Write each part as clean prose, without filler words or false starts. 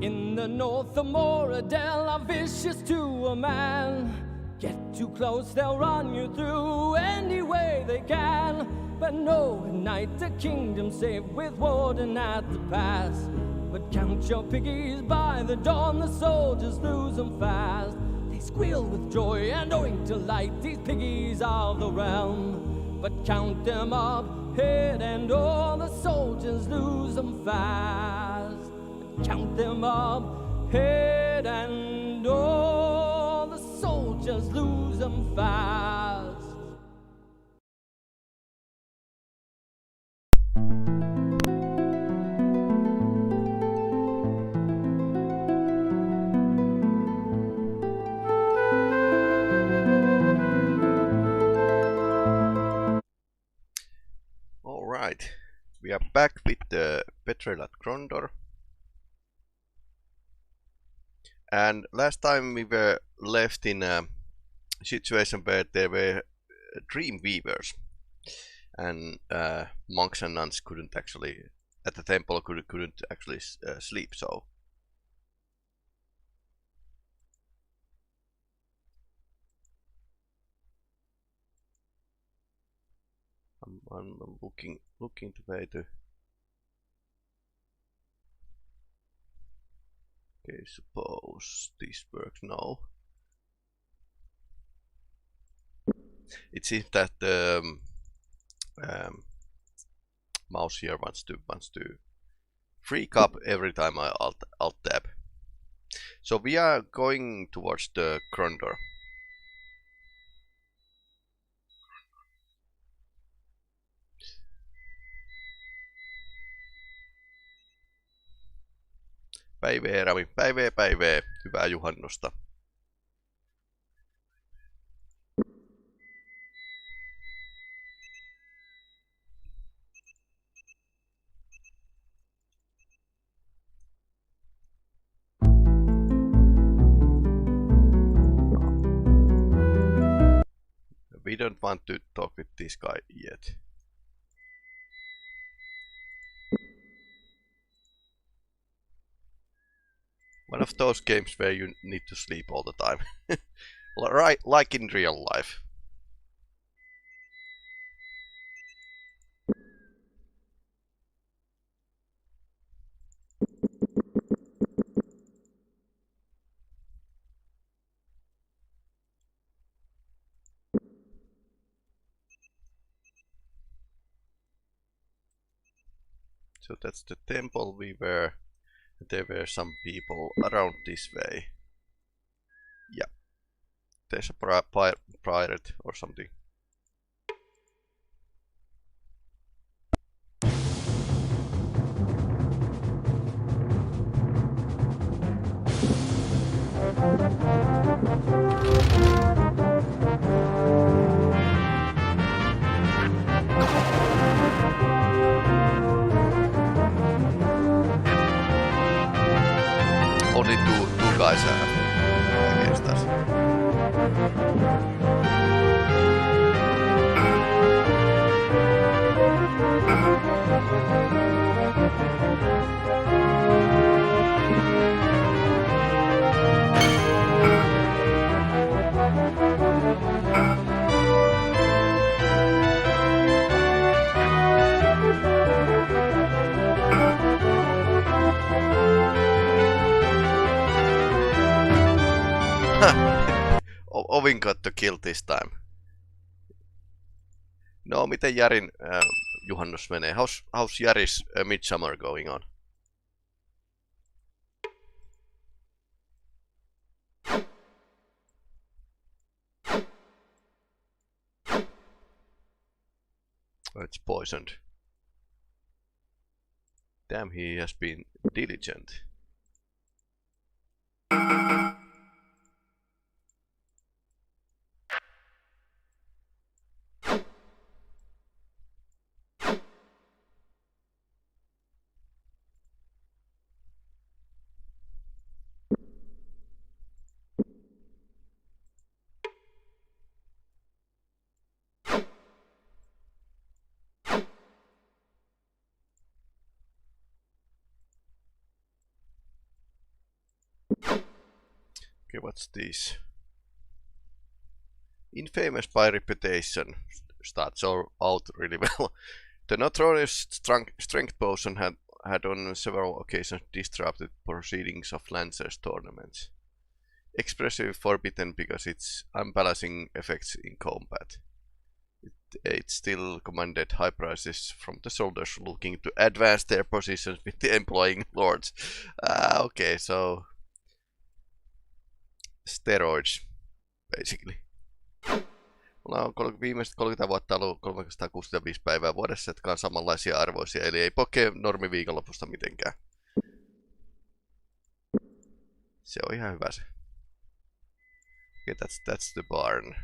In the north of Moradel are vicious to a man. Get too close, they'll run you through any way they can. But no, at night the kingdom's safe with warden at the pass. But count your piggies by the dawn, the soldiers lose them fast. They squeal with joy and owing to light, these piggies are the realm. But count them up, head and all, the soldiers lose them fast. Count them up, head and all, the soldiers lose them fast. Alright, we are back with the Betrayal at Krondor. And last time we were left in a situation where there were dream weavers, and monks and nuns couldn't actually, at the temple, couldn't actually sleep. So I'm looking to way to. Okay, suppose this works now. It seems that the mouse here wants to freak up every time I alt tab. So we are going towards the Krondor. Päivää Rami, päivää, hyvää juhannusta. We don't want to talk with this guy yet. One of those games where you need to sleep all the time. Right, like in real life. So that's the temple we were. There were some people around this way. Yeah. There's a pirate or something. Only two guys are against us. Ovin got the kill this time. No, miten Jarin juhannus menee? How's Jari's midsummer going on? It's poisoned. Damn, he has been diligent. Okay, what's this? Infamous by reputation starts out really well. The notorious strength potion had on several occasions disrupted proceedings of Lancers tournaments. Expressive forbidden because its unbalancing effects in combat. It still commanded high prices from the soldiers looking to advance their positions with the employing lords. Okay, so steroids, basically. Mulla on viimeiset 30 vuotta ollut 365 päivää vuodessa, jotka on samanlaisia arvoisia, eli ei pokee normi viikonlopusta mitenkään. Se on ihan hyvä se. Okay, that's the barn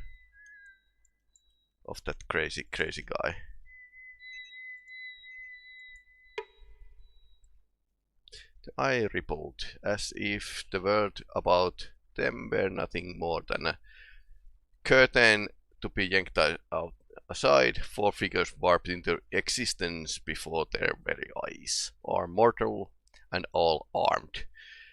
of that crazy guy. The eye rippled, as if the world about them were nothing more than a curtain to be yanked out aside. 4 figures warped into existence before their very eyes, all mortal and all armed.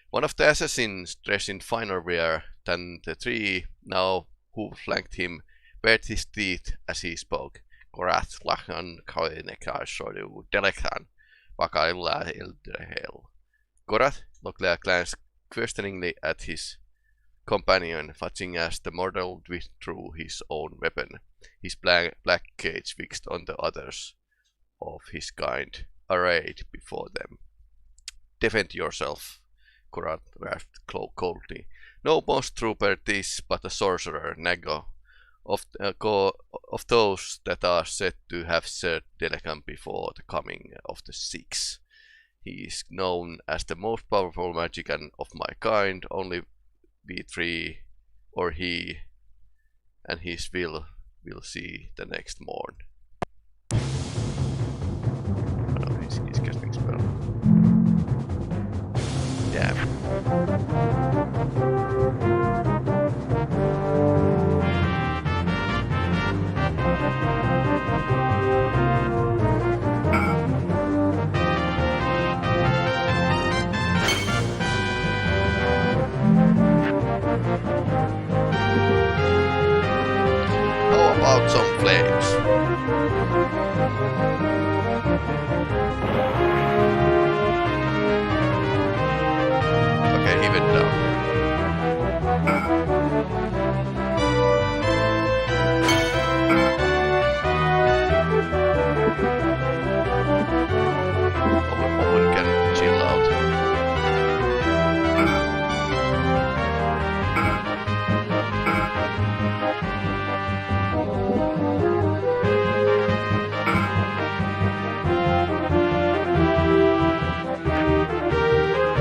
One of the assassins, dressed in finer wear than the 3 now who flanked him, bared his teeth as he spoke. Korath lahan kainekaisoidu delekhan vakailla ildrehel. Korath glanced questioningly at his companion, watching as the mortal withdrew his own weapon, his black gaze fixed on the others of his kind, arrayed before them. Defend yourself, Korath rasped coldly. No boss trooper this, but a sorcerer, Nago, of those that are said to have served Delekan before the coming of the 6. He is known as the most powerful magician of my kind. Only we 3, or he, and his will see the next morn. Oh, he's casting spell. Damn. How about some flames? Okay, he went down. Owen can chill out.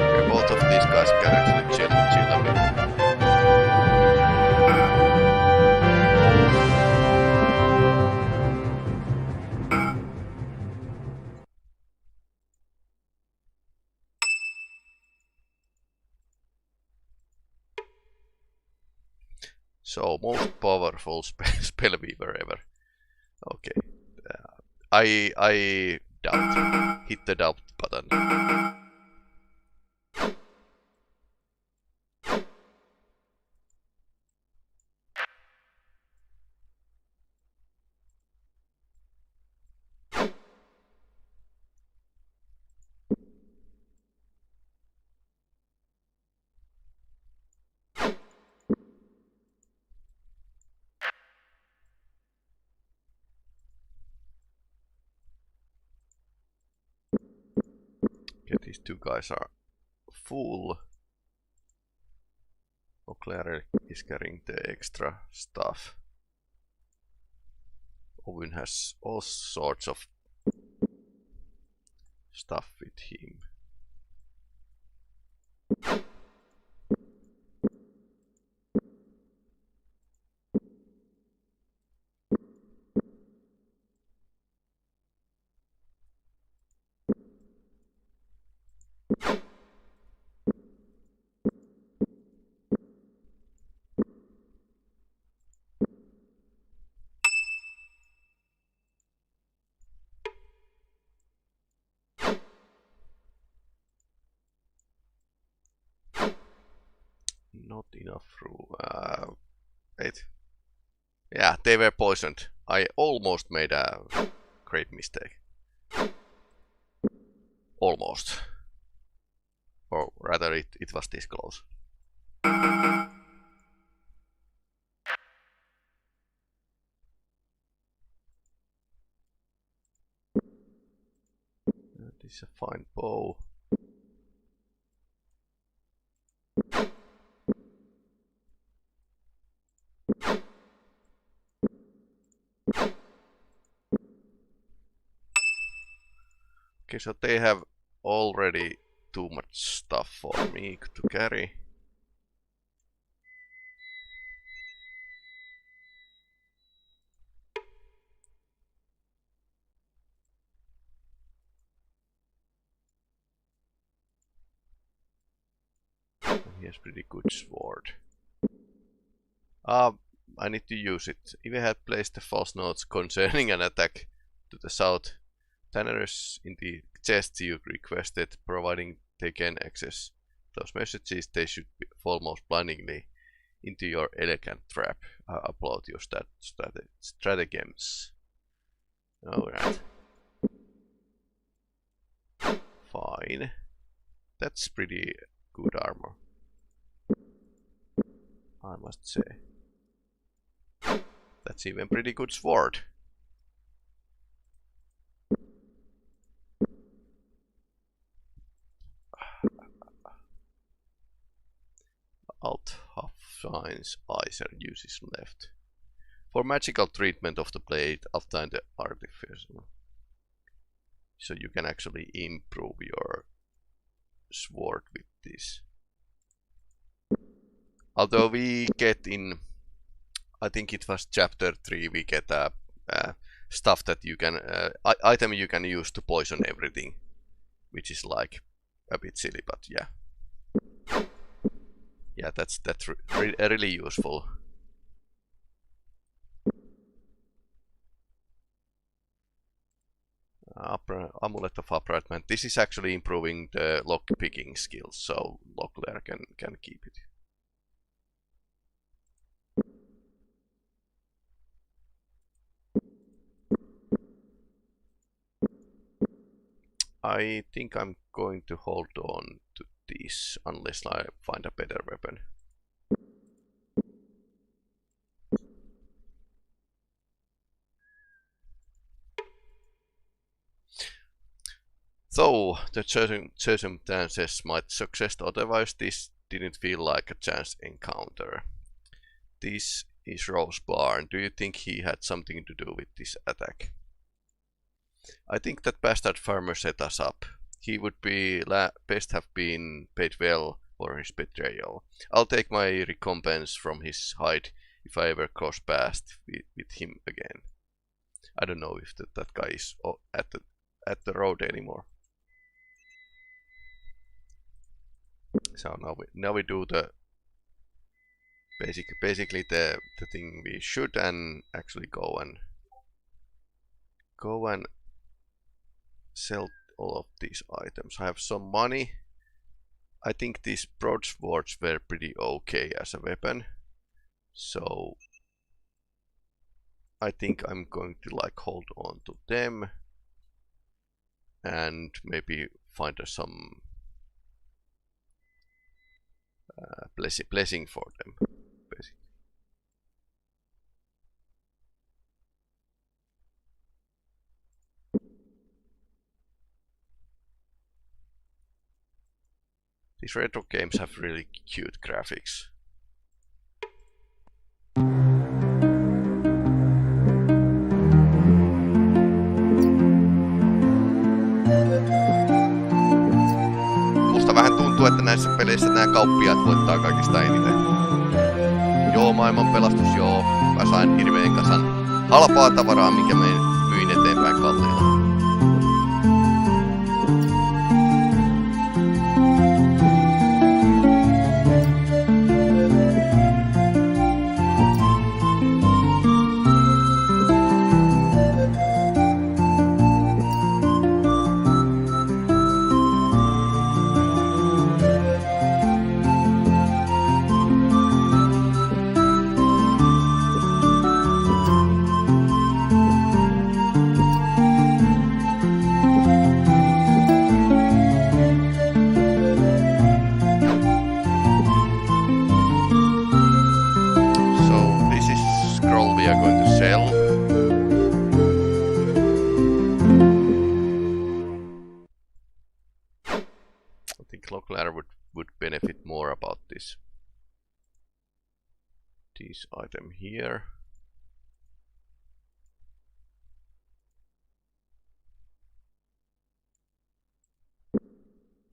Okay, both of these guys can actually chill a bit. So, most powerful spellweaver ever. Okay. I doubt. Hit the doubt button. Okay, these 2 guys are full. Claire is carrying the extra stuff. Owen has all sorts of stuff with him. Not enough through. Wait. Yeah, they were poisoned. I almost made a great mistake. Almost. Or rather, it was this close. This is a fine bow. Okay, so they have already too much stuff for me to carry. He has pretty good sword. I need to use it. If I had placed the false notes concerning an attack to the south, Tanners in the chest you requested, providing they can access those messages, they should fall most blindingly into your elegant trap. I applaud your stratagems. Alright. Fine. That's pretty good armor, I must say. That's even pretty good sword. Alt half signs eyes and uses left. For magical treatment of the blade, obtain the artificial. So you can actually improve your sword with this. Although we get in, I think it was chapter 3, we get stuff that you can, item you can use to poison everything, which is like a bit silly, but yeah. Yeah, that's really useful. Amulet of Uprightment. This is actually improving the lock picking skills, so Locklear can keep it. I think I'm going to hold on to this unless I find a better weapon. Though the circumstances might suggest otherwise, this didn't feel like a chance encounter. This is Rose Barn. Do you think he had something to do with this attack? I think that bastard farmer set us up. He would be best have been paid well for his betrayal. I'll take my recompense from his hide if I ever cross paths with him again. I don't know if that guy is at the road anymore. So now we do the basically the thing we should, and actually go and sell all of these items. I have some money. I think these broadswords were pretty okay as a weapon, so I think I'm going to like hold on to them and maybe find some blessing for them, basically. These retro games have really cute graphics. Musta vähän tuntuu, että näissä peleissä nämä kauppiaat voittaa kaikista eniten. Joo, maailman pelastus, joo. Mä sain hirveen kasan halpaa tavaraa, minkä myin eteenpäin kalliilla. benefit more about this item here.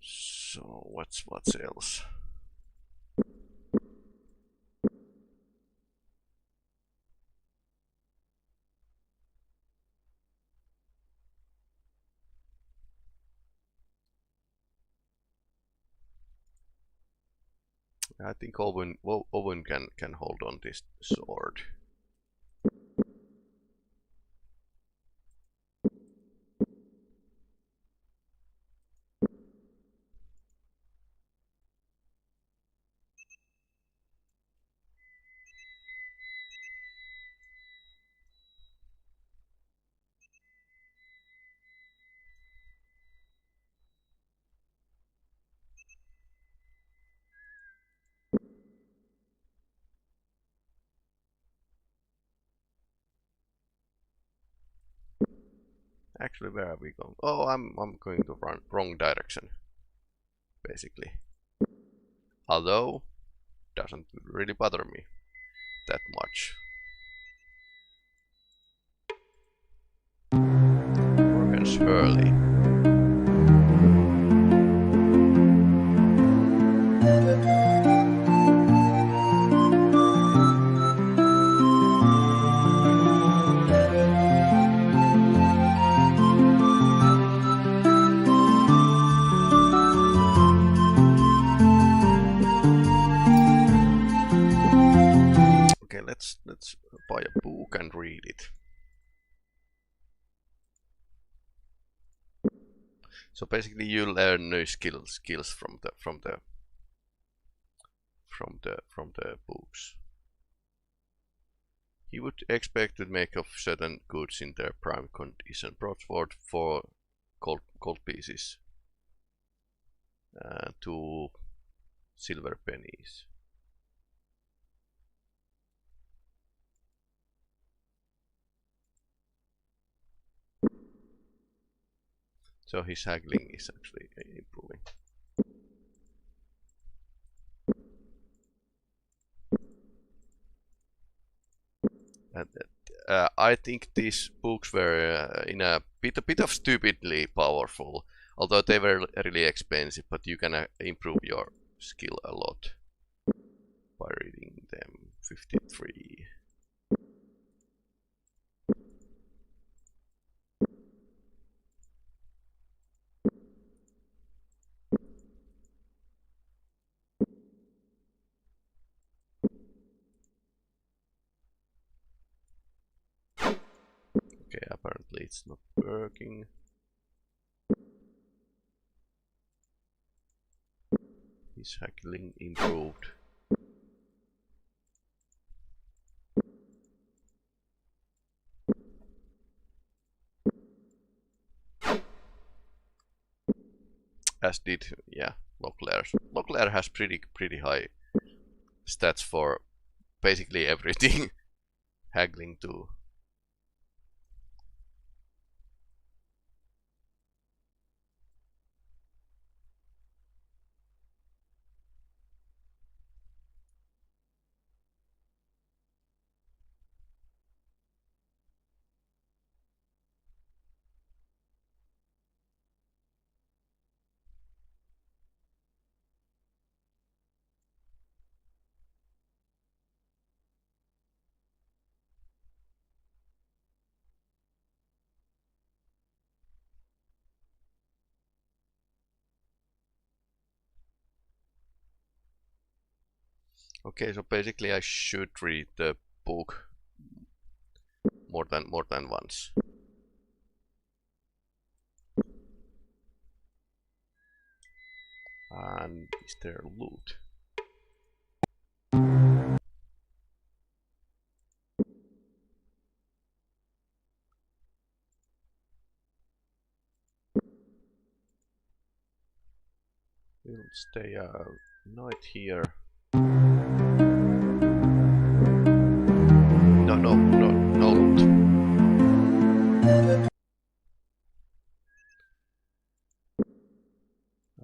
So what's else? I think Owen can hold on this sword. Actually, where are we going? Oh, I'm going the wrong direction, basically. Although, doesn't really bother me that much. Morgan's Hurley. Let's buy a book and read it. So basically, you learn new skills from the books. He would expect to make of certain goods in their prime condition, brought forward for gold pieces, 2 silver pennies. So his haggling is actually improving. And I think these books were in a bit of stupidly powerful, although they were really expensive. But you can improve your skill a lot by reading them. 53. Okay, apparently it's not working. His haggling improved. As did, yeah, Locklear. Locklear has pretty high stats for basically everything. Haggling too. Okay, so basically I should read the book more than once. And is there loot? We'll stay a night here. No loot.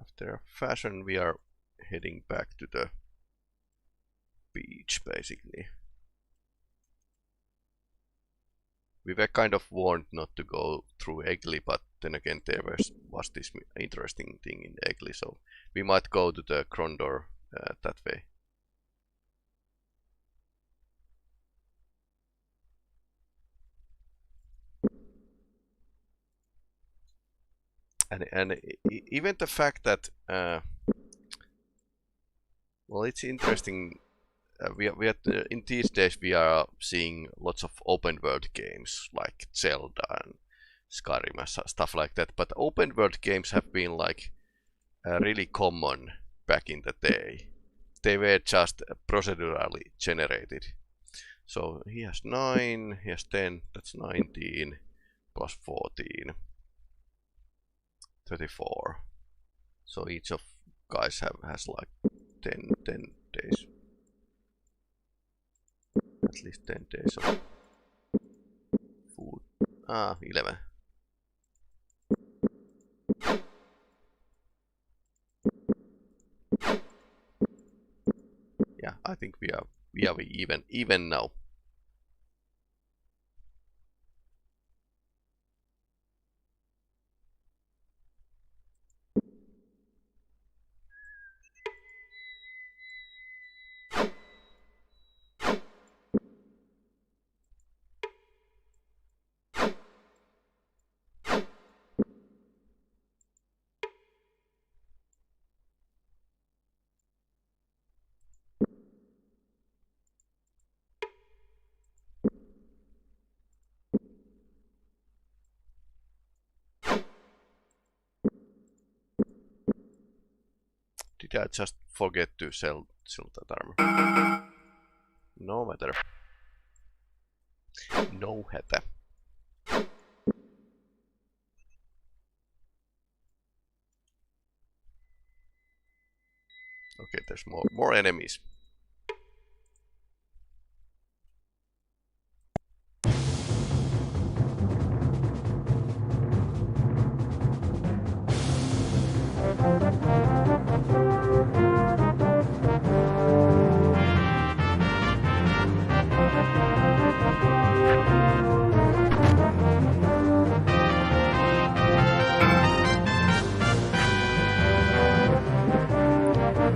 After fashion, we are heading back to the beach, basically. We were kind of warned not to go through Egli, but then again there was this interesting thing in Egli, so we might go to the Krondor that way. And even the fact that well, it's interesting. In these days we are seeing lots of open world games like Zelda and Skyrim and stuff like that. But open world games have been like really common back in the day. They were just procedurally generated. So he has 9, he has 10, that's 19 plus 14. 34. So each of guys has like 10 days. At least 10 days of food. 11. Yeah, I think we are even now. Did I just forget to sell that armor? No matter. No hätä. Okay, there's more enemies.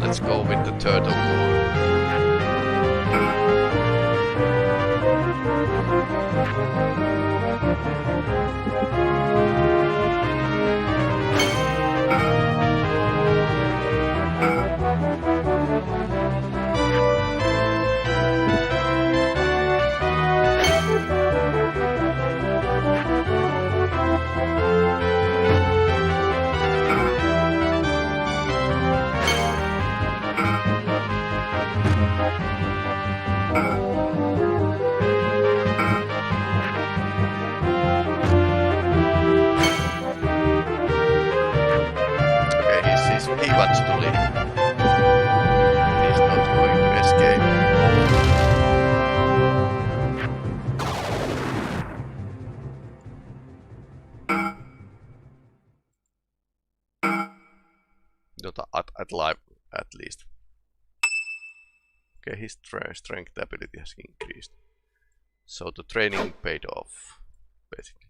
Let's go with the turtle mode. He wants to leave. He's not going to escape. Not at life, at least. Okay, his strength ability has increased. So the training paid off, basically.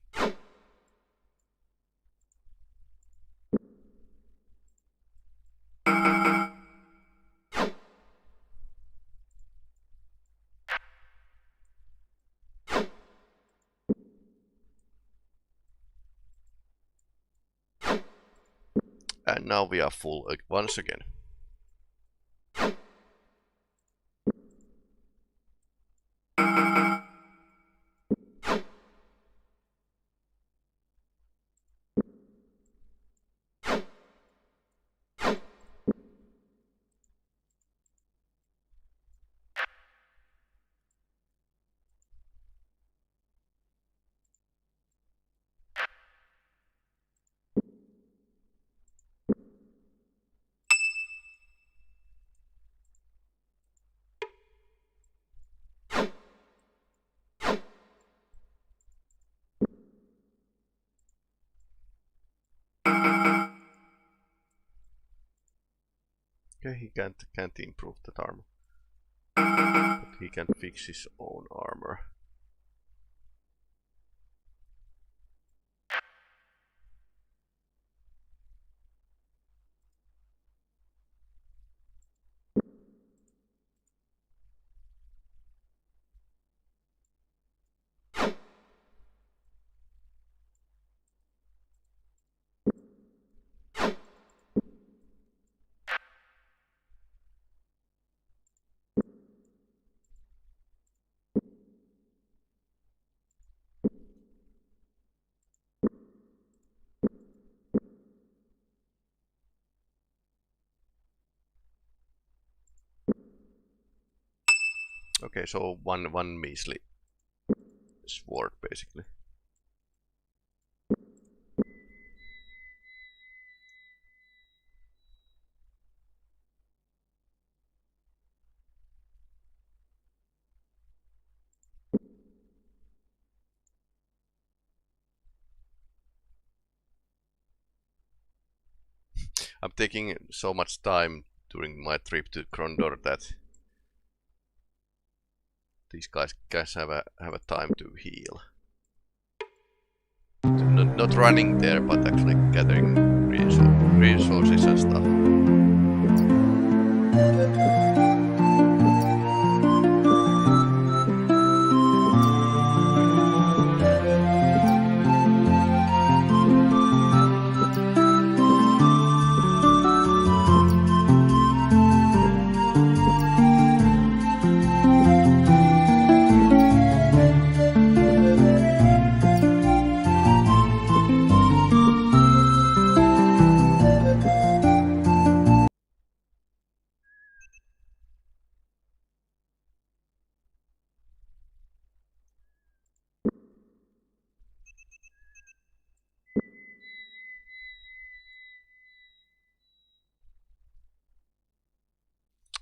And now we are full once again. Okay, he can't improve that armor. But he can fix his own armor. Okay, so one measly sword basically. I'm taking so much time during my trip to Krondor that these guys have a time to heal. Not running there, but actually gathering resources and stuff.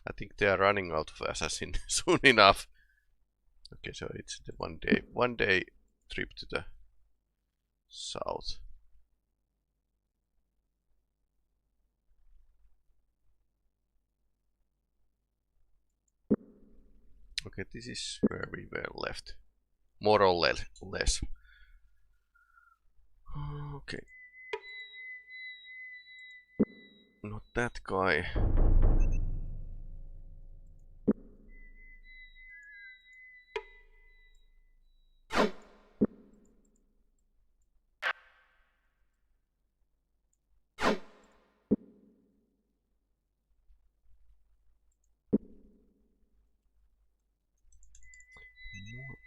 I think they are running out of assassin soon enough. Okay, so it's the one day trip to the south. Okay, this is where we were left, more or less. Okay, not that guy.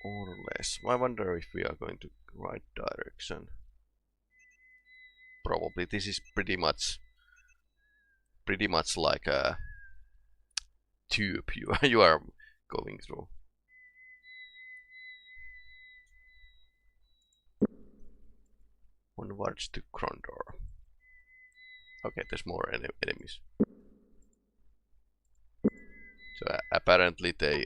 More or less. I wonder if we are going to right direction. Probably this is pretty much like a tube you are going through. Onwards to Krondor. Okay, there's more enemies. So apparently they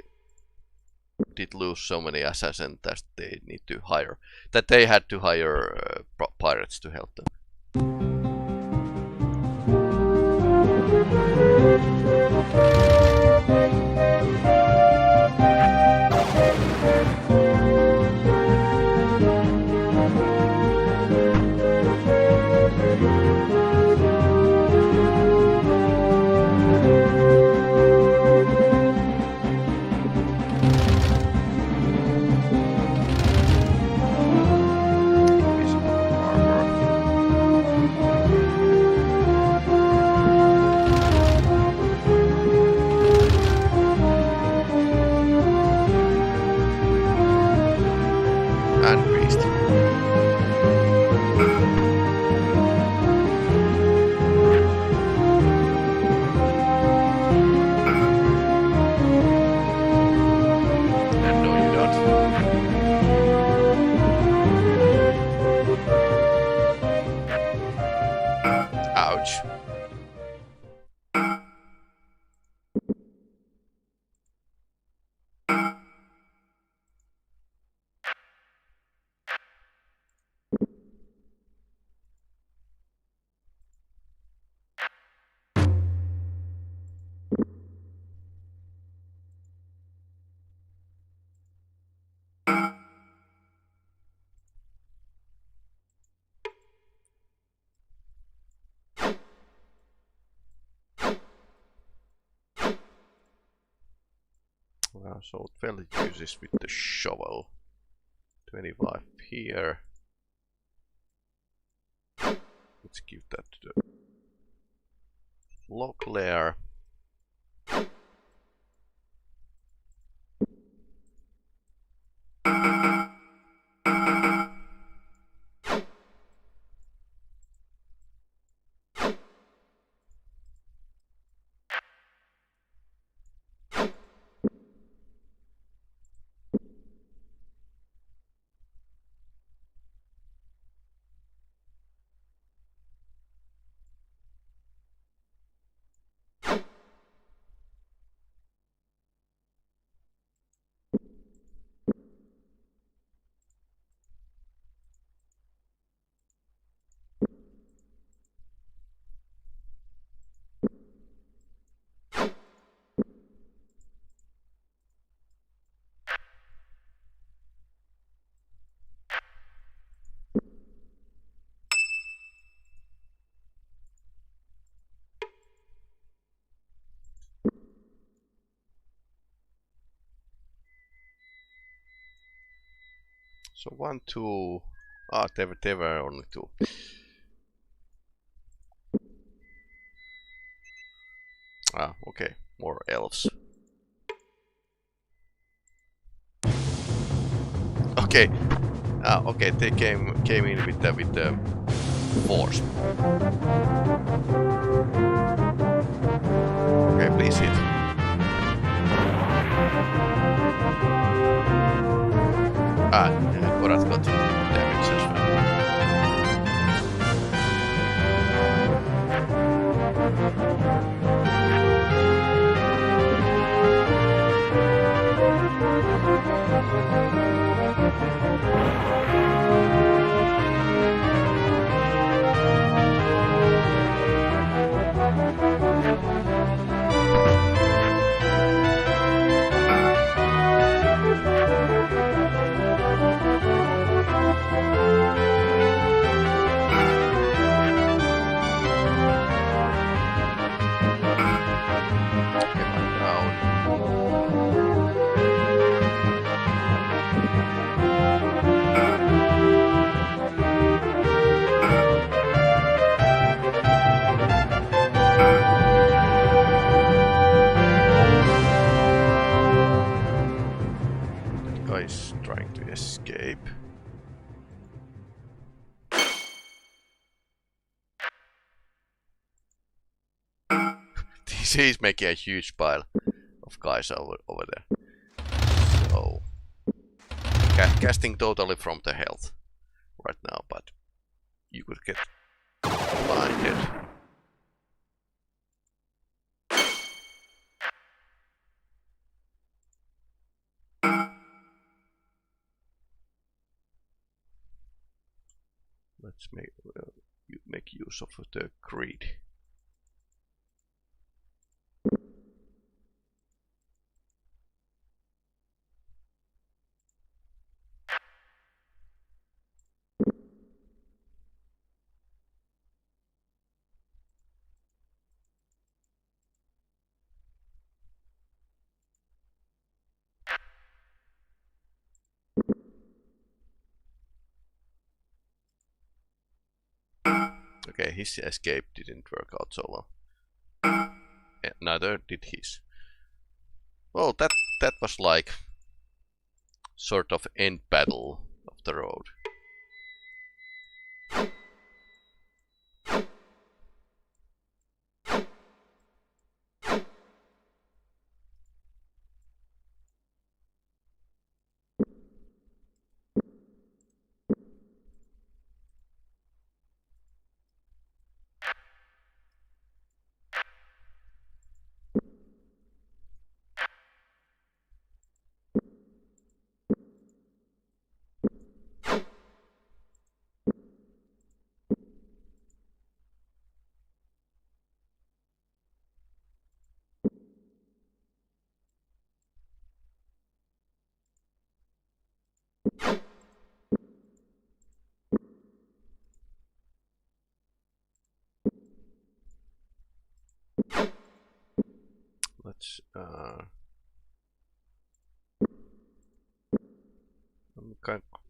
did lose so many assassins that they need to hire, that they had to hire pirates to help them. So 12 uses with the shovel. 25 here. Let's give that to the log layer. So 1, 2. Ah, there were only 2. Ah, okay. More elves. Okay. Ah, okay. They came in with the force. Okay, please hit. Ah, yeah, Korat got damage as well. Guy's trying to escape. He's making a huge pile of guys over there. So casting totally from the health right now, but you could get blinded. Let's make use of the greed. Okay, his escape didn't work out so well. Yeah, neither did his. Well, that was like sort of end battle of the road. Let's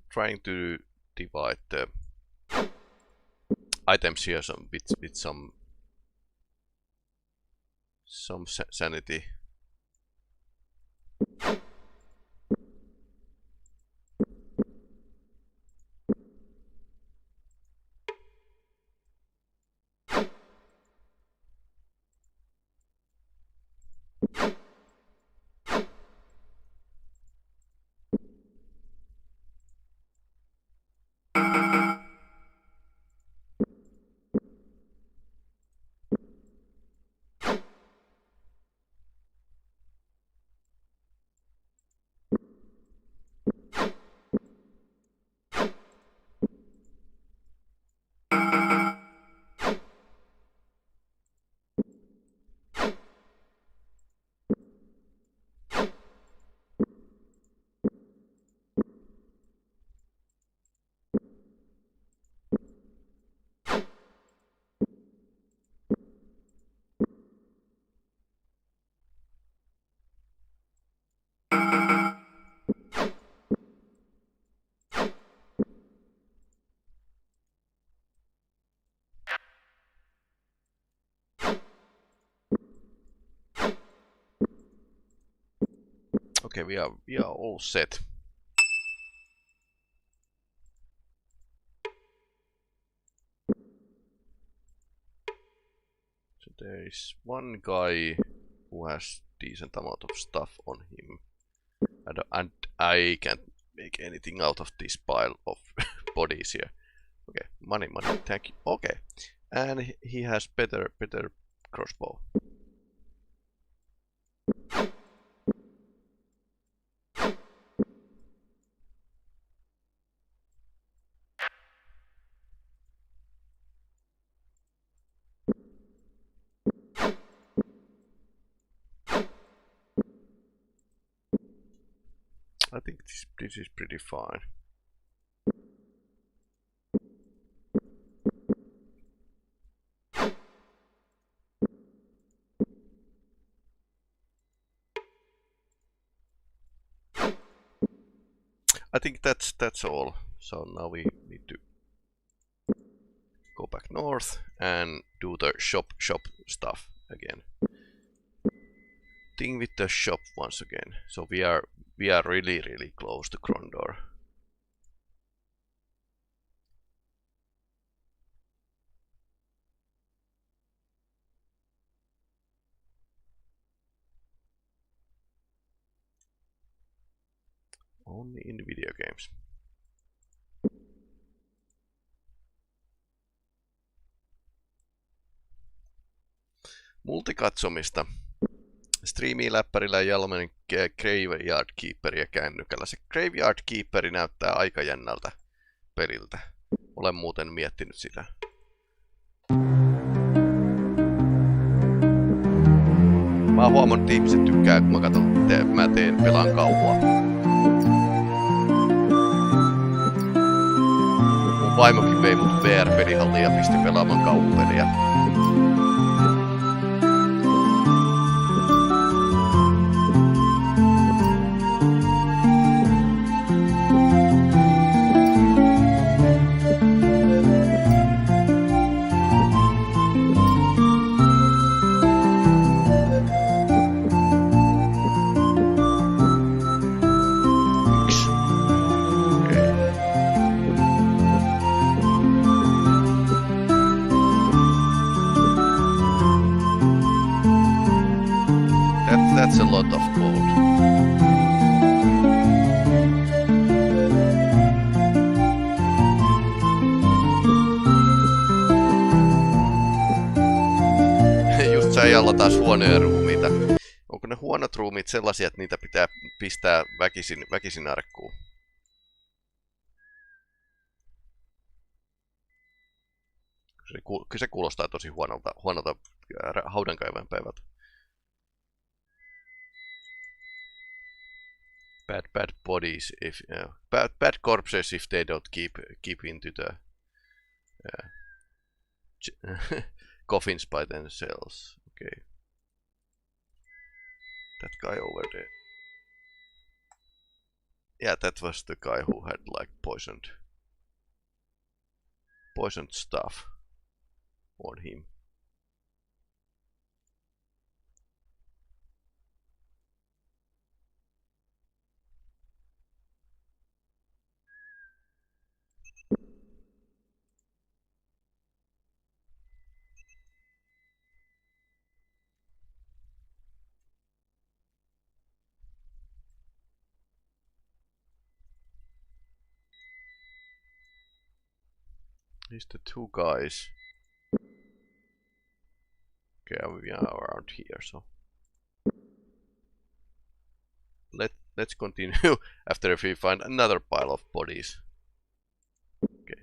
trying to divide the items here with some sanity. Okay, we are all set. So there is one guy who has decent amount of stuff on him, and I can't make anything out of this pile of bodies here. Okay, money, thank you. Okay, and he has better crossbow. I think this is pretty fine. I think that's all. So now we need to go back north and do the shop stuff again. Thing with the shop once again. So we are really close to Krondor. Only in video games. Multikatsomista. Striimii läppärillä ja Jalmanin Graveyard Keeperia kännykällä. Se Graveyard Keeperi näyttää aika jännältä peliltä. Olen muuten miettinyt sitä. Mä oon huomannut, että ihmiset tykkää, kun mä pelaan kauan. Mun vaimokin vei mut VR-pelihalliin ja pisti pelaamaan kauppeliä. That's a lot of gold. Just Säijällä taas huonoja ruumiita. Onko ne huonot ruumit sellaisia, että niitä pitää pistää väkisin arkkuun? Kyllä se kuulostaa tosi huonolta haudankaivajan päivältä. Bad bodies if bad corpses if they don't keep into the coffins by themselves. Okay, that guy over there. Yeah, that was the guy who had like poisoned stuff on him. These the two guys. Okay, we are around here, so let's continue after if we find another pile of bodies. Okay.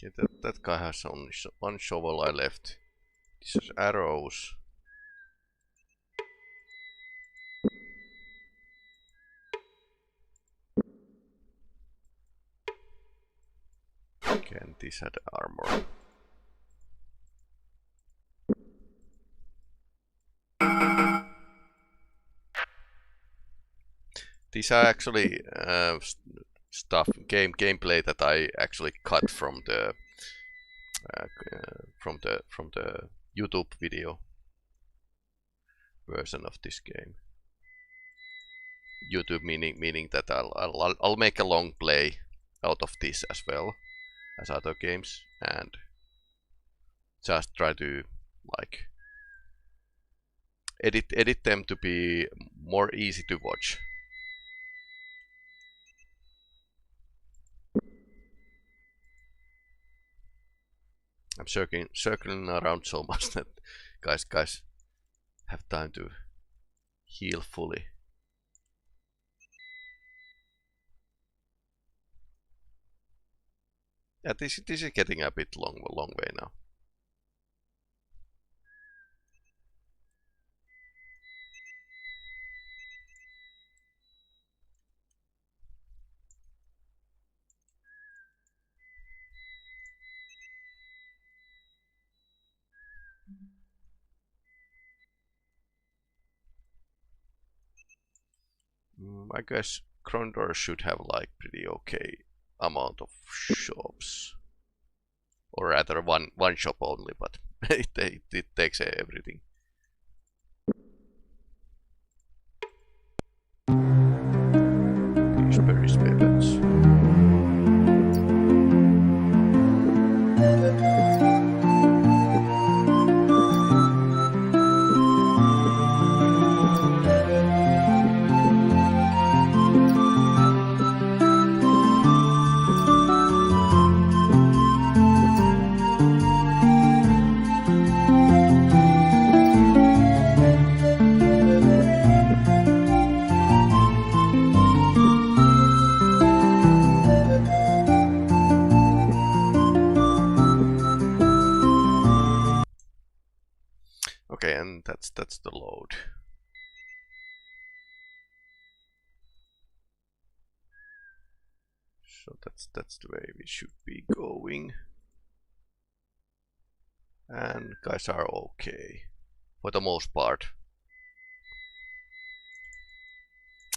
Okay, that guy has only one shovel I left. This is arrows. Okay, and this had armor. These are actually gameplay that I actually cut from the YouTube video version of this game. YouTube meaning that I'll make a long play out of this as well as other games and just try to like edit them to be more easy to watch. I'm circling around so much that guys have time to heal fully. Yeah, this is getting a bit long way now. I guess Krondor should have like pretty okay amount of shops, or rather one shop only, but it takes everything. These berry spellets. Okay, and that's the load. So that's the way we should be going. And guys are okay for the most part.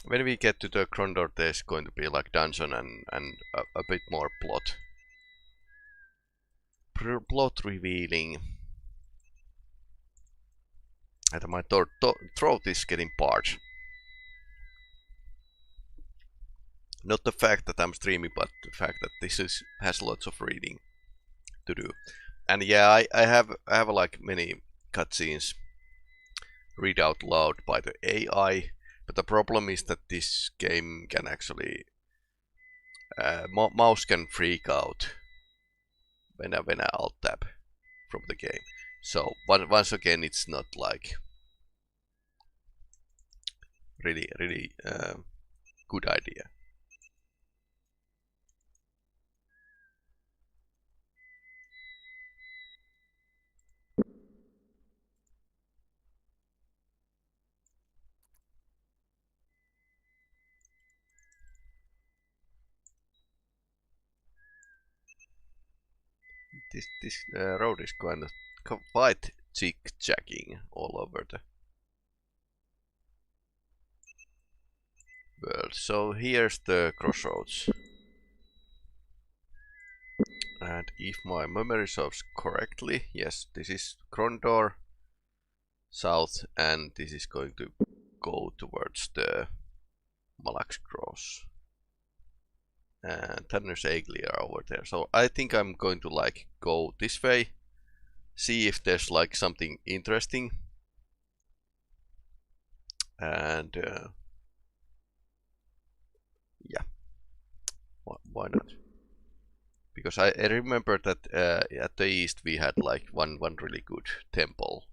When we get to the Krondor, there's going to be like dungeon and a bit more plot. Plot revealing. And my throat is getting parched. Not the fact that I'm streaming, but the fact that this has lots of reading to do. And yeah, I have like many cutscenes read out loud by the AI, but the problem is that this game can actually mouse can freak out when I alt tab from the game. So once again, it's not like really good idea. This road is kind of quite zigzagging all over the world. So here's the crossroads. And if my memory serves correctly, yes, this is Krondor south, and this is going to go towards the Malax Cross. And Tanner's Egli are over there. So I think I'm going to like go this way, see if there's like something interesting. And yeah, why not? Because I remember that at the east we had like one really good temple.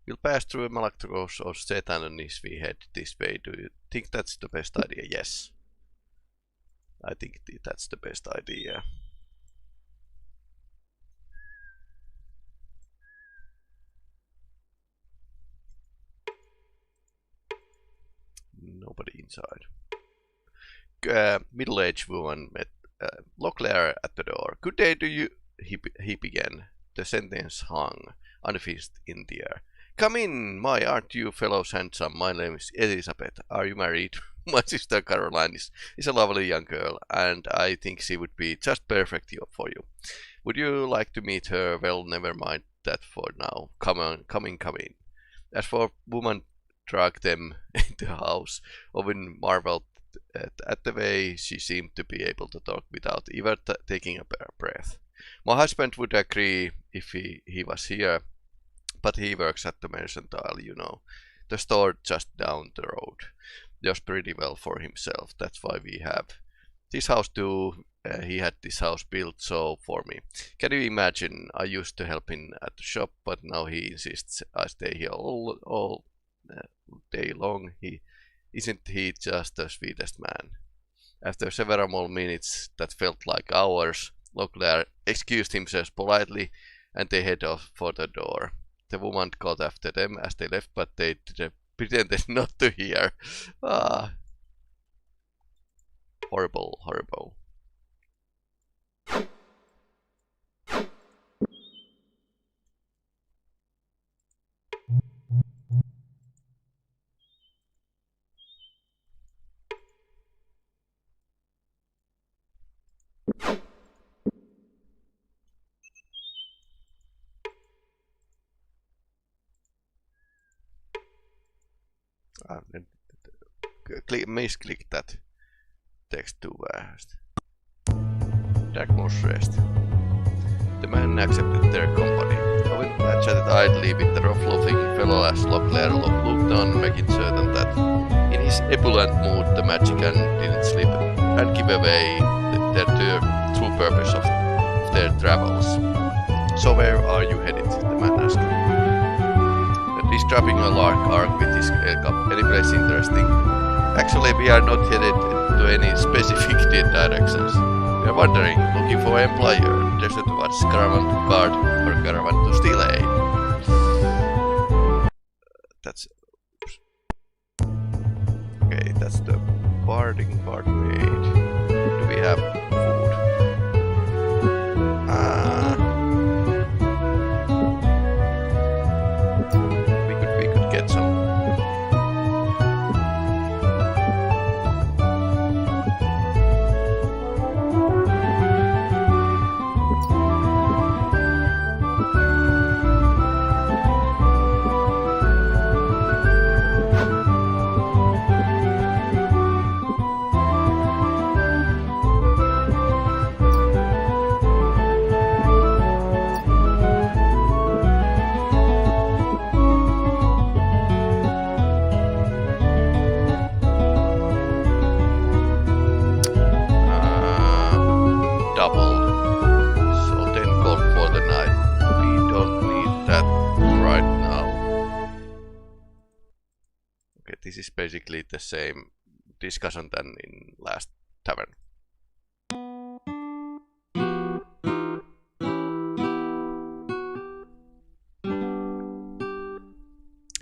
We'll pass through Malactros or Setan, and if we head this way, do you think that's the best idea? Yes. I think that's the best idea. Nobody inside. Middle-aged woman met Locklear at the door. Good day to you, he began. The sentence hung unfinished in the air. Come in, aren't you fellows handsome? My name is Elizabeth. Are you married? My sister Caroline is a lovely young girl, and I think she would be just perfect for you. Would you like to meet her? Well, never mind that for now. Come in. As for woman, drag them into the house. Owen marveled at the way she seemed to be able to talk without even taking a breath. My husband would agree if he was here, but he works at the Mercantile, you know. The store just down the road. Does pretty well for himself. That's why we have this house too. He had this house built so for me. Can you imagine? I used to help him at the shop, but now he insists I stay here all day long. Isn't he just the sweetest man? After several more minutes that felt like hours, Locklear excused himself politely, and they head off for the door. The woman called after them as they left, but they pretended not to hear. Horrible. Misclick that text too fast. Darkmoor's Rest. The man accepted their company. Owen chatted idly with the rough-laughing fellow as Locklear looked on, making certain that in his ebullient mood the magician didn't slip and give away their true purpose of their travels. So where are you headed? The man asked. Describing a lark arc with his cup. Any place interesting? Actually, we are not headed to any specific directions. We are wandering, looking for an employer. There's towards caravan to guard or caravan to steal aid. That's... Okay, that's the barding part made. Do have food. We could get some. This is basically the same discussion than in last tavern.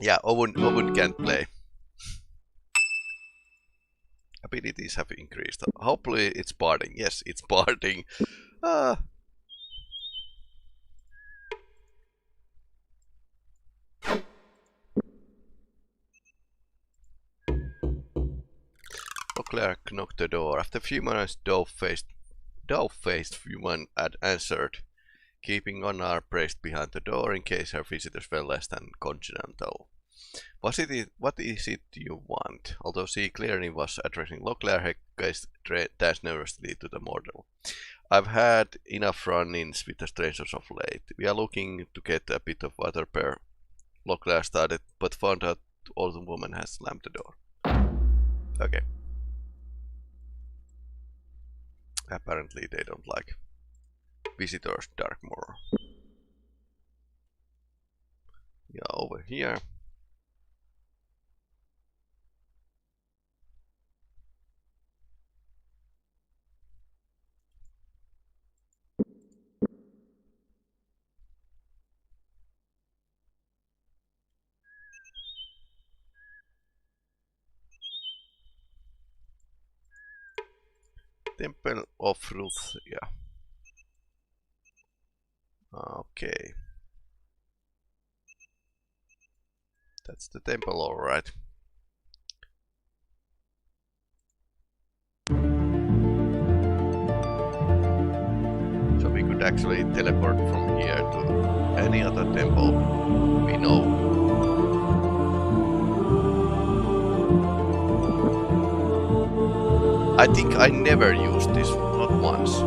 Yeah, Owen can't play. Abilities have increased. Hopefully it's barding. Yes, it's barding. Clerk knocked the door. After a few moments, dove-faced human had answered, keeping Annar braced behind the door in case her visitors were less than congenital. What is it you want? Although she clearly was addressing Leclerc, her gaze danced nervously to the mortal. I've had enough run-ins with the strangers of late. We are looking to get a bit of water per. Leclerc started, but found out the old woman has slammed the door. Okay. Apparently they don't like visitors, Darkmoor. Yeah, over here. Temple of Ruth, yeah. Okay. That's the temple, alright. So we could actually teleport from here to any other temple we know. I think I never used this, not once.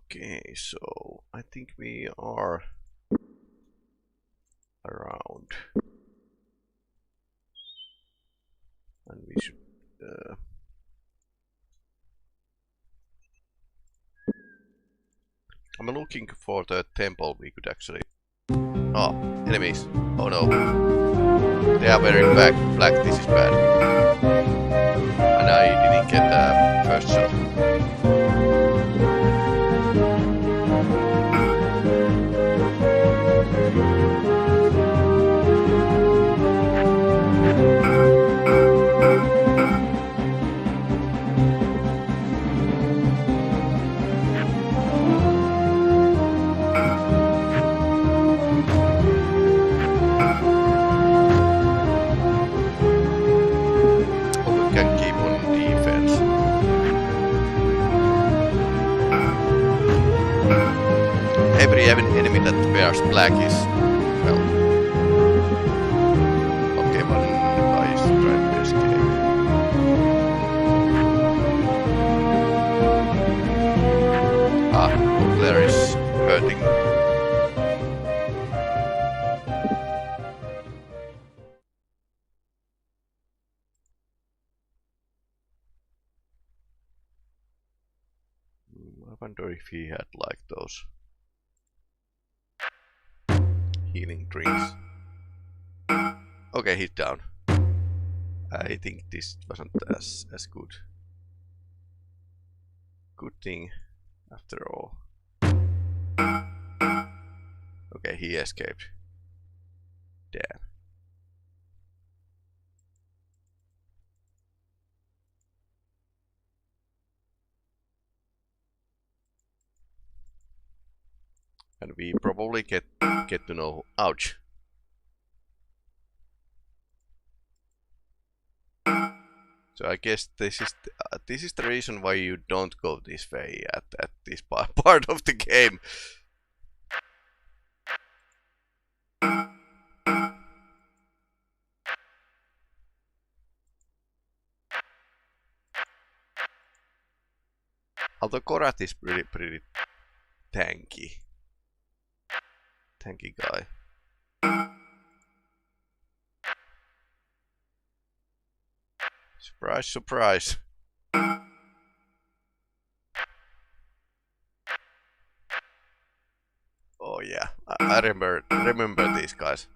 Okay, so I think we are around, and we should I'm looking for the temple we could actually. Oh, enemies. Oh no. They are wearing black. This is bad. And I didn't get the first shot. every enemy that wears black is, well... Okay, one guy is trying to escape. Nuclear is hurting. I wonder if he had like those healing drinks. Okay, he's down. I think this wasn't as good. Good thing after all. Okay, he escaped. Damn. And we probably get to know. Ouch. So I guess this is the reason why you don't go this way at this part of the game. Although Korat is pretty tanky guy. Surprise, surprise. Oh yeah, I remember these guys.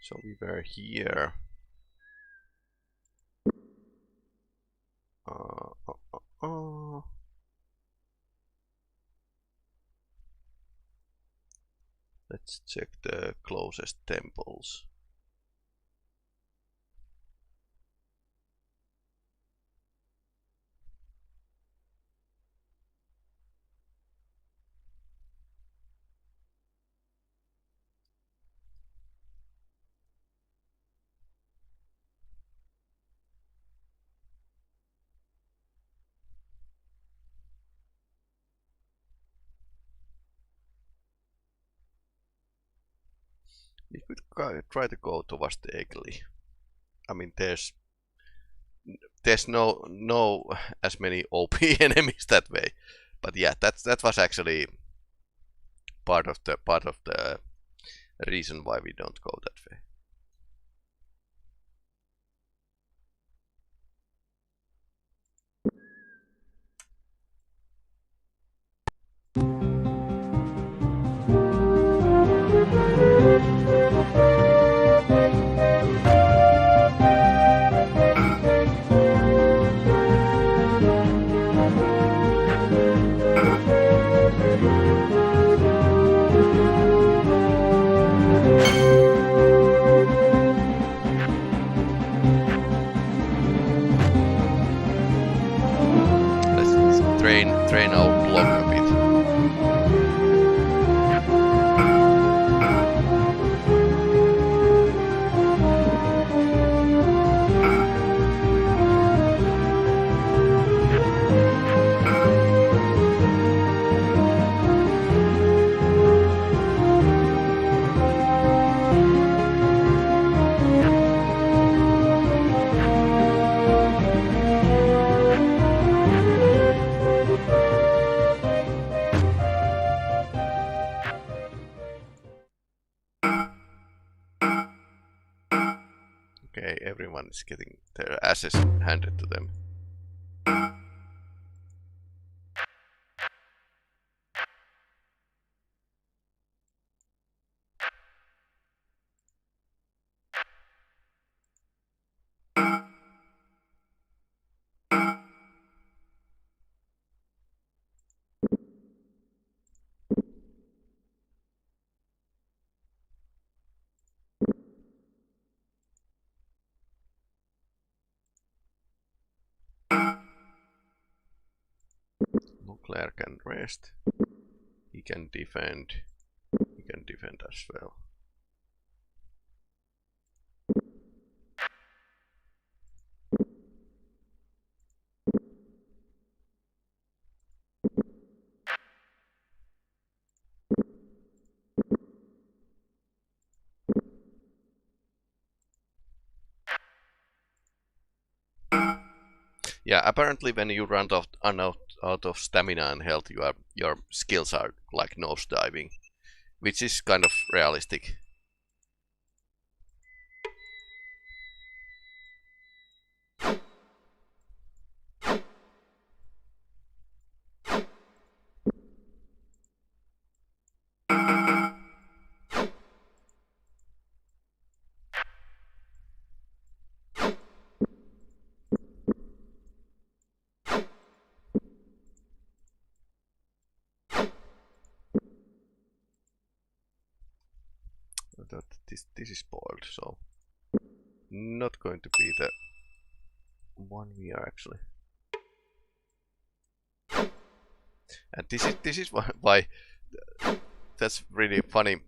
So we were here. Let's check the closest temples. We could try to go towards the Egli. I mean, there's no as many OP enemies that way, but yeah, that was actually part of the reason why we don't go that way. Train our block a bit. Okay, everyone is getting their asses handed to them. Nuclear can rest. He can defend. He can defend as well. Yeah, apparently when you out of stamina and health, your skills are like nosediving, which is kind of realistic. That this is spoiled, so not going to be the one we are actually. And this is why that's really funny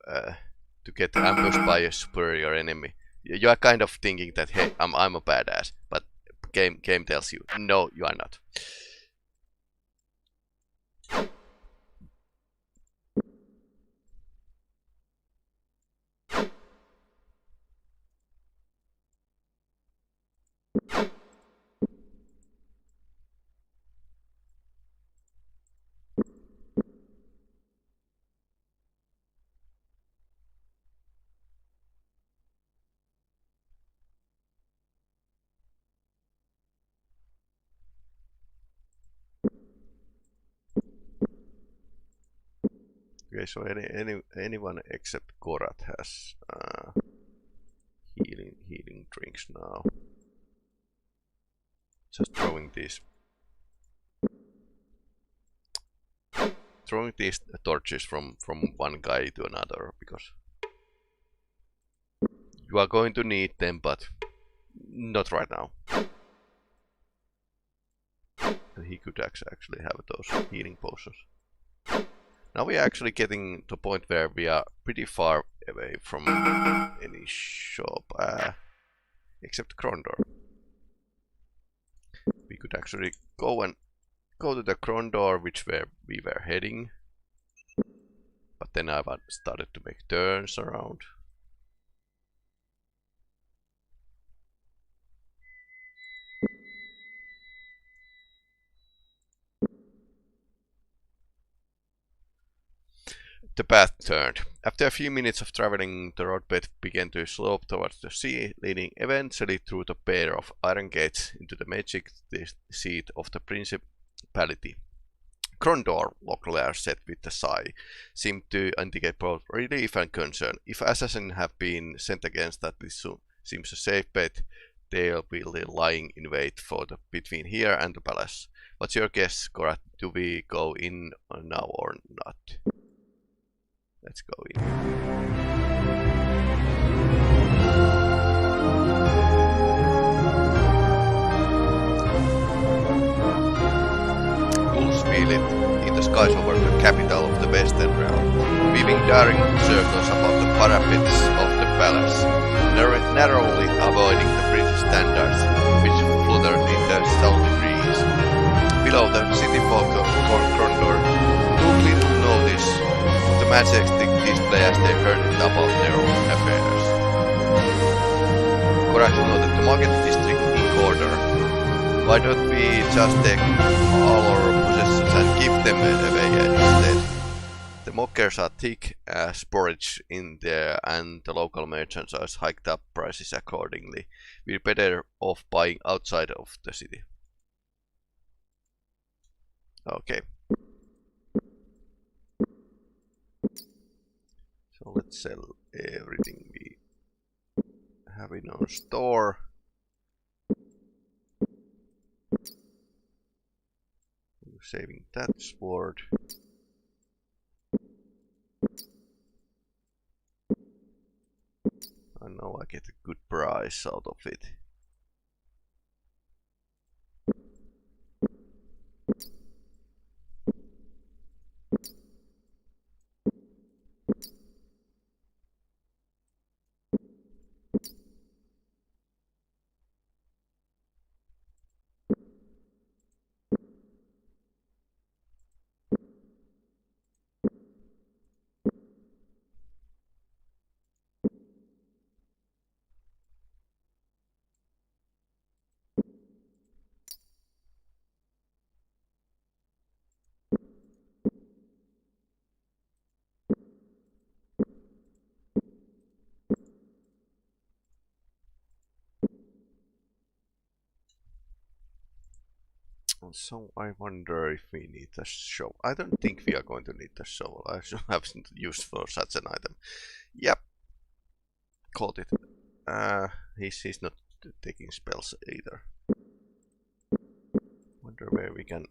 to get ambushed by a superior enemy. You are kind of thinking that hey, I'm a badass, but game tells you no, you are not. Okay, so anyone except Korat has healing drinks now. Just throwing these torches from one guy to another because you are going to need them, but not right now. And he could actually have those healing potions. Now we are actually getting to a point where we are pretty far away from any shop, except Krondor. We could actually go to the Krondor, which we were heading, but then I started to make turns around. The path turned. After a few minutes of traveling, the roadbed began to slope towards the sea, leading eventually through the pair of iron gates into the magic seat of the principality. Krondor, Locklear said with a sigh, seemed to indicate both relief and concern. If assassins have been sent against that, this seems a safe bet. They'll be lying in wait for between here and the palace. What's your guess, Korat? Do we go in now or not? Let's go in. Ulfsville in the skies over the capital of the Western Realm, weaving daring circles about the parapets of the palace, narrowly avoiding the British standards which fluttered in the salty breeze. Below the city folk of Krondor took little notice of the majestic display as they hurried about their own affairs. Korat noted the market district in Goldeythoughts. Why don't we just take all our possessions and give them away instead? The mockers are thick as porridge in there, and the local merchants have hiked up prices accordingly. We're better off buying outside of the city. Okay. So let's sell everything we have in our store. We're saving that sword. I know I get a good price out of it. So I wonder if we need a shovel. I don't think we are going to need a shovel. I should have used for such an item. Yep. Caught it. He's not taking spells either. Wonder where we can.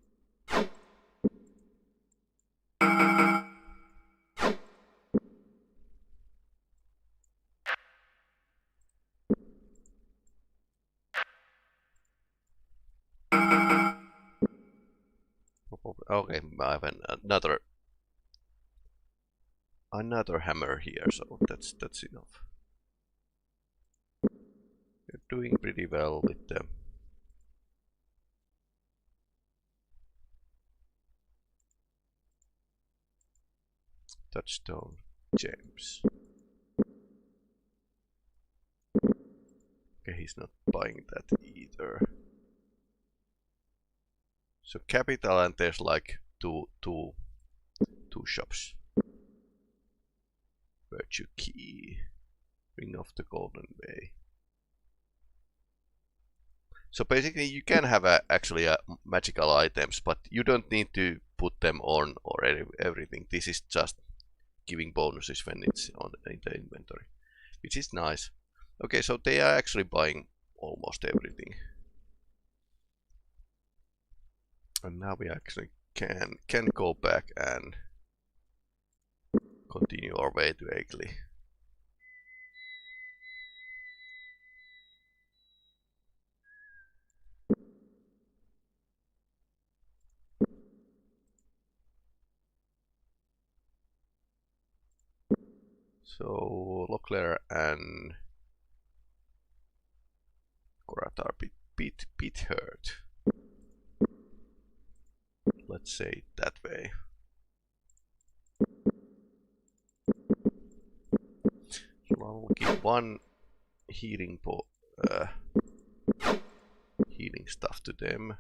Okay, I have another hammer here, so that's enough. We're doing pretty well with the touchstone gems. Okay, he's not buying that either. So capital, and there's like two shops. Virtue key, ring of the golden way. So basically, you can have actually magical items, but you don't need to put them on or everything. This is just giving bonuses when it's in the inventory, which is nice. Okay, so they are actually buying almost everything. And now we actually can go back and continue our way to Egli. So Locklear and Korat are bit hurt. Let's say it that way. So I'll give one healing stuff to them.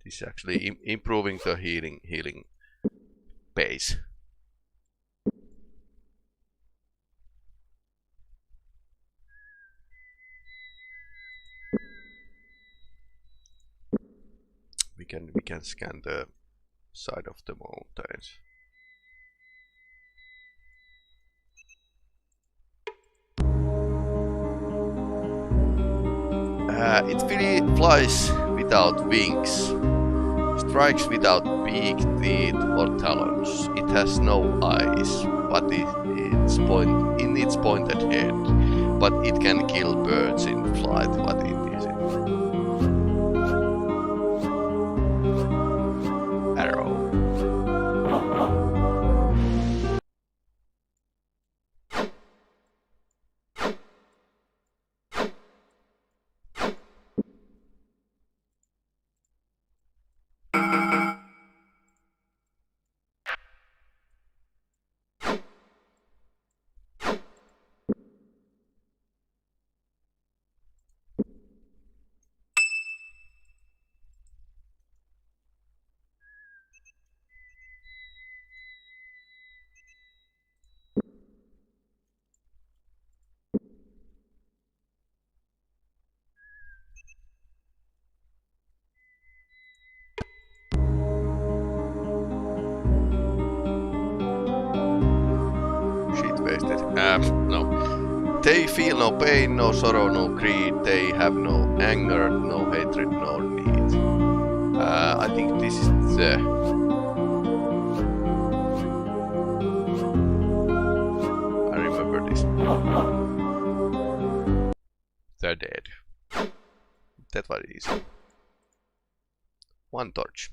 This is actually improving the healing base. We can scan the side of the mountains. It flies without wings, strikes without beak, teeth, or talons. It has no eyes, but in its pointed head. But it can kill birds in flight. What it is it? Arrow. No. They feel no pain, no sorrow, no greed. They have no anger, no hatred, no need. I think this is the... I remember this. They're dead. That was easy. One torch.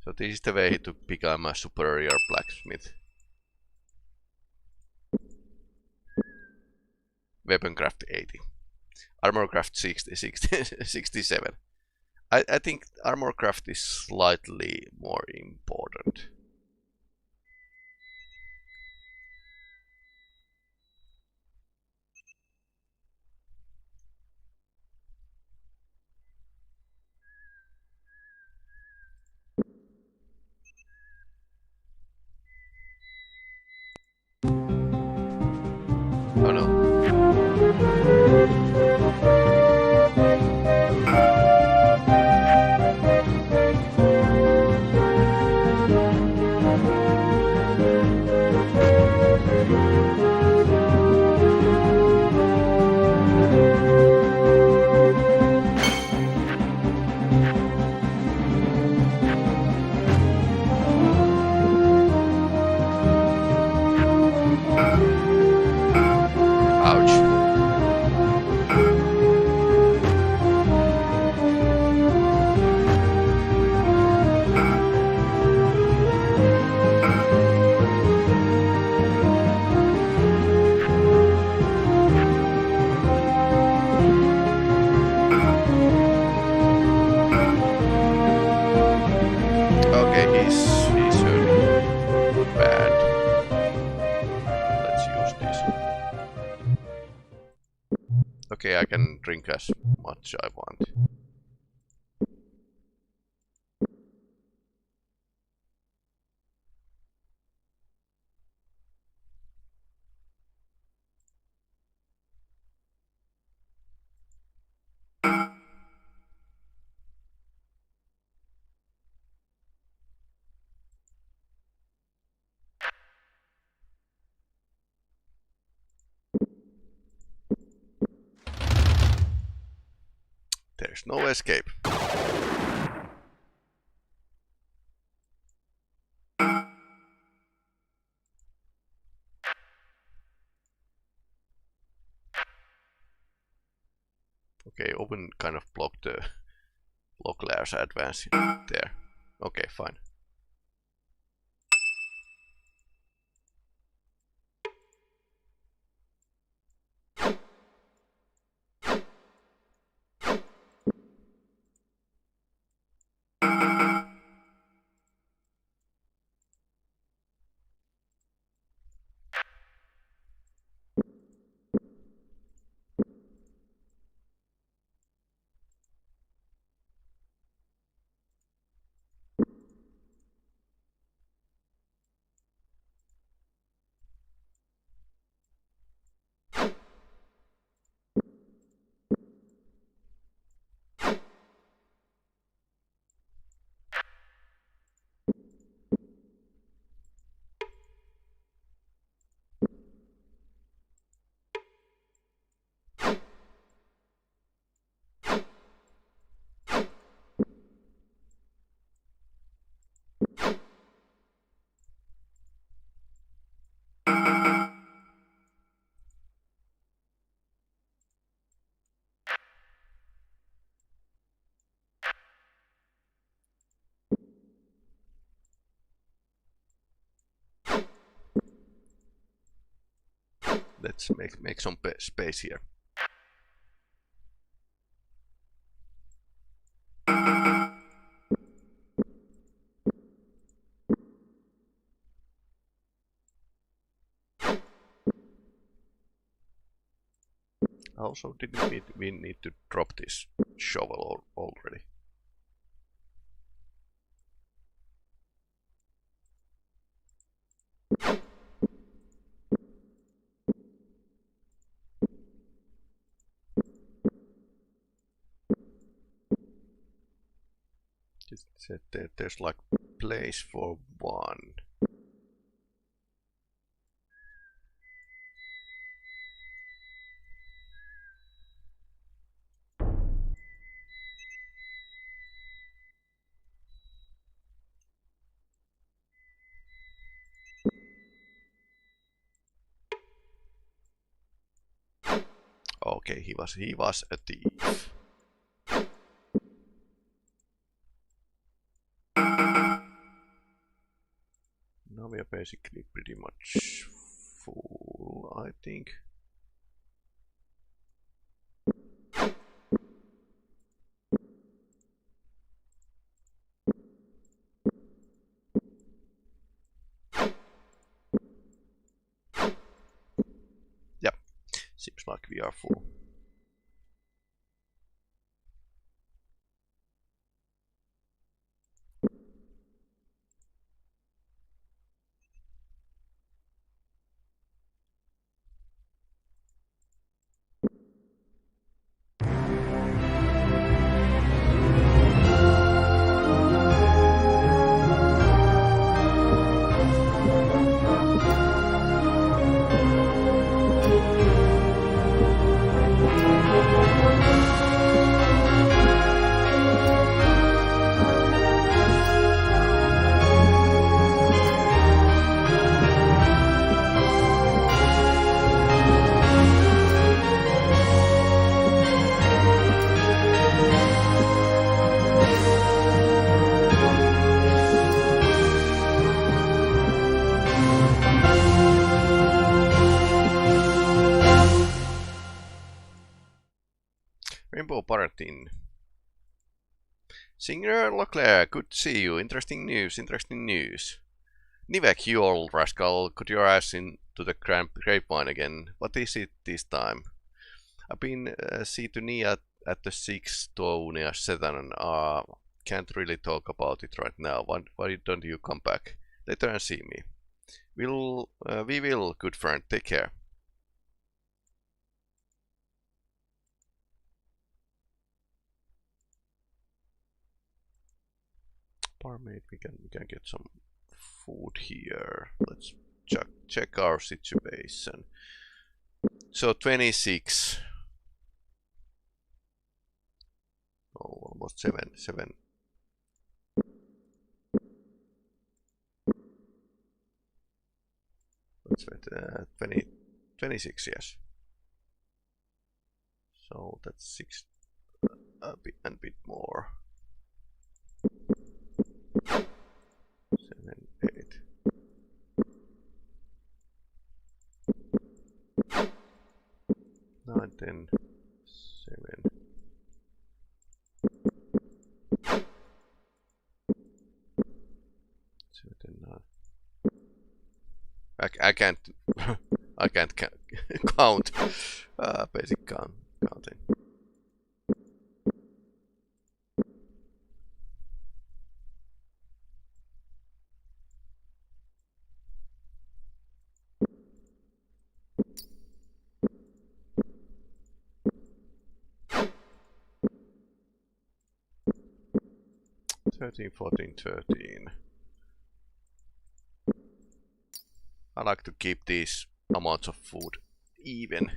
So this is the way to become a superior blacksmith. Weaponcraft 80. Armorcraft 67. I think Armorcraft is slightly more important. Oh no. Ouch. Okay, he's hurting bad. Let's use this. Okay, I can drink as much I want. There's no escape. Okay, open kind of blocked the block layers advance there. Okay, fine. Let's make some space here. Also, didn't we need to drop this shovel already? It said that there's like place for one. Okay, he was a thief. Now we are basically pretty much full, I think. Yep, seems like we are full. Paratin. Singer Leclerc, good to see you. Interesting news, interesting news. Nivek, you old rascal, got your ass into the grapevine again. What is it this time? I've been see to Nia at the 6 Tounia 7. Can't really talk about it right now. Why don't you come back later and see me? We will, good friend. Take care. Barmaid, we can get some food here. Let's check our situation. So 26. Oh, almost 7. Let's wait. 26, yes. So that's 6 a bit more. 7, 8. Nine, 10, 7. I can't I can't count basic counting. Thirteen, 14, 13. I like to keep these amounts of food even.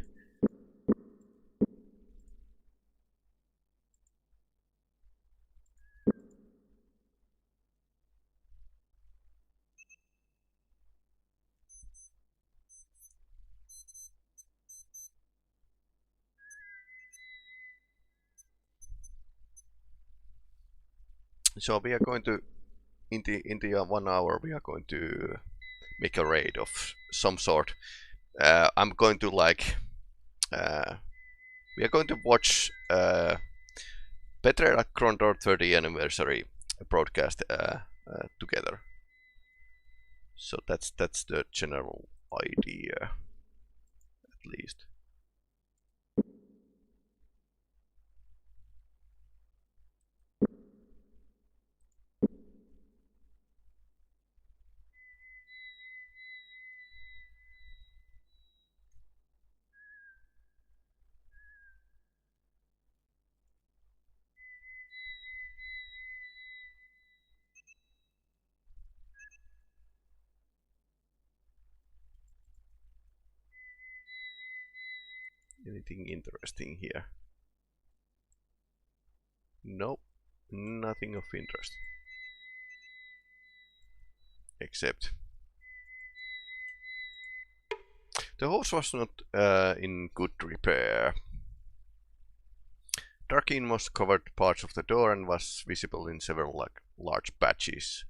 So we are going to in the 1 hour we are going to make a raid of some sort. I'm going to like we are going to watch Betrayal Krondor 30th anniversary broadcast together. So that's the general idea, at least. Anything interesting here? Nope, nothing of interest. Except the house was not in good repair. Darkin was covered parts of the door and was visible in several large patches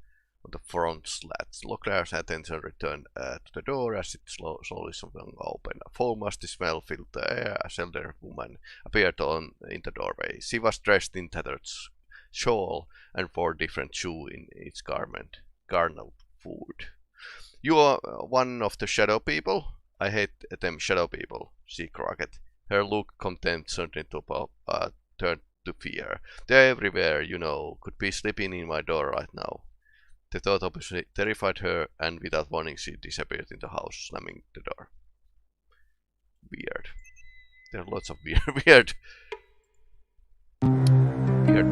on the front slats. Leclerc's attention returned to the door as it slowly swung open. A foul musty smell filled the air as an elderly woman appeared in the doorway. She was dressed in tattered shawl and 4 different shoes in its garment. Garnered food. You are one of the shadow people? I hate them shadow people, she croaked. Her look contempt certainly turned to fear. They're everywhere, you know. Could be sleeping in my door right now. The thought obviously terrified her, and without warning she disappeared in the house, slamming the door. Weird. There are lots of weird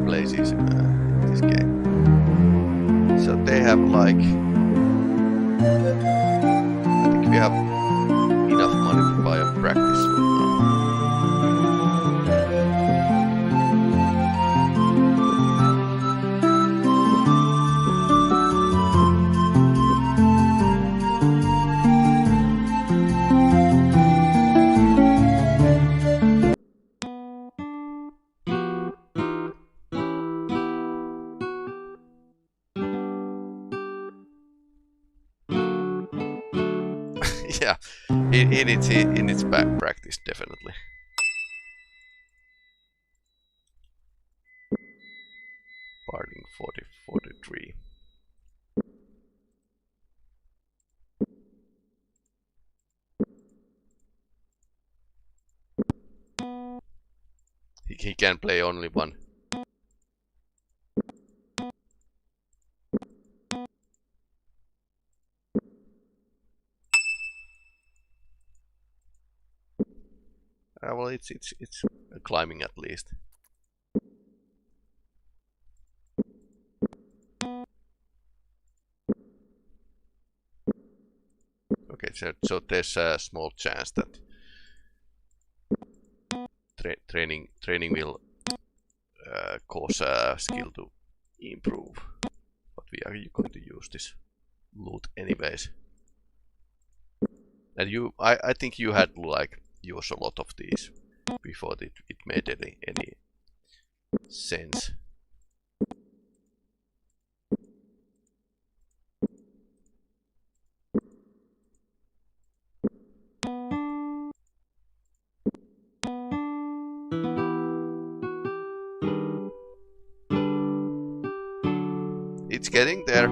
places in this game. So they have like... I think we have enough money to buy a practice room now. Yeah, it needs back practice, definitely. Parting 40, 43. He can play only one. Well, it's climbing at least. Okay, so there's a small chance that training will cause skill to improve. But we are going to use this loot anyways. And I think you had like use a lot of these before it made any sense. It's getting there.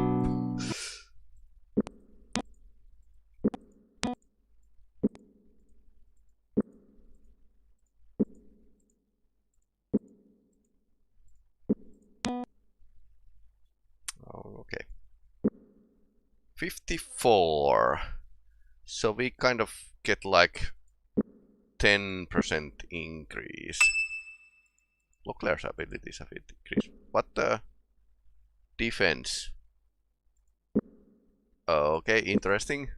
Oh, okay. 54. So we kind of get like 10% increase. Leclerc's abilities have increased. What the? Defense. Okay, interesting.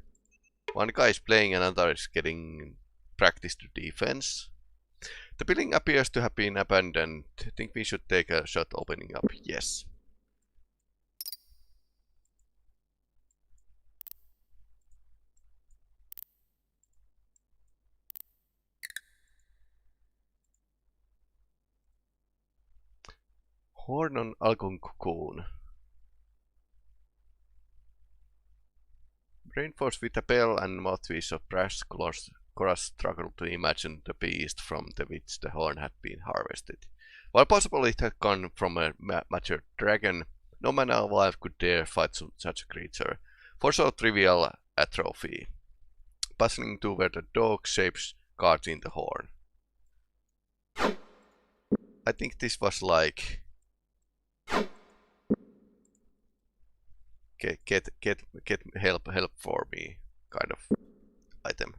One guy is playing, another is getting practice to defense. The building appears to have been abandoned. I think we should take a shot opening up. Yes. Horn on Algon Cocoon. Reinforced with a bell and mouthpiece of brass, Cora struggled to imagine the beast from which the horn had been harvested. While possible it had gone from a mature dragon, no man alive could dare fight such a creature for so trivial a trophy. Puzzling to where the dog shapes guarding the horn. I think this was like get help for me kind of item.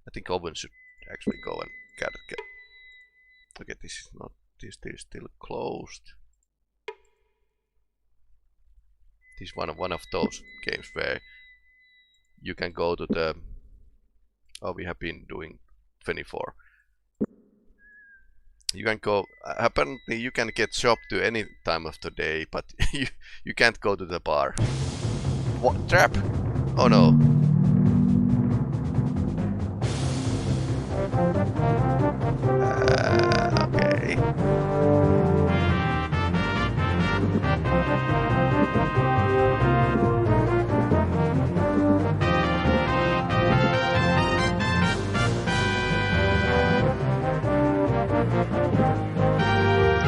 I think Owen should actually go and get. Okay, this is still closed. This is one of those games where you can go to the. Oh, we have been doing 24. You can go. Apparently, you can get shop to any time of the day, but you can't go to the bar. What trap? Oh no. Okay.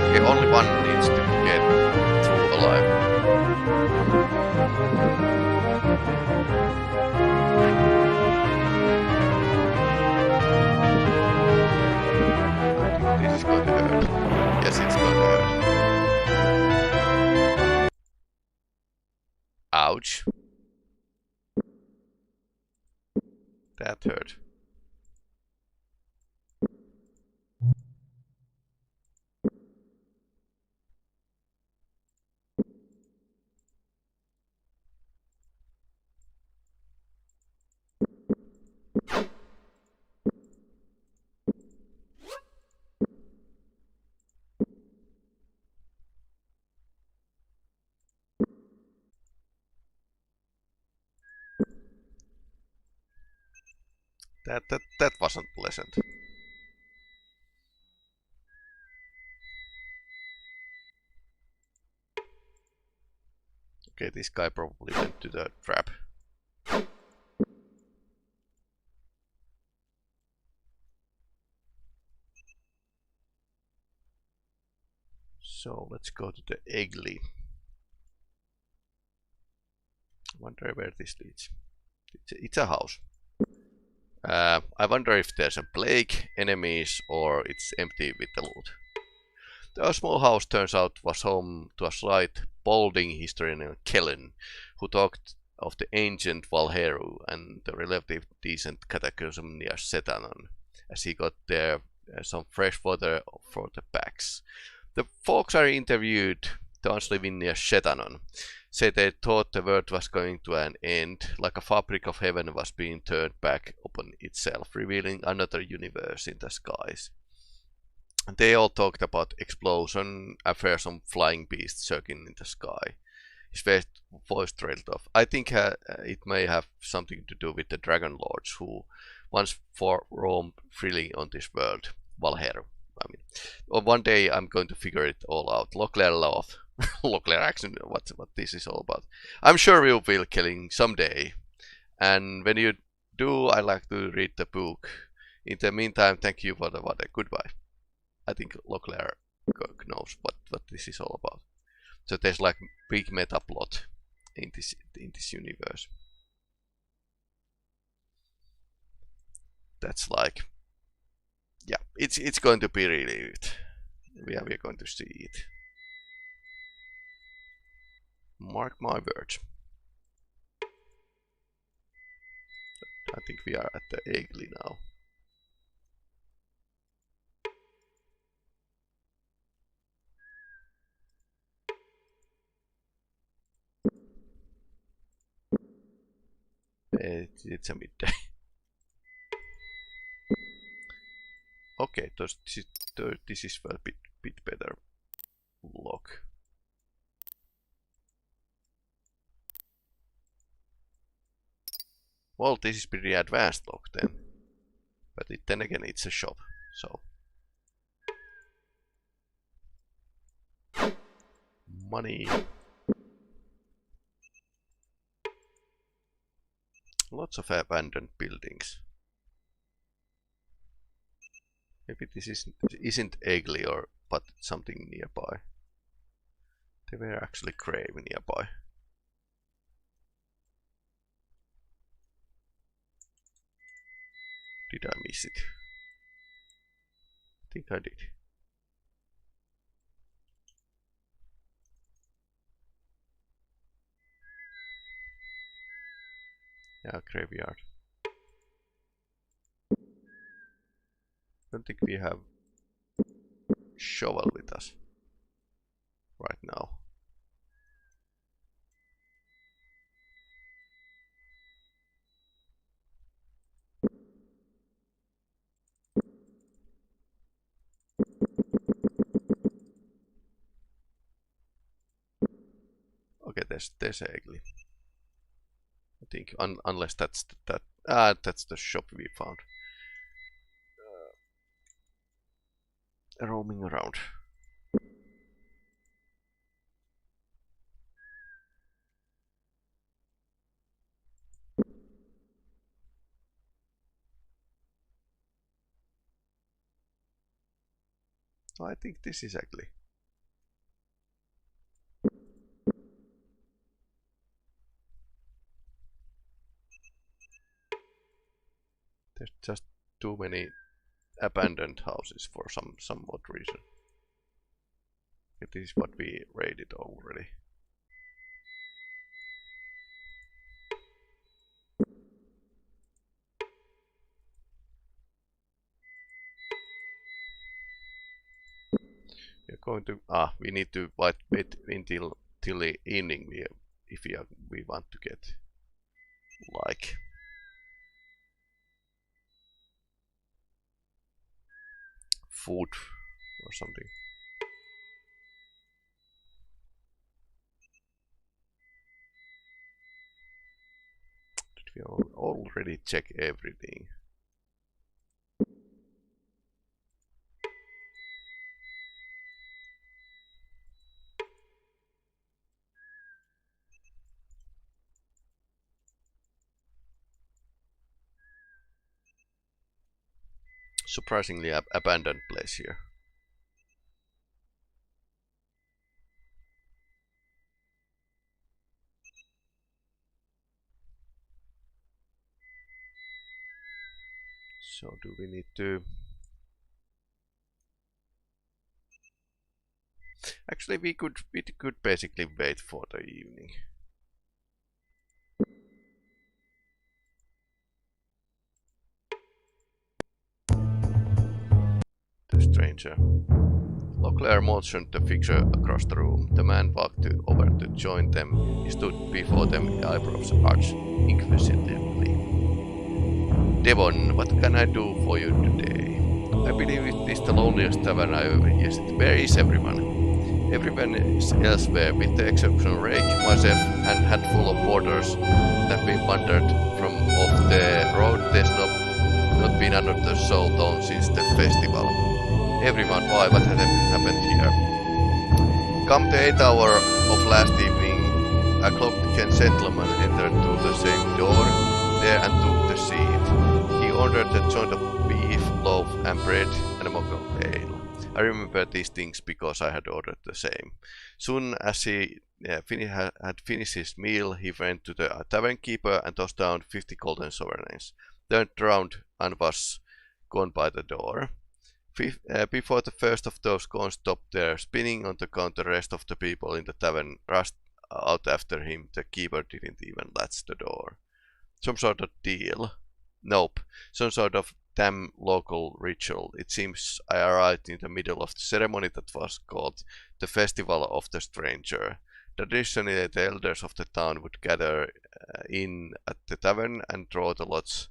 Okay, only one needs to get through alive. This is going to hurt. Yes, it's going to hurt. Ouch. That hurt. That wasn't pleasant. Okay, this guy probably went to the trap. So let's go to the Egli. Wonder where this leads. It's a house. I wonder if there's a plague, enemies, or it's empty with the loot. The small house turns out was home to a slight, balding historian Kellen, who talked of the ancient Valheru and the relatively decent cataclysm near Setanon, as he got there some fresh water for the packs. The folks are interviewed, the ones living near Setanon, say they thought the world was going to an end, like a fabric of heaven was being turned back upon itself, revealing another universe in the skies. And they all talked about explosion, affairs on flying beasts circling in the sky. His voice trailed off. I think it may have something to do with the Dragon Lords, who once roamed freely on this world, Valheru. I mean, one day I'm going to figure it all out. Locklear laughed. Locklear action, what this is all about. I'm sure we will killing someday. And when you do, I like to read the book. In the meantime, thank you for the water. Goodbye. I think Locklear knows what this is all about. So there's like big meta plot in this universe. That's like, yeah, it's going to be really good. We're going to see it. Mark my words. I think we are at the Egli now. It's a midday. Okay, this is a bit better lock. Well, this is pretty advanced lock then. But then again, it's a shop, so. Money. Lots of abandoned buildings. Maybe this isn't Egli but something nearby. There were actually grave nearby. Did I miss it? I think I did. Yeah, graveyard. Don't think we have shovel with us right now. Okay, there's Egli. I think unless that's that's the shop we found. Roaming around. So I think this is Egli. There's just too many abandoned houses for some odd reason. This is what we raided already. We're going to we need to wait until the evening if we want to get like food or something. Did we already check everything? Surprisingly abandoned place here. So do we need to... Actually, we could basically wait for the evening. The stranger. Leclerc motioned the figure across the room. The man walked over to join them. He stood before them, eyebrows arched inquisitively. Devon, what can I do for you today? I believe it is the loneliest tavern I ever visited. Where is everyone? Everyone is elsewhere, with the exception of Rake, myself, and a handful of porters that we wandered from off the road. There's not been another soul town since the festival. Everyone, why? What had happened here? Come the 8th hour of last evening, a cloaked gentleman entered through the same door there and took the seat. He ordered a joint of beef, loaf, and bread, and a mug of ale. I remember these things because I had ordered the same. Soon as he had finished his meal, he went to the tavern keeper and tossed down 50 golden sovereigns, turned round and was gone by the door. Before the first of those coins stopped there, spinning on the ground, the rest of the people in the tavern rushed out after him. The keeper didn't even latch the door. Some sort of deal? Nope. Some sort of damn local ritual. It seems I arrived in the middle of the ceremony that was called the Festival of the Stranger. Traditionally, the elders of the town would gather in at the tavern and draw the lots,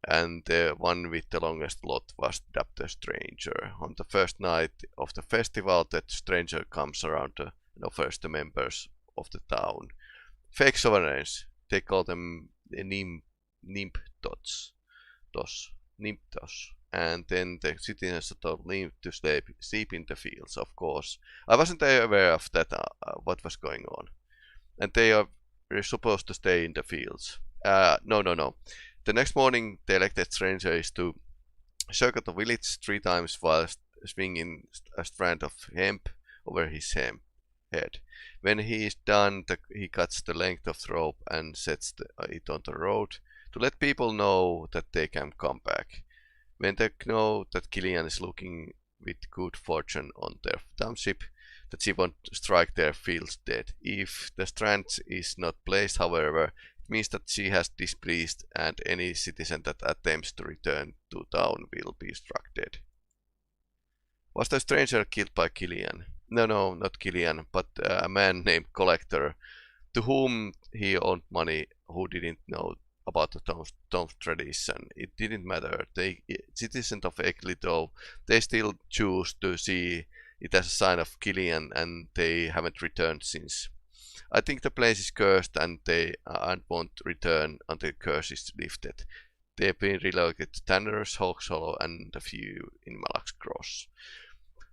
and the one with the longest lot was dubbed the Stranger. On the first night of the festival, the Stranger comes around and offers the members of the town fake sovereigns. They call them Nimptos. And then the citizens of the town to sleep in the fields, of course. I wasn't aware of that, what was going on. And they are supposed to stay in the fields. No. The next morning, the elected stranger is to circle the village 3 times while swinging a strand of hemp over his head. When he is done, he cuts the length of the rope and sets it on the road to let people know that they can come back. When they know that Killian is looking with good fortune on their township, that she won't strike their fields dead. If the strand is not placed, however, it means that she has displeased, and any citizen that attempts to return to town will be struck dead. Was the stranger killed by Killian? No, not Killian, but a man named Collector, to whom he owed money, who didn't know about the town's tradition. It didn't matter. The citizens of Egli, though, they still choose to see it as a sign of Killian, and they haven't returned since. I think the place is cursed, and they won't return until the curse is lifted. They've been relocated to Tanner's, Hawks Hollow, and a few in Malak's Cross.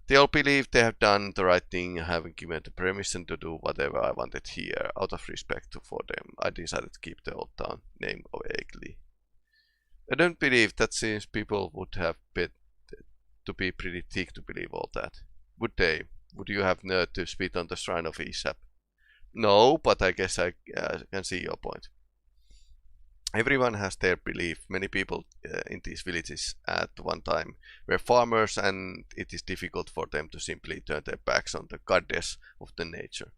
They all believe they have done the right thing, having given the permission to do whatever I wanted here. Out of respect for them, I decided to keep the old town name of Egli. I don't believe that, since people would have to be pretty thick to believe all that. Would they? Would you have nerve to spit on the shrine of Aesop? No, but I guess I can see your point. Everyone has their belief. Many people in these villages at one time were farmers, and it is difficult for them to simply turn their backs on the goddess of the nature.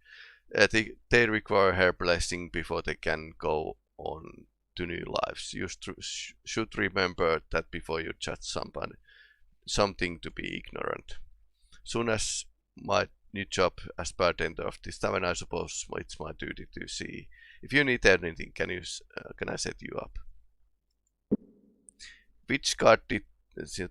They require her blessing before they can go on to new lives. You should remember that before you judge something to be ignorant. Soon as my new job as bartender of this tavern, I suppose it's my duty to see. If you need anything, can I set you up? Which god did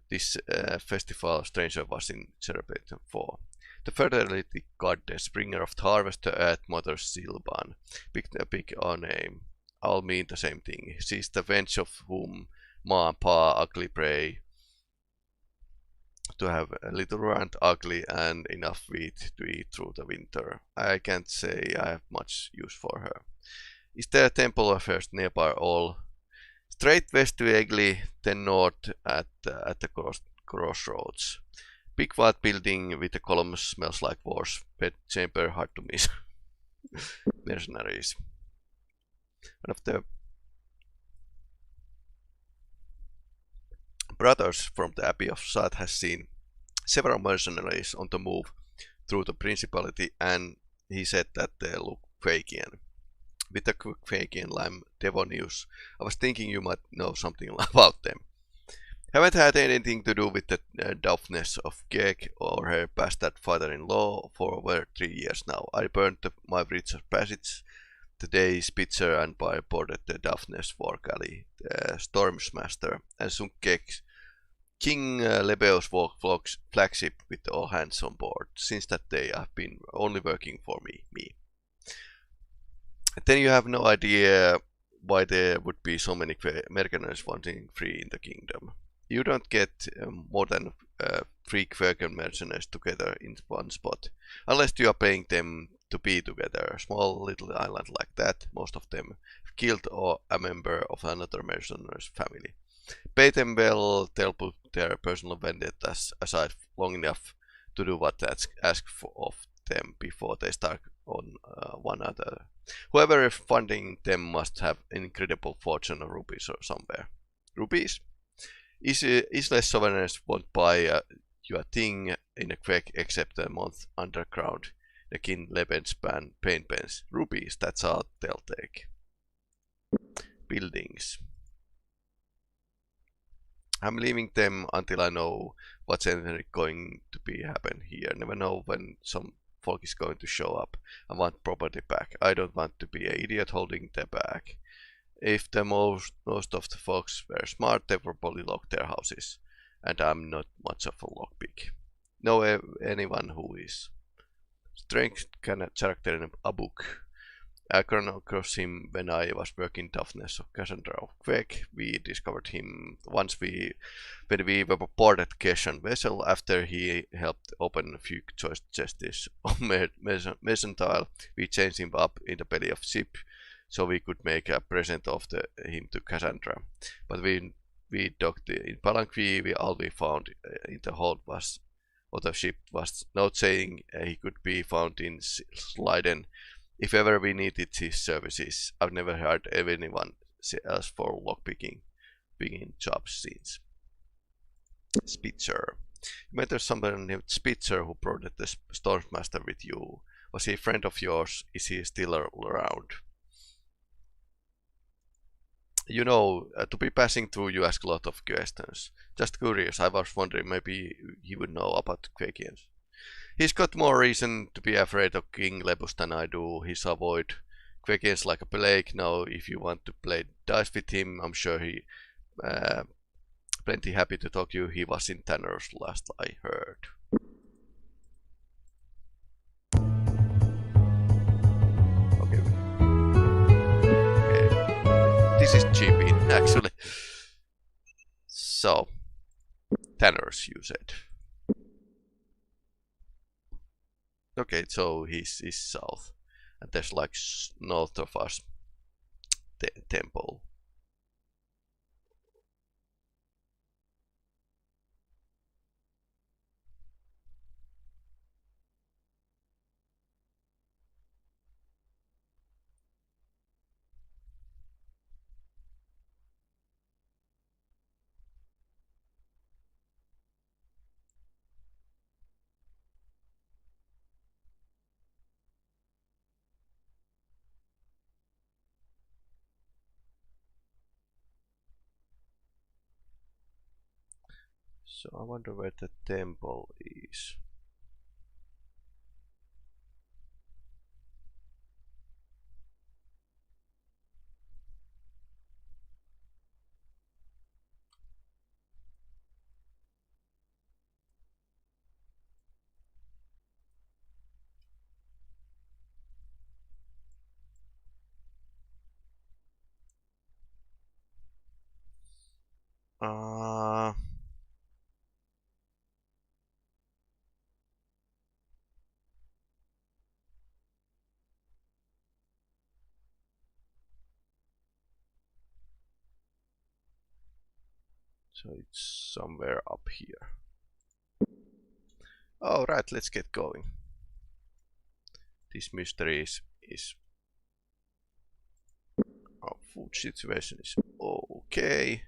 this festival stranger was in celebrating for? The fertility goddess, bringer of the harvest, the earth mother Silban. Big name. All mean the same thing. She's the wench of whom Ma and Pa ugly pray to have a little round ugly and enough wheat to eat through the winter. I can't say I have much use for her. Is there a temple of hers nearby? All straight west to Egli, then north at the crossroads. Big white building with the columns, smells like wars. Bed chamber, hard to miss. Mercenaries. One of the brothers from the Abbey of Sat has seen several mercenaries on the move through the principality, and he said that they look Quakian. With a quick Quakian line, Devonius, I was thinking you might know something about them. Haven't had anything to do with the doufness of Geg or her bastard father-in-law for over 3 years now. I burned my Richard Passage the day Spitzer and I boarded the Daphnes war galley, the Stormsmaster, and sunk King Lebeo's flagship with all hands on board. Since that day I've been only working for me. Then you have no idea why there would be so many mercenaries wanting free in the kingdom. You don't get more than 3 Quaker mercenaries together in one spot, unless you are paying them to be together. A small little island like that, most of them killed or a member of another mercenary's family. Pay them well, they'll put their personal vendettas aside long enough to do what asked of them before they start on one another. Whoever is funding them must have an incredible fortune of rupees or somewhere. Rupees? Isles sovereigns won't buy you a thing in a quake except a month underground. The king Leben's pain pens. Rupees, that's all they'll take. Buildings. I'm leaving them until I know what's going to be happen here. Never know when some folk is going to show up. I want property back. I don't want to be an idiot holding them back. If the most of the folks were smart, they would probably lock their houses. And I'm not much of a lockpick. Know anyone who is. Strength character in a book. I came across him when I was working toughness of Cassandra of Quake. We discovered him when we were boarded Keshan vessel after he helped open a few choice chests of mercantile. We changed him up in the belly of ship so we could make a present of him to Cassandra. But we docked in Palanquin. All we found in the hold was of the ship was note saying he could be found in Sliden if ever we needed his services. I've never heard of anyone else for lockpicking job scenes. Spitzer. You met someone named Spitzer who brought the Stormmaster with you. Was he a friend of yours? Is he still around? You know, to be passing through, you ask a lot of questions. Just curious, I was wondering maybe he would know about Quakians. He's got more reason to be afraid of King Lebus than I do. He's avoid Quakians like a plague. Now, if you want to play dice with him, I'm sure he plenty happy to talk to you. He was in Tanner's last I heard. This is cheap actually. So, Tanner's, you said. Okay, so he's south, and there's like north of us, temple. So I wonder where the temple is. So it's somewhere up here. Alright, let's get going. This mystery is our food situation is okay.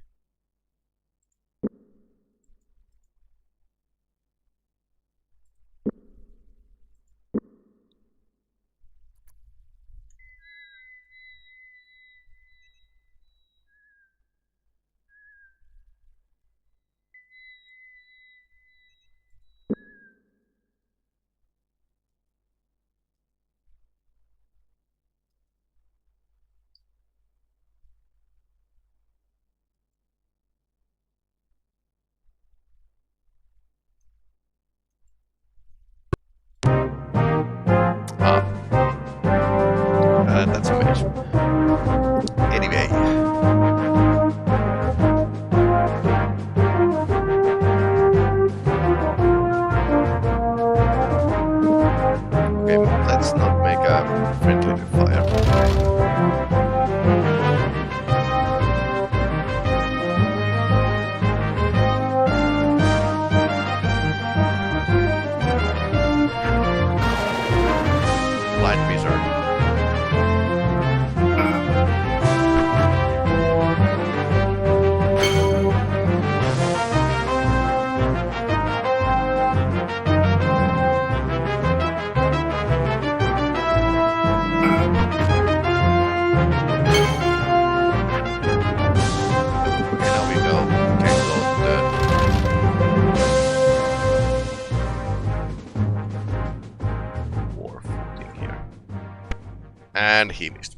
and he missed.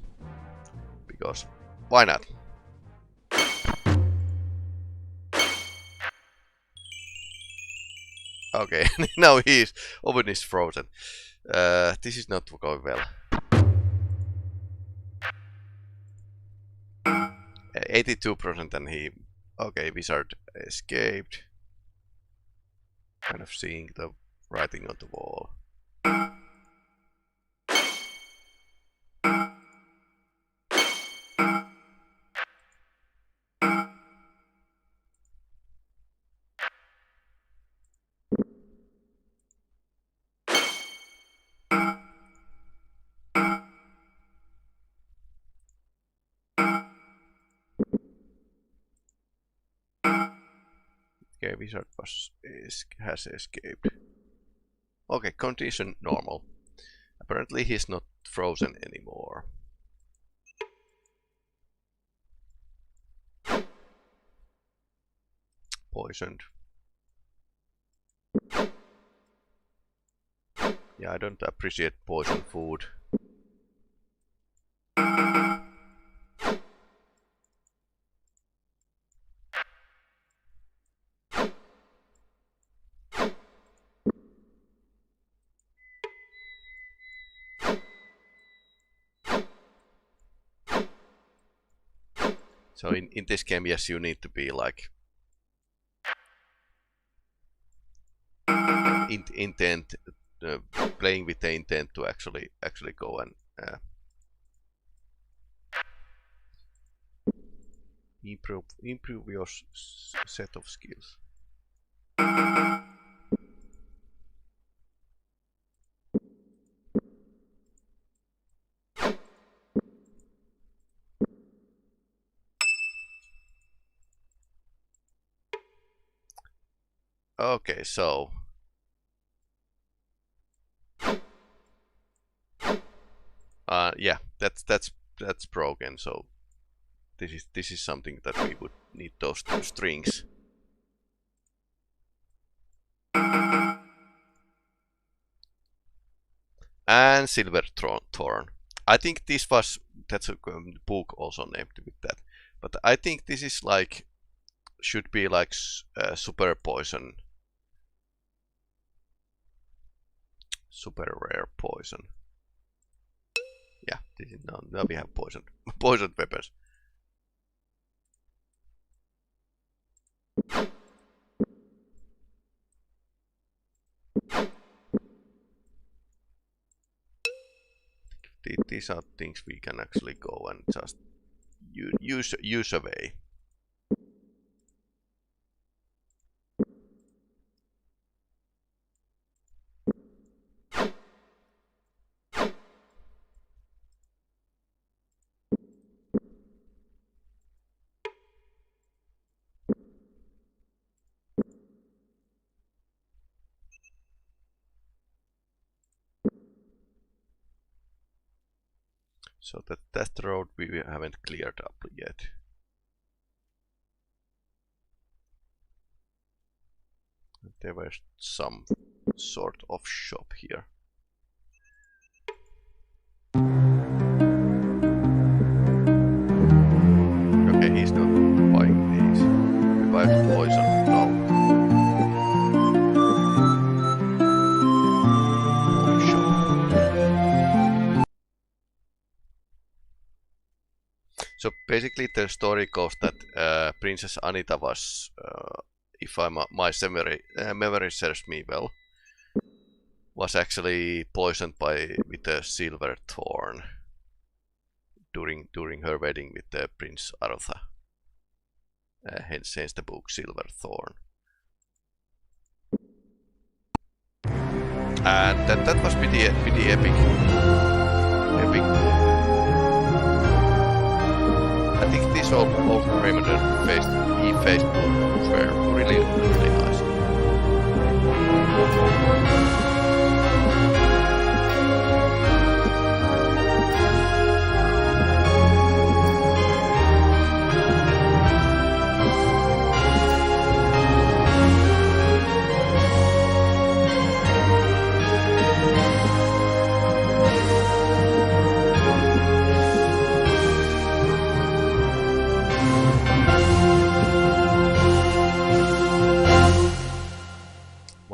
Because why not? Okay, now his oven is frozen. This is not going well. 82% and he... Okay, wizard escaped. Kind of seeing the writing on the wall. Okay, wizard has escaped. Okay, condition normal. Apparently he's not frozen anymore. Poisoned. Yeah, I don't appreciate poison food. So in this game, yes, you need to be like intent, playing with the intent to actually go and improve your set of skills. Okay, so yeah, that's broken. So this is something that we would need those two strings. And silver thorn. I think this was, that's a book also named with that. But I think this is like, should be like super poison. Super rare poison. Yeah, this is now we have poisoned peppers. These are things we can actually go and just use away. So that road we haven't cleared up yet. There was some sort of shop here. Okay, he's not buying these. Revive poison. No. So basically the story goes that Princess Anita was, if my memory serves me well, was actually poisoned with a silver thorn during her wedding with Prince Arutha. Hence the book Silver Thorn. And that was pretty epic. I think these old remembered Feist books were really nice.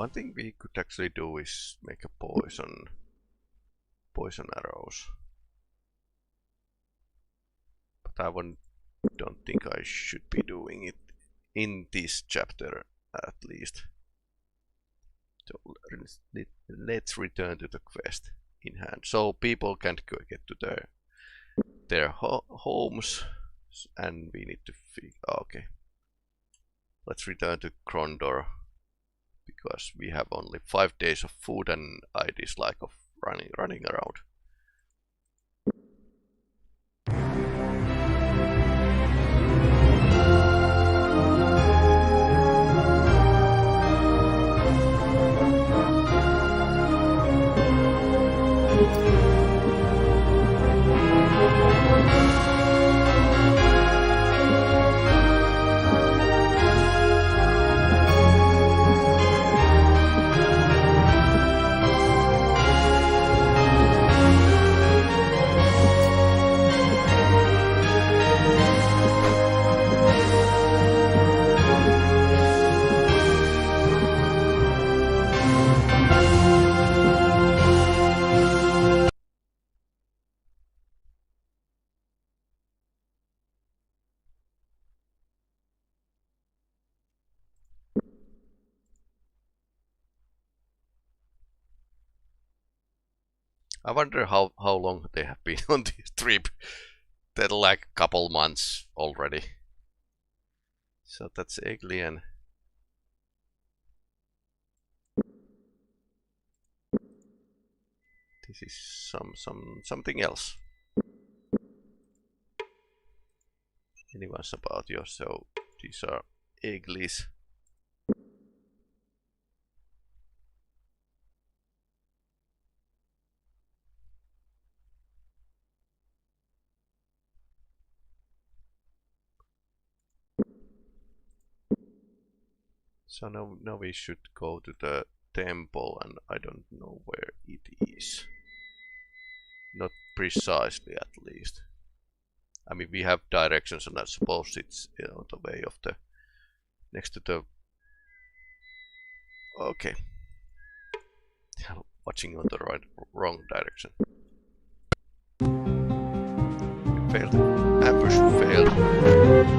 One thing we could actually do is make a poison arrows. But I don't think I should be doing it in this chapter at least. So let's return to the quest in hand, so people can't get to their homes, and we need to okay. Let's return to Krondor because we have only 5 days of food, and I dislike of running around. I wonder how long they have been on this trip. They're like a couple months already. So that's alien. This is something else. Anyone's about you, so these are egglies. So now we should go to the temple, and I don't know where it is. Not precisely, at least. I mean, we have directions, and I suppose it's the way of the next to the. Okay. Watching on the wrong direction. Failed. Ambush failed.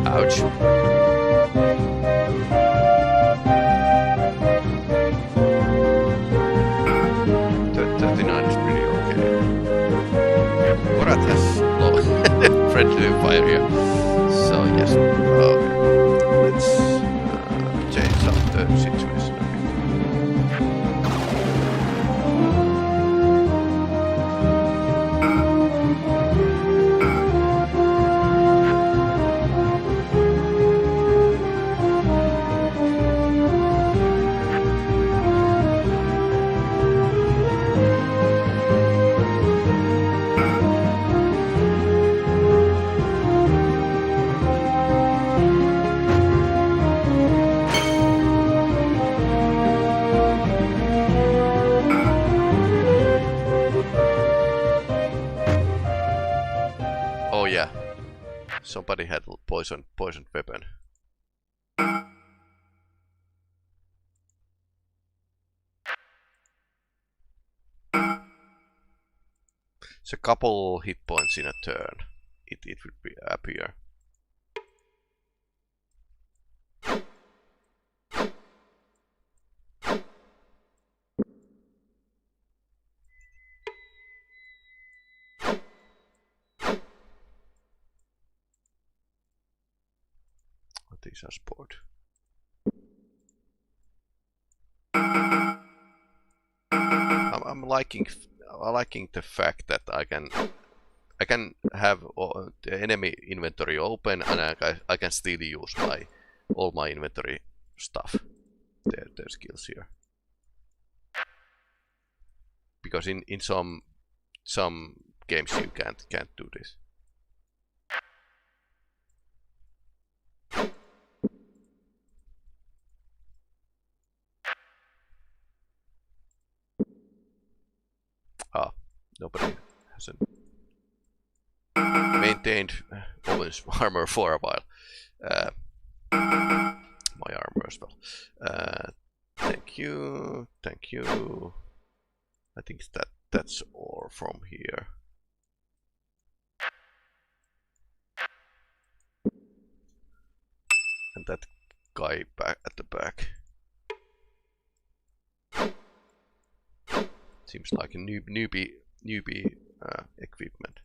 Ouch. 39 is pretty okay. Korat has low friendly fire here. So yes. Okay. Let's change up the situation a bit. Somebody had a poisoned weapon. It's a couple hit points in a turn. It would appear. These are sport. I'm liking the fact that I can have the enemy inventory open, and I can still use all my inventory stuff. Their skills here. Because in some games you can't do this. Nobody hasn't maintained Owen's armor for a while. My armor as well. Thank you, thank you. I think that's all from here. And that guy back at the back. Seems like a newbie equipment.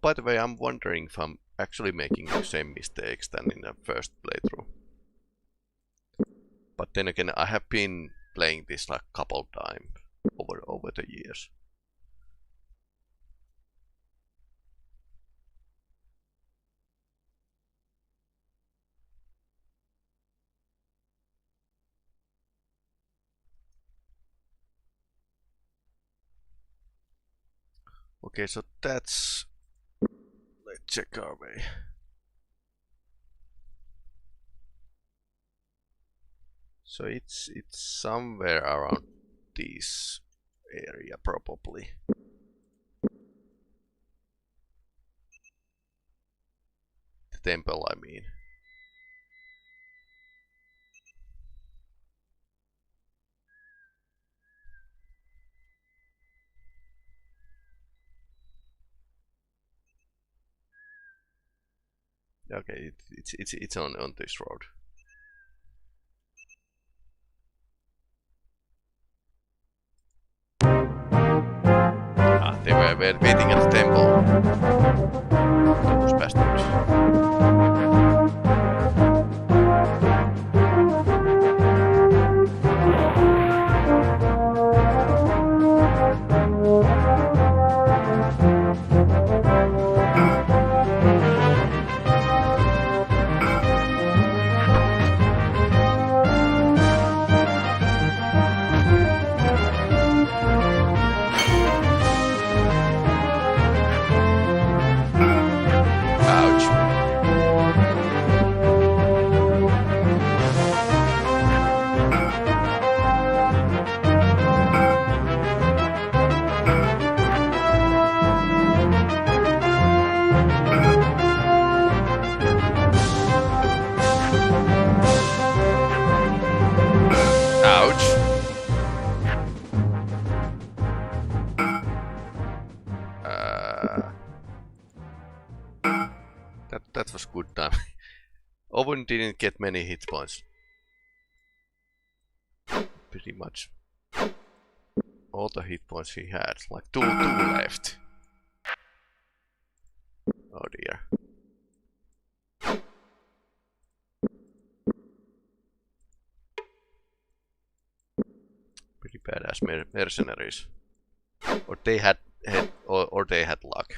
By the way, I'm wondering if I'm actually making the same mistakes than in the first playthrough. But then again, I have been playing this like a couple times over the years. Okay, so that's... Let's check our way. So it's somewhere around this area probably. The temple, I mean. Okay, it's on this road. Ah, they were waiting at the temple. Those bastards. That was good time. Owen didn't get many hit points. Pretty much all the hit points he had, like two left. Oh dear. Pretty badass mercenaries. Or they had luck.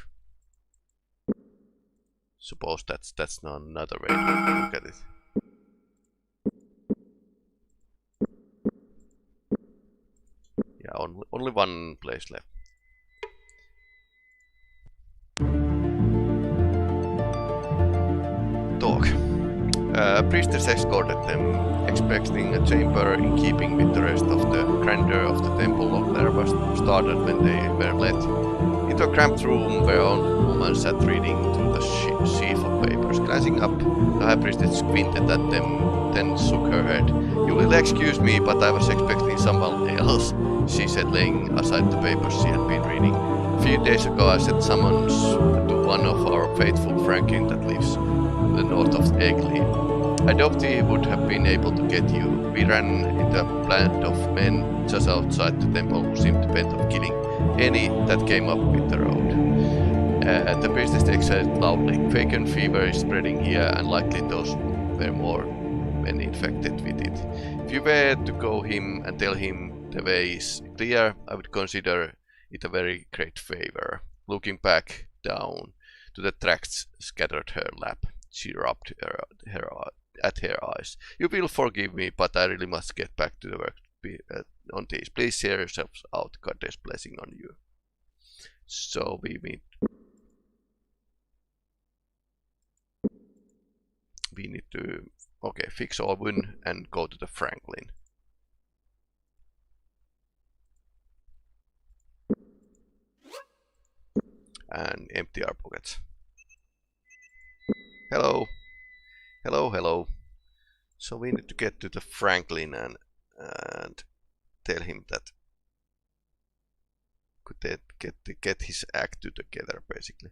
Suppose that's not another way to look at it. Yeah, only one place left. Talk. Priestess escorted them, expecting a chamber in keeping with the rest of the grandeur of the temple of there was started when they were led into a cramped room where a woman sat reading through the sheaf of papers. Glancing up, the high priestess squinted at them, then shook her head. "You will excuse me, but I was expecting someone else," she said, laying aside the papers she had been reading. "A few days ago I sent summons to one of our faithful Franklin that lives to the north of Egli. I doubt he would have been able to get you. We ran into a band of men just outside the temple who seemed bent on killing any that came up with the road." The priestess exhaled loudly. "Vacant fever is spreading here, and likely those were more men infected with it. If you were to go him and tell him the way is clear, I would consider it a very great favor." Looking back down to the tracts scattered her lap, she rubbed at her eyes. "You will forgive me, but I really must get back to the work on this. Please share yourselves out. Goddess blessing on you." So we need to fix Owen and go to the Franklin. and empty our pockets. Hello. Hello, hello. So we need to get to the Franklin and tell him that could they get his act together, basically.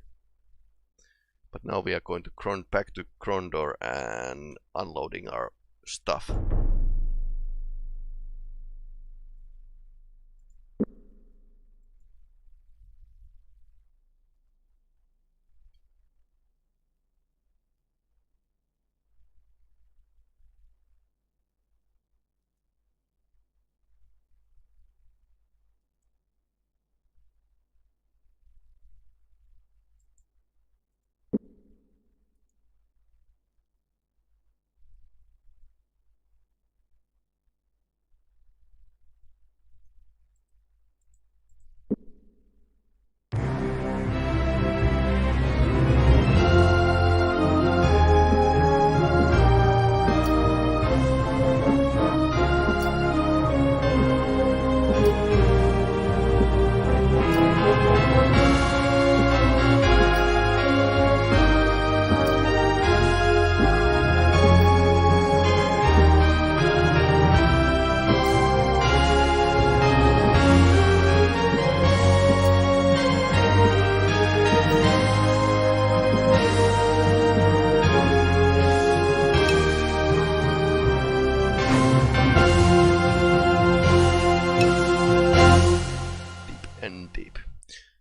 But now we are going to back to Krondor and unloading our stuff.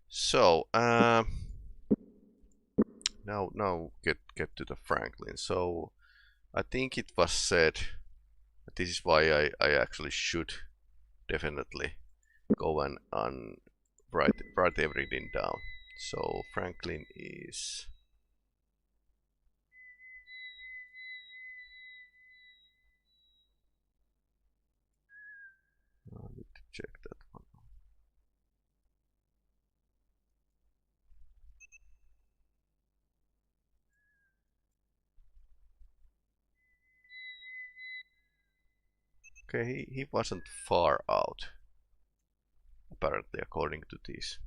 So now get to the Franklin. So I think it was said that this is why I actually should definitely go and write everything down. So Franklin is I need to check that one. Okay, he wasn't far out, apparently, according to this.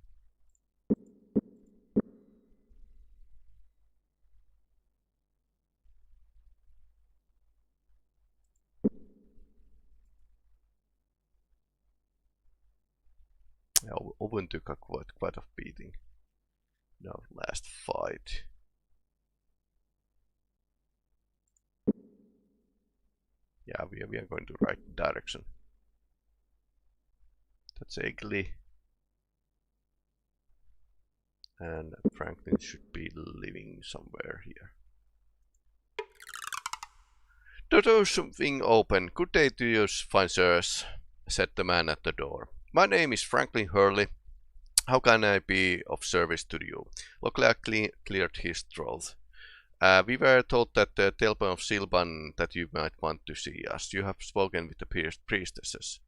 Yeah, Owen took quite a beating in our last fight. Yeah, we are going to right direction. That's Eggley. And Franklin should be living somewhere here. The door's something open. Good day to you, fine sirs, said the man at the door. My name is Franklin Hurley. How can I be of service to you? Lockley cleared his throat. We were told that the telephone of Silban that you might want to see us. You have spoken with the priestesses,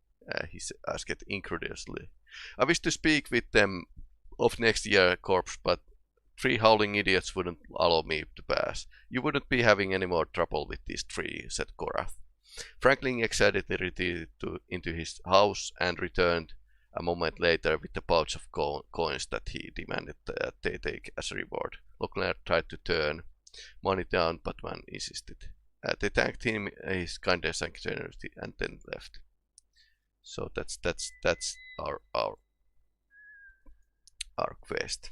he asked incredulously. I wish to speak with them of next year's corpse, but 3 howling idiots wouldn't allow me to pass. You wouldn't be having any more trouble with these 3, said Korath. Franklin excitedly retreated into his house and returned a moment later with a pouch of coins that he demanded that they take as a reward. Lochner tried to turn money down, but man insisted. They thanked him his kindness and generosity and then left. So that's our quest.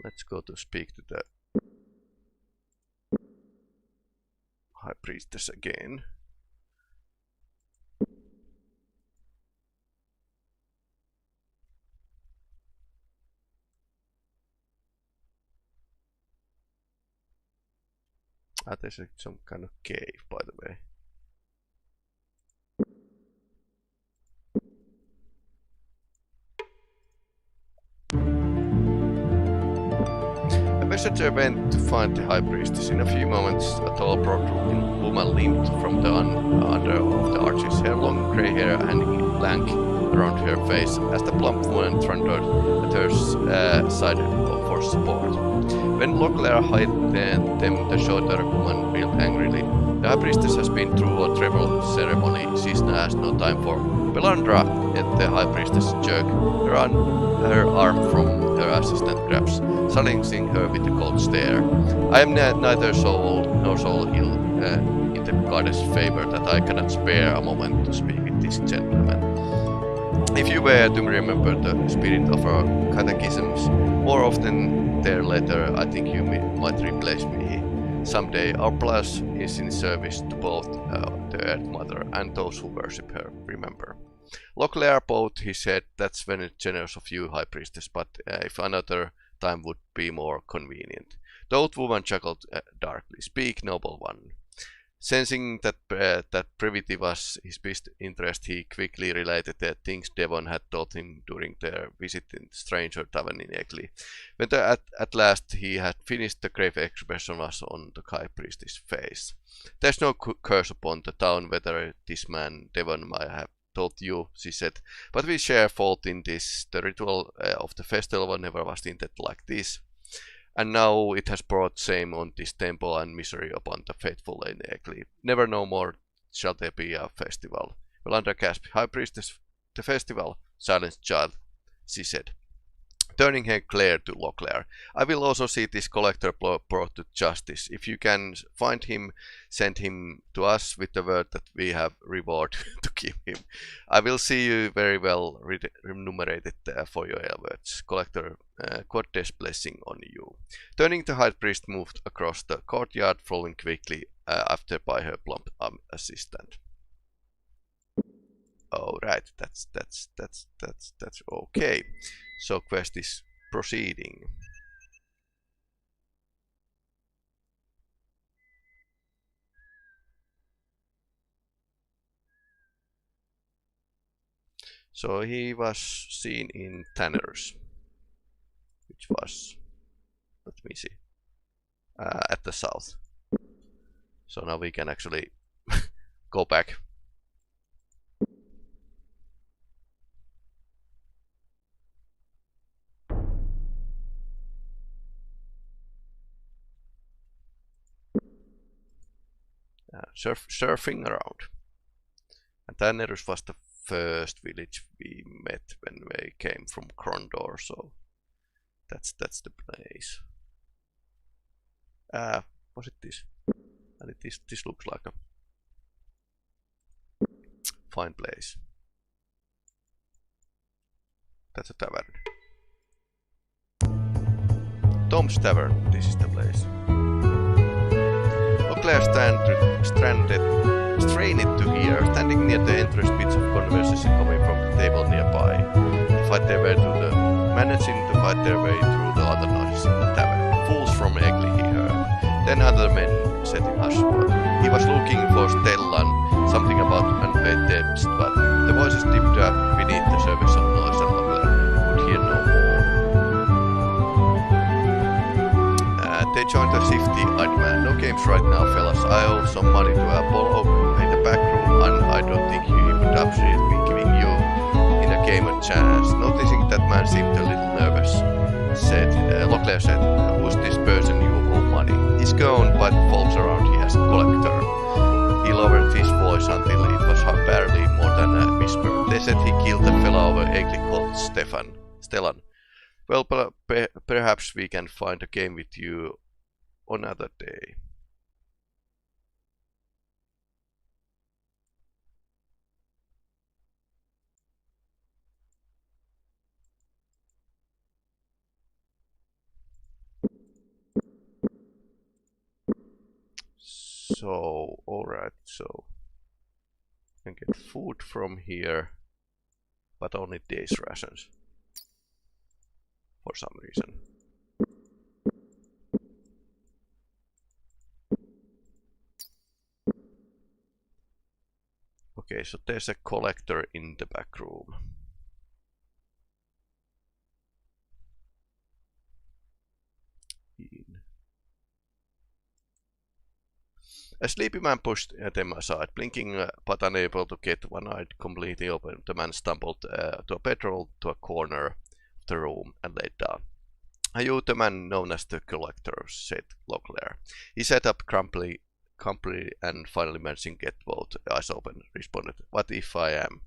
Let's go to speak to the High Priestess again. There's some kind of cave, by the way. A messenger went to find the High Priestess. In a few moments, a tall, broad woman limped from the under of the arches. Her long grey hair and lank around her face as the plump woman thundered at her side for support. When Locklear hid them, the shorter woman yelled angrily. The High Priestess has been through a travel ceremony. She has no time for Pelandra, yet the High Priestess jerked her arm from her assistant grabs, silencing her with a cold stare. I am neither so old nor so ill in the goddess' favor that I cannot spare a moment to speak with this gentleman. If you were to remember the spirit of our catechisms more often there later, I think you might replace me someday. Our plus is in service to both the Earth Mother and those who worship her, remember. Locklear bowed his head. That's very generous of you, High Priestess, but if another time would be more convenient. The old woman chuckled darkly. Speak, noble one. Sensing that brevity was his best interest, he quickly related the things Devon had told him during their visit in the stranger tavern in Egli. When at last he had finished, the grave expression was on the High Priestess' face. There's no curse upon the town whether this man Devon might have told you, she said, but we share fault in this. The ritual of the festival never was intended like this. And now it has brought shame on this temple and misery upon the faithful in Egli. Never no more shall there be a festival. Melandra gasped. High Priestess, the festival? Silence, child, she said. Turning her glare to Locklear. I will also see this collector brought to justice. If you can find him, send him to us with the word that we have reward to give him. I will see you very well remunerated for your efforts. Collector, goddess blessing on you. Turning, the High Priest moved across the courtyard, following quickly after by her plump assistant. All right, that's okay. So quest is proceeding. So he was seen in Tanner's, which was, let me see, at the south. So now we can actually go back. Surfing around. And Tannerus was the first village we met when we came from Krondor, so that's the place. Was it this? And this looks like a fine place. That's a tavern. Tom's Tavern, this is the place. Locklear strained to hear, standing near the entrance, bits of conversation coming from the table nearby. To fight their way through the managing to fight their way through the other noises in the tavern. Fools from Egli, he heard. Then other men said in hush. He was looking for Stellan, something about unpaid debts, but the voices dipped up beneath the surface of noise, and Locklear could hear no more. They joined a shifty-eyed man. No games right now, fellas. I owe some money to Apollo in the back room, and I don't think he would appreciate me giving you in a game a chance. Noticing that man seemed a little nervous, Locklear said, who's this person you owe money? He's gone by the folks around here as a collector. He lowered his voice until it was barely more than a whisper. They said he killed a fellow over Egli called Stellan. Well, perhaps we can find a game with you another day. So, alright, so I can get food from here, but only days rations. For some reason. Okay, so there's a collector in the back room. A sleepy man pushed them aside. Blinking but unable to get one eye completely open, the man stumbled to a bedroll to a corner of the room and laid down. Are you the man known as the Collector? Said Locklear. He sat up crumply and finally managing to get both eyes open, responded. What if I am?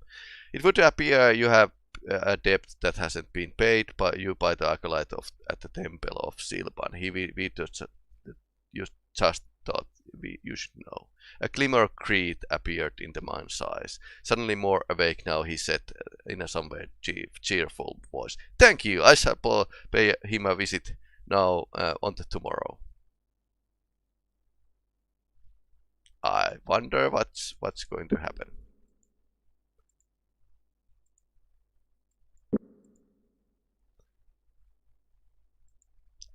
It would appear you have a debt that hasn't been paid you by the acolyte at the Temple of Silban. You just thought you should know. A glimmer of greed appeared in the man's eyes. Suddenly more awake now, he said in a somewhat cheerful voice, Thank you, I shall pay him a visit now on the tomorrow. I wonder what's going to happen.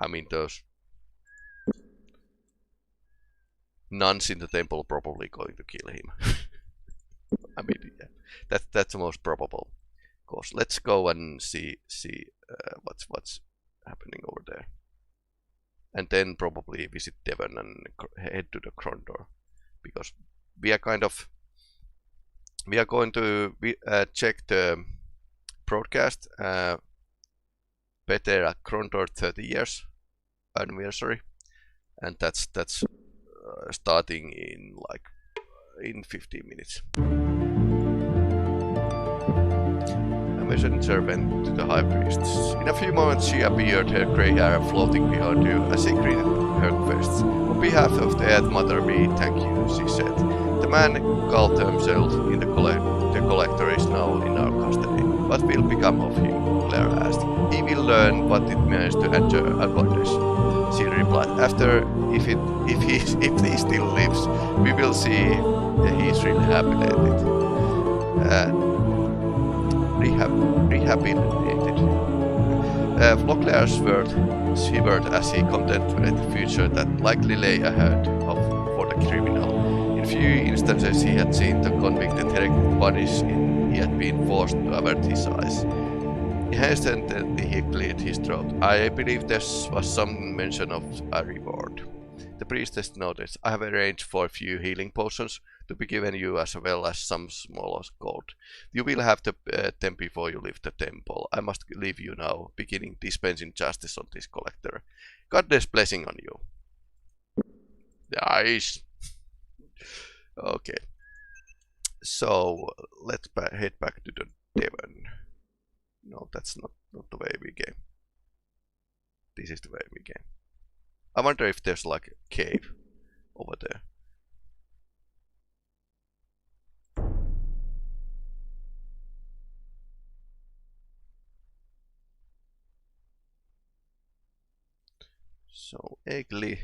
I mean, those nuns in the temple are probably going to kill him. I mean, yeah, that's the most probable course. Let's go and see what's happening over there, and then probably visit Devon and head to the Krondor, because we are going to check the broadcast. Better Krondor 30 years anniversary, and that's starting in 15 minutes. A messenger went to the high priests. In a few moments she appeared, her grey hair floating behind you as she greeted her guests. On behalf of the Earth Mother, we thank you, she said. The man called himself in the collector is now in our custody. What will become of him? Claire asked. He will learn what it means to enter abundance. She replied. After, if he still lives, we will see he's rehabilitated. Rehabilitated. Locklear's world shivered as he contemplated the future that likely lay ahead for the criminal. In few instances he had seen the convicted heretic punish he had been forced to avert his eyes. Hesitantly he cleared his throat. I believe there was some mention of a reward. The priestess noticed. I have arranged for a few healing potions to be given you as well as some small gold. You will have them before you leave the temple. I must leave you now, beginning dispensing justice on this collector. God's blessing on you. Nice. Okay. So let's head back to the Devon. No, that's not the way we game. This is the way we game. I wonder if there's like a cave over there. So, Egli.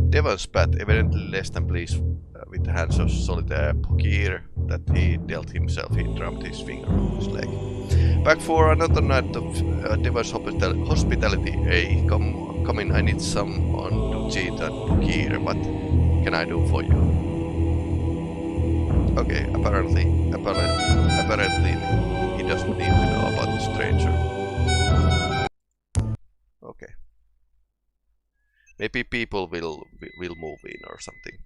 Devon spat, evidently less than pleased with the hands of solitaire Pokir that he dealt himself. He drummed his finger on his leg. Back for another night of Devon's hospitality. Hey, come in, I need someone to cheat at Pokir. What can I do for you? Okay, apparently he doesn't need to know about the stranger. Okay. Maybe people will move in or something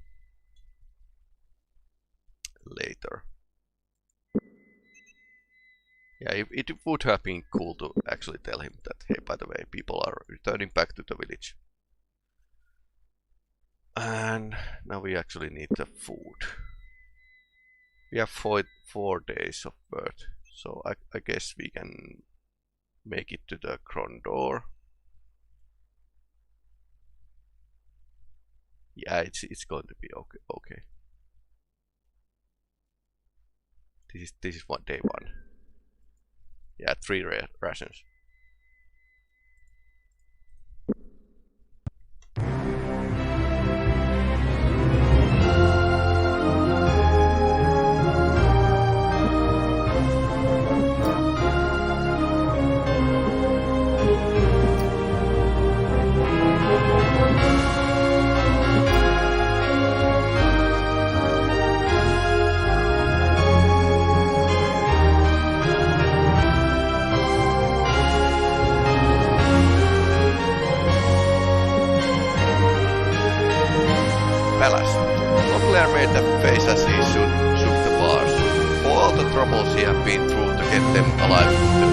later. Yeah, it would have been cool to actually tell him that, hey, by the way, people are returning back to the village. And now we actually need the food. We have 4 days of birth, so I guess we can make it to the Krondor. Yeah, it's going to be okay. This is what day 1. Yeah, 3 rations. palace. Locklear made a face as he shook the bars. For all the troubles he had been through to get them alive to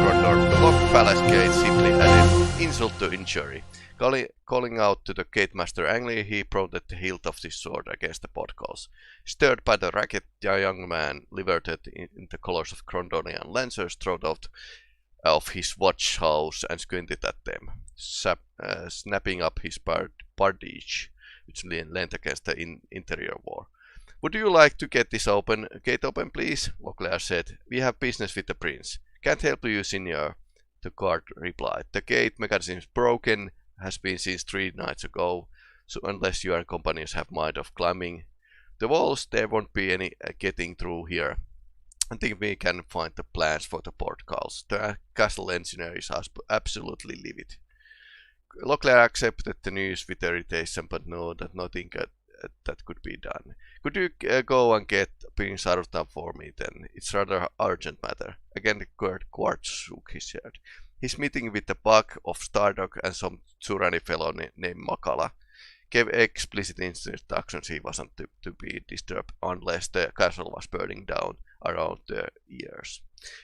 Krondor, the locked palace gate simply added insult to injury. Calling out to the gatemaster angrily, he prodded the hilt of his sword against the portcullis. Stirred by the racket, the young man, liberated in the colors of Krondorian lancers, strode out of his watch house and squinted at them, snapping up his bardage, which leaned against the interior wall. Would you like to get this gate open, please? Locklear said. We have business with the prince. Can't help you, senor, the guard replied. The gate mechanism is broken, has been since 3 nights ago, so unless your companions have mind of climbing the walls, there won't be any getting through here. I think we can find the plans for the portcullis. The castle engineer is absolutely livid. Locklear accepted the news with irritation, but knew that nothing that could be done. Could you go and get Prince out of town for me then? It's rather urgent matter. Again, the guard shook his head. He's meeting with the Bug of Stardog and some Tsurani fellow named Makala. Gave explicit instructions he wasn't to be disturbed unless the castle was burning down around their ears.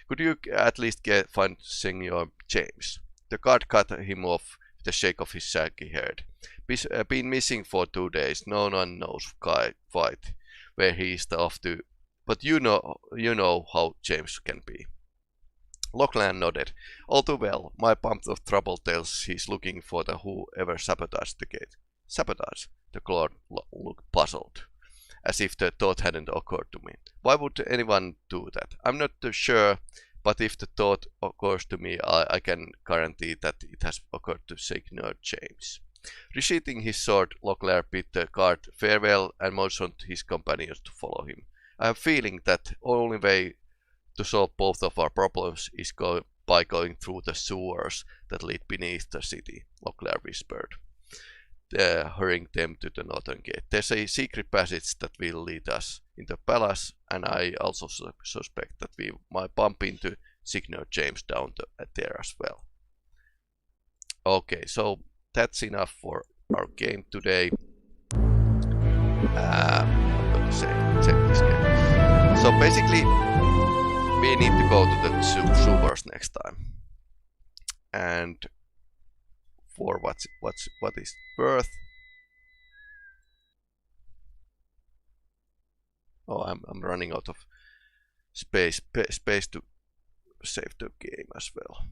Could you at least find Senor James? The guard cut him off with a shake of his shaggy head. Been missing for 2 days. No one knows quite where he is off to, but you know how James can be. Locklear nodded. All too well. My pump of trouble tells he's looking for the whoever sabotaged the gate. Sabotage? The guard looked puzzled, as if the thought hadn't occurred to me. Why would anyone do that? I'm not too sure, but if the thought occurs to me, I can guarantee that it has occurred to Senor James. Resheathing his sword, Locklear bid the guard farewell and motioned his companions to follow him. I have a feeling that the only way to solve both of our problems is by going through the sewers that lead beneath the city, Locklear whispered, hurrying them to the northern gate. There's a secret passage that will lead us into the palace, and I also suspect that we might bump into Senor James down there as well. Okay, so that's enough for our game today. I'm going to check this game. So basically, we need to go to the sewers next time, and for what is worth. Oh, I'm running out of space to save the game as well.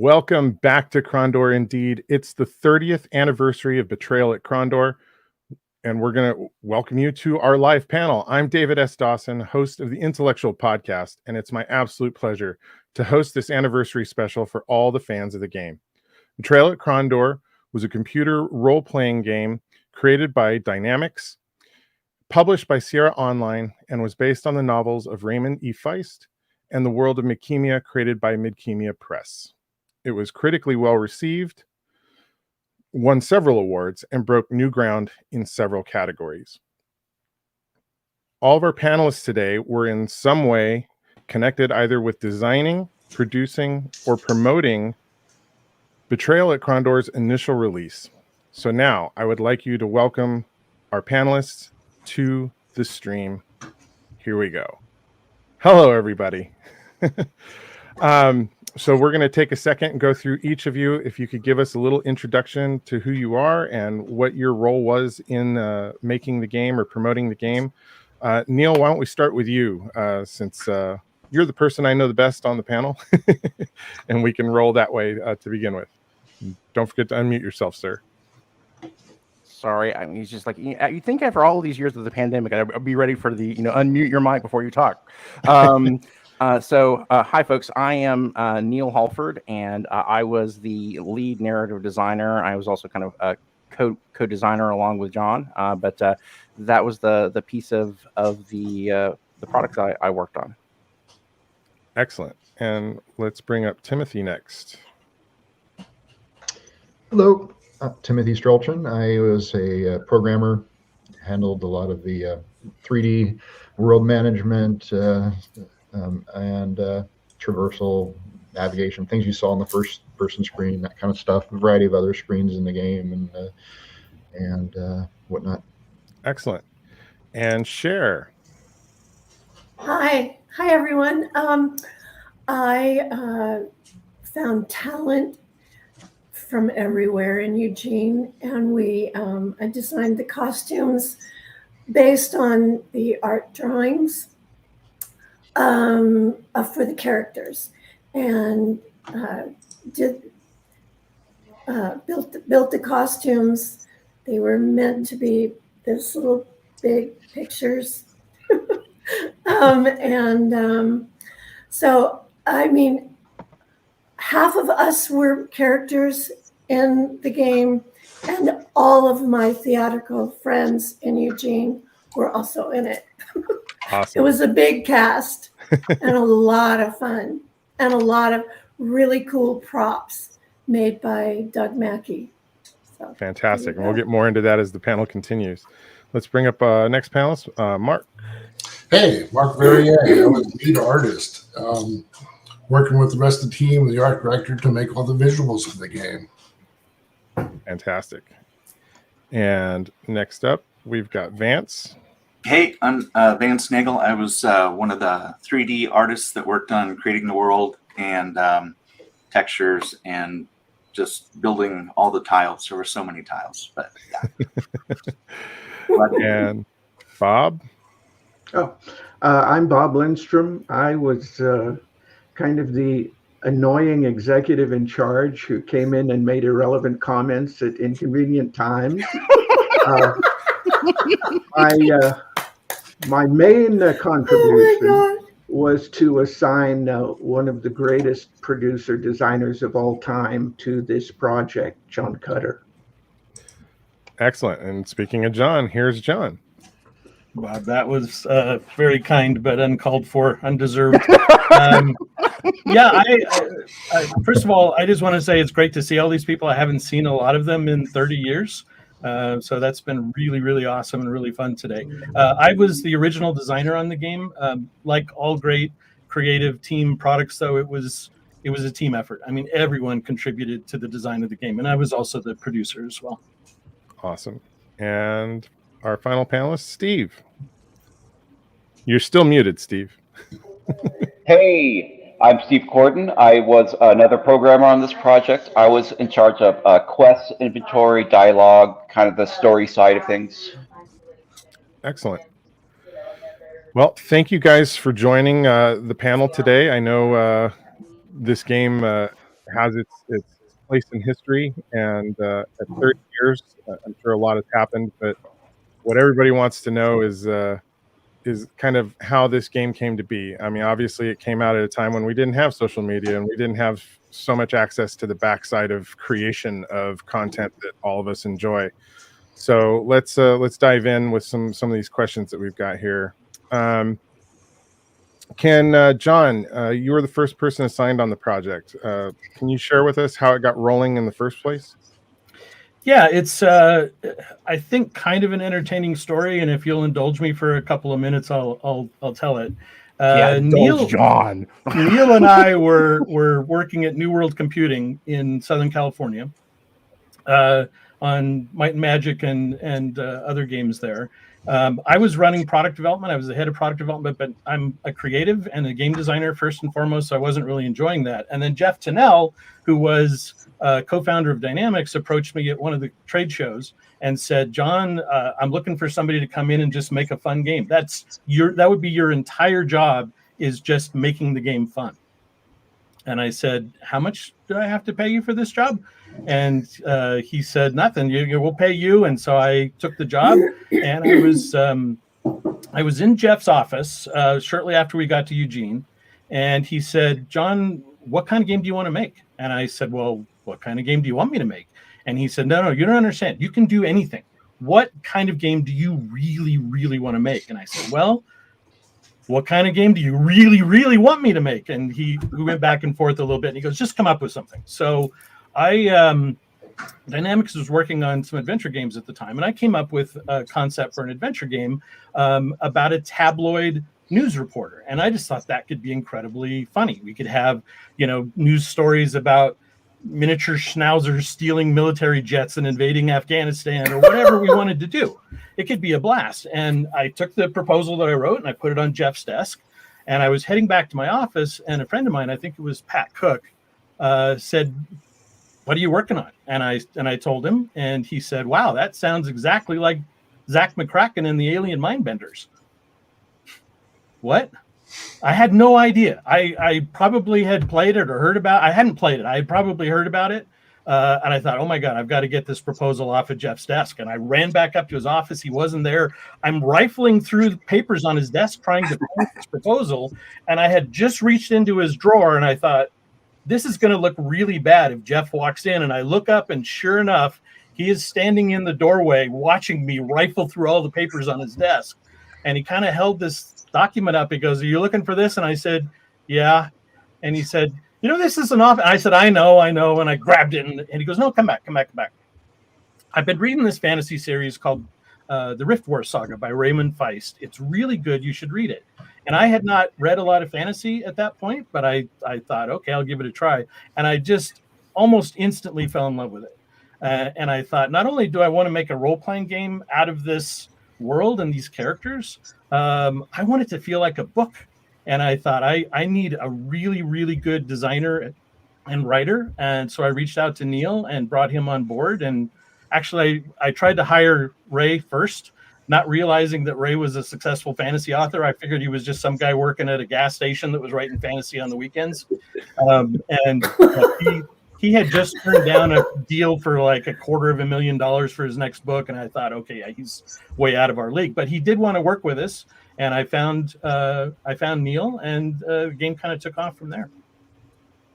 Welcome back to Krondor. Indeed, it's the 30th anniversary of Betrayal at Krondor, and we're going to welcome you to our live panel. I'm David S. Dawson, host of the Intellectual Podcast, and it's my absolute pleasure to host this anniversary special for all the fans of the game. Betrayal at Krondor was a computer role-playing game created by Dynamics, published by Sierra Online, and was based on the novels of Raymond E. Feist and the world of Midkemia, created by Midkemia Press. It was critically well received, won several awards, and broke new ground in several categories. All of our panelists today were in some way connected either with designing, producing, or promoting Betrayal at Krondor's initial release. So now I would like you to welcome our panelists to the stream. Here we go. Hello, everybody. So we're going to take a second and go through each of you. If you could give us a little introduction to who you are and what your role was in making the game or promoting the game. Neil, why don't we start with you, since you're the person I know the best on the panel, and we can roll that way to begin with. Don't forget to unmute yourself, sir. Sorry, I mean, he's just like, you think after all these years of the pandemic, I'd be ready for the, unmute your mic before you talk. Hi, folks. I am Neil Halford, and I was the lead narrative designer. I was also kind of a co-designer along with John, but that was the piece of the products I worked on. Excellent. And let's bring up Timothy next. Hello, Timothy Strelchin. I was a programmer, handled a lot of the 3D world management and traversal navigation, things you saw on the first person screen, that kind of stuff, a variety of other screens in the game and whatnot. Excellent. And Cher. Hi everyone. I found talent from everywhere in Eugene, and I designed the costumes based on the art drawings for the characters, and built the costumes. They were meant to be this little big pictures. So, I mean, half of us were characters in the game, and all of my theatrical friends in Eugene were also in it. Awesome. It was a big cast and a lot of fun, and a lot of really cool props made by Doug Mackey. So, fantastic. And we'll get more into that as the panel continues. Let's bring up next panelist, Mark. Hey, Mark Verrier. I was the lead artist, working with the rest of the team, the art director, to make all the visuals for the game. Fantastic. And next up, we've got Vance. Hey, I'm Vance Nagel. I was one of the 3D artists that worked on creating the world and textures and just building all the tiles. There were so many tiles, but yeah. And Bob. I'm Bob Lindstrom. I was kind of the annoying executive in charge who came in and made irrelevant comments at inconvenient times. My main contribution was to assign one of the greatest producer designers of all time to this project, John Cutter. Excellent. And speaking of John, here's John. Bob, that was very kind but uncalled for, undeserved. First of all, I just want to say it's great to see all these people. I haven't seen a lot of them in 30 years. So that's been really, really awesome and really fun today. I was the original designer on the game. Like all great creative team products, though, it was a team effort. I mean, everyone contributed to the design of the game, and I was also the producer as well. Awesome. And our final panelist, Steve. You're still muted, Steve. Hey, I'm Steve Corden. I was another programmer on this project. I was in charge of quests, inventory, dialogue, kind of the story side of things. Excellent. Well, thank you guys for joining the panel today. I know this game has its place in history, and at 30 years, I'm sure a lot has happened. But what everybody wants to know is kind of how this game came to be. I mean, obviously, it came out at a time when we didn't have social media and we didn't have so much access to the backside of creation of content that all of us enjoy. So let's dive in with some of these questions that we've got here. John, you were the first person assigned on the project. Can you share with us how it got rolling in the first place? Yeah, it's I think kind of an entertaining story, and if you'll indulge me for a couple of minutes, I'll tell it. Indulge John. Neil and I were working at New World Computing in Southern California on Might and Magic and other games there. I was running product development. I was the head of product development, but I'm a creative and a game designer first and foremost, so I wasn't really enjoying that. And then Jeff Tennell, who was co-founder of Dynamics, approached me at one of the trade shows and said, "John, I'm looking for somebody to come in and just make a fun game. That would be your entire job, is just making the game fun." And I said, "How much do I have to pay you for this job?" And he said, "Nothing. We'll pay you." And so I took the job, and I was in Jeff's office shortly after we got to Eugene, and he said, "John, what kind of game do you want to make?" And I said, "Well, what kind of game do you want me to make?" And he said, No, you don't understand. You can do anything. What kind of game do you really, really want to make?" And I said, "Well, what kind of game do you really, really want me to make?" And we went back and forth a little bit, and he goes, "Just come up with something." So Dynamics was working on some adventure games at the time, and I came up with a concept for an adventure game about a tabloid news reporter. And I just thought that could be incredibly funny. We could have, news stories about miniature schnauzers stealing military jets and invading Afghanistan, or whatever we wanted to do. It could be a blast. And I took the proposal that I wrote and I put it on Jeff's desk, and I was heading back to my office, and a friend of mine, I think it was Pat Cook, said, "What are you working on?" And I told him, and he said, "Wow, that sounds exactly like Zach McCracken and the Alien Mindbenders." What? I had no idea. I probably had played it or heard about it. I hadn't played it. I had probably heard about it. And I thought, oh my God, I've got to get this proposal off of Jeff's desk. And I ran back up to his office. He wasn't there. I'm rifling through the papers on his desk trying to find this proposal. And I had just reached into his drawer, and I thought, this is going to look really bad if Jeff walks in. And I look up, and sure enough, he is standing in the doorway watching me rifle through all the papers on his desk. And he kind of held this document up. He goes, "Are you looking for this?" And I said, "Yeah." And he said, "This is an off." And I said, I know. And I grabbed it. And he goes, "No, come back. I've been reading this fantasy series called The Rift War Saga by Raymond Feist. It's really good. You should read it." And I had not read a lot of fantasy at that point, but I thought, okay, I'll give it a try. And I just almost instantly fell in love with it. And I thought, not only do I want to make a role-playing game out of this world and these characters, I want it to feel like a book. And I thought, I need a really, really good designer and writer. And so I reached out to Neil and brought him on board. And actually, I tried to hire Ray first, not realizing that Ray was a successful fantasy author. I figured he was just some guy working at a gas station that was writing fantasy on the weekends. He had just turned down a deal for like $250,000 for his next book. And I thought, okay, yeah, he's way out of our league, but he did want to work with us. And I found Neil, and the game kind of took off from there.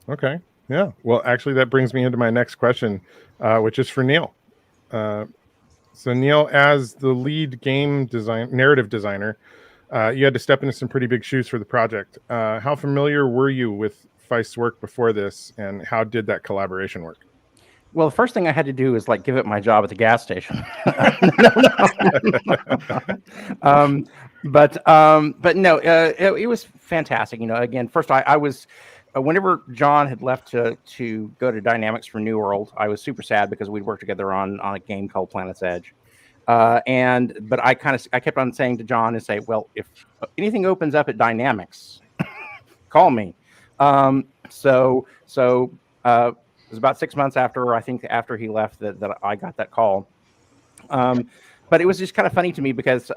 Okay. Yeah. Well, actually, that brings me into my next question, which is for Neil. So Neil, as the lead narrative designer, you had to step into some pretty big shoes for the project. How familiar were you with Feist's work before this, and how did that collaboration work? Well, the first thing I had to do is give it my job at the gas station. But no, it was fantastic. Again, first I was, whenever John had left to go to Dynamics for New World, I was super sad because we'd worked together on a game called Planet's Edge. But I kept on saying to John and say, well, if anything opens up at Dynamics, call me. So it was about 6 months after he left that I got that call. But it was just kind of funny to me because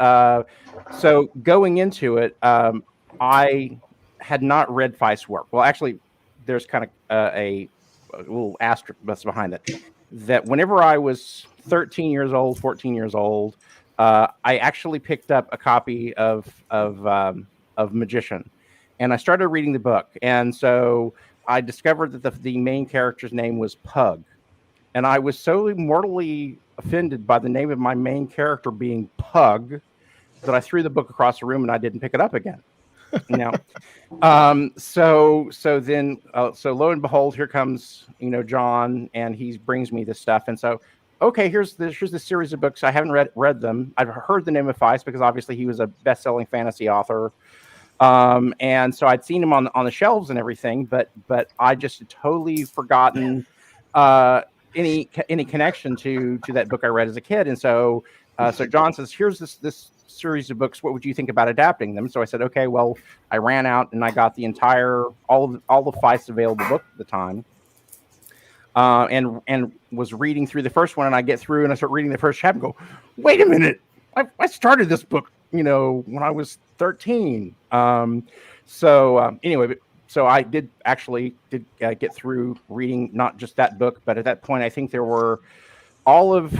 so going into it, I had not read Feist's work. Well, actually, there's kind of little asterisk that's behind it. That whenever I was 13 years old, 14 years old, I actually picked up a copy of Magician, and I started reading the book. And so I discovered that the main character's name was Pug, and I was so mortally offended by the name of my main character being Pug that I threw the book across the room and I didn't pick it up again. Now, so lo and behold, here comes John, and he brings me this stuff, and so okay, here's this series of books. I haven't read them. I've heard the name of Feist because obviously he was a best-selling fantasy author, and so I'd seen him on the shelves and everything, but I just had totally forgotten any connection to that book I read as a kid, and so John says, here's this series of books, what would you think about adapting them? So I said, okay, well, I ran out and I got the entire all the Feist available book at the time, and was reading through the first one, and I get through and I start reading the first chapter and go, wait a minute, I started this book when I was 13. Anyway, so I did get through reading not just that book, but at that point I think there were all of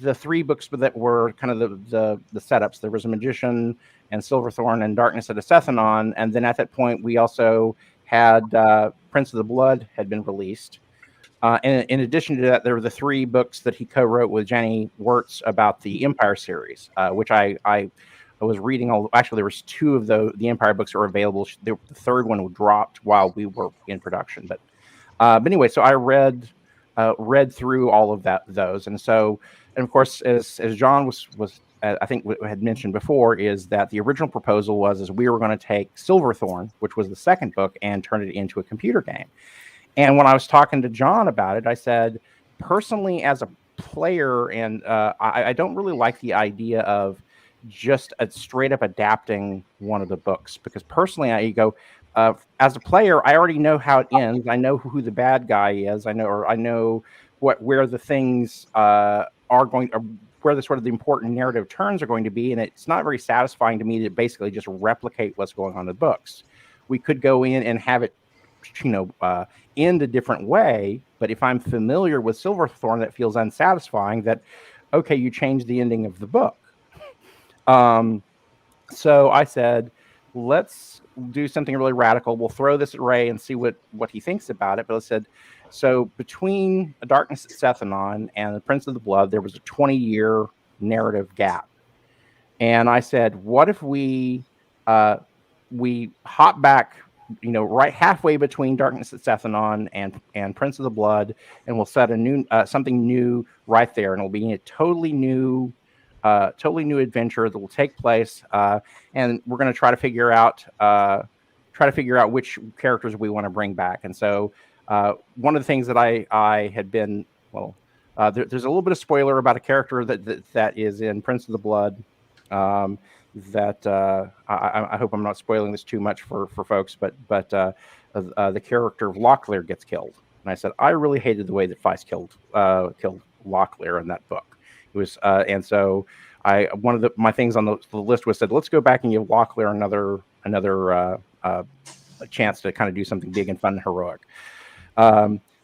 the 3 books that were kind of the setups. There was a Magician and Silverthorn and Darkness at Asethenon, and then at that point we also had Prince of the Blood had been released. And in addition to that, there were the 3 books that he co-wrote with Jenny Wirtz about the Empire series, which I was reading. Actually, there was 2 of the Empire books that were available. The 3rd one dropped while we were in production. But anyway, so I read through all of those, and of course, as John was I think had mentioned before, is that the original proposal was we were going to take Silverthorn, which was the 2nd book, and turn it into a computer game. And when I was talking to John about it, I said, personally, as a player, and I don't really like the idea of just straight up adapting one of the books, because personally, as a player, I already know how it ends. I know who the bad guy is. I know where the things are going, or where the sort of the important narrative turns are going to be, and it's not very satisfying to me to basically just replicate what's going on in the books. We could go in and have it, end a different way, but if I'm familiar with Silverthorn, that feels unsatisfying. That okay, you changed the ending of the book. So I said, let's do something really radical. We'll throw this at Ray and see what he thinks about it. But I said, so between A Darkness at Asethenon and The Prince of the Blood, there was a 20-year narrative gap. And I said, what if we hop back, right halfway between Darkness at Asethenon and Prince of the Blood, and we'll set a new something new right there, and it'll be a totally new adventure that will take place, and we're going to try to figure out which characters we want to bring back. And so one of the things that I had been there's a little bit of spoiler about a character that is in Prince of the Blood. I hope I'm not spoiling this too much for folks, but the character of Locklear gets killed, and I said I really hated the way that Feist killed Locklear in that book. It was, and so one of my things on the list was said, let's go back and give Locklear another chance to kind of do something big and fun and heroic.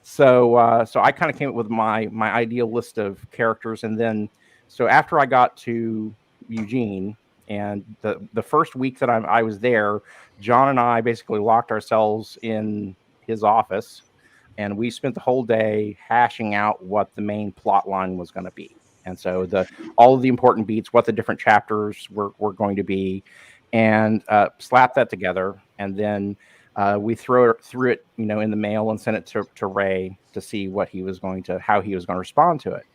So I kind of came up with my ideal list of characters, and then so after I got to Eugene, and the first week that I was there, John and I basically locked ourselves in his office, and we spent the whole day hashing out what the main plot line was going to be. And so all of the important beats, what the different chapters were going to be, and slap that together. And then we threw it, in the mail and sent it to Ray to see how he was going to respond to it.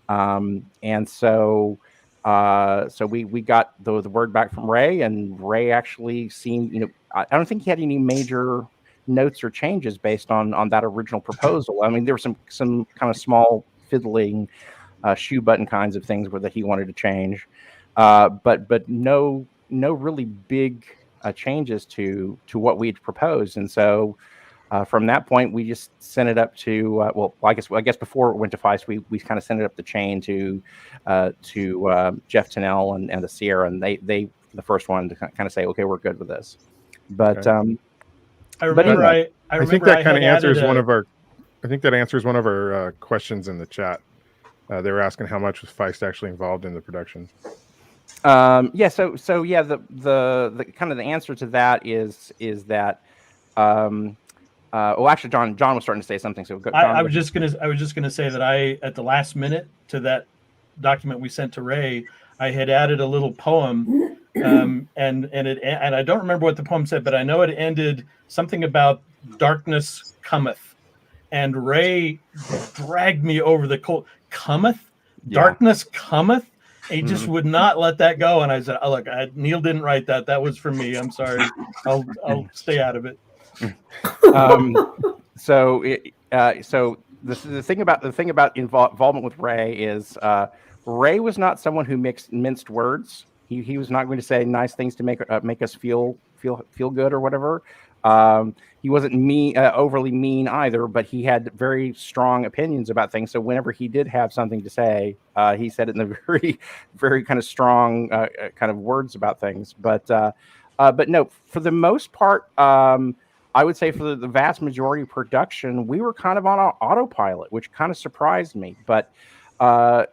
And so we got the word back from Ray, and Ray actually seemed, I don't think he had any major notes or changes based on that original proposal. I mean, there were some kind of small fiddling shoe button kinds of things that he wanted to change, but no really big changes to what we'd proposed. And so from that point, we just sent it up to I guess before it went to Feist, we kind of sent it up the chain to Jeff Tennell and the Sierra, and they the first one to kind of say, okay, we're good with this. But okay. I think that kind of answers one of our. I think that answers one of our questions in the chat. They were asking how much was Feist actually involved in the production. Yeah. So yeah, the kind of the answer to that is that. Well, actually, John was starting to say something. So I was just gonna say that at the last minute to that document we sent to Ray, I had added a little poem, and I don't remember what the poem said, but I know it ended something about darkness cometh, and Ray dragged me over the cold. Cometh, darkness cometh. He just would not let that go, and I said, "Oh, look, Neil didn't write that. That was for me. I'm sorry. I'll stay out of it." So the thing about involvement with Ray is Ray was not someone who minced words. He was not going to say nice things to make us feel good or whatever. He wasn't overly mean either, but he had very strong opinions about things. So whenever he did have something to say, he said it in the very, very kind of strong kind of words about things. But no, for the most part, I would say for the vast majority of production, we were kind of on autopilot, which kind of surprised me. But the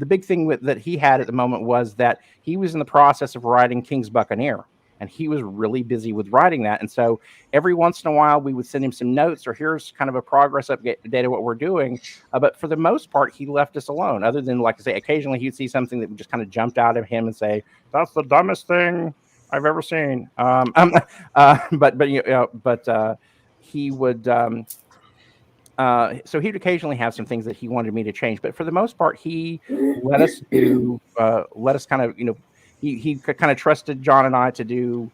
big thing that he had at the moment was that he was in the process of writing King's Buccaneer, and he was really busy with writing that. And so every once in a while, we would send him some notes, or here's kind of a progress update of what we're doing. But for the most part, he left us alone. Other than, like I say, occasionally he'd see something that just kind of jumped out of him and say, "That's the dumbest thing I've ever seen." But he would. So he'd occasionally have some things that he wanted me to change, but for the most part, he let us kind of, he kind of trusted John and I to do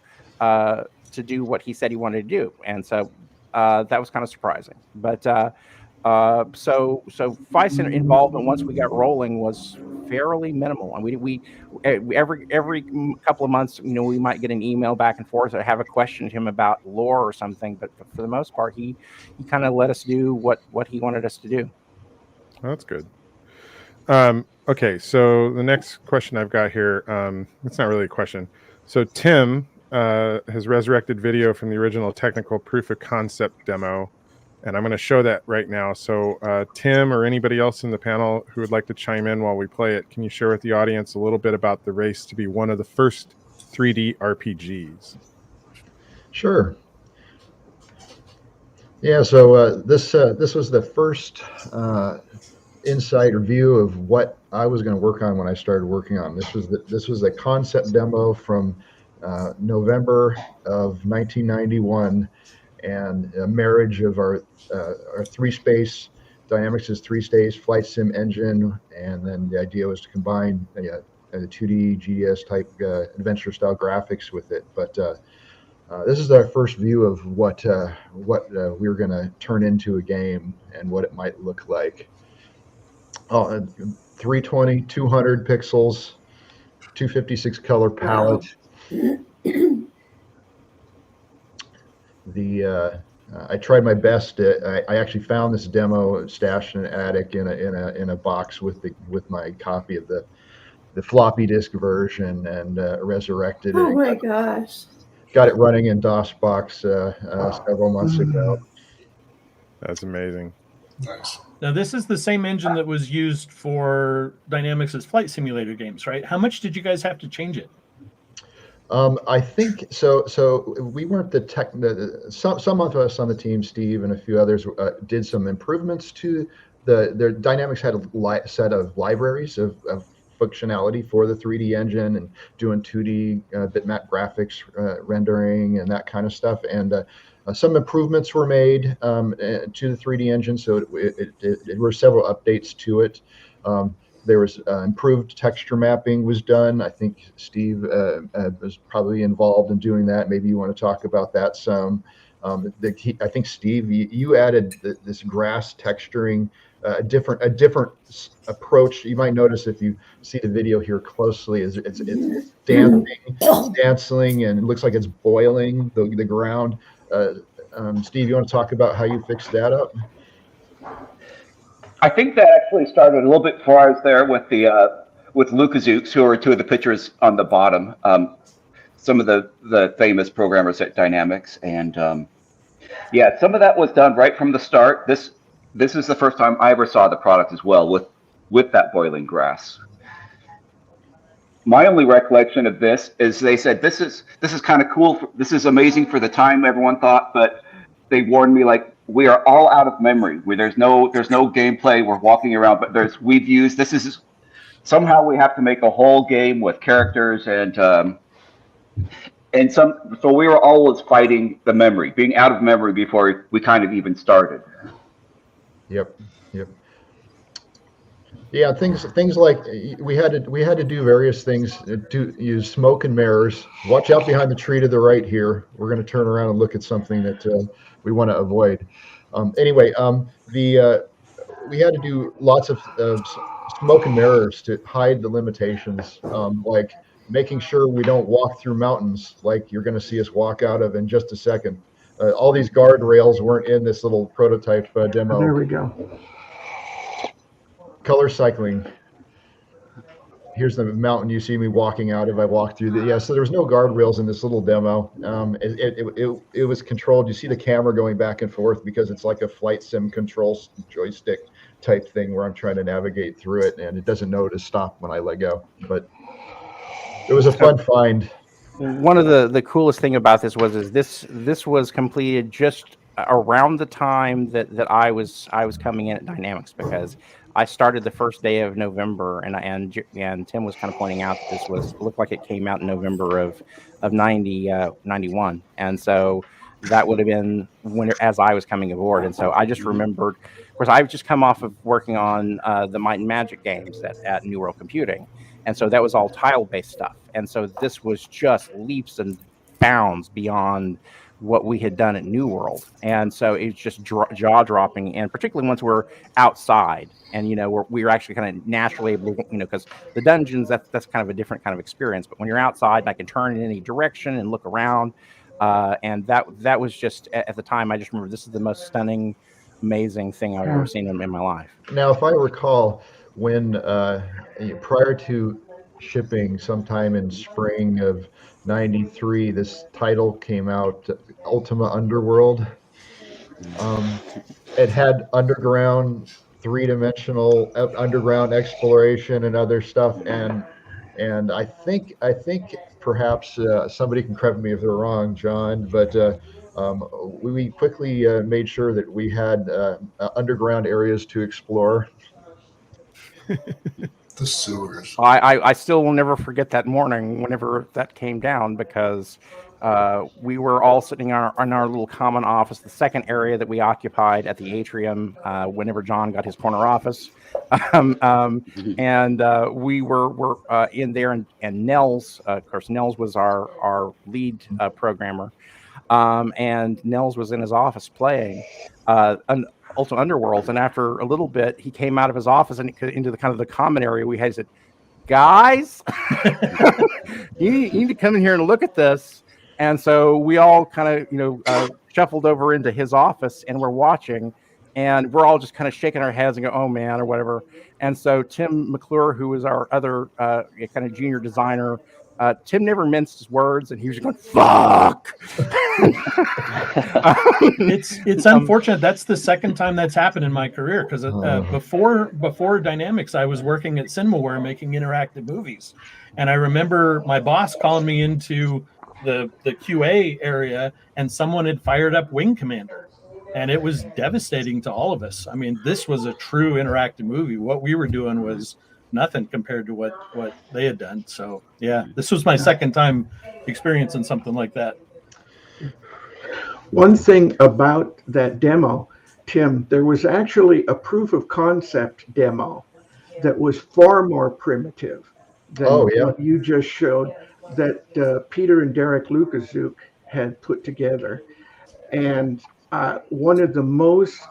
what he said he wanted to do, and so that was kind of surprising. But so Feist's involvement once we got rolling was fairly minimal, and we every couple of months, we might get an email back and forth or have a question to him about lore or something, but for the most part, he kind of let us do what he wanted us to do. Oh, that's good. Okay, so the next question I've got here, it's not really a question. So Tim has resurrected video from the original technical proof of concept demo, and I'm going to show that right now. So Tim or anybody else in the panel who would like to chime in while we play it, can you share with the audience a little bit about the race to be one of the first 3D RPGs? Sure. Yeah, so this was the first insight or view of what I was going to work on when I started working on this. This was a concept demo from November of 1991, and a marriage of our three-space Dynamics' three-space flight sim engine, and then the idea was to combine the 2D GDS type adventure style graphics with it. But this is our first view of what we were going to turn into a game and what it might look like. 320, 200 pixels, 256 color palette. I tried my best. I actually found this demo stashed in an attic in a box with my copy of the floppy disk version, and resurrected it. Oh my gosh! Got it running in DOSBox several months ago. That's amazing. Nice. Now, this is the same engine that was used for Dynamics' flight simulator games, right? How much did you guys have to change it? I think so. So we weren't the tech. Some of us on the team, Steve and a few others, did some improvements to their Dynamics had a set of libraries of functionality for the 3D engine and doing 2D bitmap graphics rendering and that kind of stuff. And some improvements were made to the 3D engine. So there were several updates to it. There was improved texture mapping was done. I think Steve was probably involved in doing that. Maybe you want to talk about that some. I think Steve, you added this grass texturing, a different approach. You might notice if you see the video here closely, it's dancing, and it looks like it's boiling the ground. Steve, you want to talk about how you fixed that up? I think that actually started a little bit before I was there with Lucazooks, who are two of the pictures on the bottom. Some of the famous programmers at Dynamics, and Yeah, some of that was done right from the start. This is the first time I ever saw the product as well with that boiling grass. My only recollection of this is they said this is kind of cool. This is amazing for the time, everyone thought, but they warned me like we are all out of memory. Where there's no gameplay. We're walking around, but we've used this is somehow we have to make a whole game with characters and so we were always fighting the memory, being out of memory before we kind of even started. Yep. Yeah, things like we had to do various things to use smoke and mirrors. Watch out behind the tree to the right here. We're going to turn around and look at something that we want to avoid. Anyway, we had to do lots of smoke and mirrors to hide the limitations, like making sure we don't walk through mountains like you're going to see us walk out of in just a second. All these guardrails weren't in this little prototype demo. There we go. Color cycling. Here's the mountain you see me walking out if I walk through so there was no guardrails in this little demo. It was controlled. You see the camera going back and forth because it's like a flight sim control joystick type thing where I'm trying to navigate through it, and it doesn't know to stop when I let go. But it was a fun find. One of the coolest thing about this was this was completed just around the time that I was coming in at Dynamics, because I started the first day of November, and Tim was kind of pointing out that this looked like it came out in November of 91, and so that would have been as I was coming aboard. And so I just remembered, of course, I've just come off of working on the Might and Magic games at New World Computing, and so that was all tile-based stuff, and so this was just leaps and bounds beyond what we had done at New World. And so it's just jaw-dropping, and particularly once we're outside and we were actually kind of naturally able to, because the dungeons, that's kind of a different kind of experience, but when you're outside and I can turn in any direction and look around, and that was just, at the time, I just remember this is the most stunning, amazing thing I've ever seen in my life. Now, if I recall, when prior to shipping sometime in spring of 93, this title came out, Ultima Underworld. It had underground, three-dimensional underground exploration and other stuff, and I think perhaps somebody can correct me if they're wrong, John, but we quickly made sure that we had underground areas to explore. The sewers. I still will never forget that morning whenever that came down, because we were all sitting in our little common office, the second area that we occupied at the atrium whenever John got his corner office. And we were in there, and Nels, of course, Nels was our lead programmer, and Nels was in his office playing Ultima Underworld, and after a little bit, he came out of his office and into the kind of the common area. We had said, "Guys, you need to come in here and look at this." And so we all kind of shuffled over into his office, and we're watching, and we're all just kind of shaking our heads and go, "Oh man," or whatever. And so Tim McClure, who was our other kind of junior designer, Tim never minced his words, and he was just going, "Fuck." It's unfortunate. That's the second time that's happened in my career, because before Dynamics, I was working at Cinemaware making interactive movies, and I remember my boss calling me into the QA area, and someone had fired up Wing Commander, and it was devastating to all of us. I mean, this was a true interactive movie. What we were doing was nothing compared to what they had done. So yeah, this was my second time experiencing something like that. One thing about that demo, Tim, there was actually a proof of concept demo that was far more primitive than what you just showed, that Peter and Derek Lukaszuk had put together. And one of the most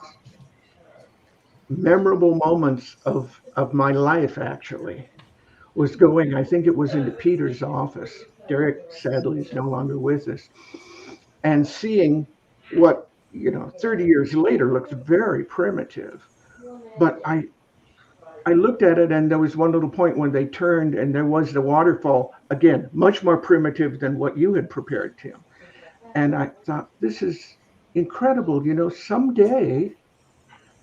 memorable moments of my life actually was going, I think it was into Peter's office. Derek sadly is no longer with us, and seeing what 30 years later looks very primitive, but I looked at it, and there was one little point when they turned and there was the waterfall, again much more primitive than what you had prepared, Tim. And I thought, this is incredible. You know, someday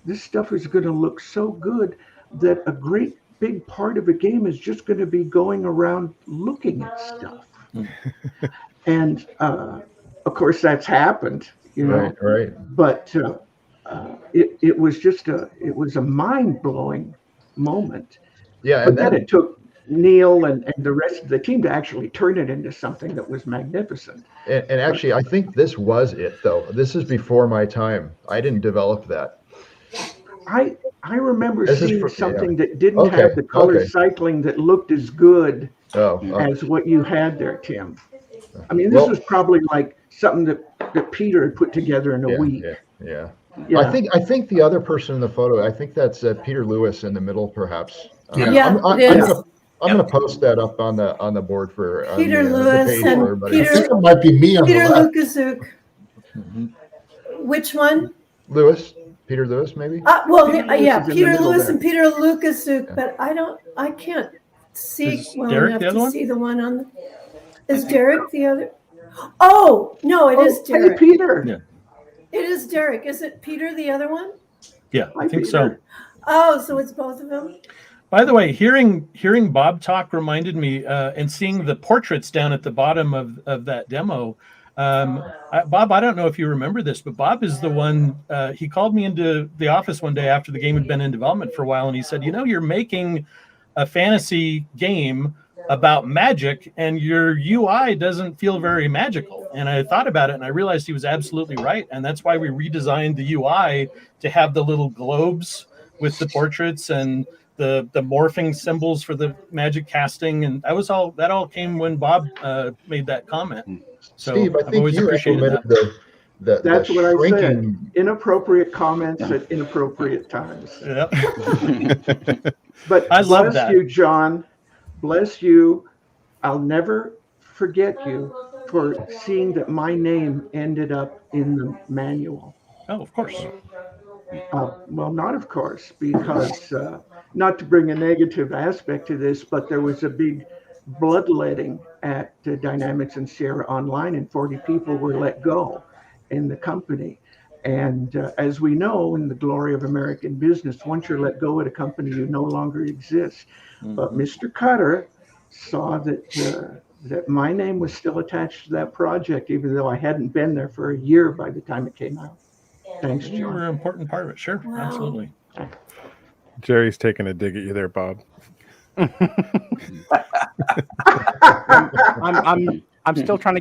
this stuff is going to look so good that a great big part of a game is just going to be going around looking at stuff. And of course, that's happened, you know. Right. But it was just a mind-blowing moment. Yeah, But and then then it took Neil and the rest of the team to actually turn it into something that was magnificent. and actually, I think this was it though. This is before my time. I didn't develop that. I remember This is seeing for- something yeah. that didn't Okay, have the color okay. cycling that looked as good Oh, as what you had there, Tim. I mean, this Well- was probably like something that Peter had put together in a week. yeah. Yeah. I think the other person in the photo, I think that's Peter Lewis in the middle, perhaps. Yeah, I'm it is. gonna post that up on the board for on Peter the Lewis page and for everybody. I think it might be me on Peter the left. Lukaszuk. Which one? Peter Lewis, maybe. Well, Peter Lewis yeah, is in the Peter middle Lewis there. and Peter Lukaszuk, but I can't see Is well Derek enough the other to one? see the one on the. Is Derek the other? Oh no, it is Hey, Derek. Peter. Yeah. It is Derek. Is it Peter the other one? Yeah, I Hi, think so. Peter. Oh, so it's both of them. By the way, hearing Bob talk reminded me, and seeing the portraits down at the bottom of that demo. Bob, I don't know if you remember this, but Bob is the one. He called me into the office one day after the game had been in development for a while, and he said, "You know, you're making a fantasy game about magic, and your UI doesn't feel very magical." And I thought about it, and I realized he was absolutely right, and that's why we redesigned the UI to have the little globes with the portraits and the morphing symbols for the magic casting, and that all came when Bob made that comment. So Steve, I I've think always you appreciated implemented that. That's what I said. shrinking. Inappropriate comments at inappropriate times. Yeah. But I love bless that. you, John. Bless you. I'll never forget you for seeing that my name ended up in the manual. Oh, of course. Well, not of course, because not to bring a negative aspect to this, but there was a big bloodletting at Dynamics and Sierra Online, and 40 people were let go in the company. And as we know, in the glory of American business, once you're let go at a company, you no longer exist. But Mr. Cutter saw that my name was still attached to that project, even though I hadn't been there for a year by the time it came out. Thanks, You were John. an important part of it. Sure, Wow. absolutely. Jerry's taking a dig at you there, Bob. I'm still trying to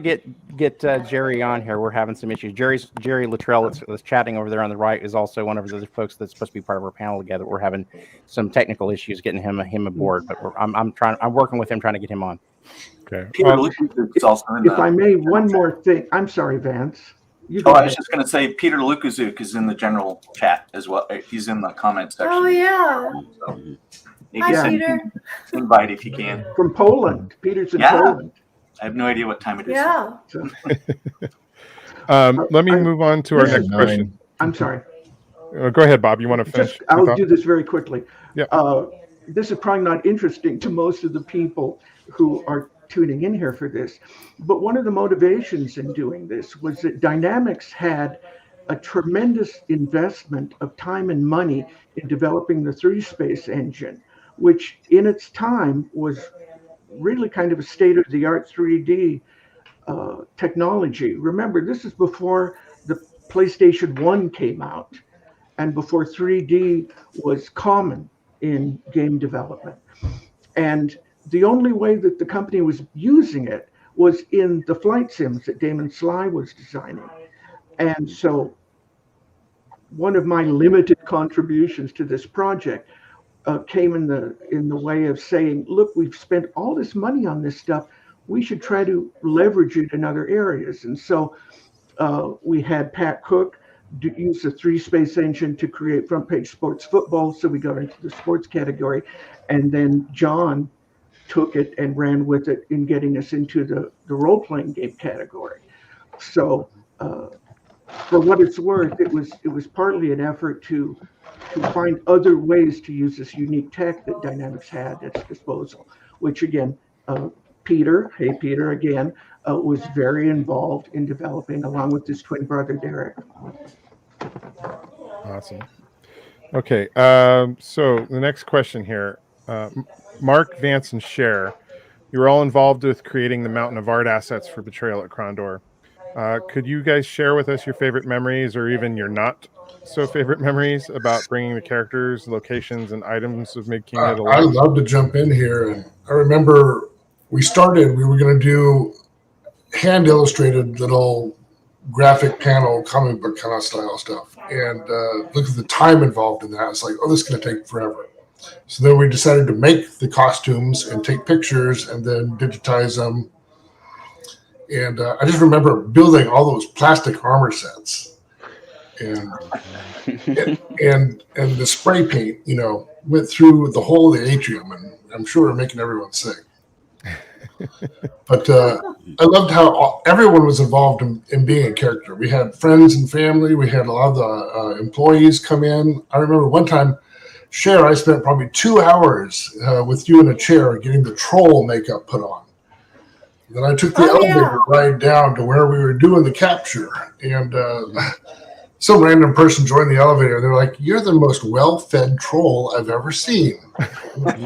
get Jerry on here. We're having some issues. Jerry Luttrell that's chatting over there on the right is also one of the folks that's supposed to be part of our panel together. We're having some technical issues getting him aboard, but I'm working with him trying to get him on. Okay. Peter Lukaszuk's also in If I may, one more thing. I'm sorry, Vance. You Oh, go I ahead. was just going to say Peter Lukaszuk is in the general chat as well. He's in the comment section. Oh yeah. So you Hi, can send Peter. an invite if you can. From Poland. Peter's in Yeah. Poland. I have no idea what time it is. Yeah. Let me move on to our This next is question. I'm sorry. Go ahead, Bob. You want to finish? your I'll thought? do this very quickly. Yeah. This is probably not interesting to most of the people who are tuning in here for this, but one of the motivations in doing this was that Dynamics had a tremendous investment of time and money in developing the 3Space engine, which in its time was really kind of a state-of-the-art 3D technology. Remember, this is before the PlayStation 1 came out and before 3D was common in game development. And the only way that the company was using it was in the flight sims that Damon Sly was designing. And so one of my limited contributions to this project came in the way of saying, look, we've spent all this money on this stuff. We should try to leverage it in other areas. And so we had Pat Cook use the 3Space engine to create Front Page Sports Football. So we got into the sports category. And then John took it and ran with it in getting us into the role-playing game category. So for what it's worth, it was partly an effort to find other ways to use this unique tech that Dynamics had at its disposal, which again, Peter, hey Peter again, was very involved in developing, along with his twin brother Derek. Awesome. Okay, so the next question here, Mark, Vance, and Cher, you were all involved with creating the mountain of art assets for Betrayal at Krondor. Could you guys share with us your favorite memories, or even your not so favorite memories about bringing the characters, locations, and items of Mid Kingdom to I'd life? love to jump in here. And I remember we were going to do hand illustrated little graphic panel comic book kind of style stuff. And look at the time involved in that. It's like, oh, this is going to take forever. So then we decided to make the costumes and take pictures and then digitize them. And I just remember building all those plastic armor sets, and the spray paint, went through the whole of the atrium, and I'm sure we're making everyone sick. But I loved how everyone was involved in being a character. We had friends and family. We had a lot of the employees come in. I remember one time, Cher, I spent probably 2 hours with you in a chair getting the troll makeup put on. Then I took the elevator ride down to where we were doing the capture, and some random person joined the elevator. They're like, "You're the most well-fed troll I've ever seen." But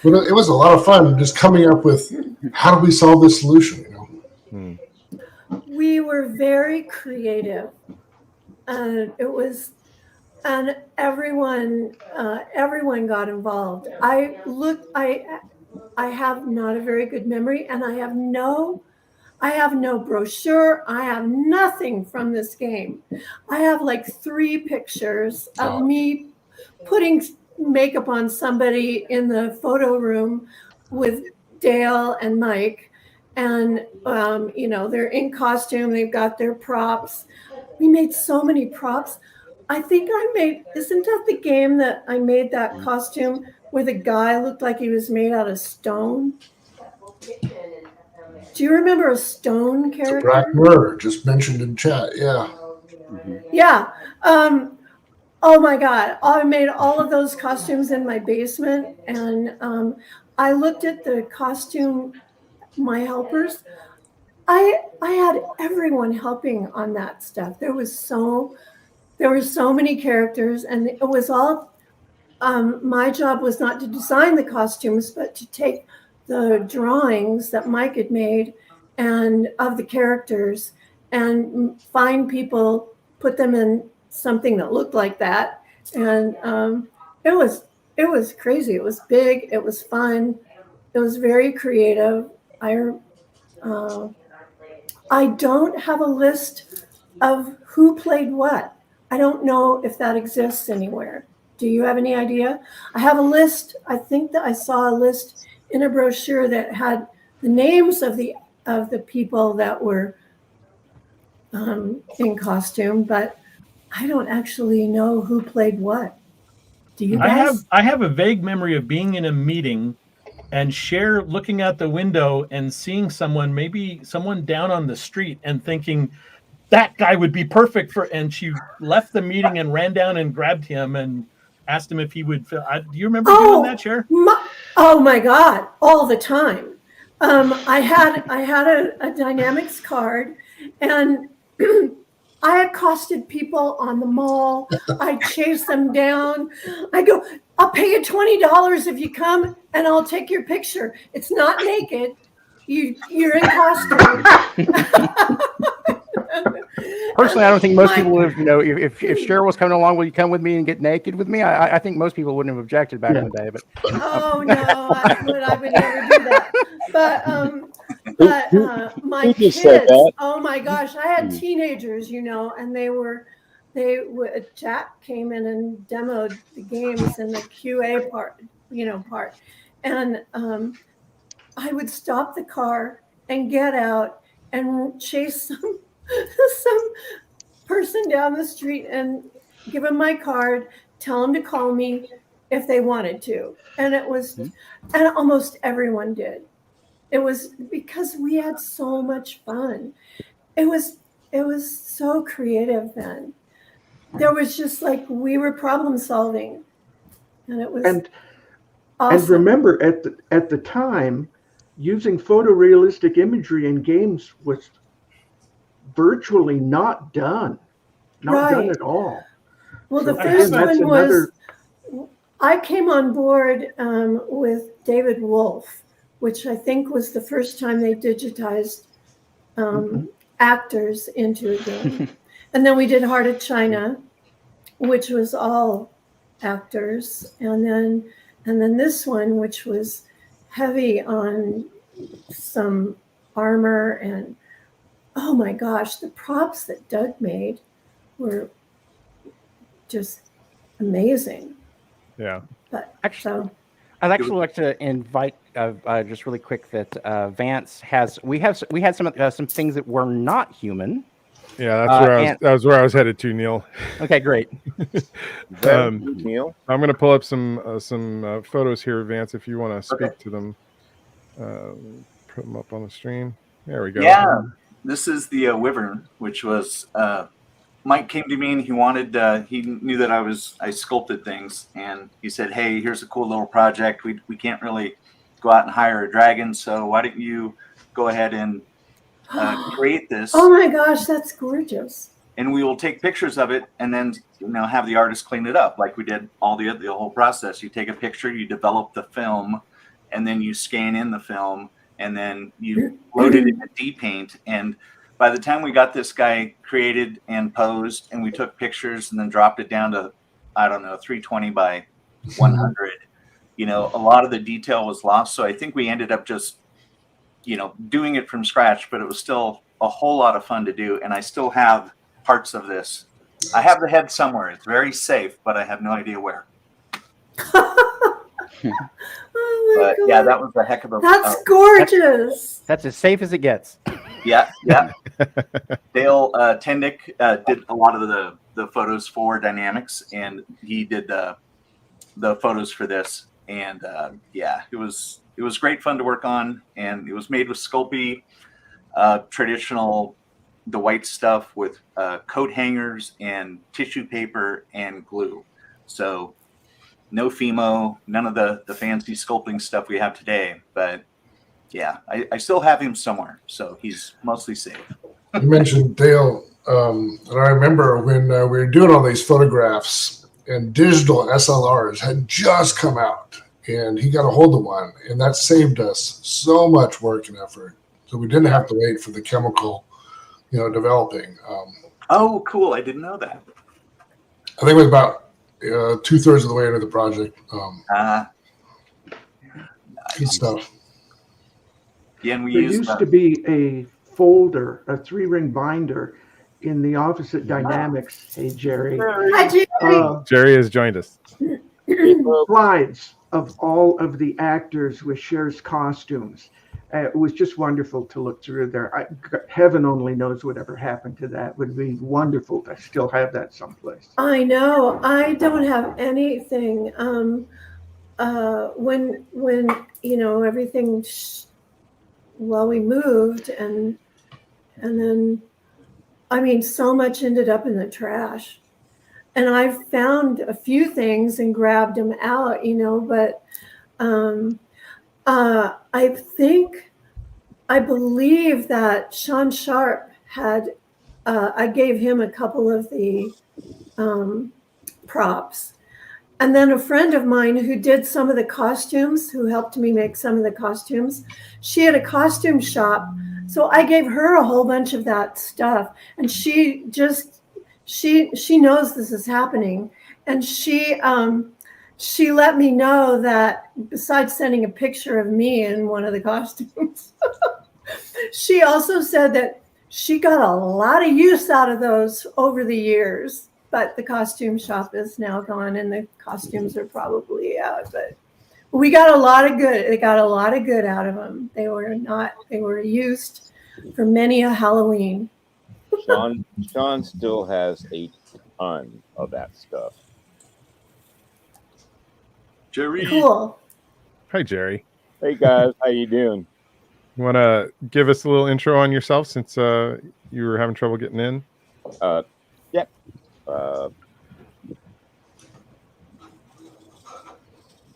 it was a lot of fun just coming up with how do we solve this solution. We were very creative, and everyone got involved. I have not a very good memory, and I have no brochure. I have nothing from this game. I have like 3 pictures of me putting makeup on somebody in the photo room with Dale and Mike, and they're in costume. They've got their props. We made so many props. I think isn't that the game that I made that costume where the guy looked like he was made out of stone? Do you remember a stone character? Black Mirror, just mentioned in chat, yeah. Yeah. Oh my God. I made all of those costumes in my basement, and I looked at the costume, my helpers. I had everyone helping on that stuff. There were so many characters, and it was all my job was not to design the costumes, but to take the drawings that Mike had made and of the characters and find people, put them in something that looked like that. And it was crazy. It was big. It was fun. It was very creative. I don't have a list of who played what. I don't know if that exists anywhere. Do you have any idea? I have a list. I think that I saw a list in a brochure that had the names of the people that were in costume, but I don't actually know who played what. Do you guys? I have a vague memory of being in a meeting and Cher looking out the window and seeing maybe someone down on the street, and thinking that guy would be perfect for. And she left the meeting and ran down and grabbed him and asked him if he would. Do you remember doing that, Cher? Oh my God! All the time. I had a Dynamics card, and I accosted people on the mall. I chased them down. I go, "I'll pay you $20 if you come, and I'll take your picture. It's not naked. You're in costume." Personally, I don't think most people would have, if Cher was coming along, will you come with me and get naked with me? I think most people wouldn't have objected back in the day. But oh no, I would never do that. But my kids, oh my gosh, I had teenagers, and Jack came in and demoed the games in the QA part, and I would stop the car and get out and chase some person down the street and give them my card, tell them to call me if they wanted to. And and almost everyone did. It was because we had so much fun. It was so creative then. There was just like, we were problem solving, and it was awesome. And remember, at the time, using photorealistic imagery in games was virtually not done Right. at all. Well, So the first again, that's one was, another- I came on board with David Wolf, which I think was the first time they digitized actors into a game. And then we did Heart of China, which was all actors. And then this one, which was heavy on some armor, and oh my gosh, the props that Doug made were just amazing. Yeah. But Actually, so I'd actually like to invite just really quick that Vance has. We had some things that were not human. Yeah, that's where I was headed to, Neil. Okay, great. Neil, I'm going to pull up some photos here, Vance, if you want to speak to them. Put them up on the stream. There we go. Yeah, this is the Wyvern, which was Mike came to me and he wanted. He knew that I sculpted things, and he said, "Hey, here's a cool little project. We can't really go out and hire a dragon, so why don't you go ahead and create this? Oh my gosh, that's gorgeous! And we will take pictures of it, and then have the artist clean it up, like we did all the whole process. You take a picture, you develop the film, and then you scan in the film, and then you load it into D-Paint. And by the time we got this guy created and posed, and we took pictures and then dropped it down to, I don't know, 320 by 100, a lot of the detail was lost. So I think we ended up just, doing it from scratch, but it was still a whole lot of fun to do. And I still have parts of this. I have the head somewhere. It's very safe, but I have no idea where. Oh my God. Yeah, that was a heck of a. That's gorgeous. That's as safe as it gets. Yeah. Dale Tendick did a lot of the photos for Dynamics, and he did the photos for this. And it was great fun to work on, and it was made with Sculpey, traditional, the white stuff with coat hangers and tissue paper and glue. So no Fimo, none of the fancy sculpting stuff we have today. But yeah, I still have him somewhere, so he's mostly safe. You mentioned Dale, and I remember when we were doing all these photographs, and digital SLRs had just come out, and he got a hold of one, and that saved us so much work and effort. So we didn't have to wait for the chemical, developing. Oh, cool! I didn't know that. I think it was about 2/3 of the way into the project. Good stuff. Yeah, and there used to be a folder, a 3-ring binder in the office at Dynamics. Hey, Jerry. Hi, Jerry. Jerry has joined us. Slides of all of the actors with Cher's costumes. It was just wonderful to look through there. Heaven only knows whatever happened to that. It would be wonderful to still have that someplace. I know. I don't have anything. When everything. We moved, and then, so much ended up in the trash. And I found a few things and grabbed them out, but I believe that Sean Sharp had, I gave him a couple of the props. And then a friend of mine who did some of the costumes, who helped me make some of the costumes, she had a costume shop. So I gave her a whole bunch of that stuff. And she knows this is happening. And she let me know that besides sending a picture of me in one of the costumes, she also said that she got a lot of use out of those over the years. But the costume shop is now gone, and the costumes are probably out. But we got a lot of good. They got a lot of good out of them. They were used for many a Halloween. Sean still has a ton of that stuff. Jerry. Cool. Hi, Jerry. Hey guys, how you doing? You want to give us a little intro on yourself, since you were having trouble getting in?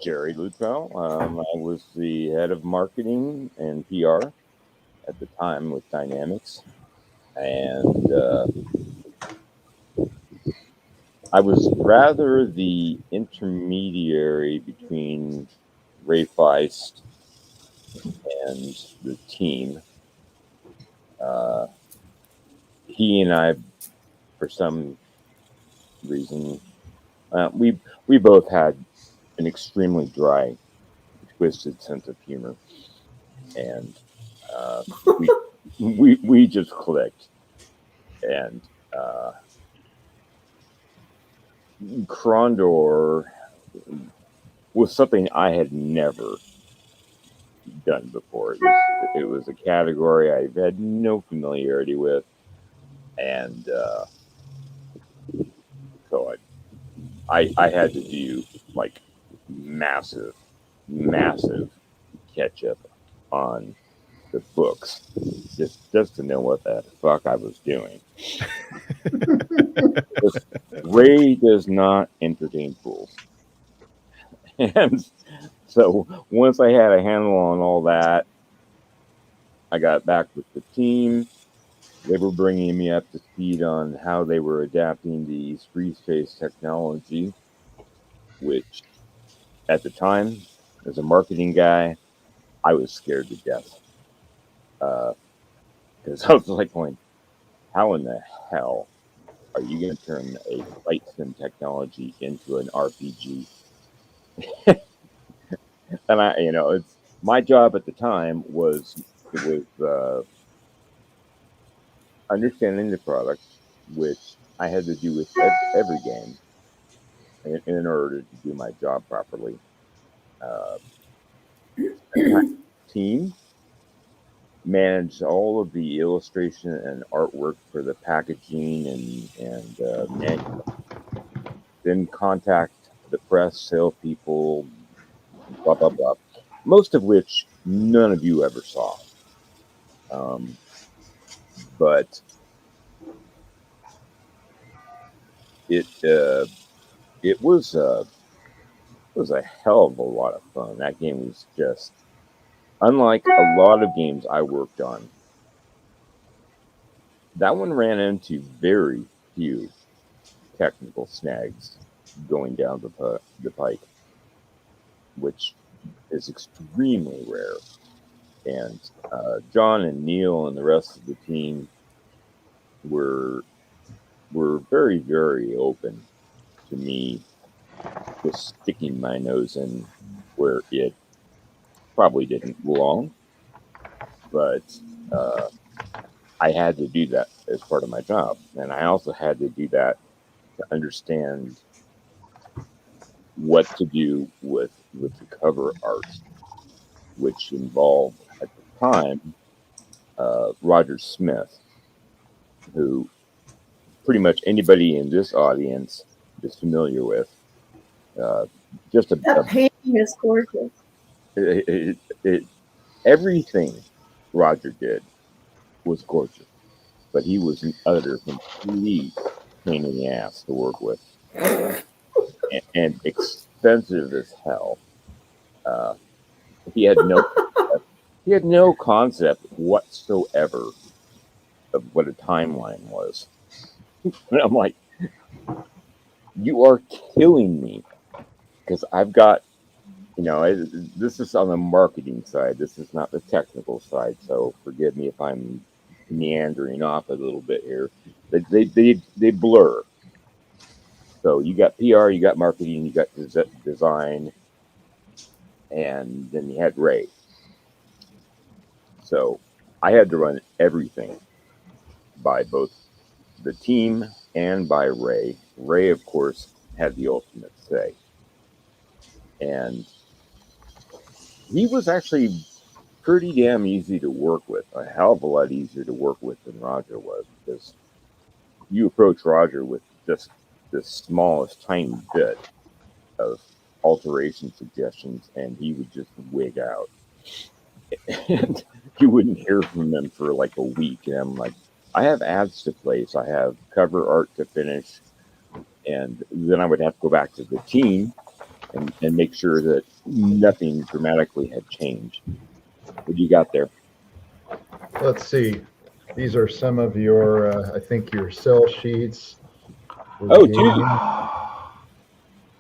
Jerry Luttrell. I was the head of marketing and PR at the time with Dynamics, and I was rather the intermediary between Ray Feist and the team. He and I, for some reason, we both had an extremely dry, twisted sense of humor, and we just clicked. And Krondor was something I had never done before. It was a category I had no familiarity with, and so I had to do like massive catch up on the books just to know what the fuck I was doing. Ray does not entertain fools. And so once I had a handle on all that, I got back with the team. They were bringing me up to speed on how they were adapting the freeze face technology, which at the time, as a marketing guy, I was scared to death. Because I was like going, how in the hell are you going to turn a flight sim technology into an RPG? And it's my job at the time was understanding the product, which I had to do with every game in order to do my job properly. Team managed all of the illustration and artwork for the packaging and manual. Then contact the press, salespeople, blah blah blah. Most of which none of you ever saw. But it was a hell of a lot of fun. That game was just unlike a lot of games I worked on. That one ran into very few technical snags going down the pike, which is extremely rare. And John and Neil and the rest of the team were very, very open to me just sticking my nose in where it probably didn't belong. But I had to do that as part of my job. And I also had to do that to understand what to do with the cover art, which involved, at the time, Roger Smith, who pretty much anybody in this audience is familiar with. That painting is gorgeous. Everything Roger did was gorgeous, but he was an utter complete pain in the ass to work with, and expensive as hell. He had no concept whatsoever of what a timeline was. And I'm like, you are killing me, because I've got, this is on the marketing side. This is not the technical side. So forgive me if I'm meandering off a little bit here. They blur. So you got PR, you got marketing, you got design, and then you had Ray. So I had to run everything by both the team and by Ray. Ray, of course, had the ultimate say. And he was actually pretty damn easy to work with, a hell of a lot easier to work with than Roger was, because you approach Roger with just the smallest tiny bit of alteration suggestions, and he would just wig out. And you wouldn't hear from him for like a week. And I'm like, I have ads to place, I have cover art to finish, and then I would have to go back to the team and make sure that nothing dramatically had changed. What do you got there? Let's see. These are some of your, I think, your cell sheets. Oh, geez.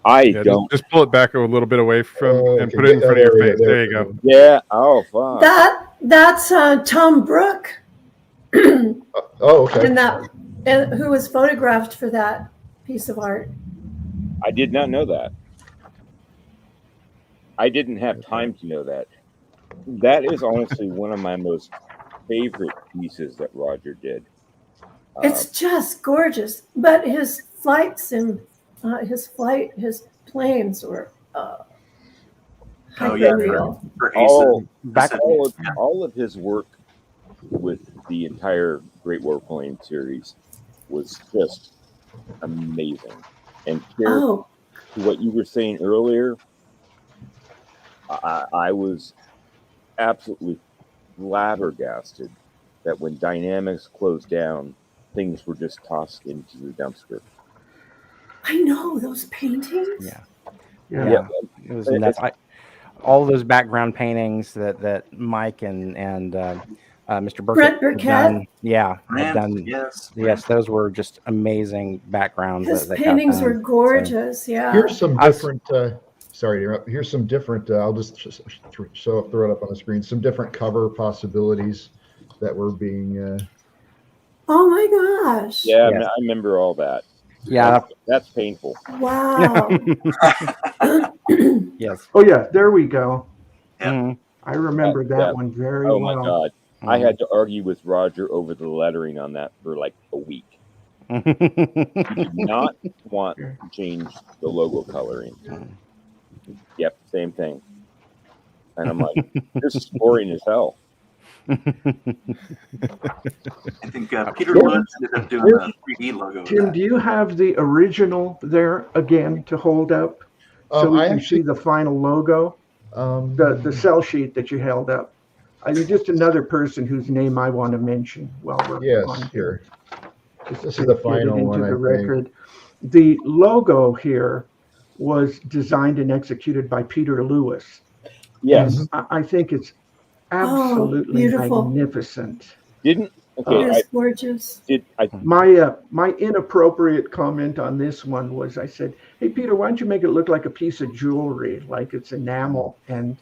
I don't. Just pull it back a little bit away from and okay. put it in front of your face. There you go. go. Yeah. Oh, fuck. That's Tom Brook. Okay. And who was photographed for that piece of art. I did not know that. I didn't have time to know that. That is honestly one of my most favorite pieces that Roger did. It's just gorgeous. But his planes were hyper-real. All of his work with the entire Great Warplane series was just amazing. And to what you were saying earlier, I was absolutely flabbergasted that when Dynamics closed down, things were just tossed into the dumpster. I know those paintings. Yeah. It was nuts. All those background paintings that Mike and Mr. Brett Burkett had done. Had done. Yes, those were just amazing backgrounds. His paintings were gorgeous. So, yeah. Here's some different. Sorry to interrupt. Here's some different. I'll just throw it up on the screen. Some different cover possibilities that were being. Oh my gosh! Yeah, I remember all that. Yeah, that's painful. Wow. Yes. Oh yeah, there we go. Mm-hmm. I remember that one very well. Oh my God. I had to argue with Roger over the lettering on that for like a week. He did not want to change the logo coloring. Yep, same thing. And I'm like, this is boring as hell. I think Peter Lewis ended up doing the 3D logo. Tim, do you have the original there again to hold up so we can see the final logo? The cell sheet that you held up. I'm just another person whose name I want to mention while we're on here. This is the final one. The record. The logo here was designed and executed by Peter Lewis. Yes, I think it's absolutely magnificent. It's gorgeous. My inappropriate comment on this one was I said, "Hey Peter, why don't you make it look like a piece of jewelry, like it's enamel?" And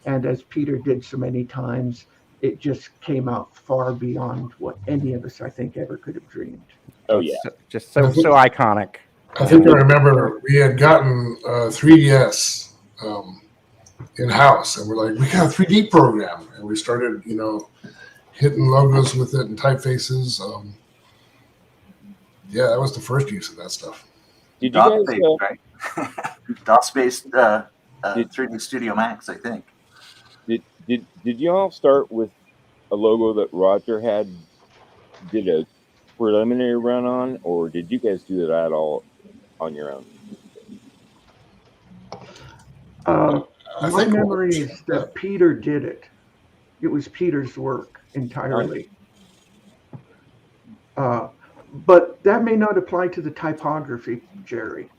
as Peter did so many times, it just came out far beyond what any of us, I think, ever could have dreamed. Oh yeah, just so iconic. I think I remember we had gotten 3DS in house, and we're like, we got a 3D program, and we started, hitting logos with it and typefaces. Yeah, that was the first use of that stuff. Did you guys right? DOS-based 3D Studio Max, I think. Did you all start with a logo that Roger did a preliminary run on, or did you guys do that all on your own? My memory is that Peter did it. It was Peter's work entirely. But that may not apply to the typography, Jerry.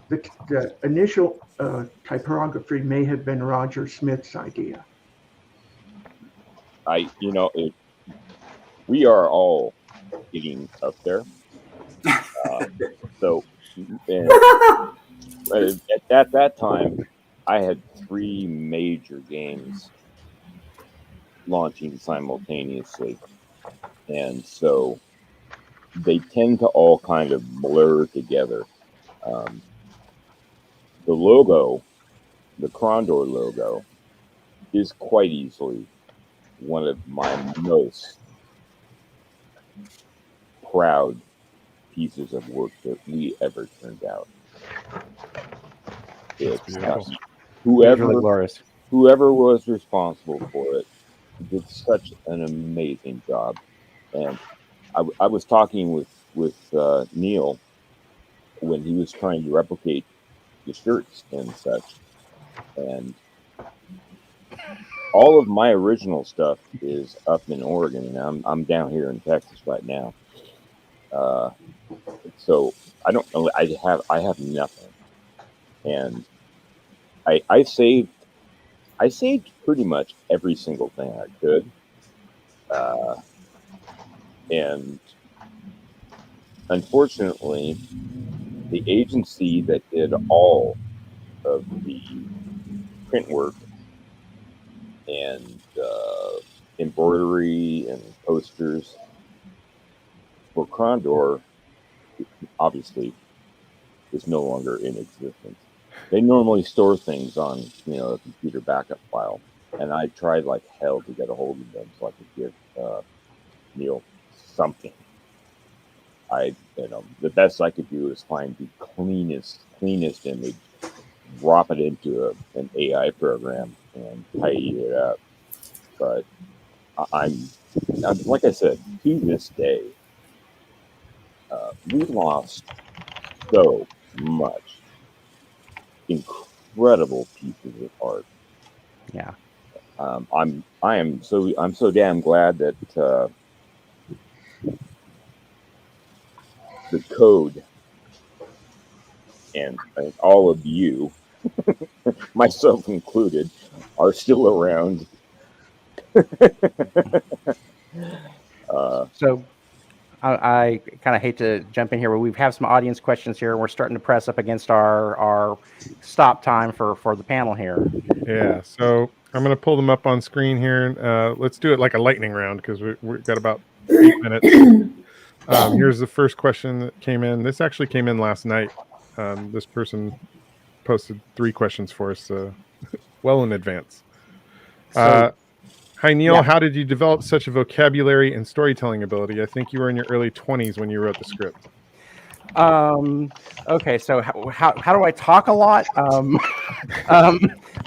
The initial typography may have been Roger Smith's idea. We are all getting up there. So at that time, I had 3 major games launching simultaneously. And so they tend to all kind of blur together. The logo, the Krondor logo, is quite easily one of my most proud pieces of work that we ever turned out. It's whoever was responsible for it did such an amazing job. And I was talking with Neil when he was trying to replicate the shirts and such, and all of my original stuff is up in Oregon, and I'm down here in Texas right now. So I don't know. I have nothing, and I saved pretty much every single thing I could, and unfortunately, the agency that did all of the print work and embroidery and posters for Krondor obviously is no longer in existence. They normally store things on, a computer backup file, and I tried like hell to get a hold of them so I could give Neil something. The best I could do is find the cleanest image, drop it into an AI program, and tidy it up. But I'm like I said, to this day, we lost so much incredible pieces of art. Yeah. I'm so damn glad that the code and all of you, myself included, are still around. So I kind of hate to jump in here, but we have some audience questions here. We're starting to press up against our stop time for the panel here. Yeah, so I'm going to pull them up on screen here. Let's do it like a lightning round because we've got about 8 minutes. Here's the first question that came in. This actually came in last night. This person posted 3 questions for us well in advance. Hi, Neil. Yeah. How did you develop such a vocabulary and storytelling ability? I think you were in your early 20s when you wrote the script. Okay, so how do I talk a lot?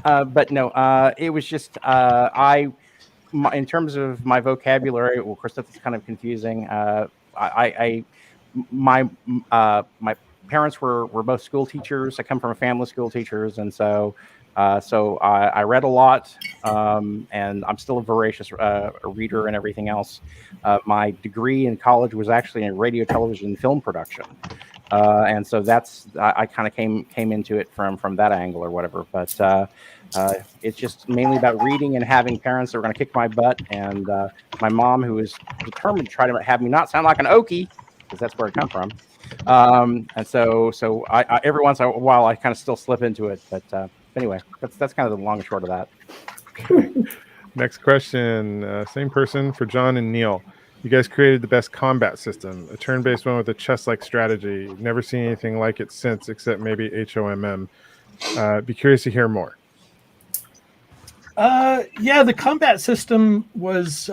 But no, it was just in terms of my vocabulary. Well, of course, that's kind of confusing. My parents were both school teachers. I come from a family of school teachers, and so I read a lot, and I'm still a voracious reader and everything else. My degree in college was actually in radio, television, film production, and so I kind of came into it from that angle or whatever. But it's just mainly about reading and having parents that were going to kick my butt, and my mom, who was determined to try to have me not sound like an Okie, because that's where I come from. And so I every once in a while I kind of still slip into it, but anyway, that's kind of the long and short of that. Next question, same person for John and Neil. You guys created the best combat system, a turn-based one with a chess-like strategy. Never seen anything like it since, except maybe HOMM. Be curious to hear more. Yeah, the combat system was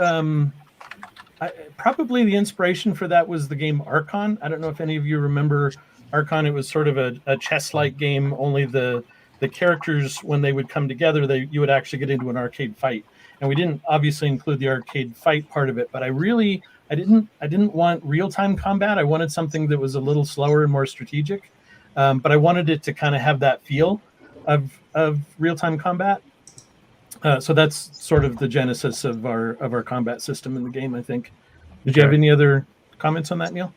probably the inspiration for that was the game Archon. I don't know if any of you remember Archon. It was sort of a chess-like game, only the characters, when they would come together, you would actually get into an arcade fight. And we didn't obviously include the arcade fight part of it, but I didn't want real-time combat. I wanted something that was a little slower and more strategic, but I wanted it to kind of have that feel of real-time combat. So that's sort of the genesis of our combat system in the game, I think. Did you have any other comments on that, Neil?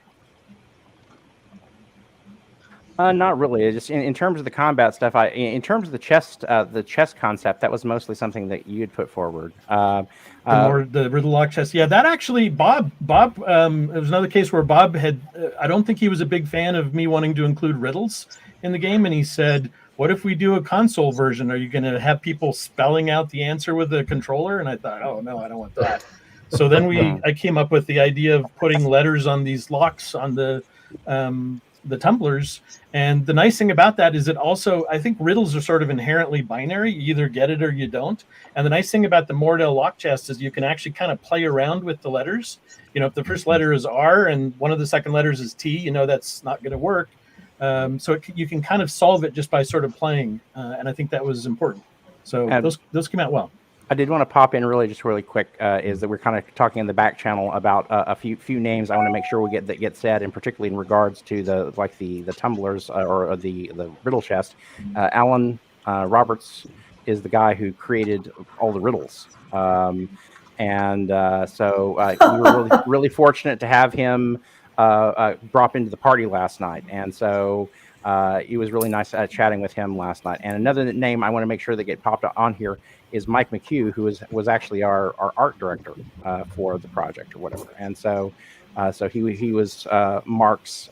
Not really. Just in terms of the combat stuff, in terms of the chess concept, that was mostly something that you had put forward. The riddle lock chess. Yeah, that actually, Bob. It was another case where Bob had. I don't think he was a big fan of me wanting to include riddles in the game, and he said, "What if we do a console version? Are you going to have people spelling out the answer with a controller?" And I thought, "Oh no, I don't want that." So then I came up with the idea of putting letters on these locks on the tumblers. And the nice thing about that is it also, I think riddles are sort of inherently binary. You either get it or you don't. And the nice thing about the Mordell lock chest is you can actually kind of play around with the letters. If the first letter is R and one of the second letters is T, that's not going to work. So you can kind of solve it just by sort of playing. And I think that was important. So those came out well. I did want to pop in really quick, is that we're kind of talking in the back channel about a few names I want to make sure we get said, and particularly in regards to the tumblers or the riddle chest. Alan Roberts is the guy who created all the riddles, and so we were really fortunate to have him drop into the party last night, and so It was really nice chatting with him last night. And another name I want to make sure that get popped on here is Mike McHugh, who was actually our art director for the project or whatever. And so he was Mark's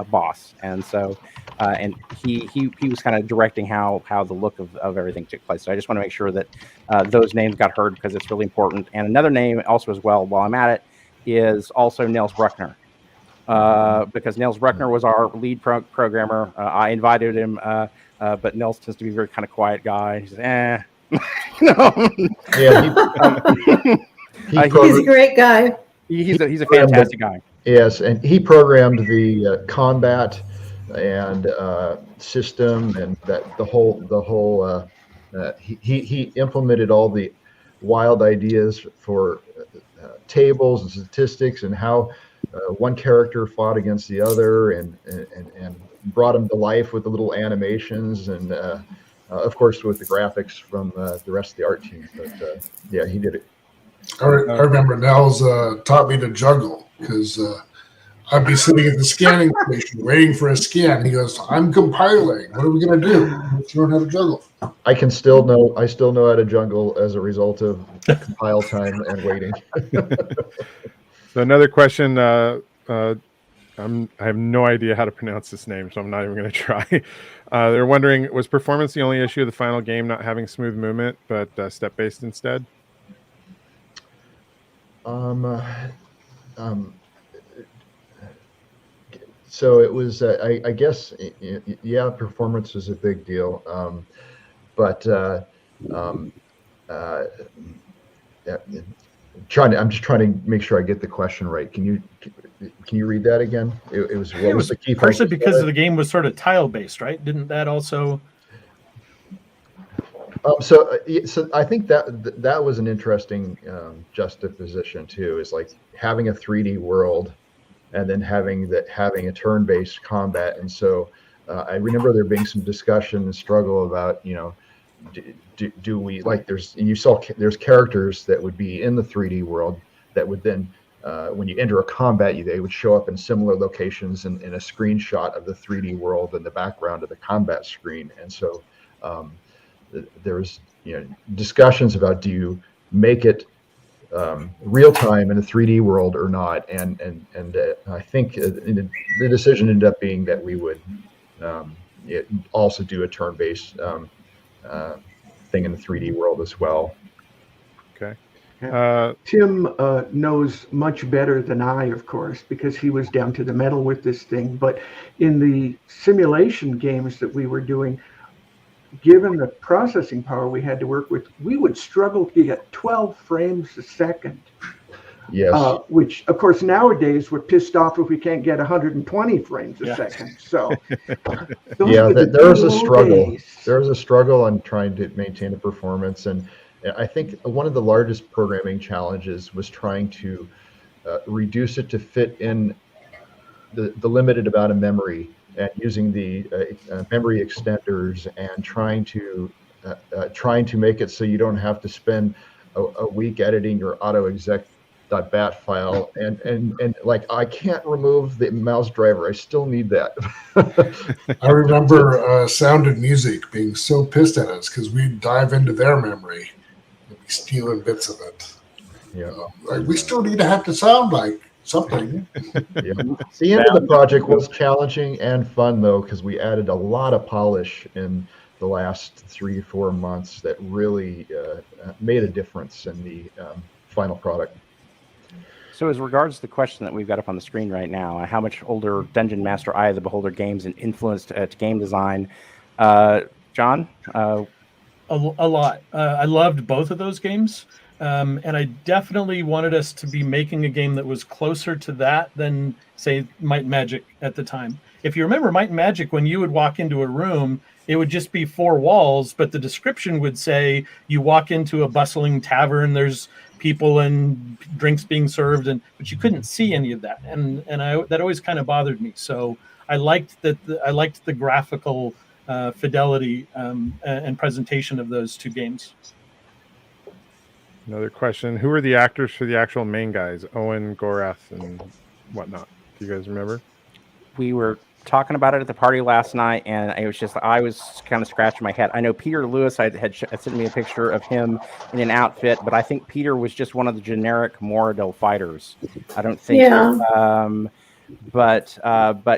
boss, and so and he was kind of directing how the look of everything took place. So I just want to make sure that those names got heard, because it's really important. And another name also as well, while I'm at it, is also Nils Bruckner. Because Nils Bruckner was our lead programmer. I invited him, but Nils tends to be a very kind of quiet guy. He says, no. Yeah, he's a great guy. He's a fantastic guy. Yes, and he programmed the combat and system, and that the whole he implemented all the wild ideas for tables and statistics, and how one character fought against the other, and brought them to life with the little animations, and of course with the graphics from the rest of the art team. But yeah, he did it. I remember Nels taught me to juggle, because I'd be sitting at the scanning station waiting for a scan. He goes, "I'm compiling. What are we gonna do? Let's learn how to juggle." I still know how to juggle as a result of compile time and waiting. So another question. I have no idea how to pronounce this name, so I'm not even going to try. They're wondering, was performance the only issue of the final game, not having smooth movement, but step-based instead? So it was, I guess, yeah, performance was a big deal. But I'm just trying to make sure I get the question right. Can you read that again? It was what was the key? Partially because the game was sort of tile based, right? Didn't that also? So I think that was an interesting juxtaposition too. Is like having a 3D world, and then having a turn-based combat. And so I remember there being some discussion and struggle about, do we, like, there's characters that would be in the 3D world that would then when you enter a combat, they would show up in similar locations in a screenshot of the 3D world in the background of the combat screen. And so there was discussions about, do you make it real time in a 3D world or not? And I think the decision ended up being that we would also do a turn-based thing in the 3D world as well. Okay. Tim knows much better than I, of course, because he was down to the metal with this thing. But in the simulation games that we were doing, given the processing power we had to work with, we would struggle to get 12 frames a second. Yes. Which, of course, nowadays we're pissed off if we can't get 120 frames a second. So, yeah, there was a struggle. There was a struggle on trying to maintain the performance, and I think one of the largest programming challenges was trying to reduce it to fit in the limited amount of memory, and using the memory extenders, and trying to make it so you don't have to spend a week editing your autoexec.bat file, and like, I can't remove the mouse driver. I still need that. I remember Sound and Music being so pissed at us because we'd dive into their memory and be stealing bits of it. Yeah, like, we still need to have to sound like something. Yeah. The end of the project was challenging and fun, though, because we added a lot of polish in the last 3-4 months that really made a difference in the final product. So as regards to the question that we've got up on the screen right now, how much older Dungeon Master Eye of the Beholder games and influenced game design? John? A lot. I loved both of those games. And I definitely wanted us to be making a game that was closer to that than, say, Might and Magic at the time. If you remember Might and Magic, when you would walk into a room, it would just be 4 walls, but the description would say you walk into a bustling tavern, there's people and drinks being served, but you couldn't see any of that, and that always kind of bothered me. So I liked that. I liked the graphical fidelity and presentation of those two games. Another question: who are the actors for the actual main guys, Owen, Gorath, and whatnot? Do you guys remember? we were talking about it at the party last night, and I was kind of scratching my head. I know Peter Lewis had sent me a picture of him in an outfit, but I think Peter was just one of the generic Moradel fighters. I don't think. Yeah. But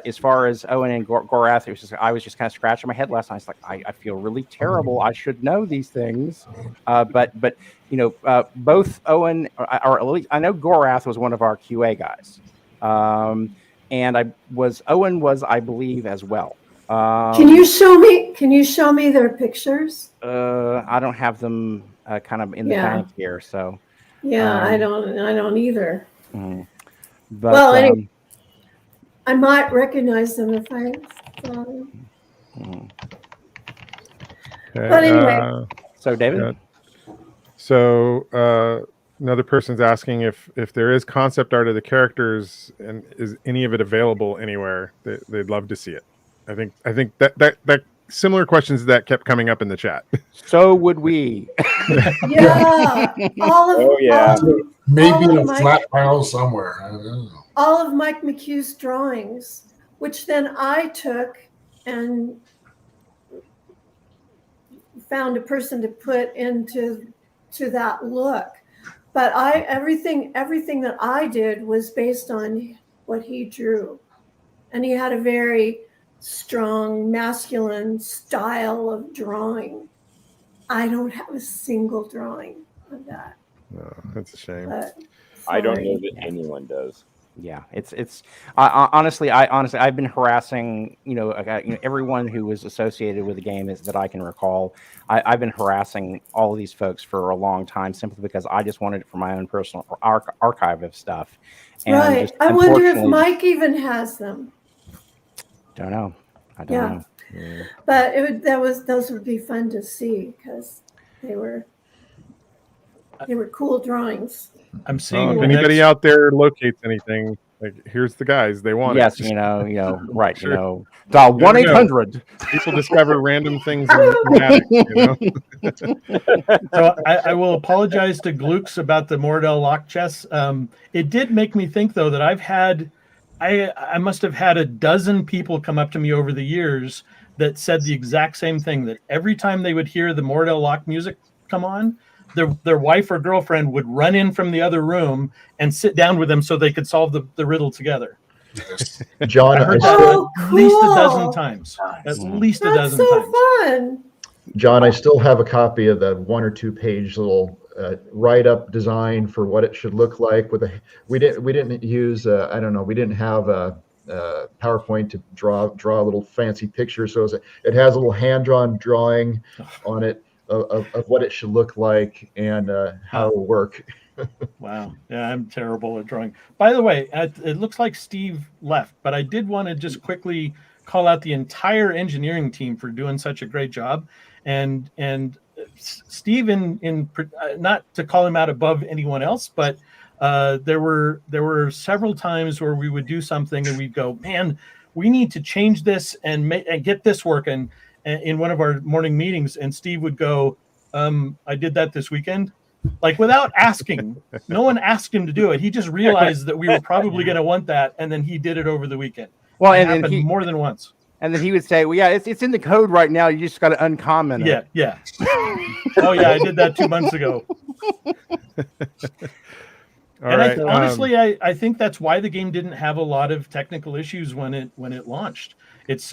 as far as Owen and Gorath, I was just kind of scratching my head last night. It's like I feel really terrible. I should know these things, but both Owen or at least I know Gorath was one of our QA guys, and Owen was, I believe, as well. Can you show me their pictures? I don't have them kind of in the bank here, so. Yeah, I don't either. But, well, anyway. I might recognize them if I saw them. Okay, but anyway. So, David? So, another person's asking if there is concept art of the characters and is any of it available anywhere. They'd love to see it. I think that similar questions that kept coming up in the chat. So would we. Yeah. Maybe in a flat file somewhere. I don't know. All of Mike McHugh's drawings, which then I took and found a person to put into that look. But everything that I did was based on what he drew. And he had a very strong masculine style of drawing. I don't have a single drawing of that. No, that's a shame. I don't know that anyone does. Yeah, it's honestly, I've been harassing, everyone who was associated with the game that I can recall. I've been harassing all of these folks for a long time simply because I just wanted it for my own personal archive of stuff. And right. I wonder if Mike even has them. Don't know. I don't know. Yeah. But those would be fun to see because they were cool drawings. I'm seeing if anybody out there locates anything, like here's the guys they want. Yes, it. Right. Sure. Dial 1-800. People discover random things in the attic, So I will apologize to Glukes about the Moradel lock chess. It did make me think though that I must have had a dozen people come up to me over the years that said the exact same thing, that every time they would hear the Moradel lock music come on, their wife or girlfriend would run in from the other room and sit down with them so they could solve the riddle together. John, I heard that at least a dozen times. At least a dozen times. That's so fun. John, I still have a copy of the 1 or 2 page little write-up design for what it should look like. We didn't use we didn't have a PowerPoint to draw a little fancy picture, so it has a little hand-drawn drawing on it of what it should look like and how it will work. Wow. Yeah, I'm terrible at drawing. By the way, it looks like Steve left, but I did want to just quickly call out the entire engineering team for doing such a great job. And Steve, not to call him out above anyone else, but there were several times where we would do something and we'd go, man, we need to change this and get this working in one of our morning meetings. And Steve would go, I did that this weekend. Like without asking, no one asked him to do it. He just realized that we were probably going to want that. And then he did it over the weekend. Well, it happened more than once. And then he would say, well, yeah, it's in the code right now. You just got to uncomment it. Yeah. Oh, yeah, I did that 2 months ago. Honestly, I think that's why the game didn't have a lot of technical issues when it launched.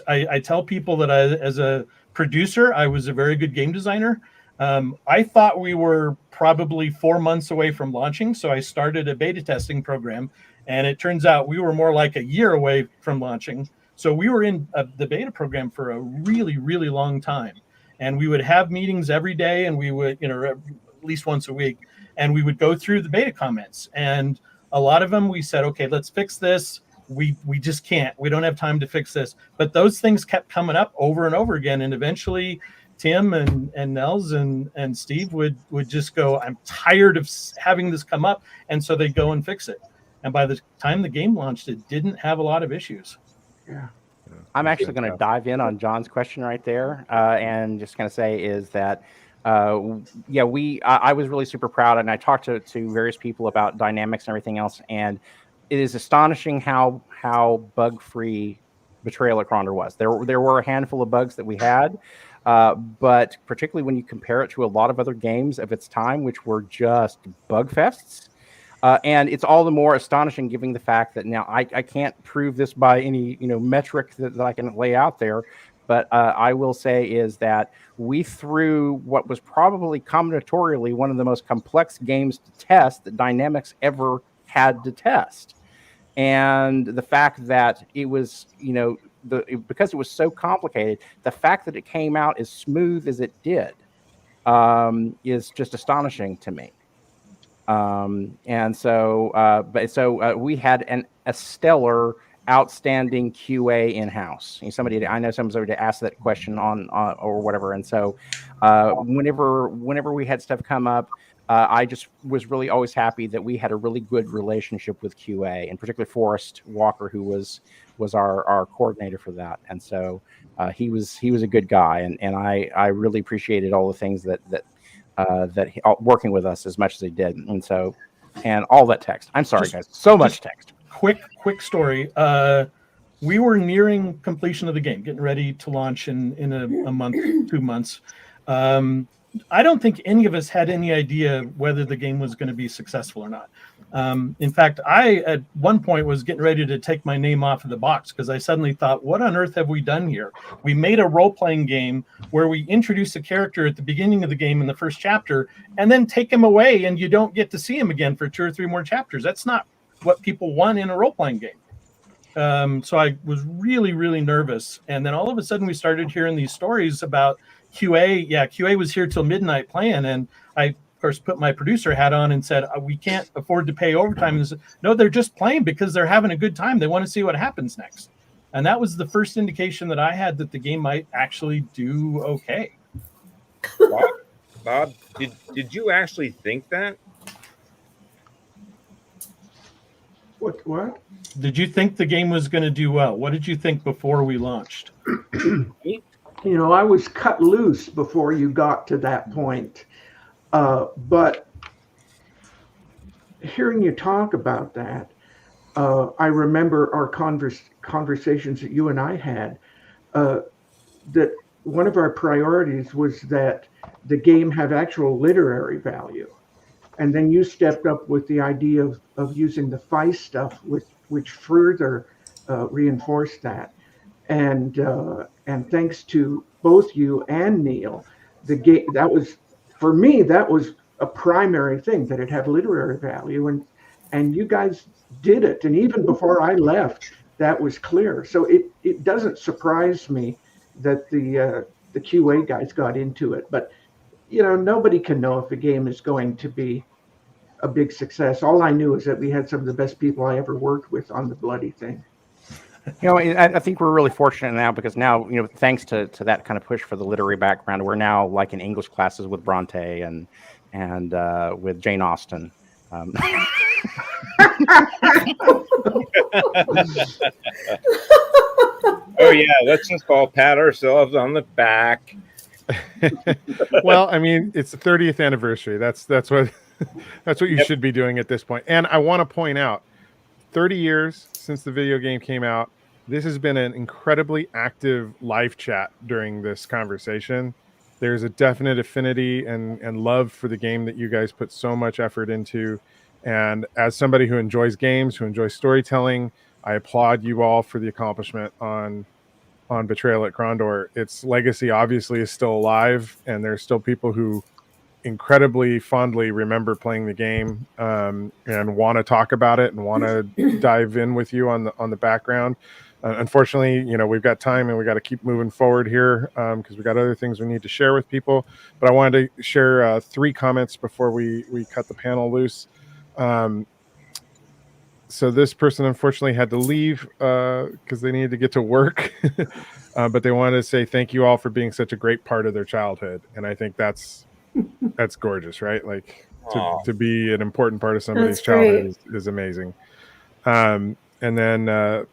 I tell people that as a producer, I was a very good game designer. I thought we were probably 4 months away from launching, so I started a beta testing program, and it turns out we were more like a year away from launching. So we were in the beta program for a really, really long time, and we would have meetings every day, and we would, at least once a week, and we would go through the beta comments, and a lot of them we said, okay, let's fix this. We just can't. We don't have time to fix this. But those things kept coming up over and over again, and eventually Tim and Nels and Steve would just go, I'm tired of having this come up, and so they'd go and fix it. And by the time the game launched, it didn't have a lot of issues. Yeah. I'm actually going to dive in on John's question right there, and just going to say is that, I was really super proud, and I talked to various people about dynamics and everything else, and it is astonishing how bug-free Betrayal at Krondor was. There were a handful of bugs that we had, but particularly when you compare it to a lot of other games of its time, which were just bug fests. And it's all the more astonishing given the fact that now I can't prove this by any metric that I can lay out there, but I will say is that we threw what was probably combinatorially one of the most complex games to test that Dynamics ever had to test. And the fact that it was, because it was so complicated, the fact that it came out as smooth as it did is just astonishing to me. And so, we had a stellar, outstanding QA in house. I know somebody asked that question on or whatever. And so, whenever we had stuff come up, I just was really always happy that we had a really good relationship with QA, and particularly Forrest Walker, who was our coordinator for that. And so, he was a good guy, and I really appreciated all the things that working with us as much as they did. And so, and all that text. I'm sorry, guys, so much text. Quick story. We were nearing completion of the game, getting ready to launch in a month, 2 months. I don't think any of us had any idea whether the game was going to be successful or not. In fact, I at one point was getting ready to take my name off of the box because I suddenly thought, what on earth have we done here? We made a role-playing game where we introduce a character at the beginning of the game in the first chapter and then take him away and you don't get to see him again for 2 or 3 more chapters. That's not what people want in a role-playing game. So I was really, really nervous. And then all of a sudden we started hearing these stories about QA. Yeah, QA was here till midnight playing. And I, of course, put my producer hat on and said, we can't afford to pay overtime. And said, no, they're just playing because they're having a good time. They want to see what happens next. And that was the first indication that I had that the game might actually do okay. Bob, did you actually think that? What? Did you think the game was going to do well? What did you think before we launched? I was cut loose before you got to that point. But hearing you talk about that, I remember our conversations that you and I had, that one of our priorities was that the game have actual literary value. And then you stepped up with the idea of using the Feist stuff, which further reinforced that. And thanks to both you and Neil, the game that was a primary thing, that it had literary value, and you guys did it. And even before I left, that was clear. So it doesn't surprise me that the QA guys got into it, but nobody can know if a game is going to be a big success. All I knew is that we had some of the best people I ever worked with on the bloody thing. I think we're really fortunate now because now, thanks to that kind of push for the literary background, we're now like in English classes with Bronte and with Jane Austen. Oh yeah, let's just all pat ourselves on the back. Well, I mean, it's the 30th anniversary. That's what you should be doing at this point. And I want to point out, 30 years since the video game came out, this has been an incredibly active live chat during this conversation. There's a definite affinity and love for the game that you guys put so much effort into. And as somebody who enjoys games, who enjoys storytelling, I applaud you all for the accomplishment on Betrayal at Krondor. Its legacy obviously is still alive, and there's still people who incredibly fondly remember playing the game and want to talk about it and want to dive in with you on the background. Unfortunately, we've got time and we got to keep moving forward here because we got other things we need to share with people. But I wanted to share 3 comments before we cut the panel loose. So this person unfortunately had to leave because they needed to get to work, but they wanted to say thank you all for being such a great part of their childhood. And I think that's gorgeous, right? Like to be an important part of somebody's childhood is amazing. And then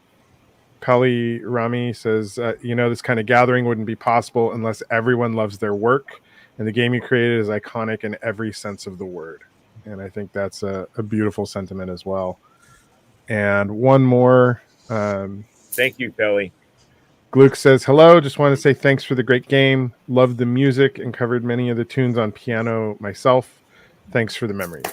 Peli-Rami says, this kind of gathering wouldn't be possible unless everyone loves their work, and the game you created is iconic in every sense of the word. And I think that's a beautiful sentiment as well. And one more. Thank you, Peli. Gluck says, hello, just want to say thanks for the great game. Loved the music and covered many of the tunes on piano myself. Thanks for the memories.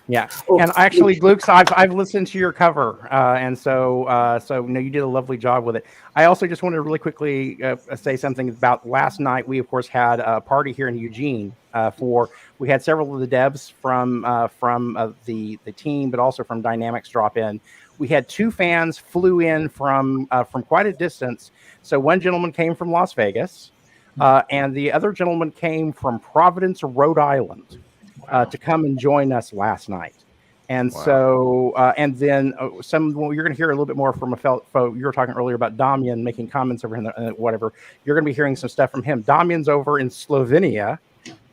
Yeah, Oh, and actually, Luke's, I've listened to your cover, and so you did a lovely job with it. I also just wanted to really quickly say something about last night. We of course had a party here in Eugene we had several of the devs from the team, but also from Dynamics drop in. We had 2 fans flew in from quite a distance. So one gentleman came from Las Vegas, and the other gentleman came from Providence, Rhode Island. To come and join us last night. And so, and then you're going to hear a little bit more from a fellow. You were talking earlier about Damian making comments over him, whatever. You're going to be hearing some stuff from him. Damian's over in Slovenia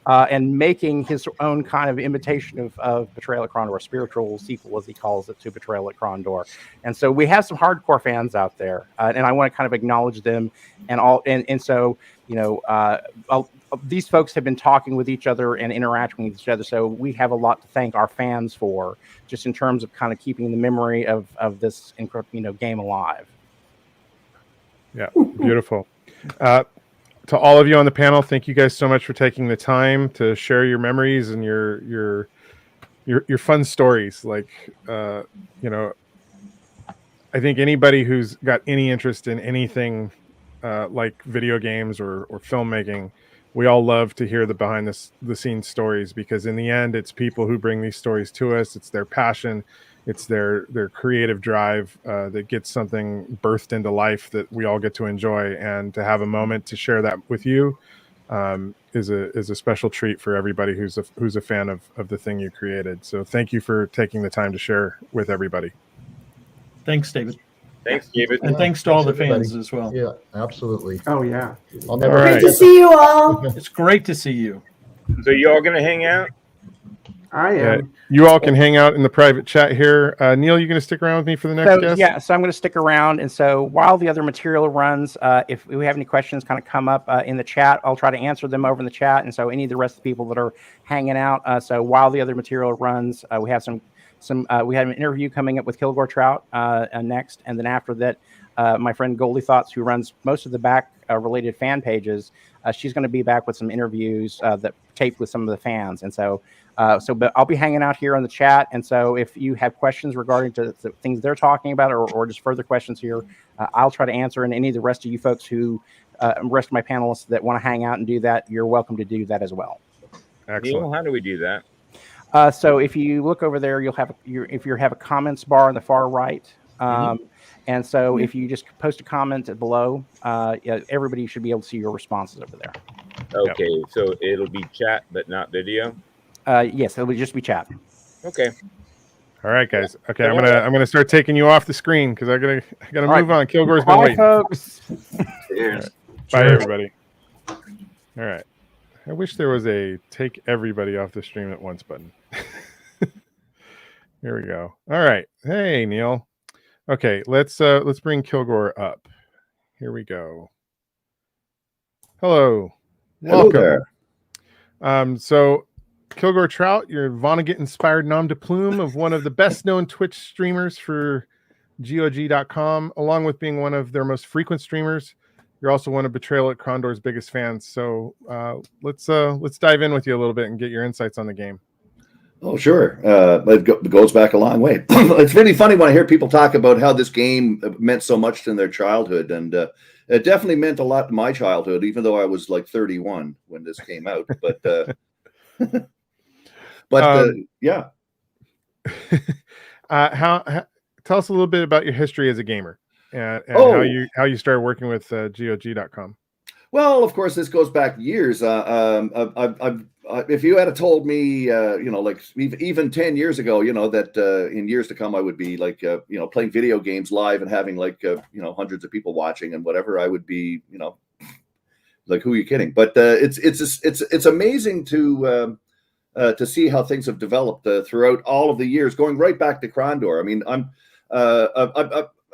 and making his own kind of imitation of Betrayal at Krondor, a spiritual sequel, as he calls it, to Betrayal at Krondor. And so we have some hardcore fans out there, and I want to kind of acknowledge them and so, these folks have been talking with each other and interacting with each other. So we have a lot to thank our fans for, just in terms of kind of keeping the memory of this game alive. Yeah, beautiful. To all of you on the panel, thank you guys so much for taking the time to share your memories and your fun stories. Like, I think anybody who's got any interest in anything like video games or filmmaking, we all love to hear the behind the scenes stories, because in the end, it's people who bring these stories to us. It's their passion, it's their creative drive that gets something birthed into life that we all get to enjoy. And to have a moment to share that with you is a special treat for everybody who's a fan of the thing you created. So thank you for taking the time to share with everybody. Thanks, David. Thanks, David. And thanks to all the fans as well. Yeah, absolutely. Oh, yeah. I'll never Great to see you all. It's great to see you. So you all gonna hang out? I am. You all can hang out in the private chat here. Neil, you going to stick around with me for the next guest? Yeah, so I'm going to stick around. And so while the other material runs, if we have any questions kind of come up in the chat, I'll try to answer them over in the chat. And so any of the rest of the people that are hanging out. So while the other material runs, we have we had an interview coming up with Kilgore Trout next. And then after that, my friend Goldeythoughts, who runs most of the back related fan pages, she's going to be back with some interviews that taped with some of the fans. And so, but I'll be hanging out here on the chat. And so if you have questions regarding to the things they're talking about, or just further questions here, I'll try to answer. And any of the rest of you folks who, rest of my panelists that want to hang out and do that, you're welcome to do that as well. Excellent. Neil, how do we do that? So if you look over there, you'll have a comments bar on the far right. And so if you just post a comment below, everybody should be able to see your responses over there. Okay, so it'll be chat, but not video? Yes, it'll just be chat. Okay. All right, guys. Okay, I'm gonna start taking you off the screen because I gotta move on. Kilgore's been waiting. Folks. Cheers. Bye, everybody. All right. I wish there was a take everybody off the stream at once button. Here we go. All right. Hey, Neil. Okay, let's bring Kilgore up. Here we go. Hello. Welcome. There. So Kilgore Trout, you're Vonnegut-inspired nom de plume of one of the best-known Twitch streamers for GOG.com, along with being one of their most frequent streamers. You're also one of Betrayal at Krondor's biggest fans. So let's dive in with you a little bit and get your insights on the game. Oh, sure. It goes back a long way. It's really funny when I hear people talk about how this game meant so much in their childhood. And it definitely meant a lot to my childhood, even though I was like 31 when this came out. But yeah. Tell us a little bit about your history as a gamer and how you started working with GOG.com. Well, of course, this goes back years. If you had told me, like even 10 years ago, that in years to come I would be like, playing video games live and having like, hundreds of people watching and whatever, I would be, like, who are you kidding? But it's amazing to see how things have developed throughout all of the years, going right back to Krondor. I mean, I'm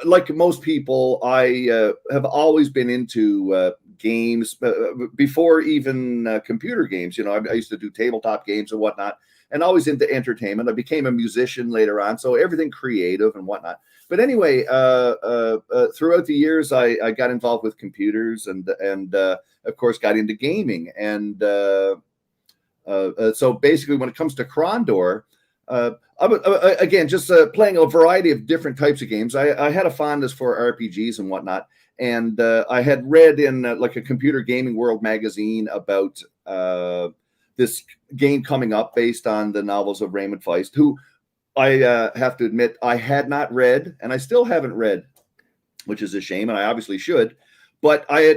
like most people, I have always been into games before even computer games. I used to do tabletop games and whatnot. and always into entertainment. I became a musician later on, so everything creative and whatnot. But anyway, throughout the years, I got involved with computers and of course got into gaming. And so basically, when it comes to Krondor, again, just playing a variety of different types of games. I had a fondness for RPGs and whatnot. And I had read in like a Computer Gaming World magazine about this game coming up based on the novels of Raymond Feist, who I have to admit I had not read, and I still haven't read, which is a shame, and I obviously should. But I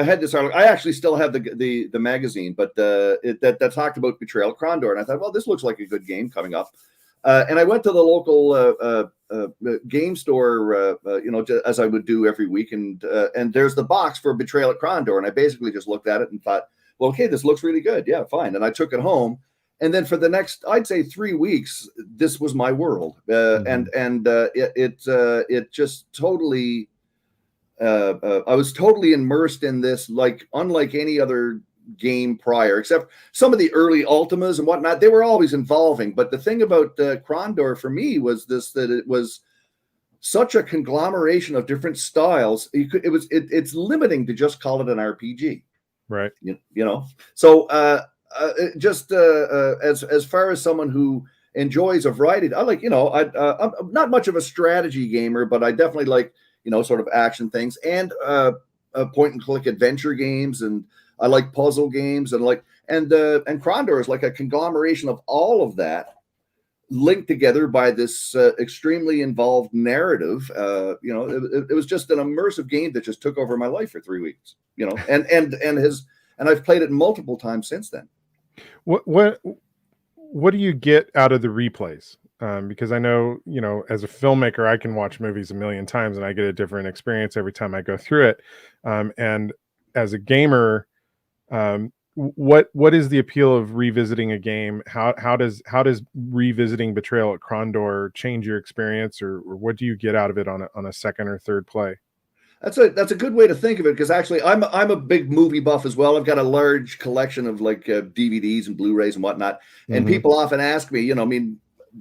had this article. I actually still have the magazine, but that talked about Betrayal Krondor, and I thought, well, this looks like a good game coming up. And I went to the local game store, as I would do every week, and there's the box for Betrayal at Krondor, and I basically just looked at it and thought, well, okay, this looks really good, yeah, fine. And I took it home, and then for the next, I'd say 3 weeks, this was my world, and it just totally, I was totally immersed in this, like unlike any other game prior, except some of the early Ultimas and whatnot. They were always involving, but the thing about Krondor for me was that it was such a conglomeration of different styles. It's limiting to just call it an RPG, right? You know. So just as far as someone who enjoys a variety, I like, I'm not much of a strategy gamer, but I definitely like, sort of action things and point and click adventure games, and I like puzzle games, and Krondor is like a conglomeration of all of that linked together by this extremely involved narrative. It was just an immersive game that just took over my life for 3 weeks, and I've played it multiple times since then. What do you get out of the replays? Because I know, as a filmmaker, I can watch movies a million times and I get a different experience every time I go through it. And as a gamer, what is the appeal of revisiting a game? How does revisiting Betrayal at Krondor change your experience, or what do you get out of it on a second or third play? That's a good way to think of it, because actually I'm a big movie buff as well. I've got a large collection of DVDs and Blu-rays and whatnot. And people often ask me,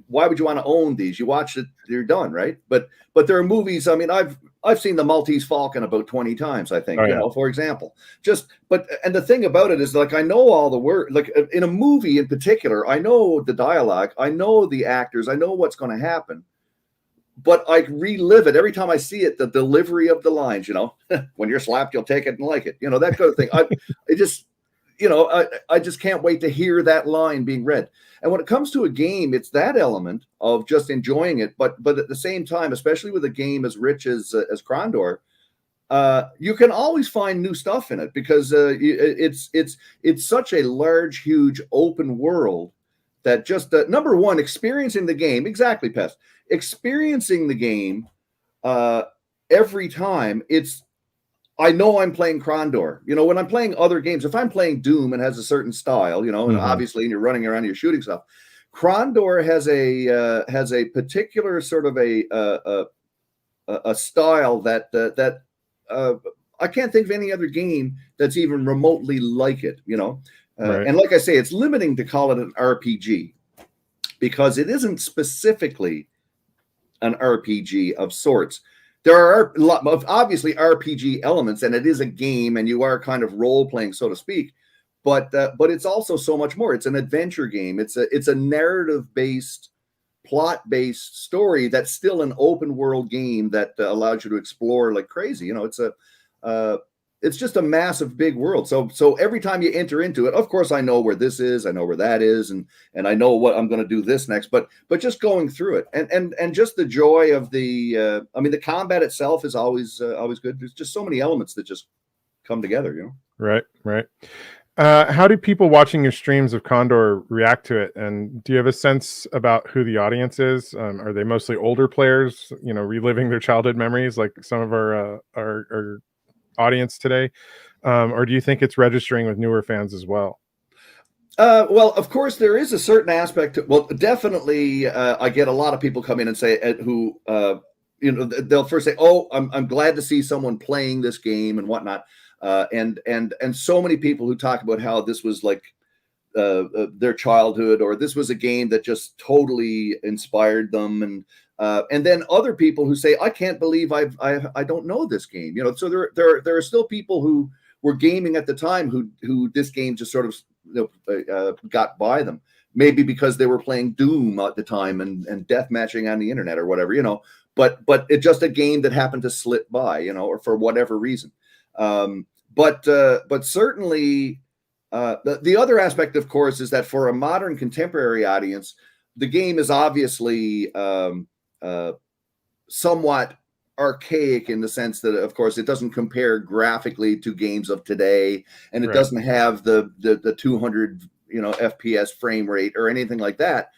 why would you want to own these? You watch it, you're done, right? But there are movies. I mean, I've seen The Maltese Falcon about 20 times, I think, for example. And the thing about it is, like, I know all the word, like in a movie in particular, I know the dialogue, I know the actors, I know what's going to happen. But I relive it every time I see it, the delivery of the lines, when you're slapped, you'll take it and like it, that kind of thing. I just can't wait to hear that line being read. And when it comes to a game, it's that element of just enjoying it. But at the same time, especially with a game as rich as Krondor, you can always find new stuff in it, because it's such a large, huge open world that just number one, experiencing the game, exactly, Pest, experiencing the game every time, I know I'm playing Krondor. When I'm playing other games, if I'm playing Doom and has a certain style, and obviously, and you're running around, you're shooting stuff, Krondor has a particular sort of a style that I can't think of any other game that's even remotely like it. Right. And like I say, it's limiting to call it an RPG, because it isn't specifically an RPG of sorts. There are a lot of obviously RPG elements, and it is a game, and you are kind of role playing, so to speak. But it's also so much more. It's an adventure game. It's a narrative based, plot based story that's still an open world game that allows you to explore like crazy. It's just a massive, big world. So every time you enter into it, of course, I know where this is, I know where that is, and I know what I'm going to do this next. But just going through it, and just the joy of the combat itself is always good. There's just so many elements that just come together, Right. How do people watching your streams of Krondor react to it? And do you have a sense about who the audience is? Are they mostly older players, reliving their childhood memories, like some of our audience today, or do you think it's registering with newer fans as well? Well, of course, there is a certain aspect definitely. I get a lot of people come in and say who they'll first say, "Oh, I'm glad to see someone playing this game and whatnot," and so many people who talk about how this was like their childhood, or this was a game that just totally inspired them, and then other people who say, I can't believe I don't know this game. So there are still people who were gaming at the time who this game just sort of got by them. Maybe because they were playing Doom at the time and death matching on the internet or whatever, but it's just a game that happened to slip by, or for whatever reason. But certainly the other aspect, of course, is that for a modern contemporary audience, the game is obviously somewhat archaic in the sense that, of course, it doesn't compare graphically to games of today, and it doesn't have the 200 FPS frame rate or anything like that.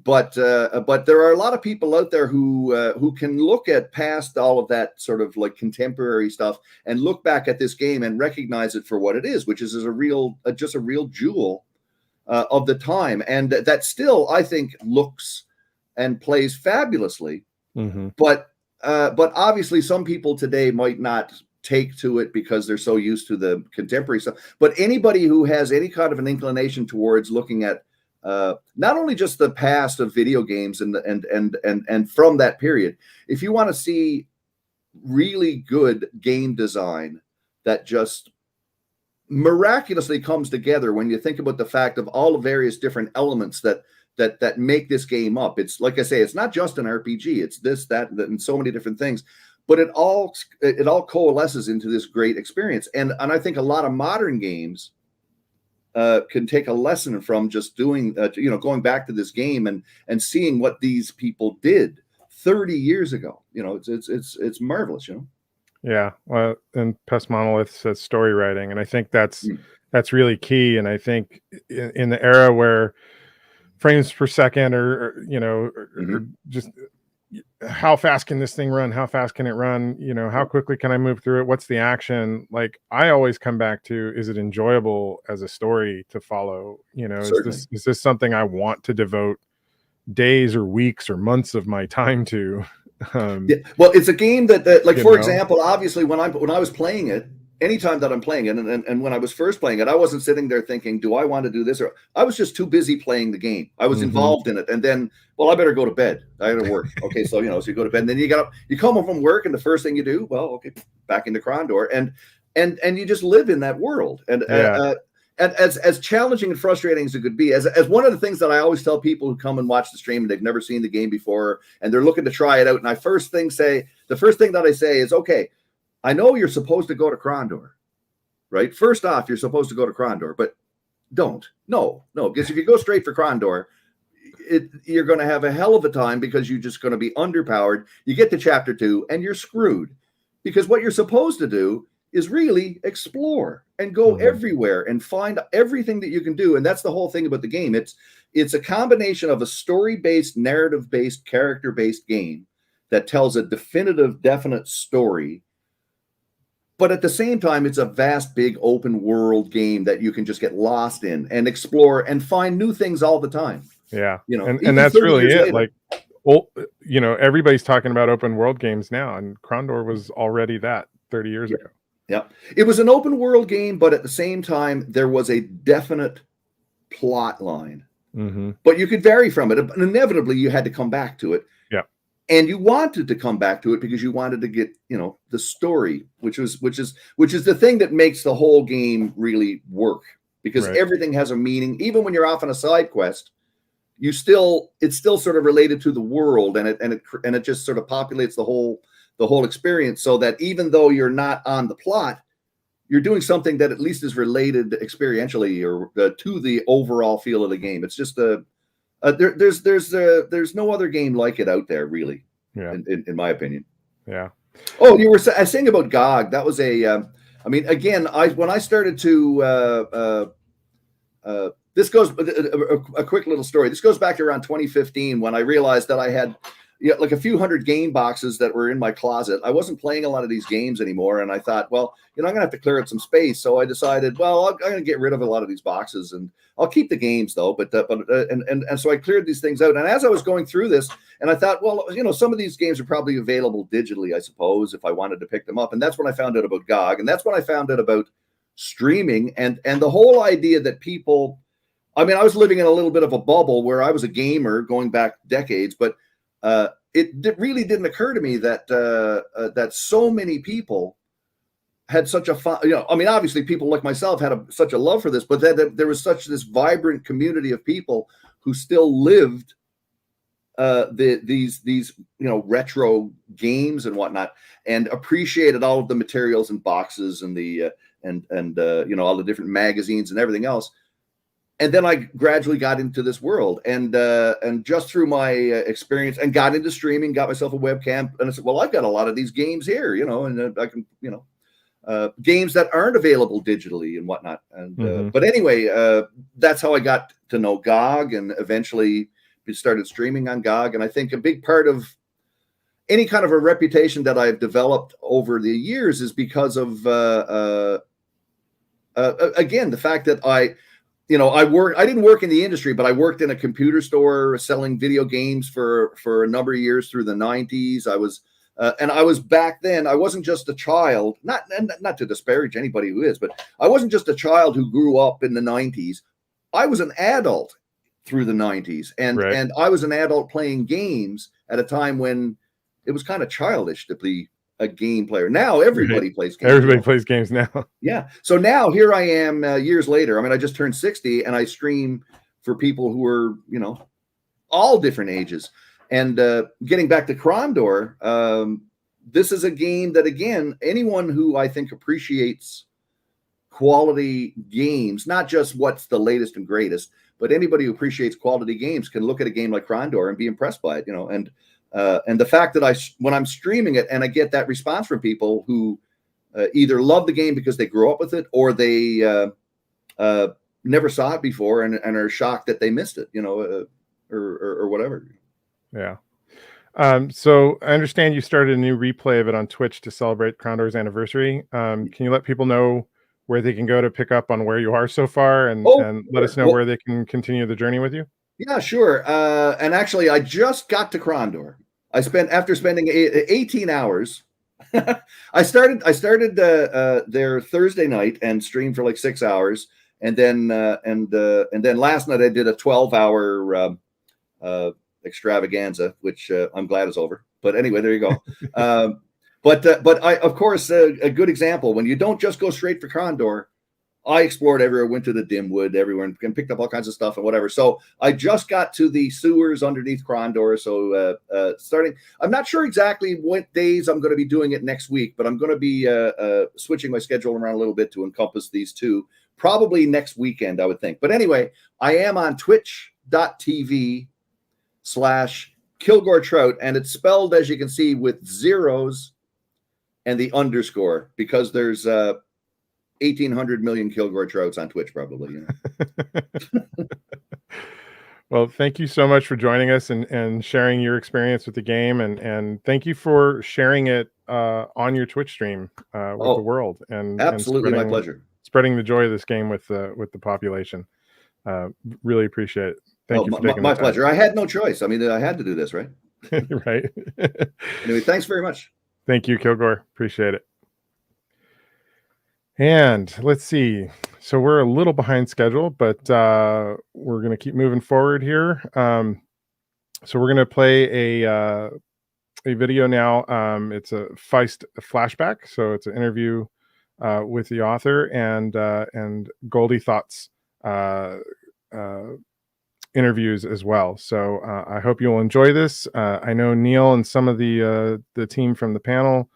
But there are a lot of people out there who can look at past all of that sort of like contemporary stuff and look back at this game and recognize it for what it is, which is just a real jewel of the time, and that still, I think, looks and plays fabulously. Mm-hmm. But obviously, some people today might not take to it because they're so used to the contemporary stuff. But anybody who has any kind of an inclination towards looking at not only just the past of video games and from that period, if you want to see really good game design that just miraculously comes together when you think about the fact of all the various different elements that make this game up. It's like I say, it's not just an RPG. It's this, that, and so many different things. But it all coalesces into this great experience. And I think a lot of modern games can take a lesson from just doing, going back to this game and seeing what these people did 30 years ago. It's marvelous, Yeah, well, and Pest Monolith says story writing, and I think that's really key. And I think in the era where frames per second or just how fast can this thing run? How fast can it run? How quickly can I move through it? What's the action? Like, I always come back to, is it enjoyable as a story to follow? Is this something I want to devote days or weeks or months of my time to? Well, it's a game that like, for example, obviously when I was playing it, anytime that I'm playing it, and when I was first playing it, I wasn't sitting there thinking, do I want to do this? Or I was just too busy playing the game. I was involved in it. And then, well, I better go to bed. I got to work. Okay. So, so you go to bed, and then you come home from work, and the first thing you do, well, okay, back into Krondor, and you just live in that world. And as challenging and frustrating as it could be, as one of the things that I always tell people who come and watch the stream and they've never seen the game before, and they're looking to try it out. And the first thing that I say is, okay, I know you're supposed to go to Krondor, right? First off, you're supposed to go to Krondor, but don't. No, because if you go straight for Krondor, you're going to have a hell of a time because you're just going to be underpowered. You get to chapter 2 and you're screwed, because what you're supposed to do is really explore and go everywhere and find everything that you can do. And that's the whole thing about the game. It's a combination of a story-based, narrative-based, character-based game that tells a definitive, definite story. But at the same time, it's a vast, big, open world game that you can just get lost in and explore and find new things all the time. Yeah. And that's really it. Later. Like, everybody's talking about open world games now, and Krondor was already that 30 years ago. Yeah. It was an open world game, but at the same time, there was a definite plot line. Mm-hmm. But you could vary from it. And inevitably, you had to come back to it. Yeah. And you wanted to come back to it because you wanted to get, the story, which is the thing that makes the whole game really work, because everything has a meaning. Even when you're off on a side quest, it's still sort of related to the world, and it just sort of populates the whole experience, so that even though you're not on the plot, you're doing something that at least is related experientially or to the overall feel of the game. It's just there's no other game like it out there, really. Yeah. In my opinion. Yeah. Oh, you were saying about GOG. That was again, when I started to this goes a quick little story. This goes back to around 2015 when I realized that I had like a few hundred game boxes that were in my closet. I wasn't playing a lot of these games anymore, and I thought, well, I'm going to have to clear out some space. So I decided, well, I'm going to get rid of a lot of these boxes, and I'll keep the games though. But so I cleared these things out. And as I was going through this, and I thought, well, some of these games are probably available digitally, I suppose, if I wanted to pick them up. And that's when I found out about GOG, and that's when I found out about streaming and the whole idea that people I mean, I was living in a little bit of a bubble where I was a gamer going back decades, but it really didn't occur to me that that so many people had such a fun, I mean, obviously people like myself had such a love for this, but that there was such this vibrant community of people who still lived these retro games and whatnot, and appreciated all of the materials and boxes and the all the different magazines and everything else. And then I gradually got into this world, and just through my experience, and got into streaming, got myself a webcam, and I said, well, I've got a lot of these games here, and I can, games that aren't available digitally and whatnot. And but anyway, that's how I got to know GOG, and eventually started streaming on GOG. And I think a big part of any kind of a reputation that I've developed over the years is because of again, the fact that I didn't work in the industry, but I worked in a computer store selling video games for a number of years through the 90s. I was and I was back then, I wasn't just a child, not to disparage anybody who is, but I wasn't just a child who grew up in the 90s. I was an adult through the 90s, and I was an adult playing games at a time when it was kind of childish to be a game player. Now everybody plays games. Everybody plays games now. Yeah. So now here I am years later. I mean, I just turned 60, and I stream for people who are, all different ages. And getting back to Krondor, this is a game that, again, anyone who I think appreciates quality games, not just what's the latest and greatest, but anybody who appreciates quality games can look at a game like Krondor and be impressed by it, and the fact that when I'm streaming it and I get that response from people who either love the game because they grew up with it, or they never saw it before and are shocked that they missed it, or whatever. Yeah. So I understand you started a new replay of it on Twitch to celebrate Krondor's anniversary. Can you let people know where they can go to pick up on where you are so far, and let us know where they can continue the journey with you? Yeah, sure. And actually, I just got to Krondor. After spending 18 hours, I started there Thursday night and streamed for like 6 hours, and then last night I did a 12-hour extravaganza, which I'm glad is over. But anyway, there you go. But I, of course, a good example, when you don't just go straight for Krondor, I explored everywhere, went to the Dimwood, everywhere, and picked up all kinds of stuff and whatever. So I just got to the sewers underneath Krondor. So I'm not sure exactly what days I'm going to be doing it next week, but I'm going to be switching my schedule around a little bit to encompass these two, probably next weekend, I would think. But anyway, I am on twitch.tv/KilgoreTrout, and it's spelled, as you can see, with zeros and the underscore, because there's 1,800 million Kilgore Trouts on Twitch, probably. Well, thank you so much for joining us and sharing your experience with the game, and thank you for sharing it on your Twitch stream with the world. And absolutely, my pleasure. Spreading the joy of this game with the population. Really appreciate it. Thank you for taking my pleasure. I had no choice. I mean, I had to do this, right? Right. Anyway, thanks very much. Thank you, Kilgore. Appreciate it. And let's see. So we're a little behind schedule, but we're going to keep moving forward here. So we're going to play a video now. It's a Feist Flashback. So it's an interview with the author and Goldeythoughts interviews as well. So I hope you'll enjoy this. I know Neil and some of the team from the panel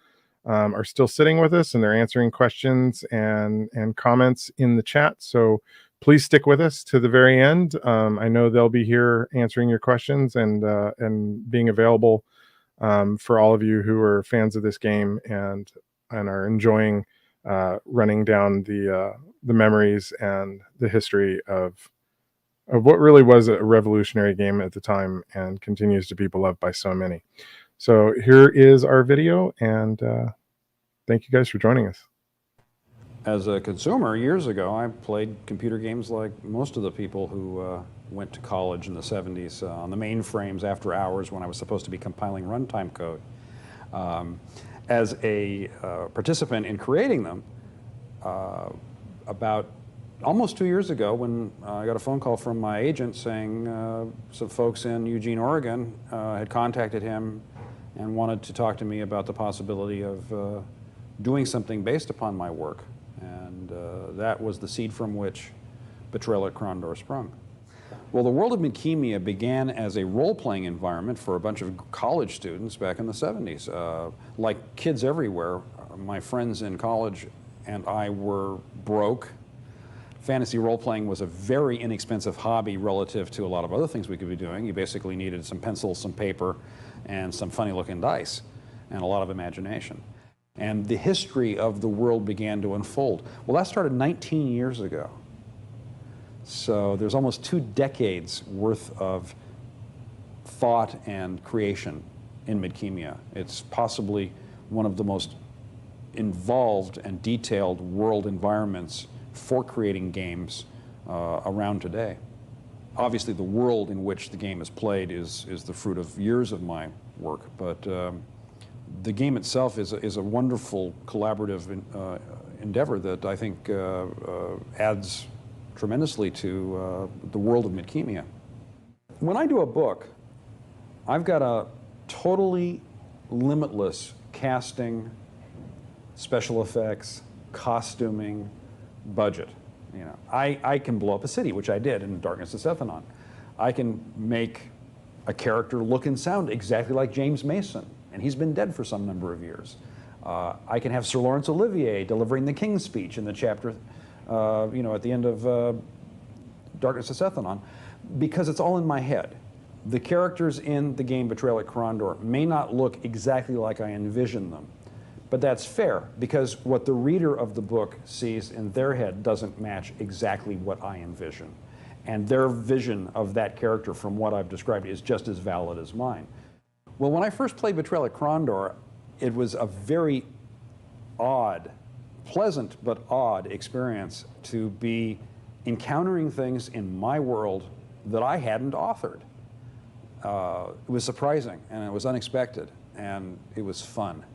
are still sitting with us, and they're answering questions and comments in the chat. So please stick with us to the very end. I know they'll be here answering your questions and being available for all of you who are fans of this game and are enjoying running down the memories and the history of what really was a revolutionary game at the time and continues to be beloved by so many. So here is our video, and thank you guys for joining us. As a consumer, years ago, I played computer games like most of the people who went to college in the 70s on the mainframes after hours when I was supposed to be compiling runtime code. As a participant in creating them, about almost 2 years ago, when I got a phone call from my agent saying some folks in Eugene, Oregon had contacted him and wanted to talk to me about the possibility of doing something based upon my work. And that was the seed from which Betrayal at Krondor sprung. Well, the world of Midkemia began as a role-playing environment for a bunch of college students back in the 70s. Like kids everywhere, my friends in college and I were broke. Fantasy role-playing was a very inexpensive hobby relative to a lot of other things we could be doing. You basically needed some pencils, some paper, and some funny-looking dice, and a lot of imagination. And the history of the world began to unfold. Well, that started 19 years ago. So there's almost 2 decades worth of thought and creation in Midkemia. It's possibly one of the most involved and detailed world environments for creating games around today. Obviously, the world in which the game is played is the fruit of years of my work, but the game itself is a wonderful collaborative endeavor that I think adds tremendously to the world of Midkemia. When I do a book, I've got a totally limitless casting, special effects, costuming budget. You know, I can blow up a city, which I did in Darkness of Sethanon. I can make a character look and sound exactly like James Mason, and he's been dead for some number of years. I can have Sir Laurence Olivier delivering the King's Speech in the chapter you know, at the end of Darkness of Sethanon, because it's all in my head. The characters in the game Betrayal at Krondor may not look exactly like I envision them, but that's fair, because what the reader of the book sees in their head doesn't match exactly what I envision. And their vision of that character from what I've described is just as valid as mine. Well, when I first played Betrayal at Krondor, it was a very odd, pleasant but odd experience to be encountering things in my world that I hadn't authored. It was surprising, and it was unexpected, and it was fun.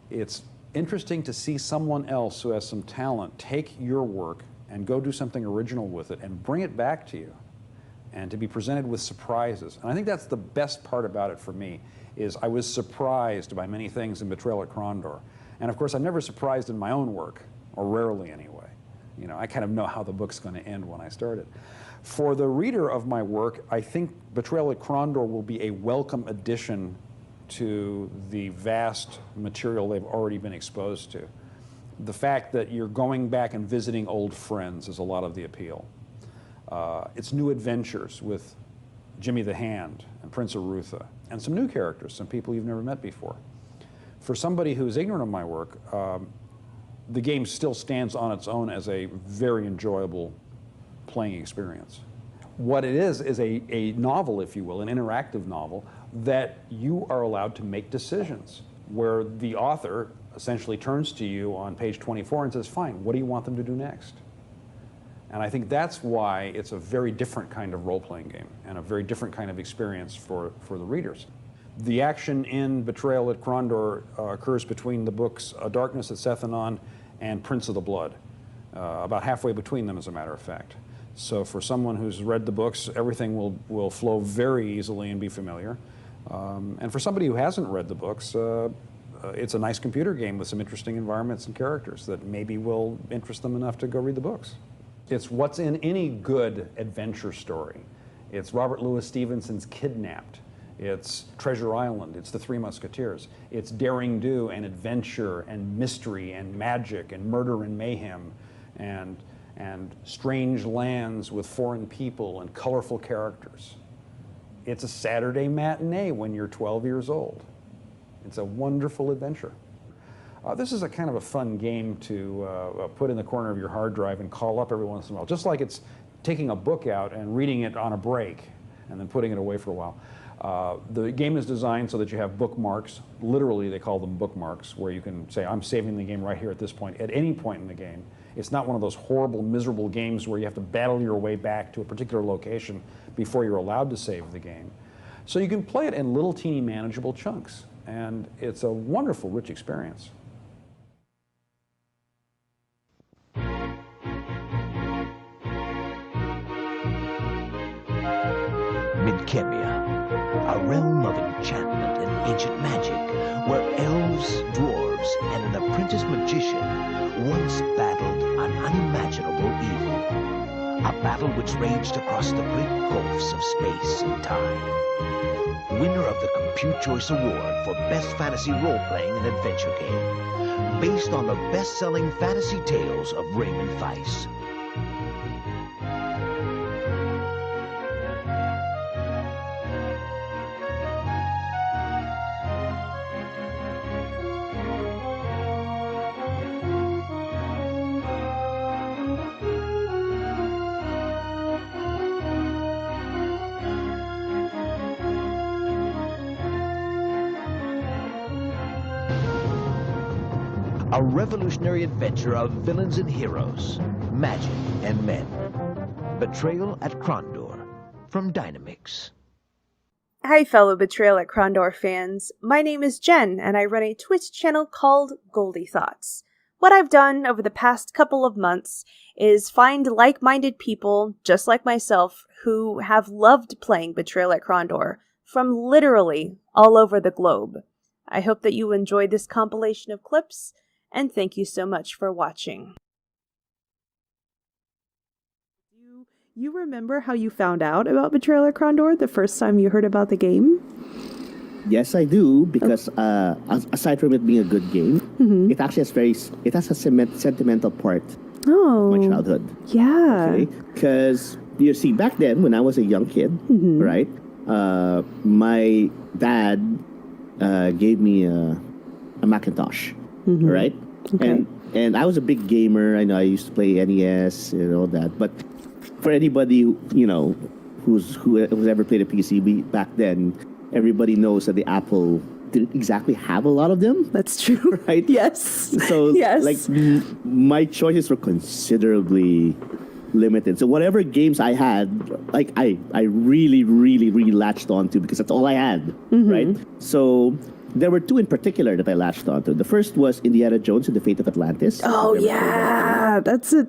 It's interesting to see someone else who has some talent take your work and go do something original with it and bring it back to you, and to be presented with surprises. And I think that's the best part about it for me, is I was surprised by many things in Betrayal at Krondor. And of course, I'm never surprised in my own work, or rarely anyway. You know, I kind of know how the book's going to end when I start it. For the reader of my work, I think Betrayal at Krondor will be a welcome addition to the vast material they've already been exposed to. The fact that you're going back and visiting old friends is a lot of the appeal. It's new adventures with Jimmy the Hand and Prince Arutha, and some new characters, some people you've never met before. For somebody who's ignorant of my work, the game still stands on its own as a very enjoyable playing experience. What it is a novel, if you will, an interactive novel, that you are allowed to make decisions, where the author essentially turns to you on page 24 and says, fine, what do you want them to do next? And I think that's why it's a very different kind of role-playing game and a very different kind of experience for the readers. The action in Betrayal at Krondor occurs between the books Darkness at Sethanon and Prince of the Blood, about halfway between them, as a matter of fact. So for someone who's read the books, everything will flow very easily and be familiar. And for somebody who hasn't read the books, it's a nice computer game with some interesting environments and characters that maybe will interest them enough to go read the books. It's what's in any good adventure story. It's Robert Louis Stevenson's Kidnapped. It's Treasure Island. It's The Three Musketeers. It's daring do and adventure and mystery and magic and murder and mayhem and strange lands with foreign people and colorful characters. It's a Saturday matinee when you're 12 years old. It's a wonderful adventure. This is a kind of a fun game to put in the corner of your hard drive and call up every once in a while, just like it's taking a book out and reading it on a break and then putting it away for a while. The game is designed so that you have bookmarks. Literally, they call them bookmarks, where you can say, I'm saving the game right here at this point, at any point in the game. It's not one of those horrible, miserable games where you have to battle your way back to a particular location before you're allowed to save the game. So you can play it in little, teeny, manageable chunks, and it's a wonderful, rich experience. realm of enchantment and ancient magic, where elves, dwarves, and an apprentice magician once battled an unimaginable evil. A battle which raged across the great gulfs of space and time. Winner of the Compute Choice Award for Best Fantasy Role-Playing and Adventure Game, based on the best-selling fantasy tales of Raymond Feist. A revolutionary adventure of villains and heroes, magic and men. Betrayal at Krondor, from Dynamix. Hi fellow Betrayal at Krondor fans, my name is Jen and I run a Twitch channel called Goldeythoughts. What I've done over the past couple of months is find like-minded people, just like myself, who have loved playing Betrayal at Krondor from literally all over the globe. I hope that you enjoyed this compilation of clips, and thank you so much for watching. You remember how you found out about Betrayal at Krondor the first time you heard about the game? Yes, I do, because aside from it being a good game, it actually has a sentimental part of my childhood. Yeah. Okay? Because, you see, back then, when I was a young kid, right, my dad gave me a Macintosh, right? Okay. And I was a big gamer. I know I used to play NES and all that. But for anybody who's ever played a PC back then, everybody knows that the Apple didn't exactly have a lot of them. That's true, right? Yes. So yes. like my choices were considerably limited. So whatever games I had, like I really latched onto because that's all I had, right? So there were two in particular that I latched onto. The first was Indiana Jones and the Fate of Atlantis. Oh yeah, that's an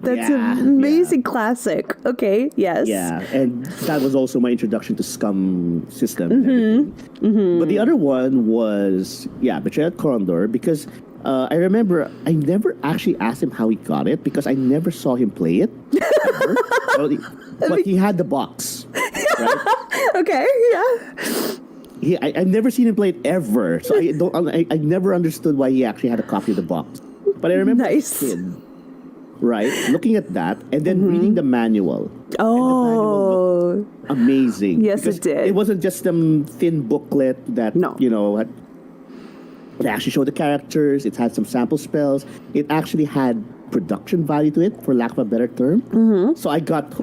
amazing classic. Okay, yes. Yeah, and that was also my introduction to Scum system. But the other one was Betrayal at Krondor, because I remember I never actually asked him how he got it because I never saw him play it. But he had the box. Right? Okay, yeah. I've never seen him play it ever, so I never understood why he actually had a copy of the box. But I remember as a kid, right, looking at that and then reading the manual. Oh, and the manual amazing! Yes, it did. It wasn't just some thin booklet that it actually showed the characters. It had some sample spells. It actually had production value to it, for lack of a better term. So I got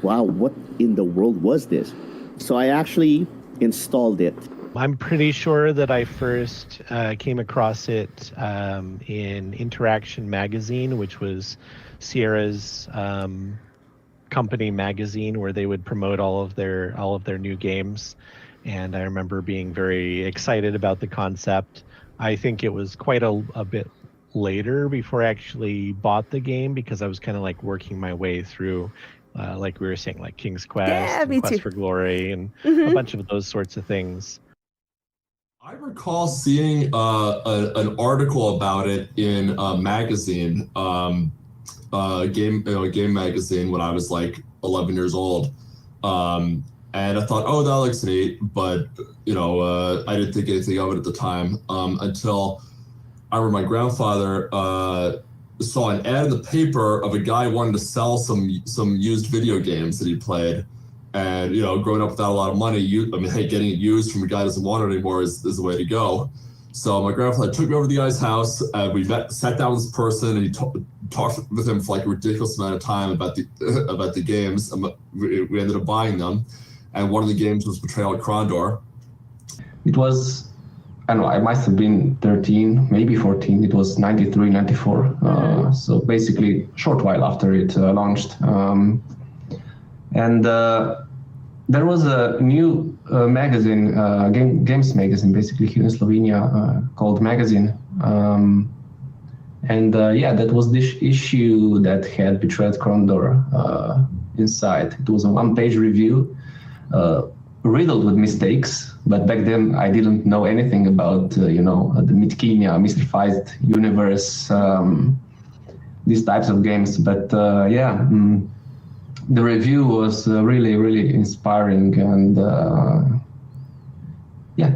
wow, what in the world was this? So I actually installed it. I'm pretty sure that I first came across it in Interaction Magazine, which was Sierra's company magazine, where they would promote all of their new games. And I remember being very excited about the concept. I think it was quite a bit later before I actually bought the game, because I was kind of like working my way through like we were saying, like King's Quest, and Quest for Glory, and a bunch of those sorts of things. I recall seeing an article about it in a magazine, game magazine, when I was like 11 years old, and I thought, oh, that looks neat, but I didn't think anything of it at the time until I remember my grandfather saw an ad in the paper of a guy wanting to sell some used video games that he played, and growing up without a lot of money, getting it used from a guy who doesn't want it anymore is the way to go. So my grandfather took me over to the guy's house, and we sat down with this person, and he talked with him for like a ridiculous amount of time about the games. We ended up buying them, and one of the games was Betrayal at Krondor. It was, I don't know, I must have been 13, maybe 14. It was 93, 94. So basically a short while after it launched. And there was a new magazine, games magazine, basically here in Slovenia, called Magazine. That was this issue that had Betrayal at Krondor inside. It was a one-page review riddled with mistakes. But back then, I didn't know anything about, the Midkenia, Mr. Feist universe, these types of games. But the review was really, really inspiring. And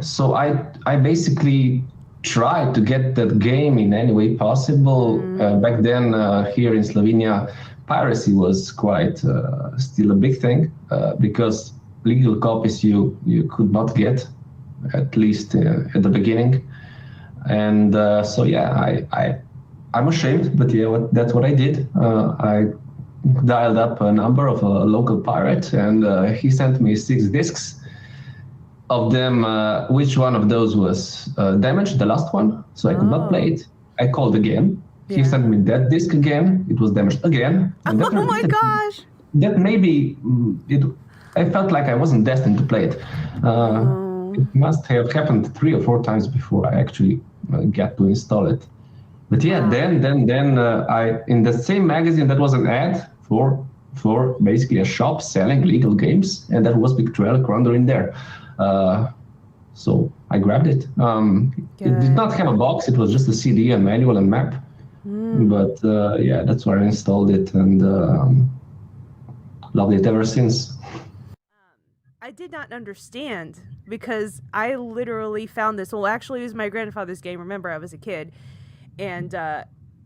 so I basically tried to get that game in any way possible. Back then, here in Slovenia, piracy was quite still a big thing because legal copies you could not get, at least at the beginning. And I'm ashamed, but that's what I did. I dialed up a number of a local pirate, and he sent me 6 discs. Of them, which one of those was damaged, the last one, so I could not play it. I called again. He sent me that disc again. It was damaged again. And Oh my gosh! That maybe I felt like I wasn't destined to play it. It must have happened 3 or 4 times before I actually got to install it. But then I in the same magazine that was an ad for basically a shop selling legal games, and that was Betrayal Krondor in there. So I grabbed it. It did not have a box. It was just a CD, a manual, and map. But that's where I installed it, and loved it ever since. I did not understand because I literally found this. Well, actually, it was my grandfather's game. Remember, I was a kid, and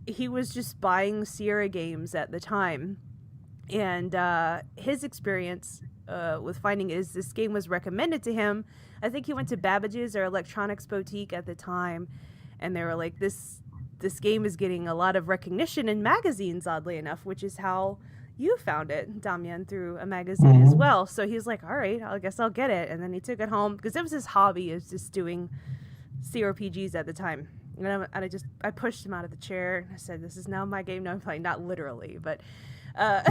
he was just buying Sierra games at the time, and his experience with finding it is this game was recommended to him. I think he went to Babbage's or Electronics Boutique at the time, and they were like, this game is getting a lot of recognition in magazines, oddly enough, which is how you found it, Damian, through a magazine as well. So he was like, all right, I guess I'll get it. And then he took it home because it was his hobby. It was just doing CRPGs at the time. And I pushed him out of the chair and I said, this is now my game. No, I'm playing, not literally, but how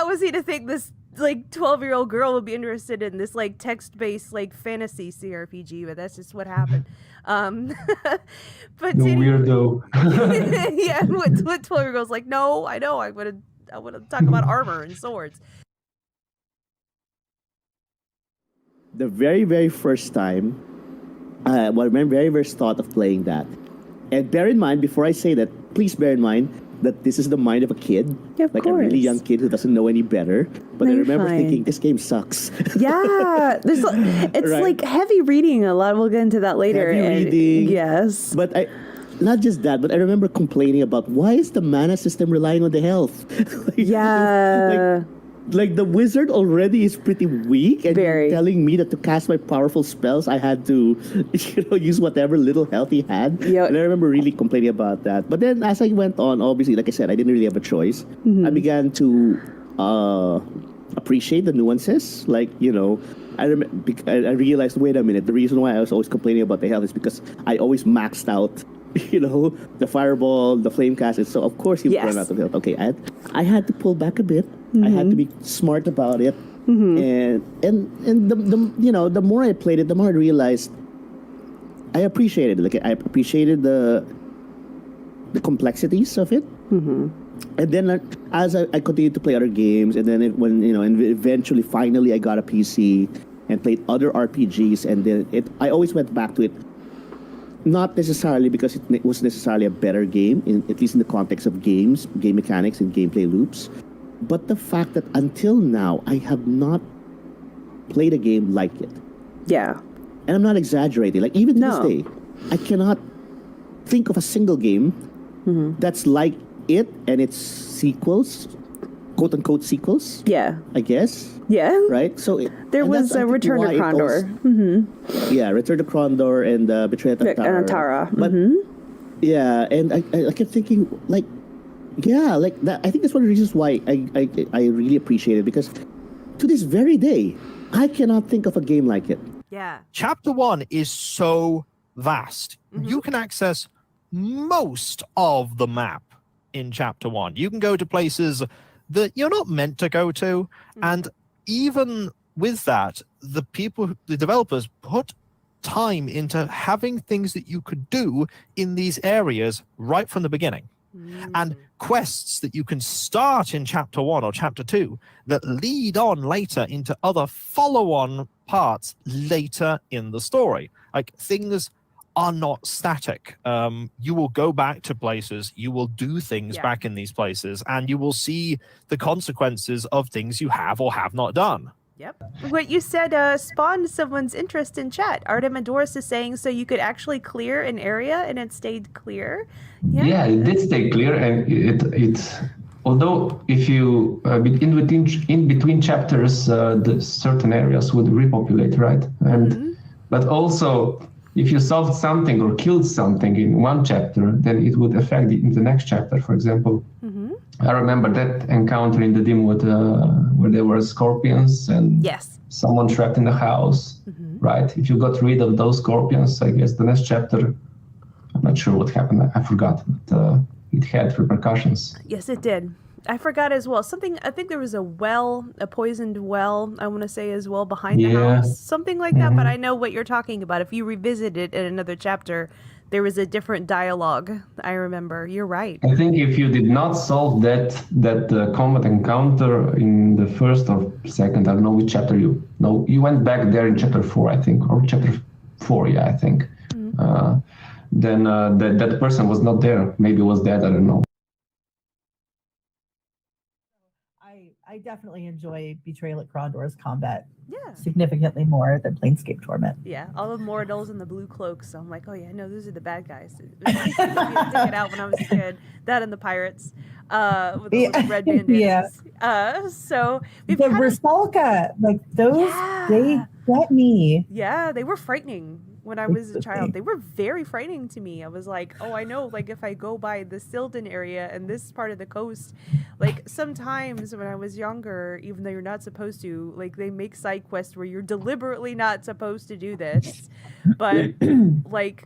was he to think this like 12-year-old girl would be interested in this like text-based like fantasy CRPG? But that's just what happened. But the weirdo. Yeah, what 12-year-old's like, no, I know, I want to talk about armor and swords. The very, very first time, my very first thought of playing that, and bear in mind, before I say that, please bear in mind that this is the mind of a kid, like a really young kid who doesn't know any better. But I remember thinking, this game sucks. Yeah, it's right? like heavy reading a lot. We'll get into that later. Heavy reading. Yes. But not just that, but I remember complaining about why is the mana system relying on the health? Like the wizard already is pretty weak, and you're telling me that to cast my powerful spells, I had to, use whatever little health he had. Yep. And I remember really complaining about that. But then as I went on, obviously, like I said, I didn't really have a choice. I began to appreciate the nuances. Like, I realized, wait a minute, the reason why I was always complaining about the health is because I always maxed out the fireball, the flame cast, and so of course you run out of health. Okay, I had to pull back a bit. I had to be smart about it, and the more I played it, the more I realized I appreciated it. Like I appreciated the complexities of it. And then as I continued to play other games, and then and eventually, finally, I got a PC and played other RPGs, and then I always went back to it. Not necessarily because it was necessarily a better game, at least in the context of games, game mechanics, and gameplay loops, but the fact that until now, I have not played a game like it. Yeah. And I'm not exaggerating. Like, even to this day, I cannot think of a single game that's like it and its sequels, quote-unquote sequels. Yeah. I guess. Yeah. Right? So there was a Return to Krondor. Yeah, Return to Krondor and Betrayal and Tara. But yeah, and I kept thinking, like, yeah, like that. I think that's one of the reasons why I really appreciate it, because to this very day, I cannot think of a game like it. Yeah. Chapter 1 is so vast. You can access most of the map in Chapter 1. You can go to places that you're not meant to go to, and even with that, the developers put time into having things that you could do in these areas right from the beginning. and quests that you can start in chapter 1 or chapter 2 that lead on later into other follow-on parts later in the story. Like, things are not static. You will go back to places, you will do things back in these places, and you will see the consequences of things you have or have not done. Yep. What you said spawned someone's interest in chat. Artemadoris is saying so you could actually clear an area and it stayed clear. Yeah, it did stay clear, and it although if you in between chapters, the certain areas would repopulate, right? And but also if you solved something or killed something in one chapter, then it would affect it in the next chapter. For example, I remember that encounter in the Dimwood where there were scorpions and someone trapped in the house, right? If you got rid of those scorpions, I guess the next chapter, I'm not sure what happened, I forgot, but it had repercussions. Yes, it did. I forgot as well. Something, I think there was a poisoned well, I want to say as well, behind the house. Something like that, but I know what you're talking about. If you revisit it in another chapter, there was a different dialogue. I remember. You're right. I think if you did not solve that combat encounter in the first or second, I don't know which chapter you went back there in chapter 4, I think, or chapter 4, I think. Then that person was not there. Maybe was dead. I don't know. I definitely enjoy Betrayal at Krondor's combat significantly more than Planescape Torment. Yeah, all the Mortals and the blue cloaks. So I'm like, oh yeah, no, those are the bad guys. I used to take it out when I was a kid. That and the pirates with the little red bandanas. So the Rusalka, like those, they get me. Yeah, they were frightening when I was a child. They were very frightening to me. I was like, oh, I know, like if I go by the Silden area and this part of the coast, like sometimes when I was younger, even though you're not supposed to, like they make side quests where you're deliberately not supposed to do this, but like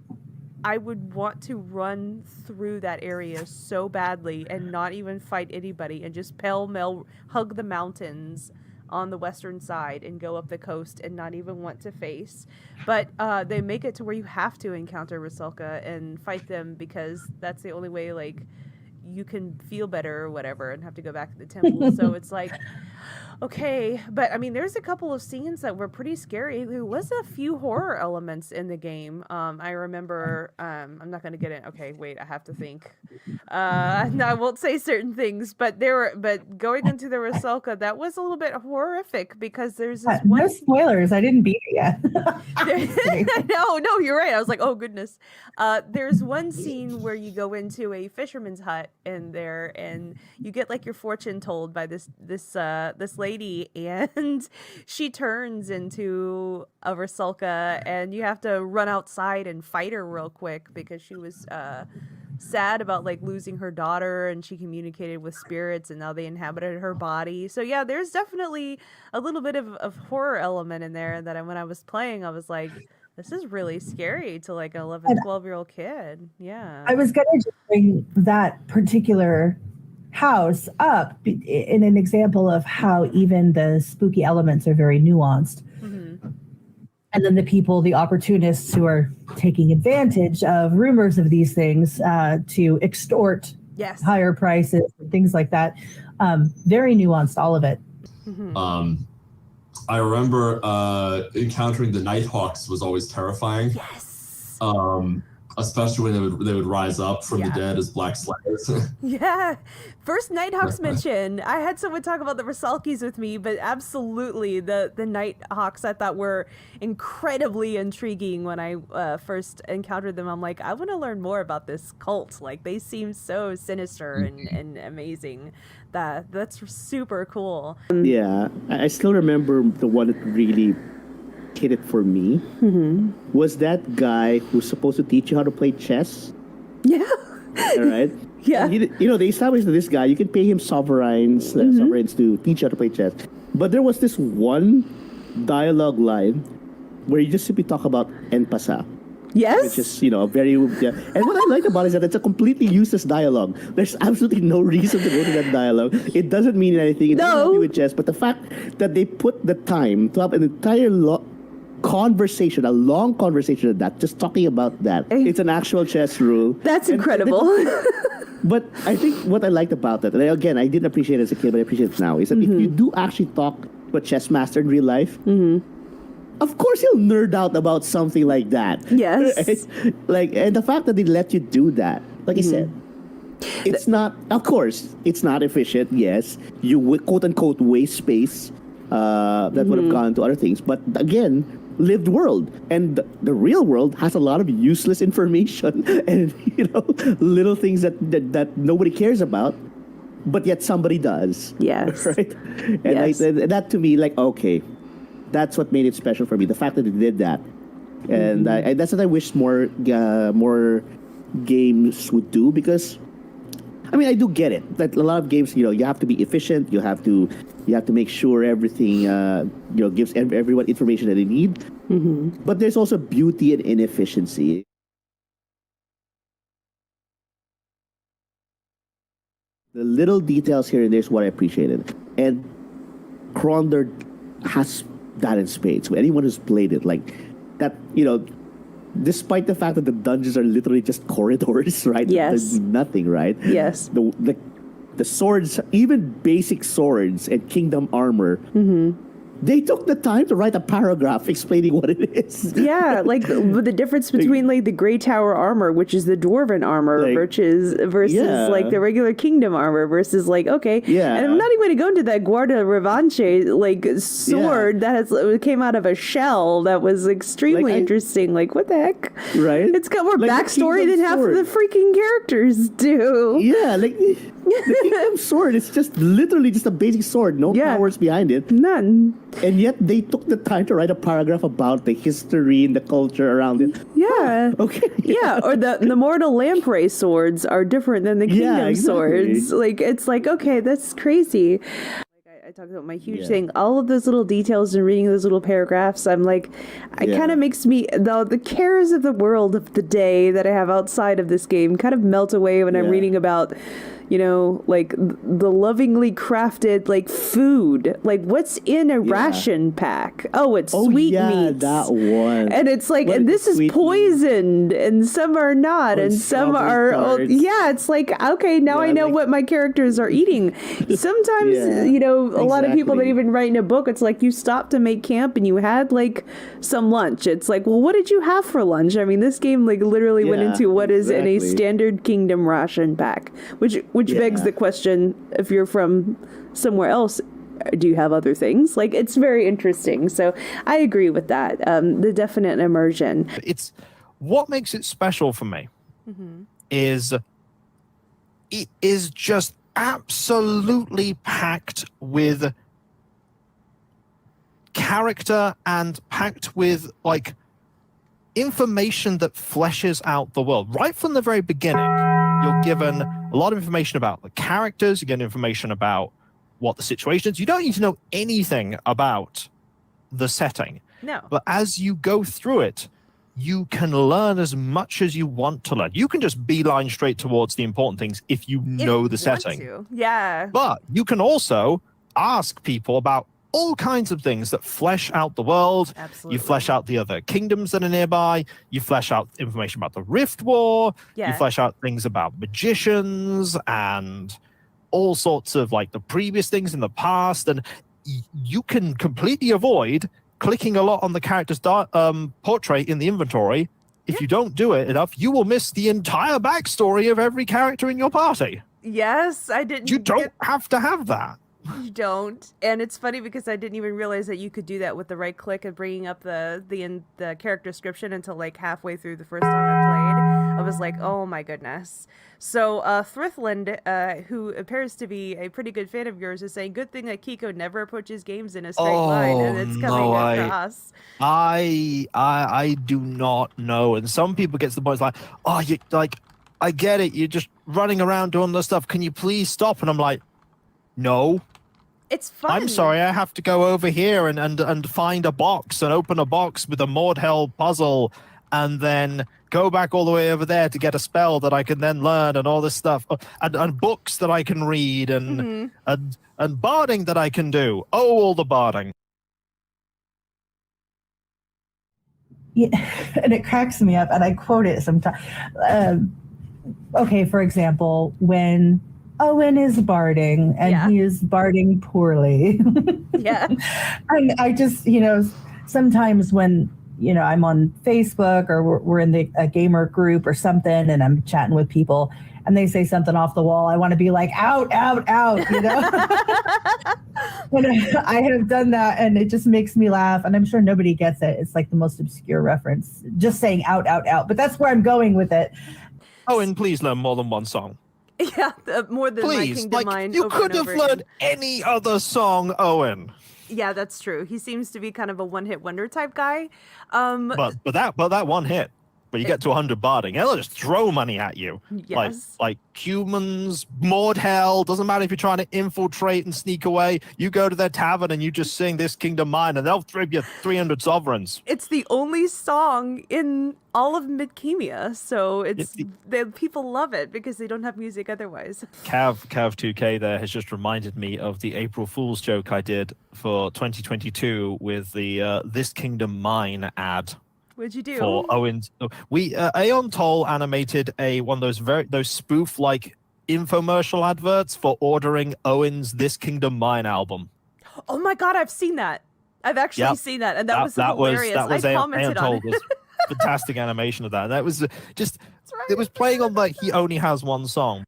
I would want to run through that area so badly and not even fight anybody and just pell-mell hug the mountains on the western side and go up the coast and not even want to face. But they make it to where you have to encounter Rusalka and fight them because that's the only way like you can feel better or whatever and have to go back to the temple. So it's like, okay, but I mean, there's a couple of scenes that were pretty scary. There was a few horror elements in the game. I remember, I'm not going to get it. Okay, wait, I have to think. No, I won't say certain things, but going into the Rusalka, that was a little bit horrific because there's this no spoilers. I didn't beat it yet. No, you're right. I was like, oh goodness. There's one scene where you go into a fisherman's hut in there and you get like your fortune told by this lady, and she turns into a Rusalka and you have to run outside and fight her real quick because she was sad about like losing her daughter and she communicated with spirits and now they inhabited her body. So yeah, there's definitely a little bit of horror element in there that when I was playing I was like, this is really scary to like an 12-year-old kid. Yeah. I was going to just bring that particular house up in an example of how even the spooky elements are very nuanced. And then the opportunists who are taking advantage of rumors of these things to extort higher prices and things like that. Very nuanced, all of it. I remember encountering the Nighthawks was always terrifying. Yes. Especially when they would rise up from the dead as black slayers. Yeah. First Nighthawks mention. I had someone talk about the Rusalkis with me, but absolutely the Nighthawks I thought were incredibly intriguing when I first encountered them. I'm like, I want to learn more about this cult. Like they seem so sinister and amazing. That's super cool. Yeah, I still remember the one that really hit it for me was that guy who's supposed to teach you how to play chess. Yeah. All right. Yeah. They established that this guy, you can pay him sovereigns to teach you how to play chess. But there was this one dialogue line where you just simply talk about en passant. Yes. Which is, very... Yeah. And what I like about it is that it's a completely useless dialogue. There's absolutely no reason to go to that dialogue. It doesn't mean anything. It doesn't have to do with chess. But the fact that they put the time to have an entire conversation, a long conversation of that, just talking about that. It's an actual chess rule. That's incredible. But I think what I liked about that, and again, I didn't appreciate it as a kid, but I appreciate it now, is that if you do actually talk to a chess master in real life, of course he'll nerd out about something like that. Yes. Right? Like, and the fact that they let you do that, like I said, it's not, of course, it's not efficient. Yes, you would quote unquote waste space that would have gone to other things. But again, lived world, and the real world has a lot of useless information and little things that nobody cares about, but yet somebody does. Yes. Right. And that to me, like, okay, that's what made it special for me. The fact that it did that, and that's what I wish more games would do, because I mean, I do get it that a lot of games, you have to be efficient. You have to make sure everything, gives everyone information that they need. But there's also beauty in inefficiency. The little details here and there is what I appreciated, and Krondor has that in spades. So anyone who's played it, like that, despite the fact that the dungeons are literally just corridors, right? Yes. There's nothing, right? Yes. The swords, even basic swords and kingdom armor, they took the time to write a paragraph explaining what it is. Yeah, like the difference between like the Grey Tower armor, which is the dwarven armor, versus like the regular kingdom armor, versus like, okay, and I'm not even going to go into that Guarda Revanche like sword that came out of a shell that was extremely interesting. Like, what the heck? Right? It's got more backstory than half of the freaking characters do. Yeah, like the kingdom sword, it's just literally just a basic sword, no powers behind it. None. And yet they took the time to write a paragraph about the history and the culture around it. Yeah. Okay. Yeah, or the mortal lamprey swords are different than the kingdom swords. Like, it's like, okay, that's crazy. I talked about my huge thing. All of those little details and reading those little paragraphs, I'm like, it kind of makes me, the cares of the world of the day that I have outside of this game kind of melt away when I'm reading about, like the lovingly crafted like food, like what's in a ration pack. Oh, it's sweetmeats. That one. And it's like, and this is poisoned, and some are not, and some are. It's like, okay, now I know what my characters are eating. Sometimes, a lot of people that even write in a book, it's like you stopped to make camp and you had like some lunch. It's like, well, what did you have for lunch? I mean, this game like literally went into what is in a standard kingdom ration pack, which begs the question, if you're from somewhere else, do you have other things? Like, it's very interesting. So I agree with that. The definite immersion. It's what makes it special for me is it is just absolutely packed with character and packed with like information that fleshes out the world. Right from the very beginning, you're given a lot of information about the characters, you get information about what the situation is. You don't need to know anything about the setting. No. But as you go through it, you can learn as much as you want to learn. You can just beeline straight towards the important things if you know the setting. Yeah. But you can also ask people about all kinds of things that flesh out the world. Absolutely. You flesh out the other kingdoms that are nearby. You flesh out information about the Rift War. Yeah. You flesh out things about magicians and all sorts of like the previous things in the past. And you can completely avoid clicking a lot on the character's portrait in the inventory. If you don't do it enough, you will miss the entire backstory of every character in your party. Yes, I didn't. You don't have to have that. You don't. And it's funny because I didn't even realize that you could do that with the right click and bringing up the character description until like halfway through the first time I played. I was like, oh my goodness. So Thrithland, who appears to be a pretty good fan of yours, is saying, good thing that Kiko never approaches games in a straight line, and it's coming across. I do not know. And some people get to the point it's like, oh, you like, I get it. You're just running around doing this stuff. Can you please stop? And I'm like, no. It's fun. I'm sorry, I have to go over here and find a box and open a box with a Mordhell puzzle and then go back all the way over there to get a spell that I can then learn and all this stuff. And books that I can read and barding that I can do. Oh, all the barding. Yeah, and it cracks me up, and I quote it sometimes. okay, for example, when Owen is barding and he is barding poorly. Yeah. And I just, sometimes when, I'm on Facebook or we're in a gamer group or something and I'm chatting with people and they say something off the wall, I want to be like, out, out, out, And I have done that and it just makes me laugh. And I'm sure nobody gets it. It's like the most obscure reference, just saying out, out, out. But that's where I'm going with it. Owen, please learn more than one song. Yeah, more than My Kingdom Mine. You over could and have over learned again. any other song, Owen. Yeah, that's true. He seems to be kind of a one-hit wonder type guy. But that one hit, but you get to 100 barding, they'll just throw money at you. Yes. Like humans, Maud Hell, doesn't matter if you're trying to infiltrate and sneak away. You go to their tavern and you just sing This Kingdom Mine and they'll throw you 300 sovereigns. It's the only song in all of Midkemia, so people love it because they don't have music otherwise. Cav2K there has just reminded me of the April Fool's joke I did for 2022 with the This Kingdom Mine ad. What'd you do? For Owen's, Aeon Toll animated one of those spoof-like infomercial adverts for ordering Owen's This Kingdom Mine album. Oh my god, I've seen that. I've actually seen that, and that was hilarious. I commented on it. Fantastic animation of that. That was it was playing on he only has one song.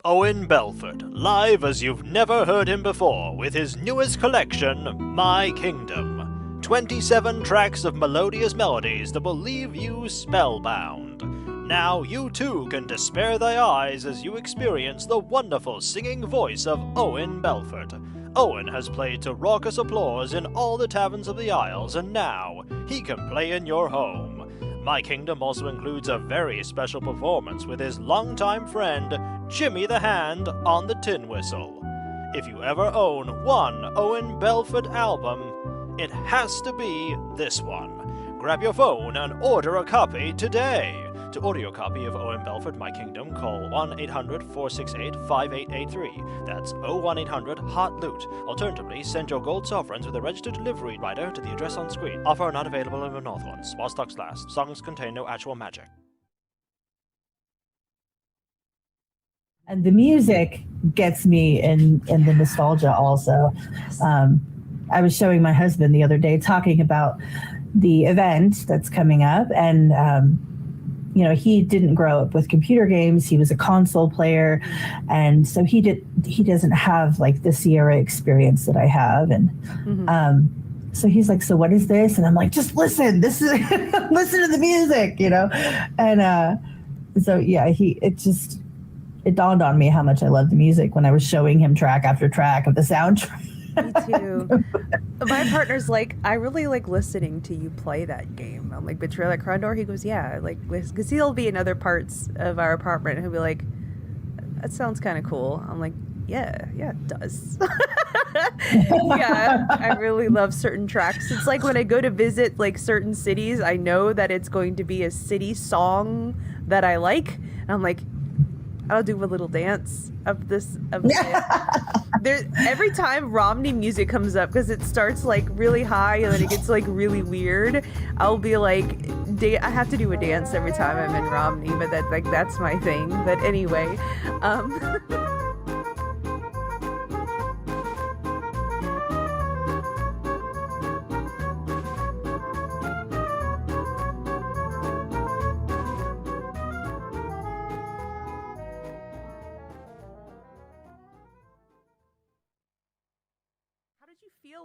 Owen Belford, live as you've never heard him before, with his newest collection, My Kingdom. 27 tracks of melodious melodies that will leave you spellbound. Now you too can despair thy eyes as you experience the wonderful singing voice of Owen Belford. Owen has played to raucous applause in all the taverns of the Isles, and now he can play in your home. My Kingdom also includes a very special performance with his longtime friend, Jimmy the Hand, on the tin whistle. If you ever own one Owen Belford album, it has to be this one. Grab your phone and order a copy today. To order your copy of Owen Belford, My Kingdom, call 1-800-468-5883. That's 01800-HOT-LOOT. Alternatively, send your gold sovereigns with a registered delivery rider to the address on screen. Offer not available in the Northlands while stocks last. Songs contain no actual magic. And the music gets me in the nostalgia also. I was showing my husband the other day talking about the event that's coming up, and he didn't grow up with computer games. He was a console player, and so he doesn't have like the Sierra experience that I have. And so he's like, "So what is this?" And I'm like, "Just listen. This is listen to the music, And so yeah, it dawned on me how much I love the music when I was showing him track after track of the soundtrack. Me too. My partner's like, I really like listening to you play that game. I'm like, Betrayal at Krondor? He goes, yeah, because he'll be in other parts of our apartment and he'll be like, that sounds kind of cool. I'm like, yeah, it does. Yeah, I really love certain tracks. It's like when I go to visit like certain cities, I know that it's going to be a city song that I like. And I'm like, I'll do a little dance of this. Every time Romney music comes up, because it starts like really high and then it gets like really weird, I'll be like, I have to do a dance every time I'm in Romney, but that's my thing. But anyway,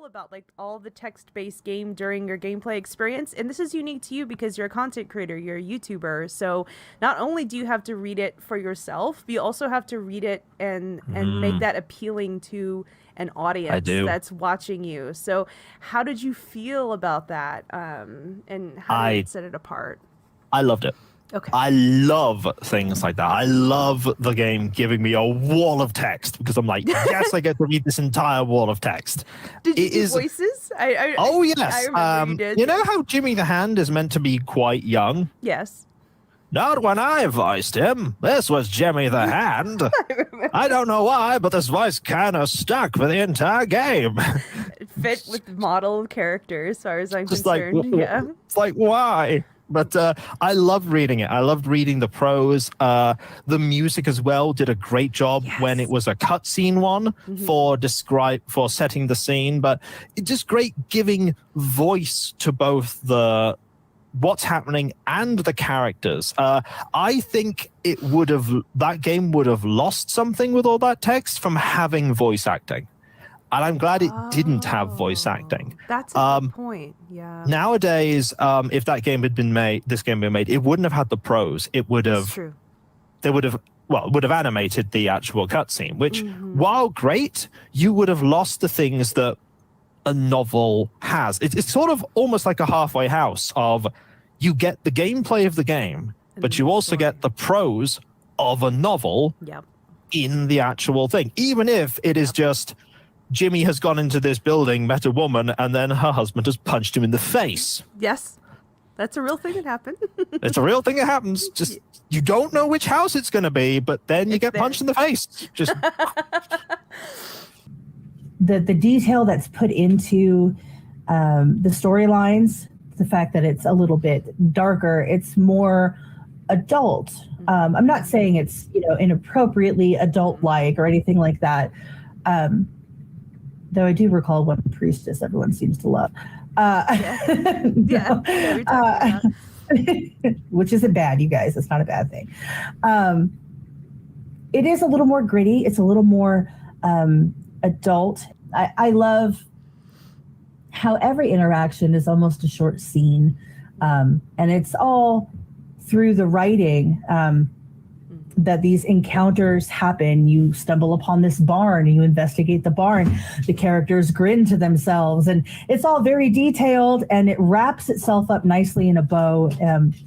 about like all the text-based game during your gameplay experience, and this is unique to you because you're a content creator, you're a YouTuber, so not only do you have to read it for yourself, but you also have to read it and make that appealing to an audience that's watching you. So how did you feel about that, and how did it set it apart? I loved it. Okay. I love things like that. I love the game giving me a wall of text because I'm like, yes, I get to read this entire wall of text. Did you do voices? Oh, yes. I remember you did. You know how Jimmy the Hand is meant to be quite young? Yes. Not when I voiced him. This was Jimmy the Hand. I don't know why, but this voice kind of stuck for the entire game. It fit with the model character as far as I'm Just concerned. It's like, why? But I loved reading it. I loved reading the prose. The music as well did a great job when it was a cutscene one for setting the scene. But it's just great giving voice to both the what's happening and the characters. I think that game would have lost something with all that text from having voice acting. And I'm glad it didn't have voice acting. That's a good point. Yeah. Nowadays, if that game had been made, it wouldn't have had the prose. It would have. That's true. They would have. Well, would have animated the actual cutscene, which, while great, you would have lost the things that a novel has. It's sort of almost like a halfway house of you get the gameplay of the game, but you also get the prose of a novel in the actual thing, even if it is just Jimmy has gone into this building, met a woman, and then her husband has punched him in the face. Yes, that's a real thing that happened. It's a real thing that happens. Just you don't know which house it's going to be, but then you get punched in the face. Just the detail that's put into the storylines, the fact that it's a little bit darker, it's more adult. I'm not saying it's inappropriately adult-like or anything like that. Though I do recall one priestess everyone seems to love. Which isn't bad, you guys. It's not a bad thing. It is a little more gritty. It's a little more adult. I love how every interaction is almost a short scene. And it's all through the writing that these encounters happen. You stumble upon this barn and you investigate the barn. The characters grin to themselves, and it's all very detailed, and it wraps itself up nicely in a bow.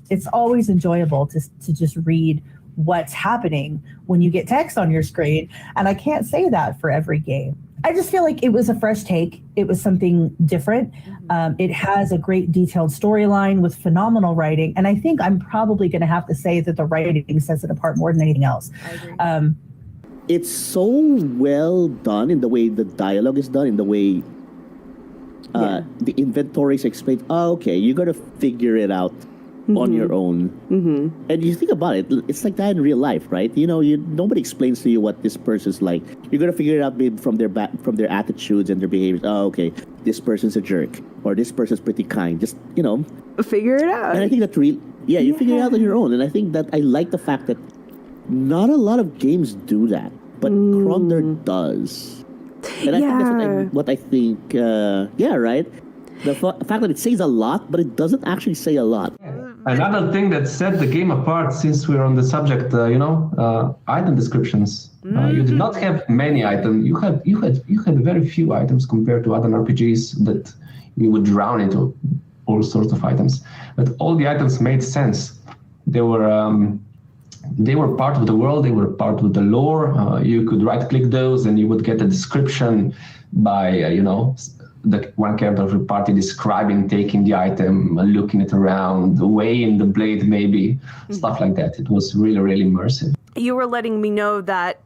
It's always enjoyable to just read what's happening when you get text on your screen. And I can't say that for every game. I just feel like it was a fresh take. It was something different. It has a great detailed storyline with phenomenal writing. And I think I'm probably going to have to say that the writing sets it apart more than anything else. I agree. It's so well done in the way the dialogue is done, in the way the inventory is explained. Oh, okay, you got to figure it out on your own. And you think about it, it's like that in real life, right? Nobody explains to you what this person's like. You're gonna figure it out maybe from their attitudes and their behaviors. Oh, okay, this person's a jerk, or this person's pretty kind. Just figure it out. And I think that you figure it out on your own. And I think that I like the fact that not a lot of games do that, but Krondor does. And I think that's what I think. Right. The fact that it says a lot, but it doesn't actually say a lot. Another thing that set the game apart, since we're on the subject, item descriptions. You did not have many items. You had very few items compared to other RPGs that you would drown into all sorts of items. But all the items made sense. They were part of the world. They were part of the lore. You could right-click those, and you would get a description by the one character of the party describing taking the item, looking it around, weighing the blade, maybe stuff like that. It was really, really immersive. You were letting me know that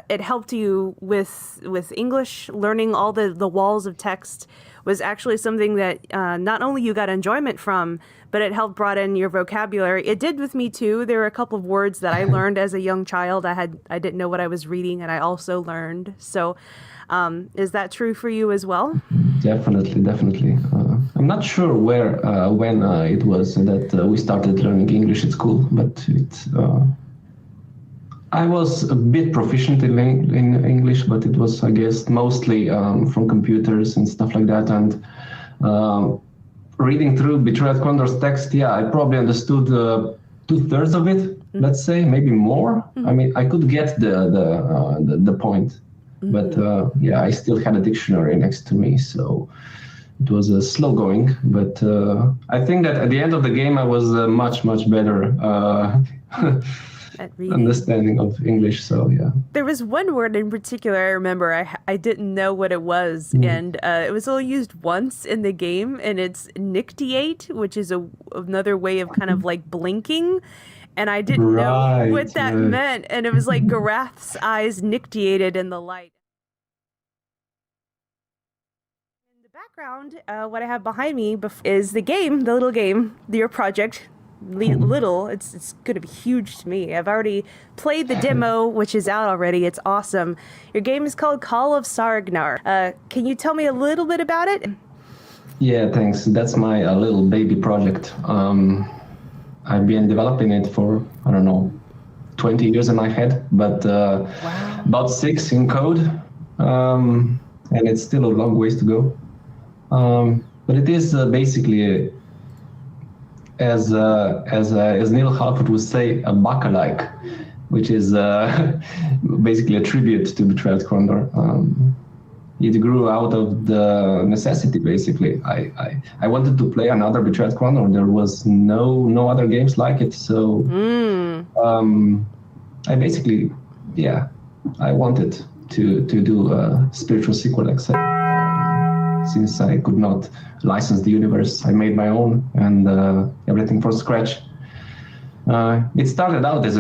it helped you with English. Learning all the walls of text was actually something that not only you got enjoyment from, but it helped broaden your vocabulary. It did with me too. There were a couple of words that I learned as a young child. I didn't know what I was reading, and I also learned. So is that true for you as well? Definitely. I'm not sure when it was that we started learning English at school, but I was a bit proficient in English, but it was, I guess, mostly from computers and stuff like that. And reading through Betrayal Krondor's text, I probably understood 2/3 of it. Let's say, maybe more. I mean, I could get the point. But I still had a dictionary next to me, so it was slow going. But I think that at the end of the game, I was much better at reading. Understanding of English. So there was one word in particular I remember. I didn't know what it was, and it was only used once in the game, and it's nictiate, which is another way of kind of like blinking. And I didn't know what that meant. And it was like Garath's eyes nictiated in the light. In the background, what I have behind me is the little game, your project, little, it's going to be huge to me. I've already played the demo, which is out already. It's awesome. Your game is called Call of Sargnar. Can you tell me a little bit about it? Yeah, thanks. That's my little baby project. I've been developing it for, I don't know, 20 years in my head, but about 6 in code, and it's still a long ways to go. But it is basically, as Neil Halford would say, a baka-like, which is basically a tribute to Betrayal at Krondor. It grew out of the necessity, basically. I wanted to play another Betrayal at Krondor. There was no other games like it, so I basically, I wanted to do a spiritual sequel, except since I could not license the universe, I made my own and everything from scratch. It started out as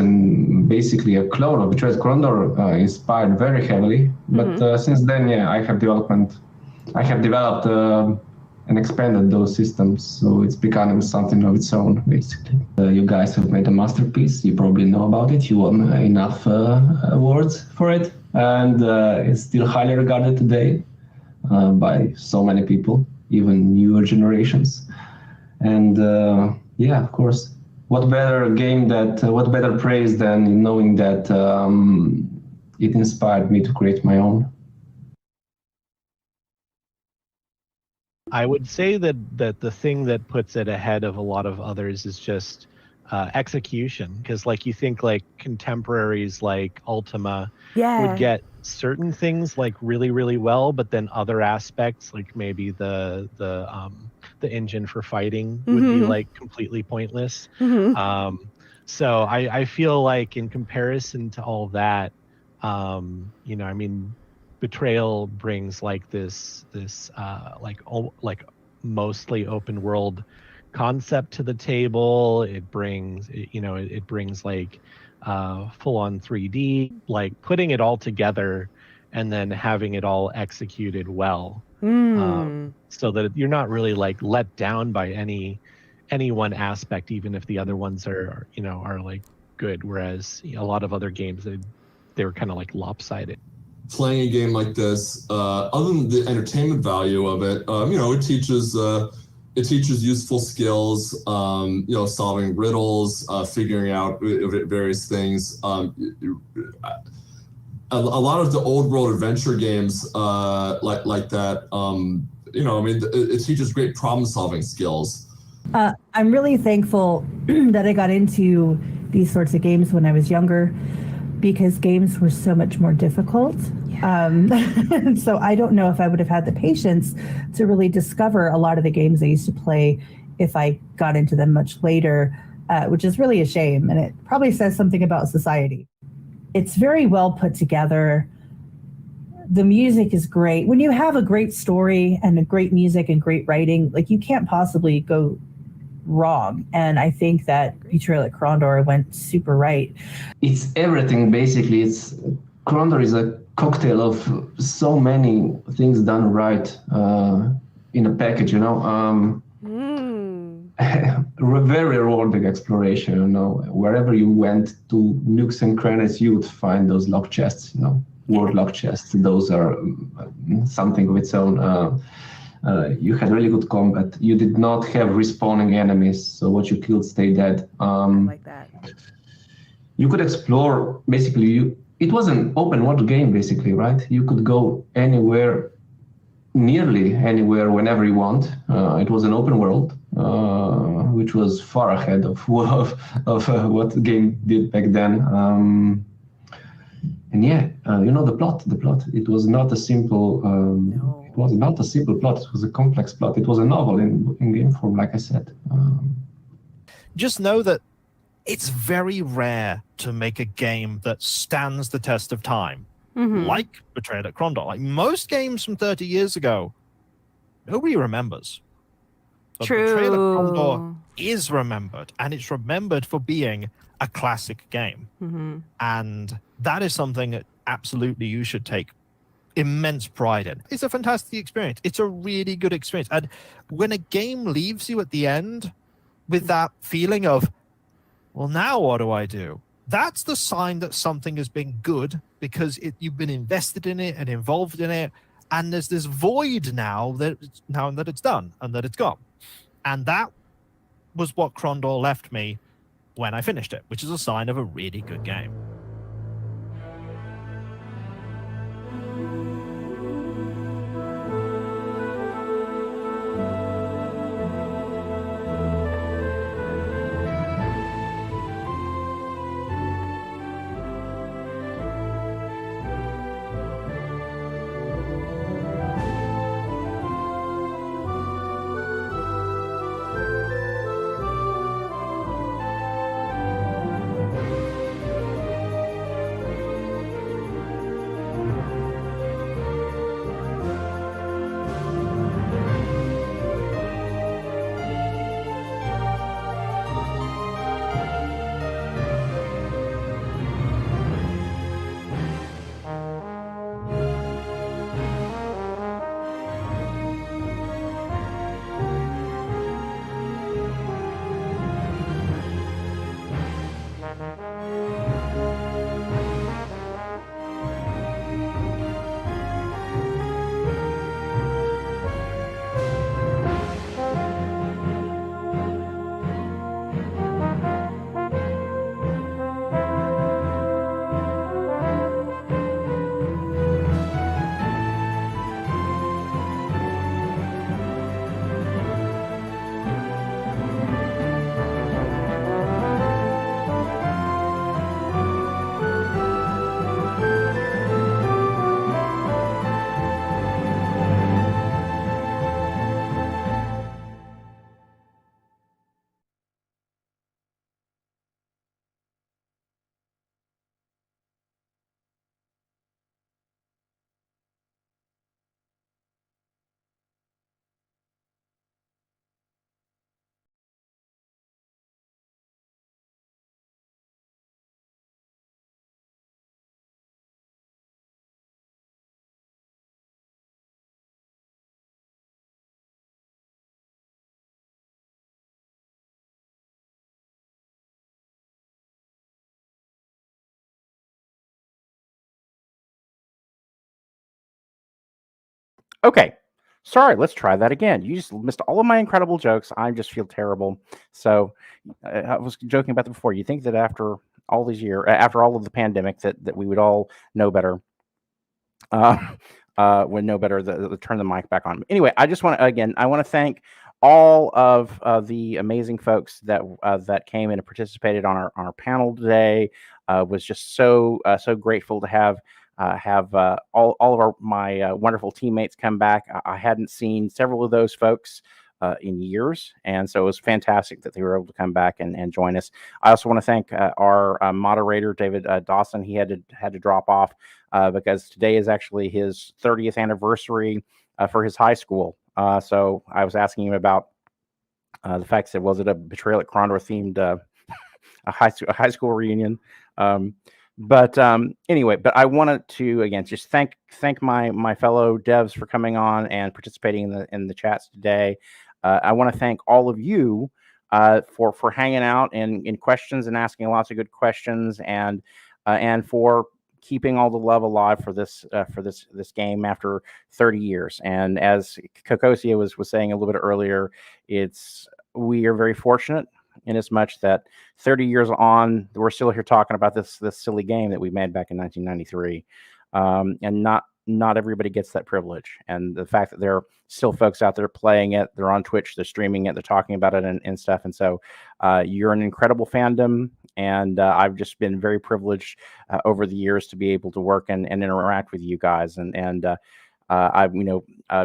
basically a clone of Betrayal at Krondor, inspired very heavily. But since then, I have developed and expanded those systems, so it's becoming something of its own, basically. You guys have made a masterpiece. You probably know about it. You won enough awards for it, and it's still highly regarded today by so many people, even newer generations. And of course, what better praise than knowing that it inspired me to create my own. I would say that the thing that puts it ahead of a lot of others is just execution, because like you think like contemporaries like Ultima would get certain things like really, really well, but then other aspects like maybe the engine for fighting would be like completely pointless. So I feel like in comparison to all that, Betrayal brings like this like mostly open world concept to the table. It brings like full on 3D, like putting it all together and then having it all executed well, so that you're not really like let down by any one aspect, even if the other ones are like good. Whereas a lot of other games, they were kind of like lopsided. Playing a game like this, other than the entertainment value of it, it teaches useful skills, solving riddles, figuring out various things. A lot of the old world adventure games like that, it teaches great problem solving skills. I'm really thankful that I got into these sorts of games when I was younger, because games were so much more difficult. So I don't know if I would have had the patience to really discover a lot of the games I used to play if I got into them much later, which is really a shame. And it probably says something about society. It's very well put together. The music is great. When you have a great story and a great music and great writing, like you can't possibly go wrong. And I think that Betrayal at Krondor went super right. It's everything, basically. Krondor is a cocktail of so many things done right in a package, Very rewarding exploration, Wherever you went to nooks and crannies, you would find those lock chests, world lock chests. Those are something of its own. You had really good combat. You did not have respawning enemies, so what you killed stayed dead. I like that. You could explore, basically, it was an open world game, basically, right? You could go anywhere, nearly anywhere, whenever you want. It was an open world, which was far ahead of what the game did back then. The plot. It was not a simple. It was not a simple plot. It was a complex plot. It was a novel in game form, like I said. Just know that it's very rare to make a game that stands the test of time, like Betrayal at Krondor. Like most games from 30 years ago, nobody remembers. But Betrayal at Krondor is remembered, and it's remembered for being a classic game. And that is something that absolutely you should take immense pride in. It's a fantastic experience. It's a really good experience. And when a game leaves you at the end, with that feeling of, well, now what do I do? That's the sign that something has been good, because you've been invested in it and involved in it, and there's this void now that it's done and that it's gone. And that was what Krondor left me when I finished it, which is a sign of a really good game. Okay. Sorry, let's try that again. You just missed all of my incredible jokes. I just feel terrible. So I was joking about that before. You think that after all these years, after all of the pandemic, that we would all know better. Would know better to turn the mic back on. Anyway, I just want to, again, I want to thank all of the amazing folks that came in and participated on our panel today. Was just so grateful to have all of my wonderful teammates come back. I hadn't seen several of those folks in years, and so it was fantastic that they were able to come back and join us. I also want to thank our moderator, David Dawson. He had to drop off because today is actually his 30th anniversary for his high school. So I was asking him about the fact that was it a Betrayal at Krondor themed a high school reunion. But anyway, but I wanted to again just thank my fellow devs for coming on and participating in the chats today. I want to thank all of you for hanging out in questions and asking lots of good questions, and for keeping all the love alive for this game after 30 years. And as Kokosia was saying a little bit earlier, we are very fortunate in as much that 30 years on, we're still here talking about this silly game that we made back in 1993. And not everybody gets that privilege. And the fact that there are still folks out there playing it, they're on Twitch, they're streaming it, they're talking about it and stuff. And so you're an incredible fandom. And I've just been very privileged over the years to be able to work and interact with you guys. And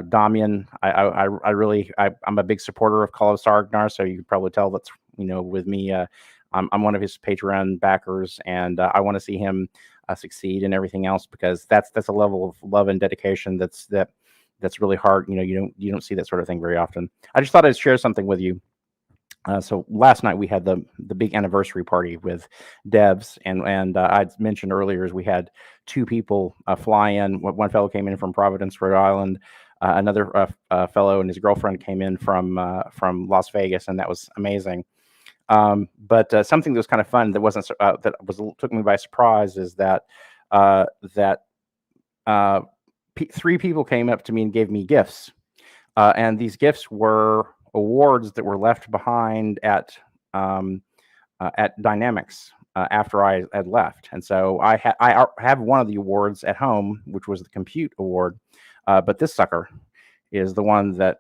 Damian, I'm a big supporter of Call of Sargnar, so you can probably tell that's, with me, I'm one of his Patreon backers, and I want to see him succeed and everything else, because that's a level of love and dedication that's really hard. You don't see that sort of thing very often. I just thought I'd share something with you. So last night we had the big anniversary party with devs, and I mentioned earlier is we had two people fly in. One fellow came in from Providence, Rhode Island, another fellow and his girlfriend came in from Las Vegas, and that was amazing. But something that was kind of fun that wasn't took me by surprise is that three people came up to me and gave me gifts, and these gifts were awards that were left behind at Dynamics after I had left. And so I have one of the awards at home, which was the Compute Award, but this sucker is the one that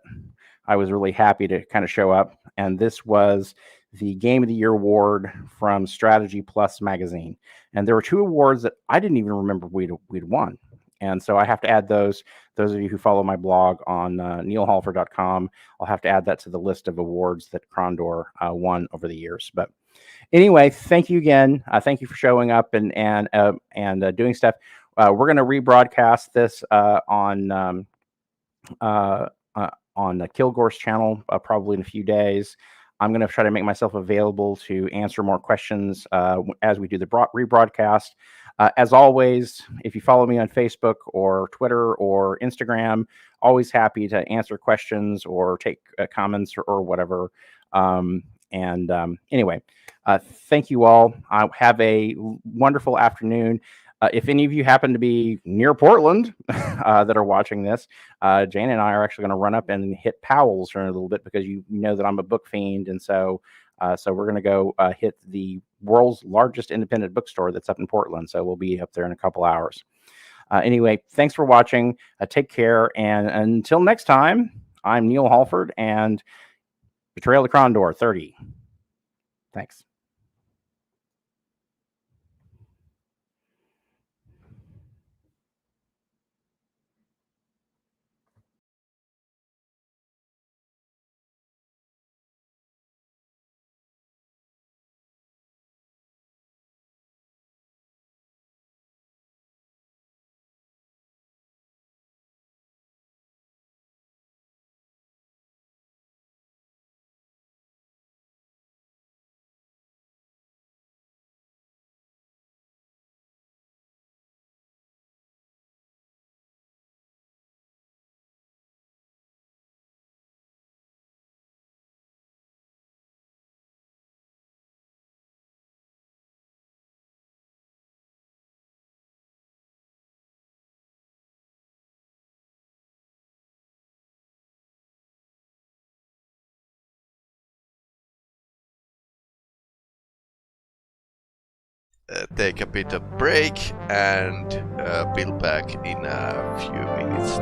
I was really happy to kind of show up. And this was the Game of the Year award from Strategy Plus magazine. And there were two awards that I didn't even remember we'd won. And so I have to add those of you who follow my blog on neilhalford.com, I'll have to add that to the list of awards that Krondor won over the years. But anyway, thank you again. Thank you for showing up and doing stuff. We're going to rebroadcast this on Kilgore's channel probably in a few days. I'm going to try to make myself available to answer more questions as we do the rebroadcast. As always, if you follow me on Facebook or Twitter or Instagram, always happy to answer questions or take comments or whatever. Anyway, thank you all. Have a wonderful afternoon. If any of you happen to be near Portland that are watching this, Jane and I are actually going to run up and hit Powell's for a little bit because you know that I'm a book fiend, and so we're going to go hit the world's largest independent bookstore that's up in Portland. So we'll be up there in a couple hours. Anyway, thanks for watching. Take care, and until next time, I'm Neil Halford and Betrayal of Krondor 30. Thanks. Take a bit of break and be back in a few minutes.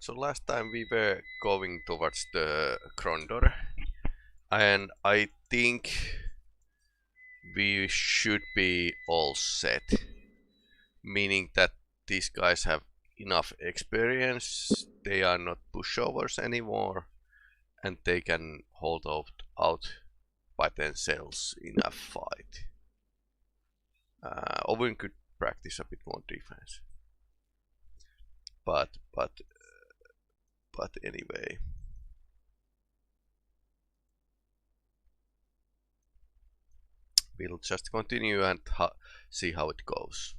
So last time we were going towards the Krondor, and I think we should be all set. Meaning that these guys have enough experience, they are not pushovers anymore, and they can hold out by themselves in a fight. Owen could practice a bit more defense. But anyway. We'll just continue and see how it goes.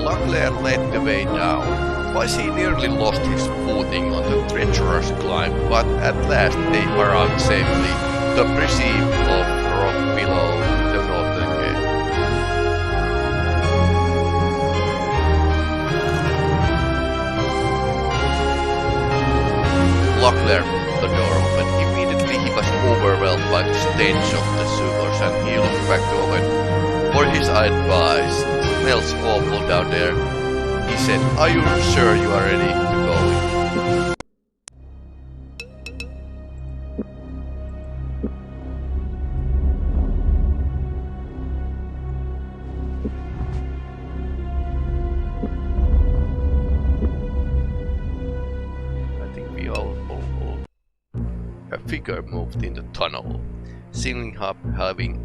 Leclerc led the way down. Twice he nearly lost his footing on the treacherous climb, but at last they arrived safely to the precipice of rock below the northern gate. Leclerc the door open. Immediately he was overwhelmed by the stench of the sewers, and he looked back to Owen. For his advice, smells awful down there. He said, "Are you sure you are ready to go?" I think we all. A figure moved in the tunnel, seemingly having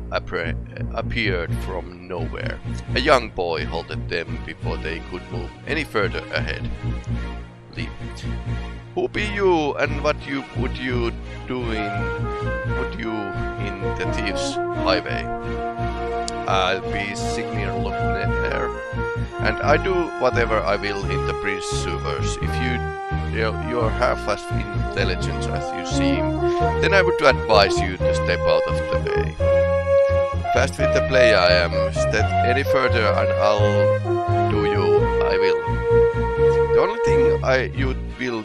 appeared from nowhere. A young boy halted them before they could move any further ahead. Leave. Who be you, and what would you in the Thieves' Highway? I'll be Signir Lopner, and I do whatever I will in the Prince sewers. If you're half as intelligent as you seem, then I would advise you to step out of the way. Fast with the play I am. Step any further and I'll do you. I will. The only thing you will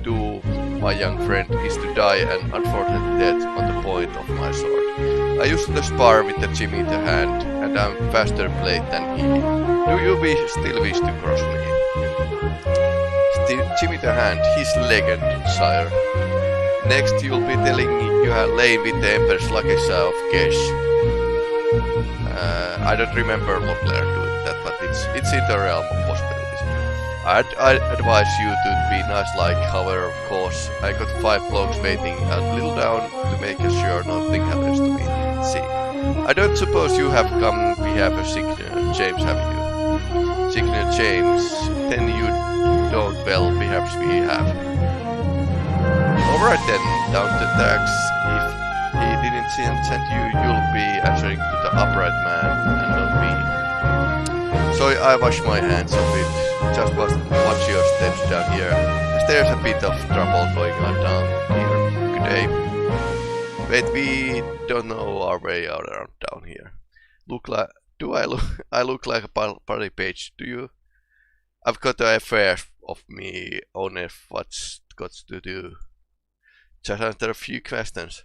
do, my young friend, is to die an unfortunate death on the point of my sword. I used to spar with the Jimmy the Hand, and I'm faster blade than he. Do you still wish to cross me? Jimmy the Hand, he's legend, sire. Next you'll be telling you have lain with the Emperor's luggage of Gesh. I don't remember Leclerc doing that, but it's in the realm of possibilities. I'd advise you to be nice like, however, of course, I got 5 blokes waiting a little down to make sure nothing happens to me. See, I don't suppose you have come behalf of Signor James, have you? Signor James, then you don't, well, perhaps we have. Alright then, down the tax. If he didn't send you, you'll be answering to the upright man and not me. So I wash my hands of it. Just watch your steps down here, as there's a bit of trouble going on down here. Good day. Wait, we don't know our way around down here. I look like a party page, do you? I've got the affair of me own what's got to do. Just answer a few questions.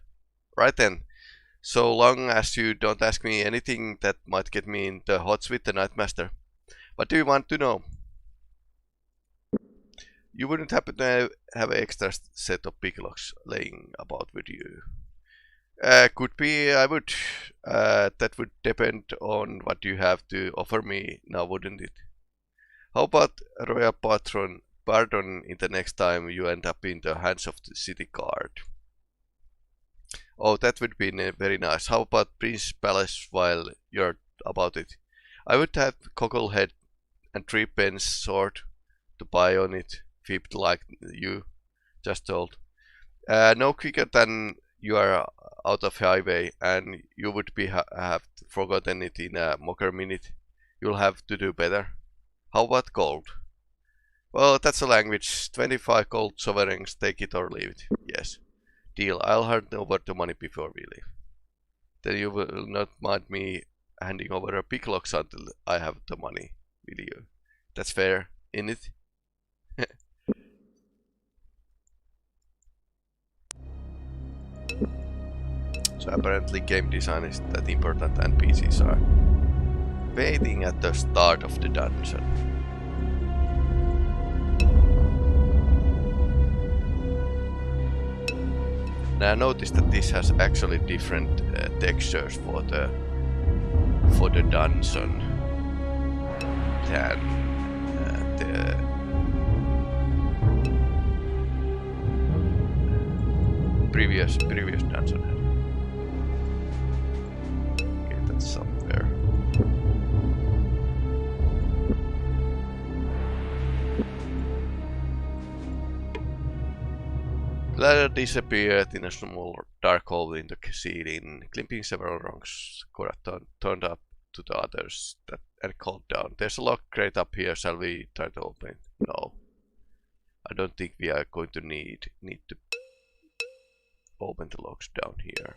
Right then. So long as you don't ask me anything that might get me in the hots with the Nightmaster. What do you want to know? You wouldn't happen to have an extra set of picklocks laying about with you? Could be, I would. That would depend on what you have to offer me now, wouldn't it? How about Royal Pardon in the next time you end up in the hands of the city guard? Oh, that would be very nice. How about Prince Palace while you're about it? I would have cockle head and 3 pence sword to buy on it, fibbed like you just told. No quicker than you are out of highway, and you would be have forgotten it in a mocker minute. You'll have to do better. How about gold? Well, that's a language. 25 gold sovereigns, take it or leave it. Yes. Deal. I'll hand over the money before we leave. Then you will not mind me handing over a picklocks until I have the money, will you? That's fair, isn't it? So apparently game design is that important and PCs are waiting at the start of the dungeon. Now I noticed that this has actually different textures for the dungeon than the previous dungeon had. Okay, that's somewhere. The ladder disappeared in a small dark hole in the ceiling, climbing several rungs. Cora turned up to the others and called down. There's a lock crate up here, shall we try to open it? No. I don't think we are going to need to open the locks down here.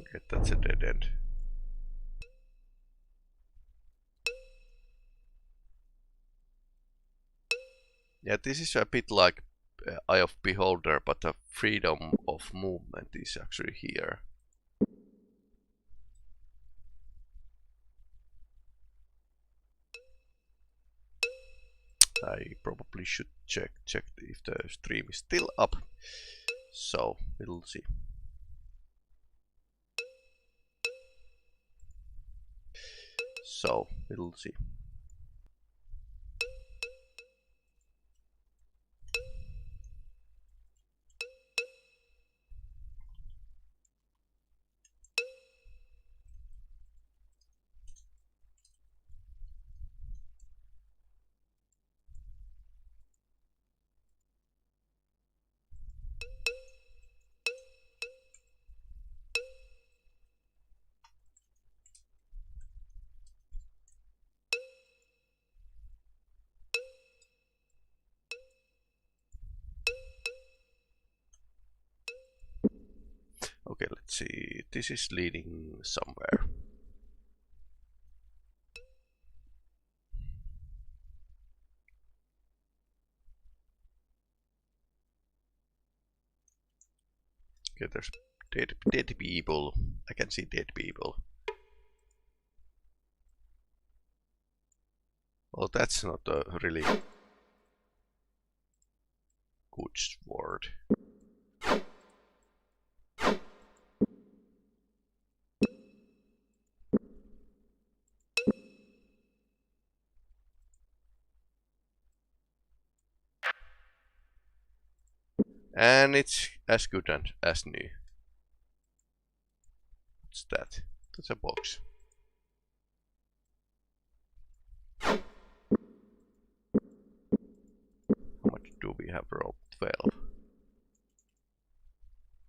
Okay, that's a dead end. Yeah, this is a bit like Eye of Beholder, but the freedom of movement is actually here. I probably should check if the stream is still up. So we'll see. Okay, let's see. This is leading somewhere. Okay, there's dead people. I can see dead people. Well, that's not a really good sword. And it's as good as new. What's that? That's a box. How much do we have? Rope 12.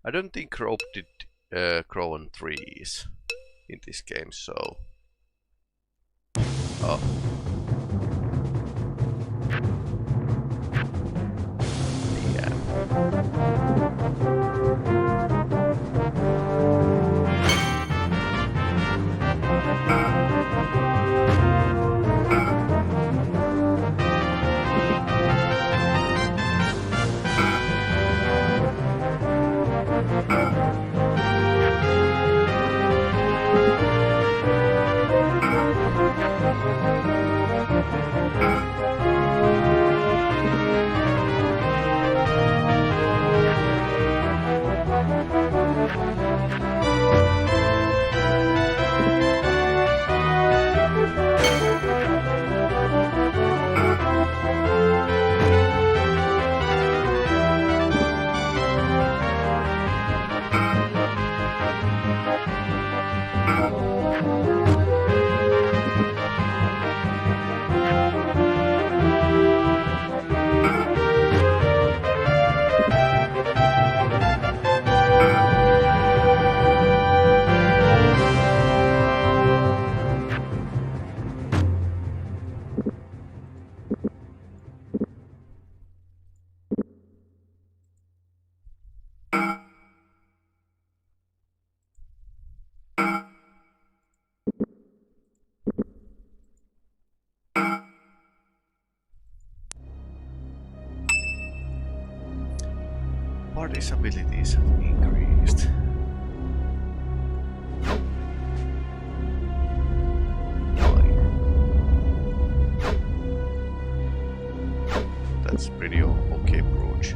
I don't think rope did grow on trees in this game, so... Oh. party's abilities have increased. That's pretty okay approach.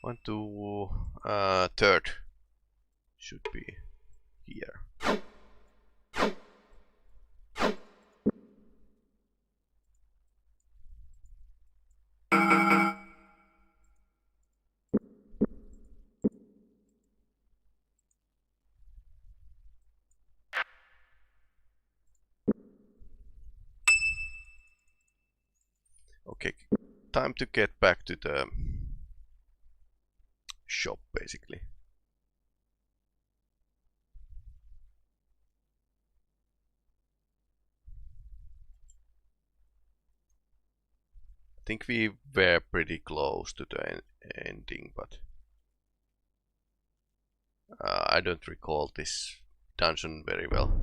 One, two, third should be here. Okay, time to get back to the shop, basically. I think we were pretty close to the ending, but I don't recall this dungeon very well.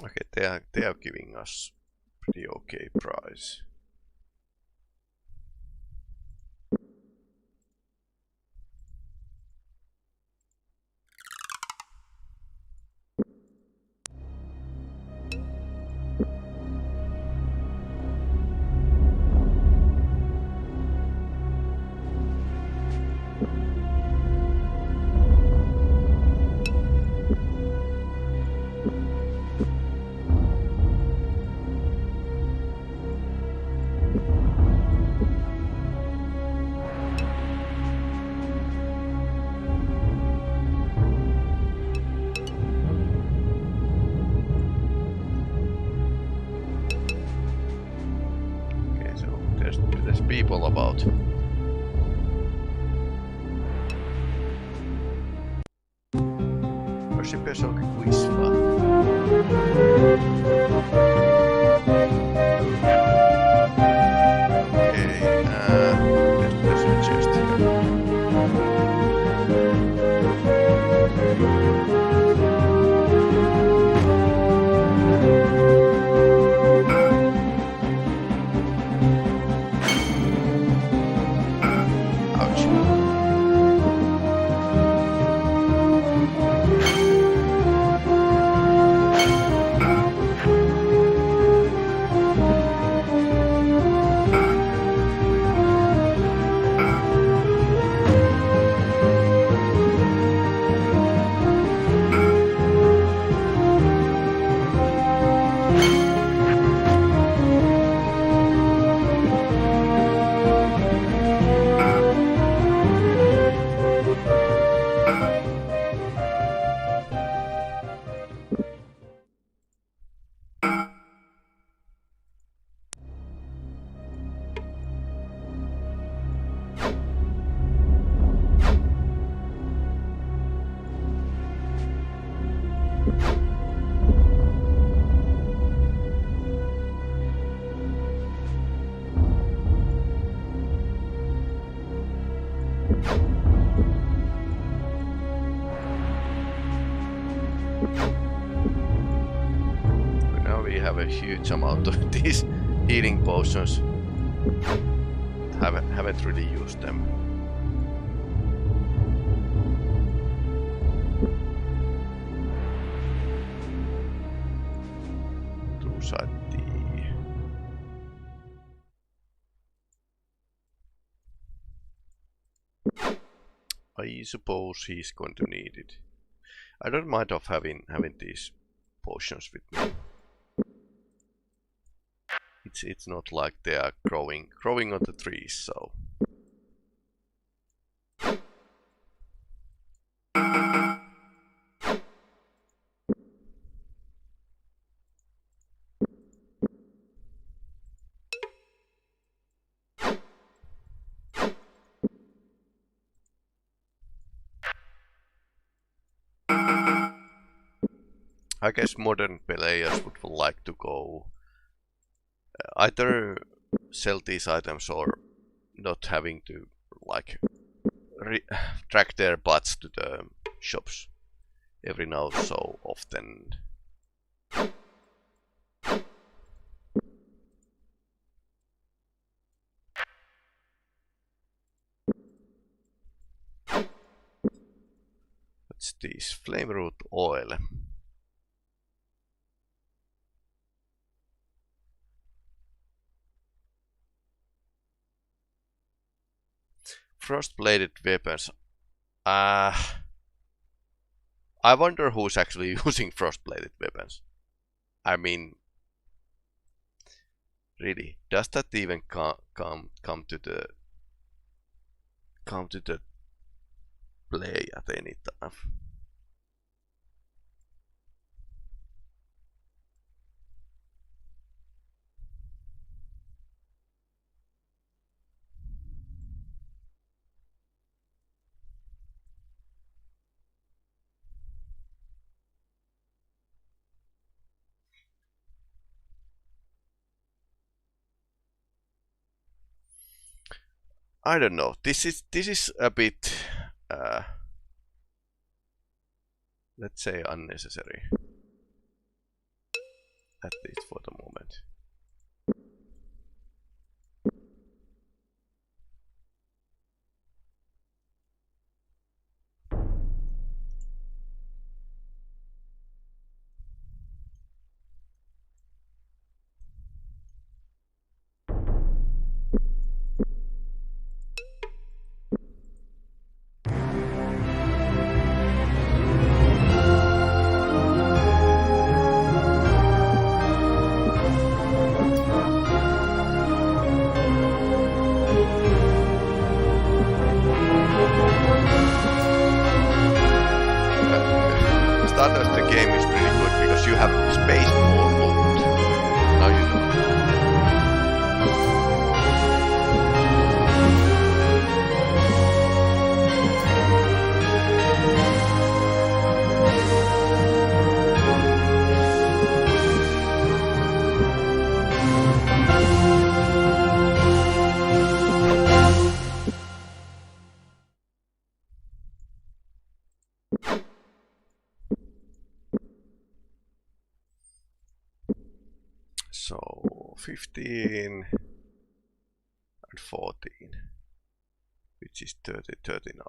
Okay, they are giving us pretty okay price. There's people about. Worshippers on quiz. Okay, there's a chest here. a huge amount of these healing potions. Haven't really used them. Those are I suppose he's going to need it. I don't mind of having these potions with me. It's not like they are growing on the trees, so. I guess modern players would like to go either sell these items or not having to like track their butts to the shops every now so often. What's this? Flame root oil. Frost-bladed weapons. I wonder who's actually using frost-bladed weapons. I mean, really, does that even come to the play at any time? I don't know. This is a bit, let's say, unnecessary. At least for the moment. The game is pretty good because you have space for loot. Now you know. So 15 and 14, which is 30, 39.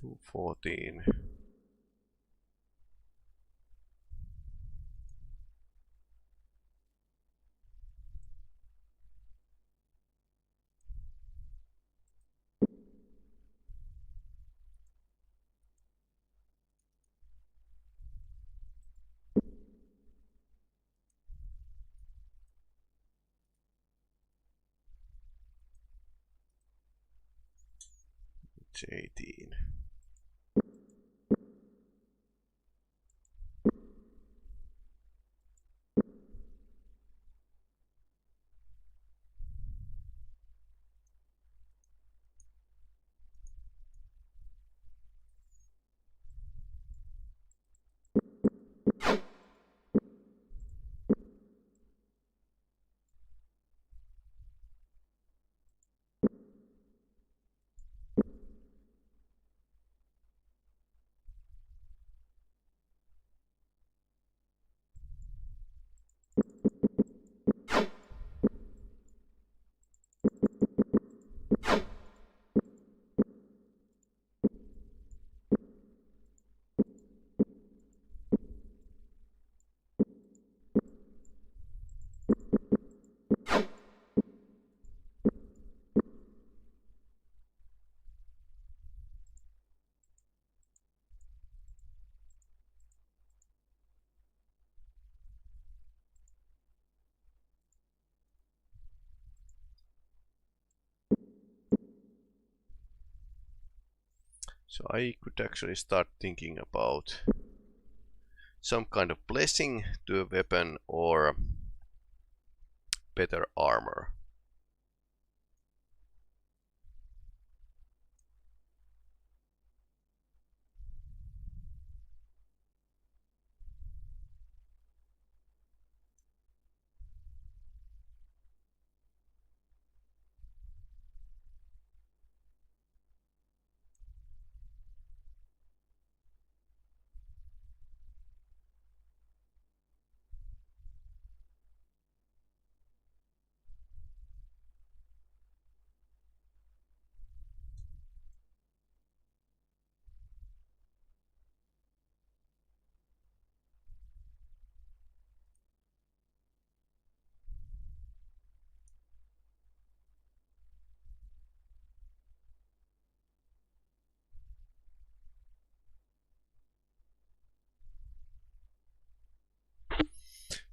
to 14. It's 18. So I could actually start thinking about some kind of blessing to a weapon or better armor.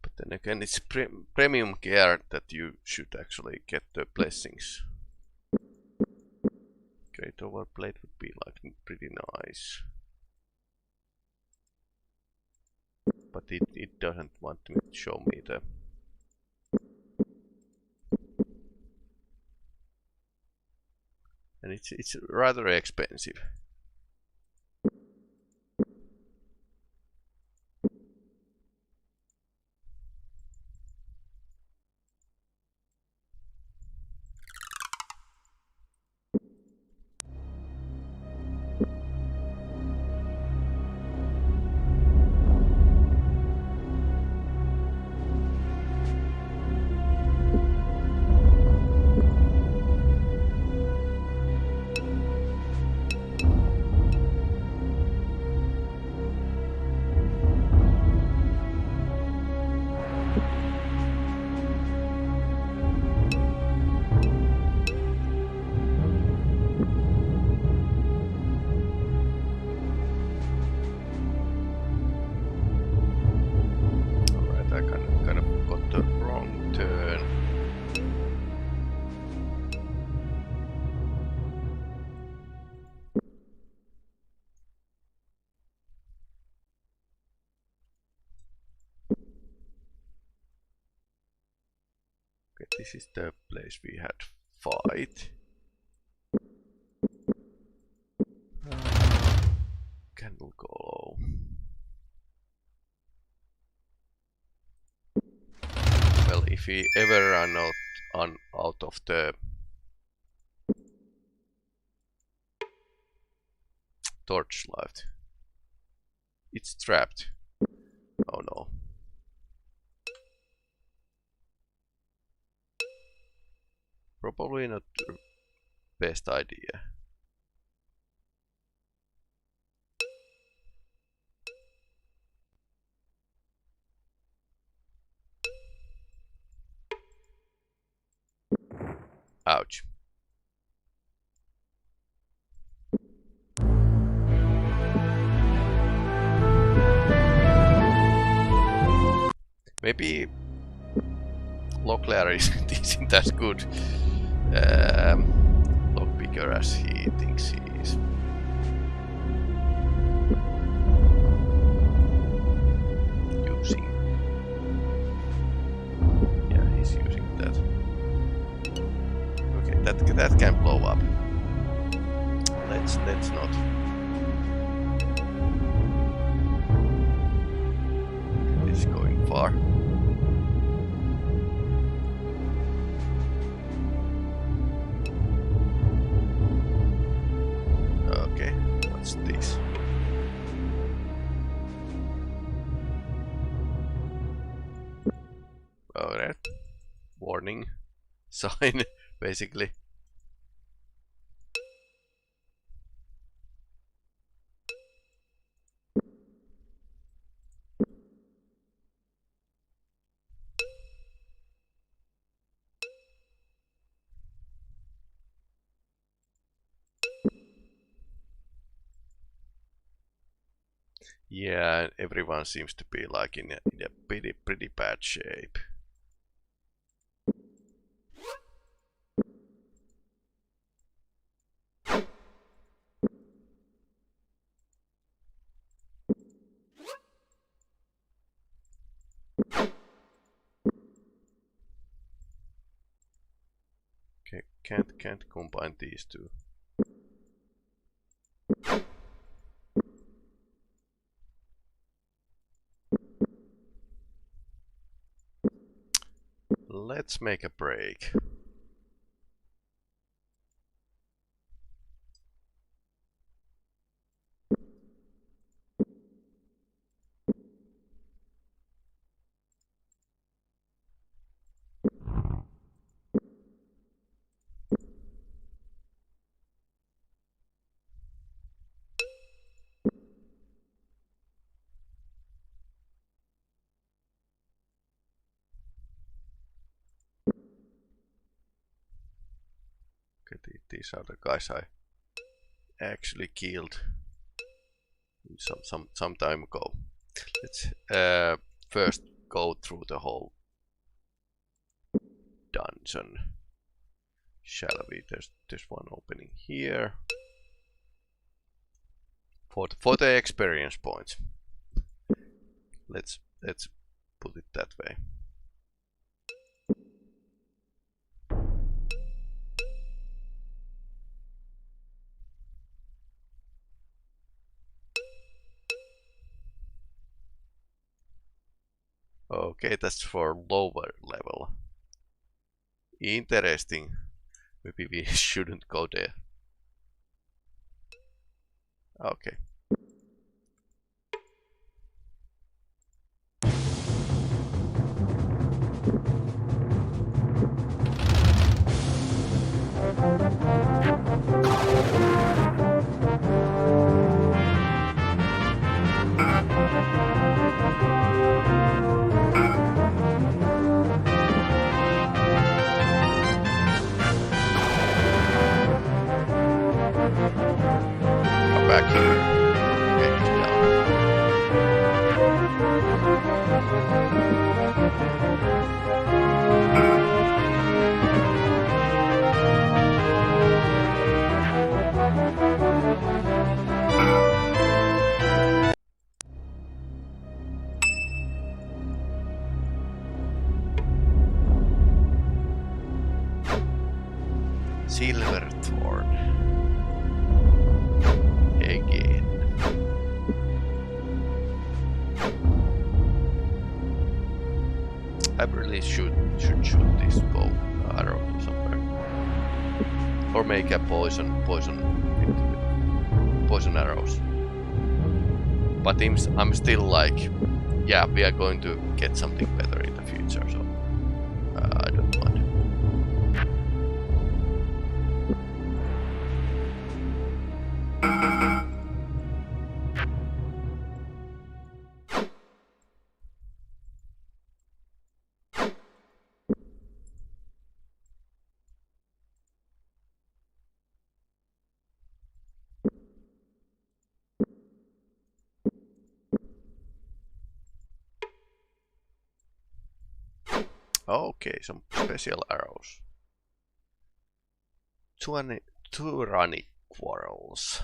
But then again, it's premium gear that you should actually get the blessings. Great overblade would be like pretty nice. But it doesn't want to show me the... And it's rather expensive. This is the place we had fight. Candle glow. Well, if we ever run out of the torchlight, it's trapped. Oh no. Probably not the best idea. Ouch. Maybe Locklear isn't as good lockpicker as he thinks he is. Using. Yeah, he's using that. Okay, that can blow up. Let's not. This is going far. Okay, what's this? Alright. Warning sign, basically. Yeah, everyone seems to be like in a pretty bad shape. Okay, can't combine these two. Let's make a break. Okay, these are the guys I actually killed some time ago. Let's first go through the whole dungeon. Shall we? There's one opening here for the experience points. Let's put it that way. Okay, that's for lower level. Interesting. Maybe we shouldn't go there. Okay. Come back here. Okay, he's down. Silverthorn. Again. I really should shoot this bow arrow somewhere, or make a poison arrows. But I'm still like, yeah, we are going to get something better in the future, so I don't mind. Okay, some special arrows. Tyranny quarrels.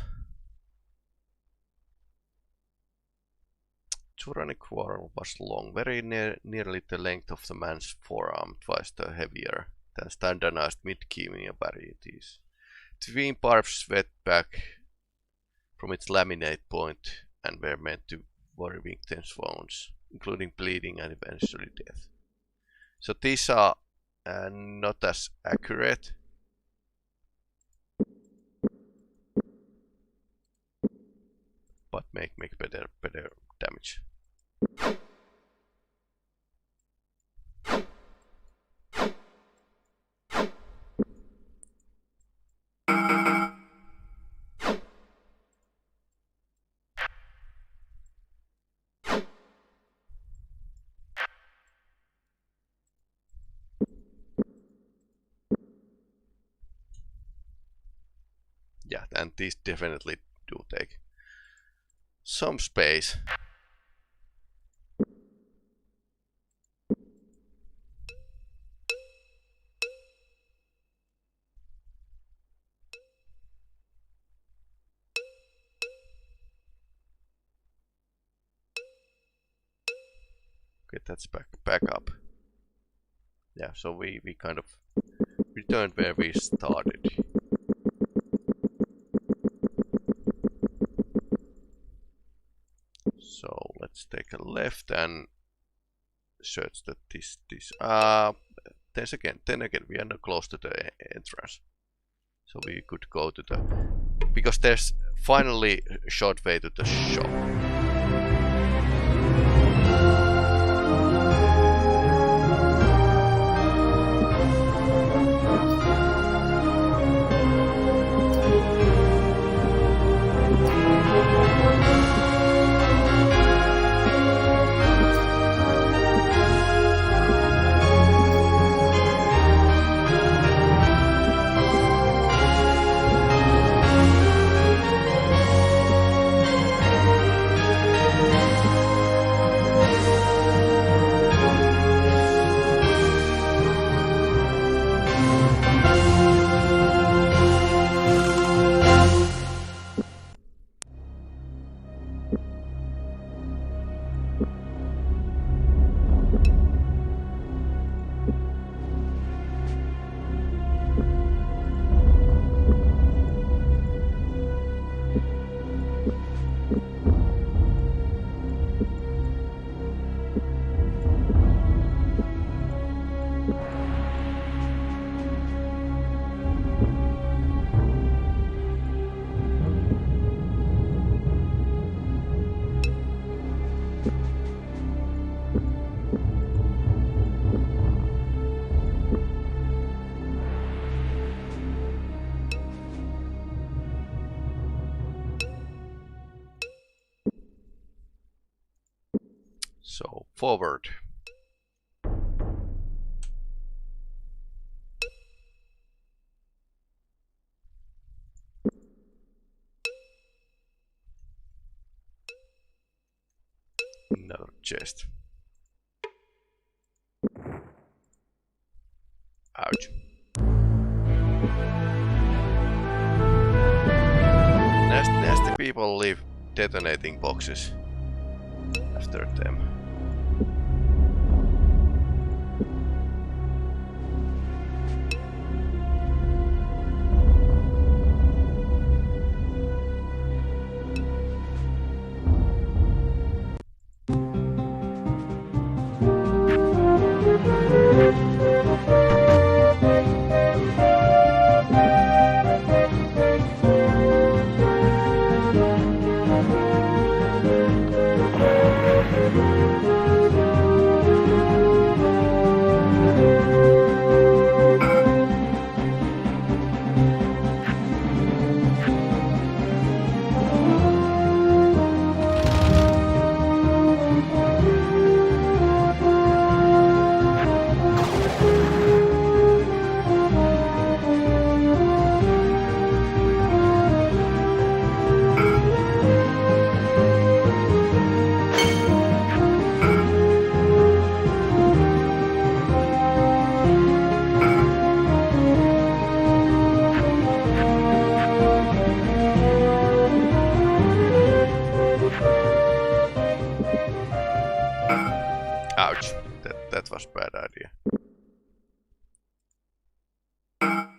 Tyranny quarrel was long, very nearly the length of the man's forearm, twice the heavier than standardized mid-Kemia varieties. Twin barbs swept back from its laminate point and were meant to worry victims' wounds, including bleeding and eventually death. So these are not as accurate. But make better damage. Yeah, and these definitely do take some space. Okay, that's back up. Yeah, so we kind of returned where we started. So let's take a left and search that this. Then again, we are not close to the entrance, so we could go to the, because there's finally a short way to the shop. So forward. Another chest. Ouch. Nasty people leave detonating boxes after them. Ouch, that was a bad idea.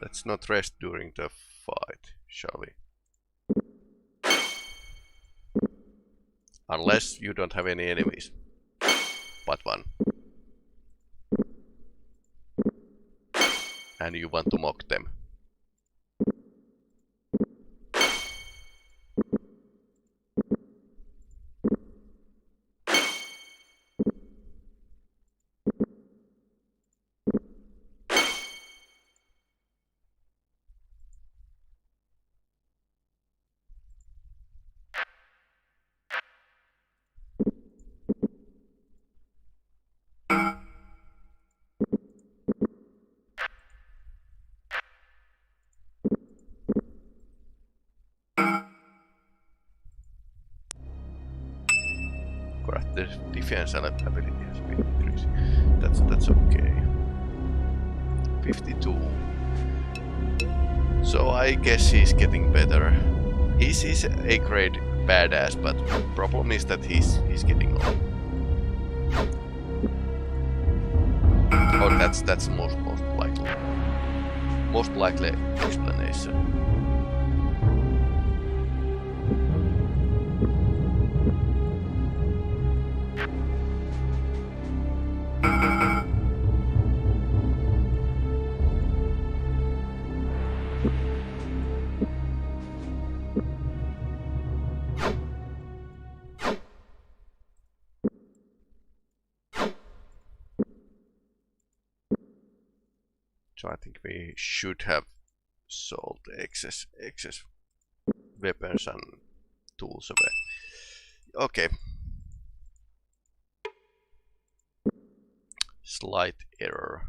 Let's not rest during the fight, shall we? Unless you don't have any enemies. But one. And you want to mock them. The defense ability has been increased. That's okay. 52. So I guess he's getting better. He's a grade badass, but the problem is that he's getting old. Oh, that's most likely. most likely explanation. So I think we should have sold the excess weapons and tools away. Okay. Slight error.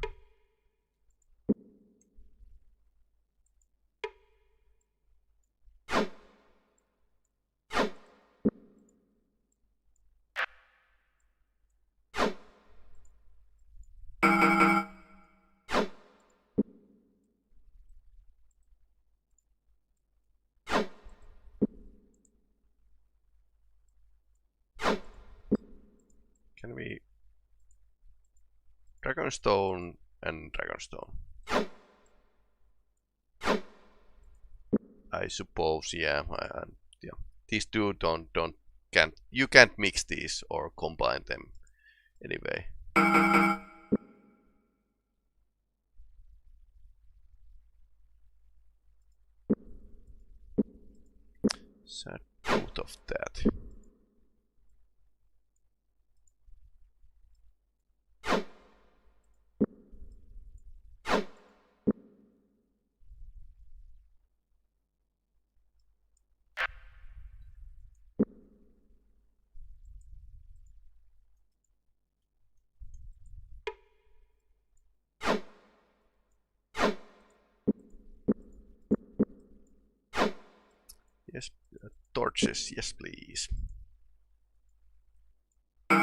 Can we Dragonstone and Dragonstone? I suppose, yeah. Yeah. These two you can't mix these or combine them anyway. Sad truth of that. Yes, torches, yes please. We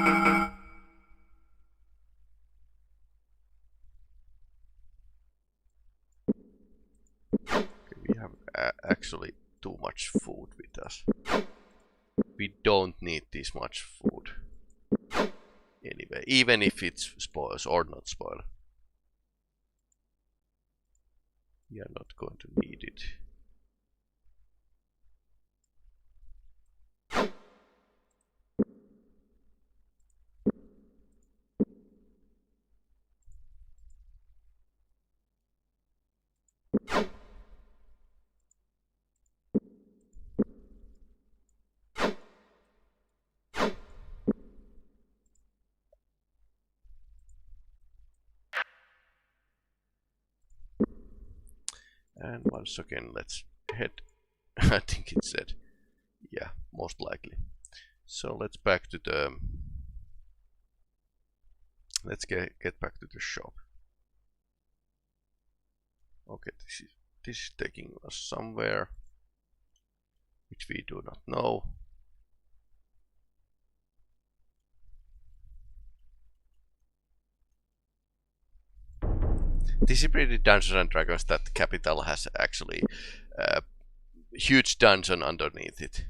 have actually too much food with us. We don't need this much food. Anyway, even if it spoils or not spoil. We are not going to need it. And once again, let's head. I think it said, yeah, most likely. So let's back to the. Let's get back to the shop. Okay, this is taking us somewhere which we do not know. This is pretty Dungeons and Dragons that Capital has actually a huge dungeon underneath it.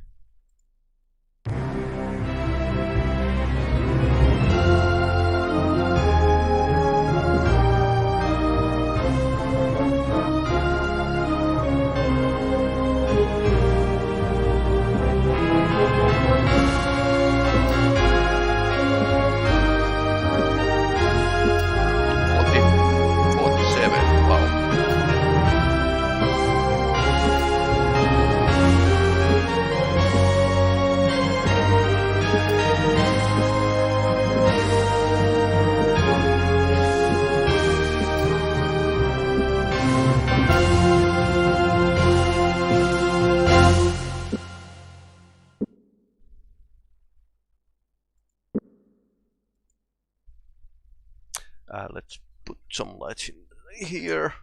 Let's put some lights in here.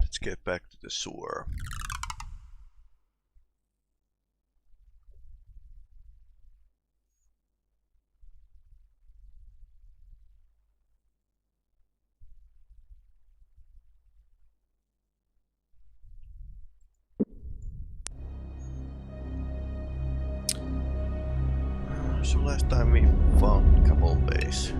Let's get back to the sewer. So last time we found a couple ways.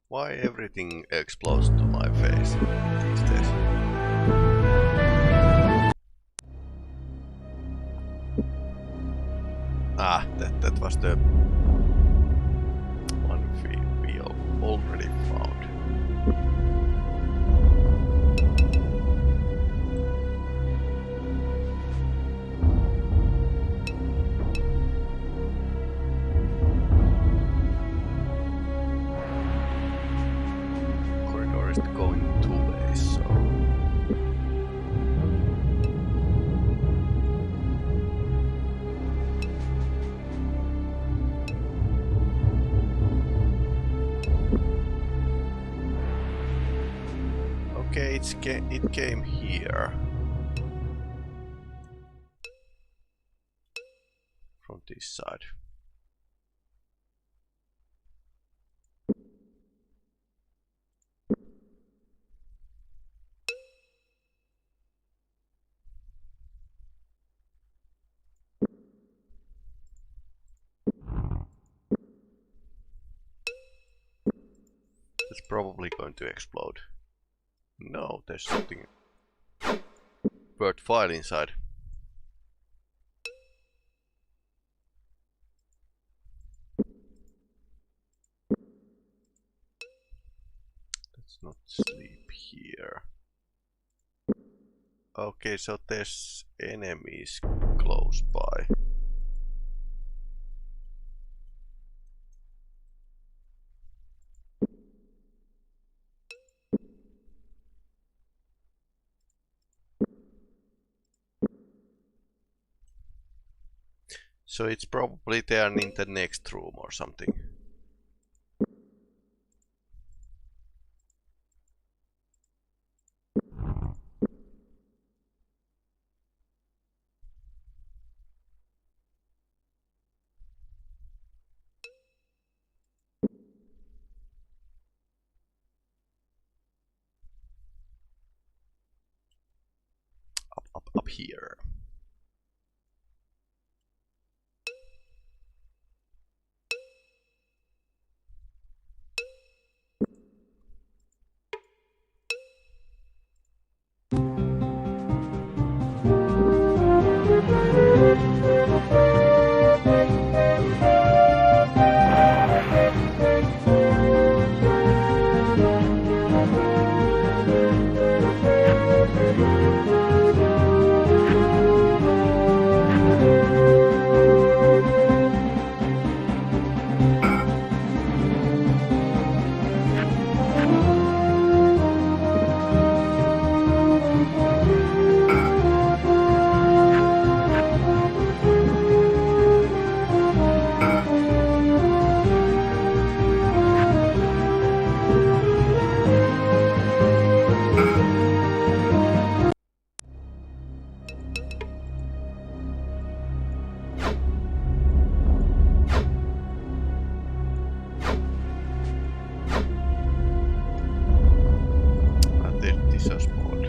Why everything explodes to my face these days? Ah, that was the one we already found. Corridor is going 2 ways, so. Okay, it came here. From this side. It's probably going to explode. No, there's something worthwhile inside. Let's not sleep here. Okay, so there's enemies close by. So it's probably there in the next room or something. Up here. This is mod.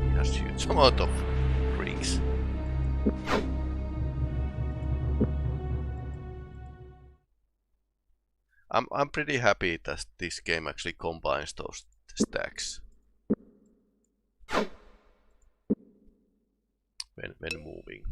He has huge amount of rings. I'm pretty happy that this game actually combines those stacks. when moving.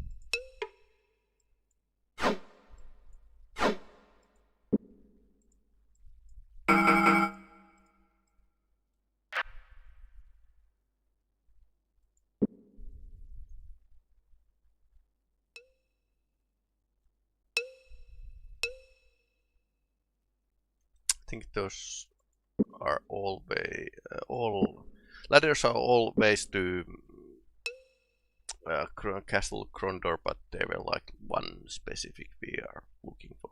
I think those are all ladders are all ways to Castle Krondor, but they were like one specific we are looking for.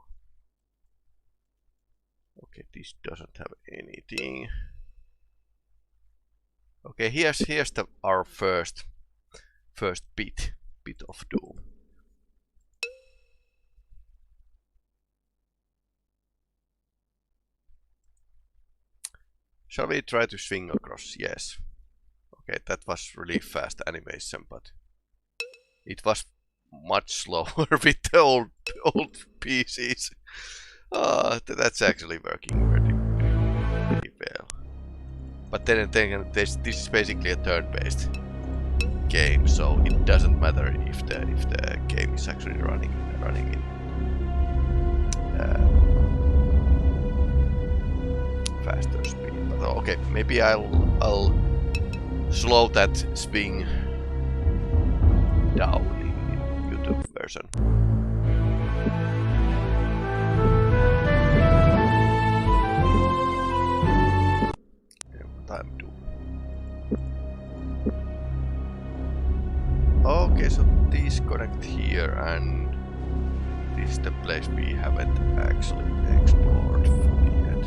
Okay, this doesn't have anything. Okay, here's our first bit of doom. Shall we try to swing across? Yes. Okay, that was really fast animation, but it was much slower with the old pieces. That's actually working pretty well. But then this is basically a turn-based game, so it doesn't matter if the game is actually running in faster speed. But okay, maybe I'll slow that swing down in YouTube version. What I'm doing. Okay, so these connect here, and this is the place we haven't actually explored fully yet.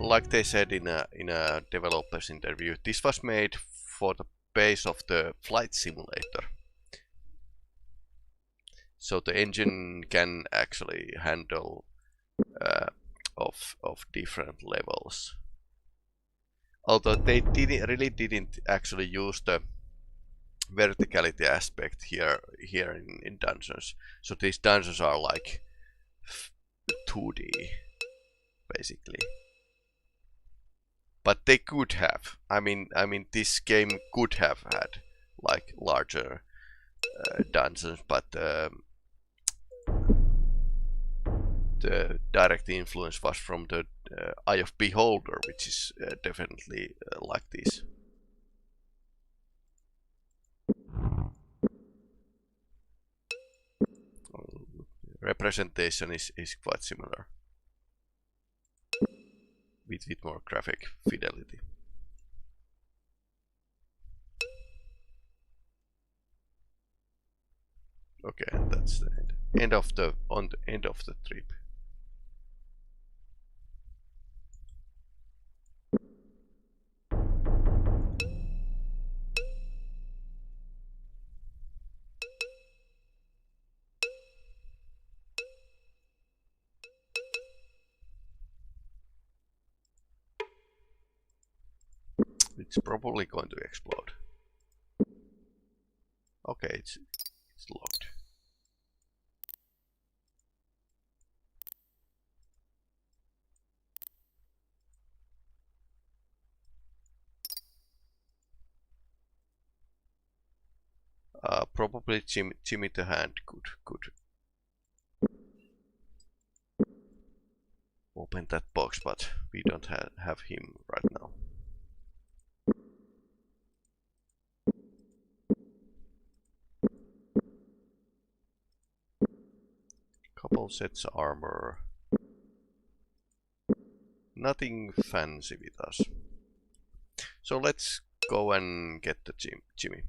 Like they said in a developer's interview, this was made for the base of the flight simulator. So the engine can actually handle of different levels. Although they really didn't actually use the verticality aspect here in dungeons. So these dungeons are like 2D basically. But they could have. I mean, this game could have had like larger dungeons, but the direct influence was from the Eye of Beholder, which is definitely like this. Representation is quite similar. With more graphic fidelity. Okay, and that's the end of the trip. It's probably going to explode. Okay, it's locked. Probably Jimmy the Hand could open that box, but we don't have him right now. Couple sets armor. Nothing fancy with us. So let's go and get the Jimmy.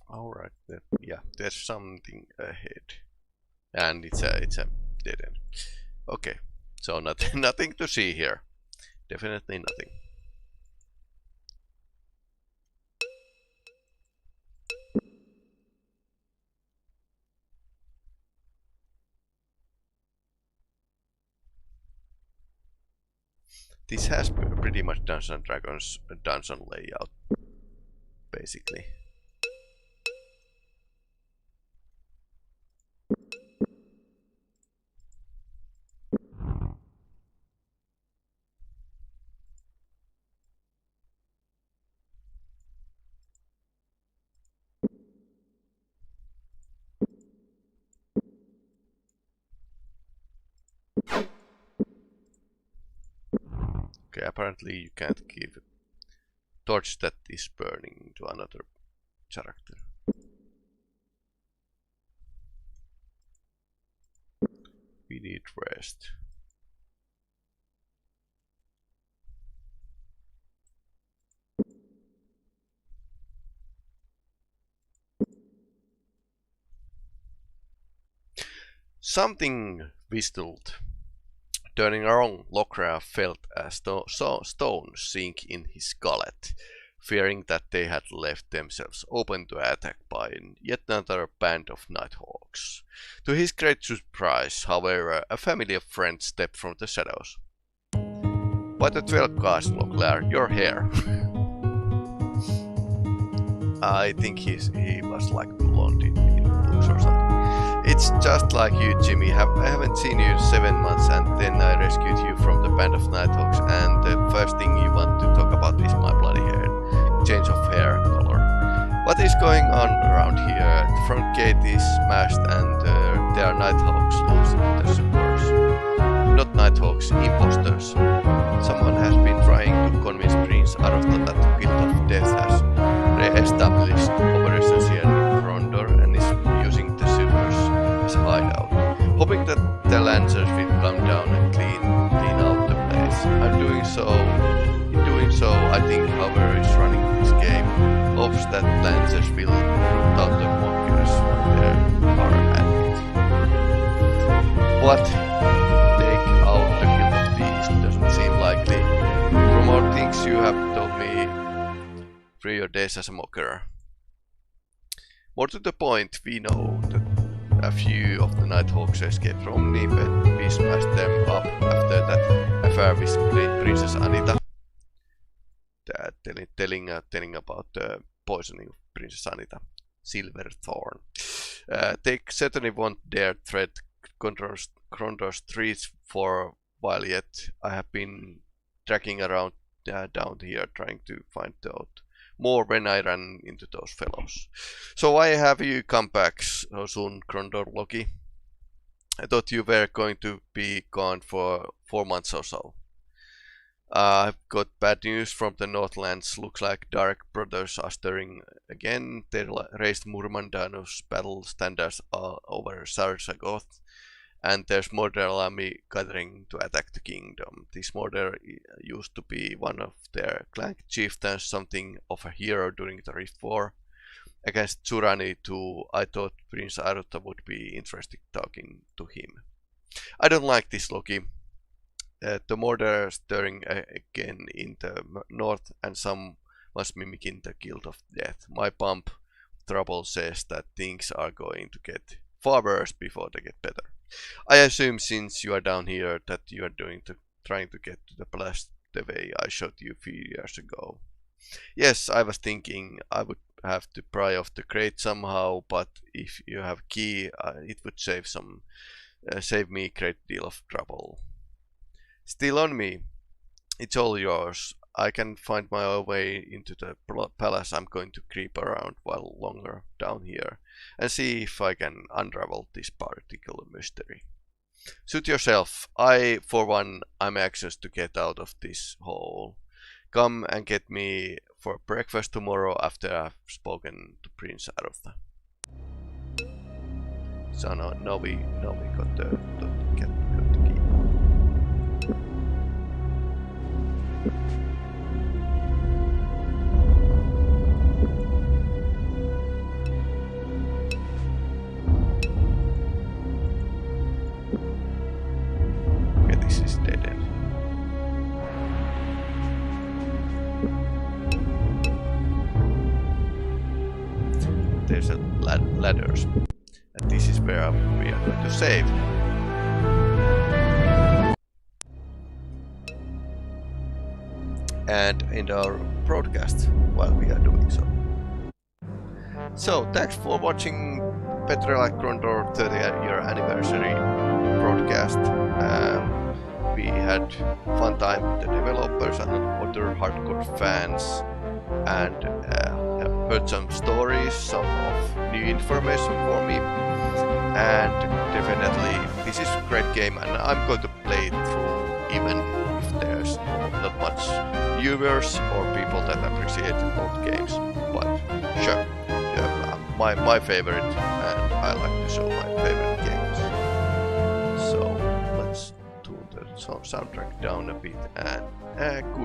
Alright, yeah, there's something ahead. And it's a dead end. Okay, so nothing to see here. Definitely nothing. This has pretty much Dungeons and Dragons dungeon layout, basically. Okay, apparently you can't give a torch that is burning to another character. We need rest. Something whistled. Turning around, Lokra felt a stone sink in his gullet, fearing that they had left themselves open to attack by yet another band of Nighthawks. To his great surprise, however, a family of friends stepped from the shadows. What a 12 cast, Lokla, you're here. I think he was like blonde in looks or something. It's just like you, Jimmy. I haven't seen you in 7 months, and then I rescued you from the band of Nighthawks, and the first thing you want to talk about is my bloody hair. Change of hair color. What is going on around here? The front gate is smashed, and there are Nighthawks losing the supers. Not Nighthawks, imposters. Someone has been trying to convince Prince Arutha that the Guild of Death has re-established operations here in Krondor and is using the supers as a hideout, hoping that the Lancers will come down and clean out the place. In doing so, I think whoever is running this game hopes that Lancers will root out the mockers when they are at it. What? Take out the Guild of Thieves doesn't seem likely. From all things you have told me, free your days as a mocker. More to the point, we know that a few of the Nighthawks escaped from me, but we smashed them up after that affair with Princess Anita. Telling about the poisoning of Princess Anita, Silverthorn. They certainly won't dare tread Krondor streets for a while yet. I have been tracking around down here trying to find out more when I ran into those fellows. So why have you come back so soon, Krondor Loki? I thought you were going to be gone for 4 months or so. I've got bad news from the Northlands. Looks like Dark Brothers are stirring again. They raised Murmandanos battle standards over Sarsagoth, and there's Peli-Rami gathering to attack the kingdom. This Mordor used to be one of their clan chieftains, something of a hero during the Rift War. Against Tsurani too, I thought Prince Arutha would be interested talking to him. I don't like this, Loki. The Mordor stirring again in the north, and some was mimicking the Guild of Death. My pump trouble says that things are going to get far worse before they get better. I assume since you are down here that you are trying to get to the blast the way I showed you a few years ago. Yes, I was thinking I would have to pry off the crate somehow, but if you have key, it would save me a great deal of trouble. Still on me. It's all yours. I can find my own way into the palace. I'm going to creep around while longer down here and see if I can unravel this particular mystery. Suit yourself. For one, I'm anxious to get out of this hole. Come and get me for breakfast tomorrow after I've spoken to Prince Arutha. So now we got the key. Okay, this is dead end. There's a ladders, and this is where we are going to save. And in our broadcast while we are doing so. So thanks for watching Betrayal at Krondor 30th year anniversary broadcast. We had fun time with the developers and other hardcore fans, and heard some stories, some of new information for me, and definitely this is a great game, and I'm going to play it through even if there's not much viewers or people that appreciate old games. But sure, yeah, my favorite, and I like to show my favorite games. So let's tune the soundtrack down a bit, and good.